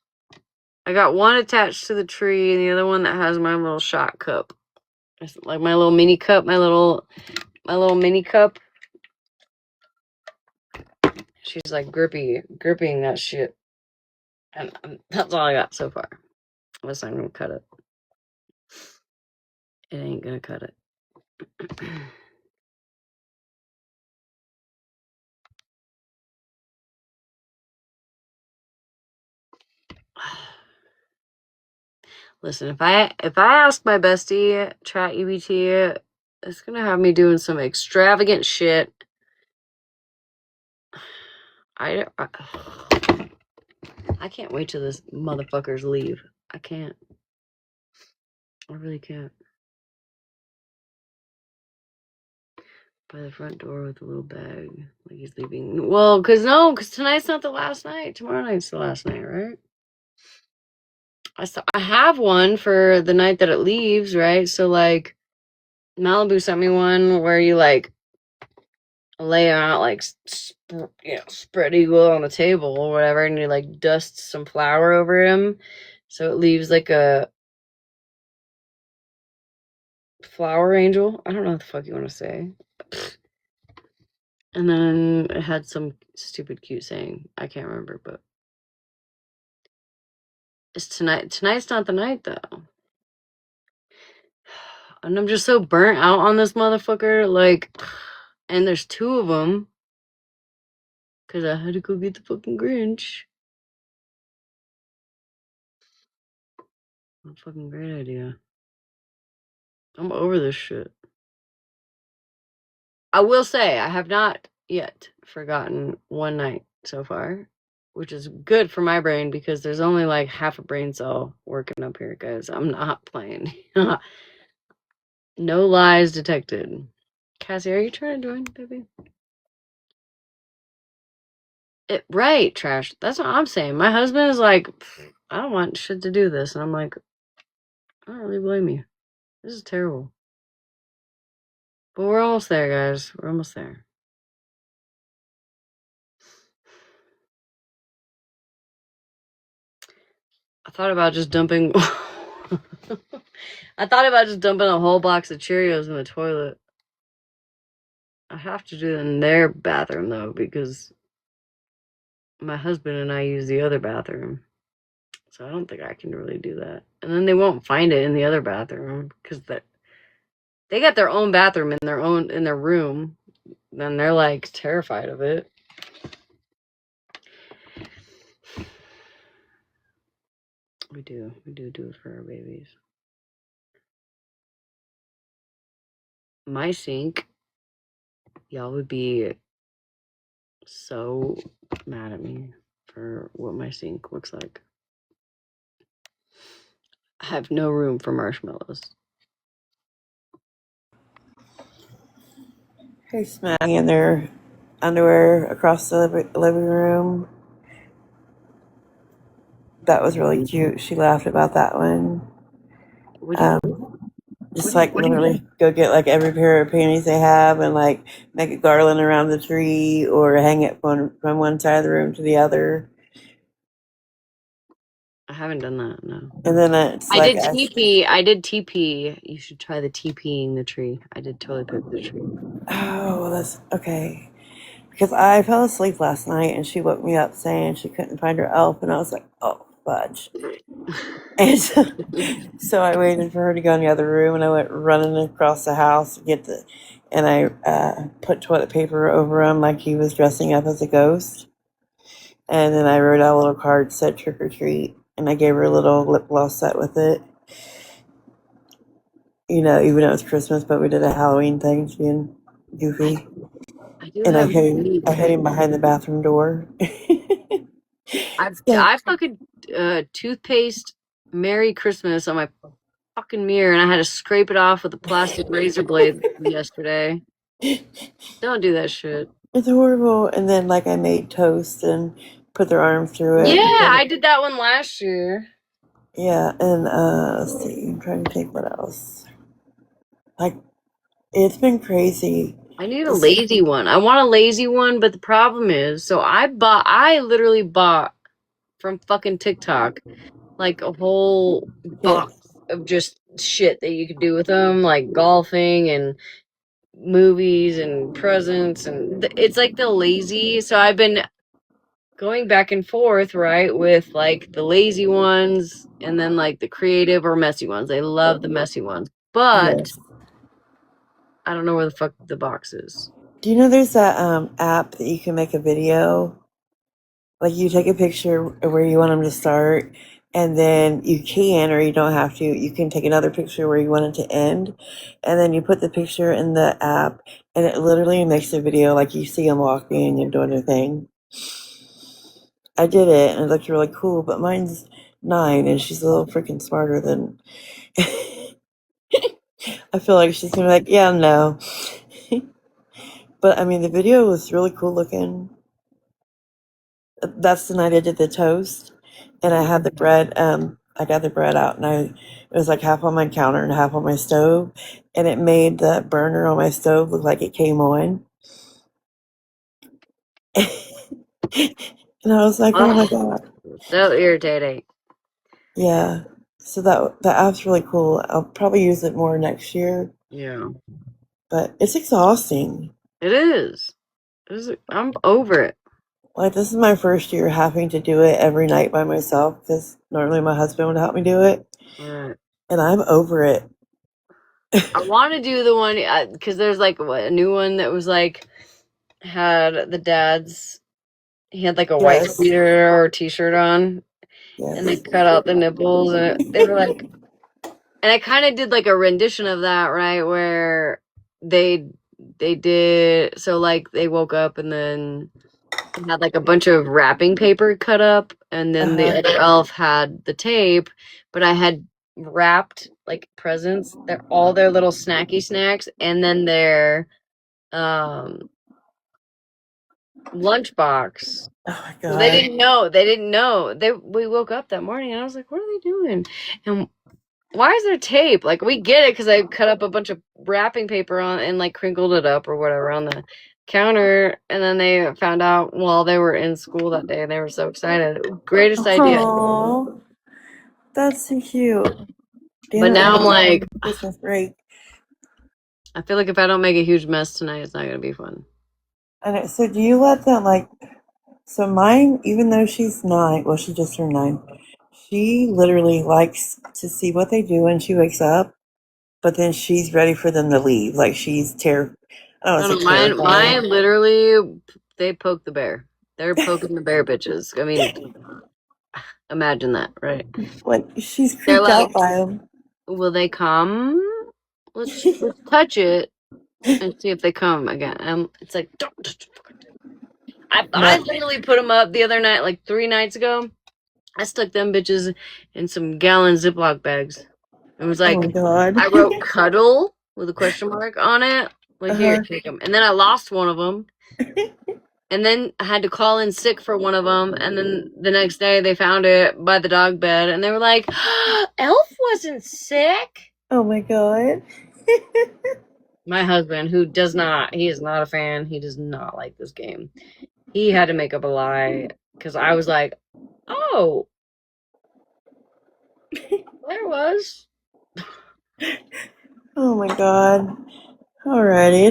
I got one attached to the tree and the other one that has my little shot cup. It's like my little mini cup, my little mini cup. She's like gripping that shit. And that's all I got so far. Unless I'm gonna cut it. It ain't gonna cut it. Listen, if I ask my bestie ChatGPT, it's gonna have me doing some extravagant shit. I can't wait till this motherfuckers leave. I can't. I really can't. By the front door with a little bag, like he's leaving. Well, cause tonight's not the last night. Tomorrow night's the last night, right? I have one for the night that it leaves, right? So like, Malibu sent me one where you like lay out like spread eagle on the table or whatever, and you like dust some flour over him, so it leaves like a flower angel. I don't know what the fuck you want to say. And then it had some stupid cute saying. I can't remember, but it's tonight. Tonight's not the night though. And I'm just so burnt out on this motherfucker. Like, and there's two of them because I had to go get the fucking Grinch. What a fucking great idea. I'm over this shit. I will say I have not yet forgotten one night so far, which is good for my brain because there's only like half a brain cell working up here, guys. I'm not playing. No lies detected. Cassie, are you trying to join, baby? Right, trash. That's what I'm saying. My husband is like, I don't want shit to do this. And I'm like, I don't really blame you. This is terrible. But we're almost there, guys. We're almost there. I thought about just dumping I thought about just dumping a whole box of Cheerios in the toilet. I have to do it in their bathroom though, because my husband and I use the other bathroom. So I don't think I can really do that. And then they won't find it in the other bathroom because they got their own bathroom in their room. Then they're like terrified of it. We do it for our babies. My sink, y'all would be so mad at me for what my sink looks like. I have no room for marshmallows. Hey, Smacking in their underwear across the living room. That was really cute. She laughed about that one. Just like literally go get like every pair of panties they have and like make a garland around the tree or hang it from one side of the room to the other. I haven't done that, no. And then it's I like did TP. I did TP. You should try the TPing the tree. I did toilet paper the tree. oh, that's okay. Because I fell asleep last night and she woke me up saying she couldn't find her elf, and I was like, oh fudge. And so I waited for her to go in the other room, and I went running across the house to get and I put toilet paper over him like he was dressing up as a ghost. And then I wrote out a little card that said trick or treat, and I gave her a little lip gloss set with it. You know, even though it's Christmas, but we did a Halloween thing, being goofy. And I hid him behind the bathroom door. I fucking toothpaste Merry Christmas on my fucking mirror, and I had to scrape it off with a plastic razor blade yesterday. Don't do that shit. It's horrible. And then like I made toast and put their arm through it. Yeah, I did that one last year. Yeah, and let's see, I'm trying to think what else. Like, it's been crazy. I need a lazy one. I want a lazy one, but the problem is, so I literally bought from fucking TikTok like a whole box of just shit that you could do with them, like golfing and movies and presents, and it's like the lazy. So I've been going back and forth, right, with like the lazy ones and then like the creative or messy ones. They love the messy ones, but Yes. I don't know where the fuck the box is. Do you know there's that app that you can make a video? Like you take a picture of where you want them to start, and then you can, or you don't have to, you can take another picture where you want it to end, and then you put the picture in the app, and it literally makes the video like you see them walking and doing their thing. I did it, and it looked really cool, but mine's 9, and she's a little freaking smarter than. I feel like she's gonna be like, yeah, no. But I mean, the video was really cool looking. That's the night I did the toast, and I had the bread. I got the bread out, and it was like half on my counter and half on my stove, and it made the burner on my stove look like it came on. And I was like, oh my god, So irritating. yeah. So that app's really cool. I'll probably use it more next year, Yeah, but it's exhausting. it is. I'm over it. Like, this is my first year having to do it every night by myself because normally my husband would help me do it, Right. and I'm over it. I want to do the one because there's like a new one that was like had the dad's. He had like a white Yes, sweater or t-shirt on, and they yes. cut out the nipples, and they were like, and I kind of did like a rendition of that, right, where they did so like they woke up and then they had like a bunch of wrapping paper cut up, and then the Uh-huh. other elf had the tape, but I had wrapped like presents, all their little snacky snacks, and then their um lunchbox. Oh my So they god. didn't know. They didn't know. We woke up that morning and I was like, "What are they doing?" And why is there tape? Like we get it because I cut up a bunch of wrapping paper on and like crinkled it up or whatever on the counter, and then they found out while they were in school that day and they were so excited. Greatest idea. Oh, that's so cute. Damn But it, we're now I'm gonna miss like, Christmas break. I feel like if I don't make a huge mess tonight, it's not gonna be fun. And so do you let them like, so mine, even though she's 9, well, she just turned 9, she literally likes to see what they do when she wakes up, but then she's ready for them to leave. Like she's I don't No, want to no, say mine terrified. literally they poke the bear. They're poking the bear bitches. I mean, imagine that, right? Like she's They're creeped like, out by them. will they come? Let's touch it and see if they come again. It's like, don't touch it. I No. literally put them up the other night, like 3 nights ago. I stuck them bitches in some gallon Ziploc bags. It was Oh like, my god. I wrote cuddle with a question mark on it. Like, here, Uh-huh. take them. And then I lost one of them. And then I had to call in sick for one of them. And then the next day they found it by the dog bed. And they were like, Elf wasn't sick. Oh my god. My husband, who he is not a fan. He does not like this game. He had to make up a lie because I was like, oh, there was. Oh my god. Alrighty,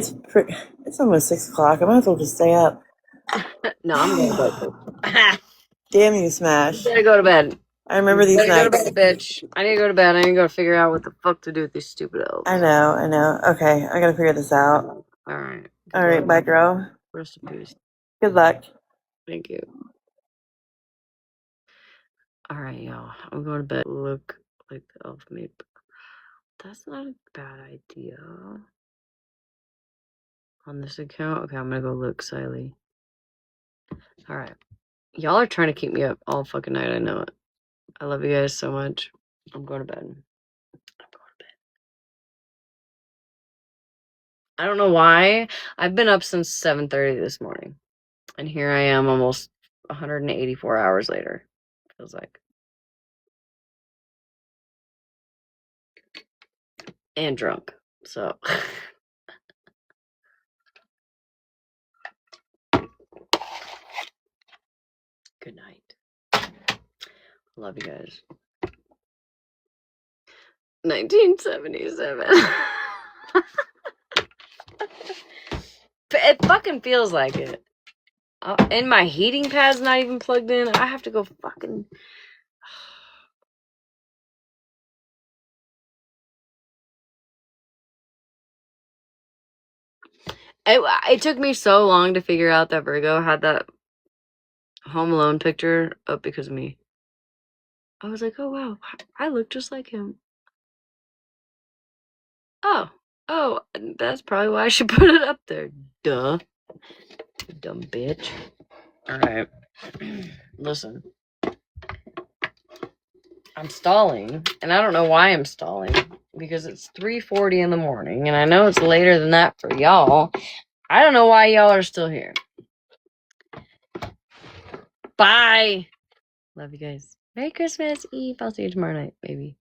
it's almost 6 o'clock. I might as well just stay up. No, I'm going to bed. Damn you, You Smash. better go to bed. I remember these Better go to nights. bed, bitch. I need to go to bed. I need to go figure out what the fuck to do with these stupid elves. I know. Okay, I gotta figure this out. Alright. Alright, bye, girl. Rest in peace. Good luck. Thank you. Alright, y'all. I'm going to bed. Look like the elf made. That's not a bad idea. On this account? Okay, I'm gonna go look, Siley. Alright. Y'all are trying to keep me up all fucking night. I know it. I love you guys so much. I'm going to bed. I don't know why. I've been up since 7:30 this morning. And here I am almost 184 hours later. Feels like. And drunk. So good night. Love you guys. 1977. It fucking feels like it. And my heating pad's not even plugged in. I have to go fucking. It took me so long to figure out that Virgo had that Home Alone picture up because of me. I was like, oh wow, I look just like him. Oh, that's probably why I should put it up there. Duh. Dumb bitch. Alright. Listen. I'm stalling, and I don't know why I'm stalling, because it's 3:40 in the morning, and I know it's later than that for y'all. I don't know why y'all are still here. Bye! Love you guys. Merry Christmas Eve. I'll see you tomorrow night, baby.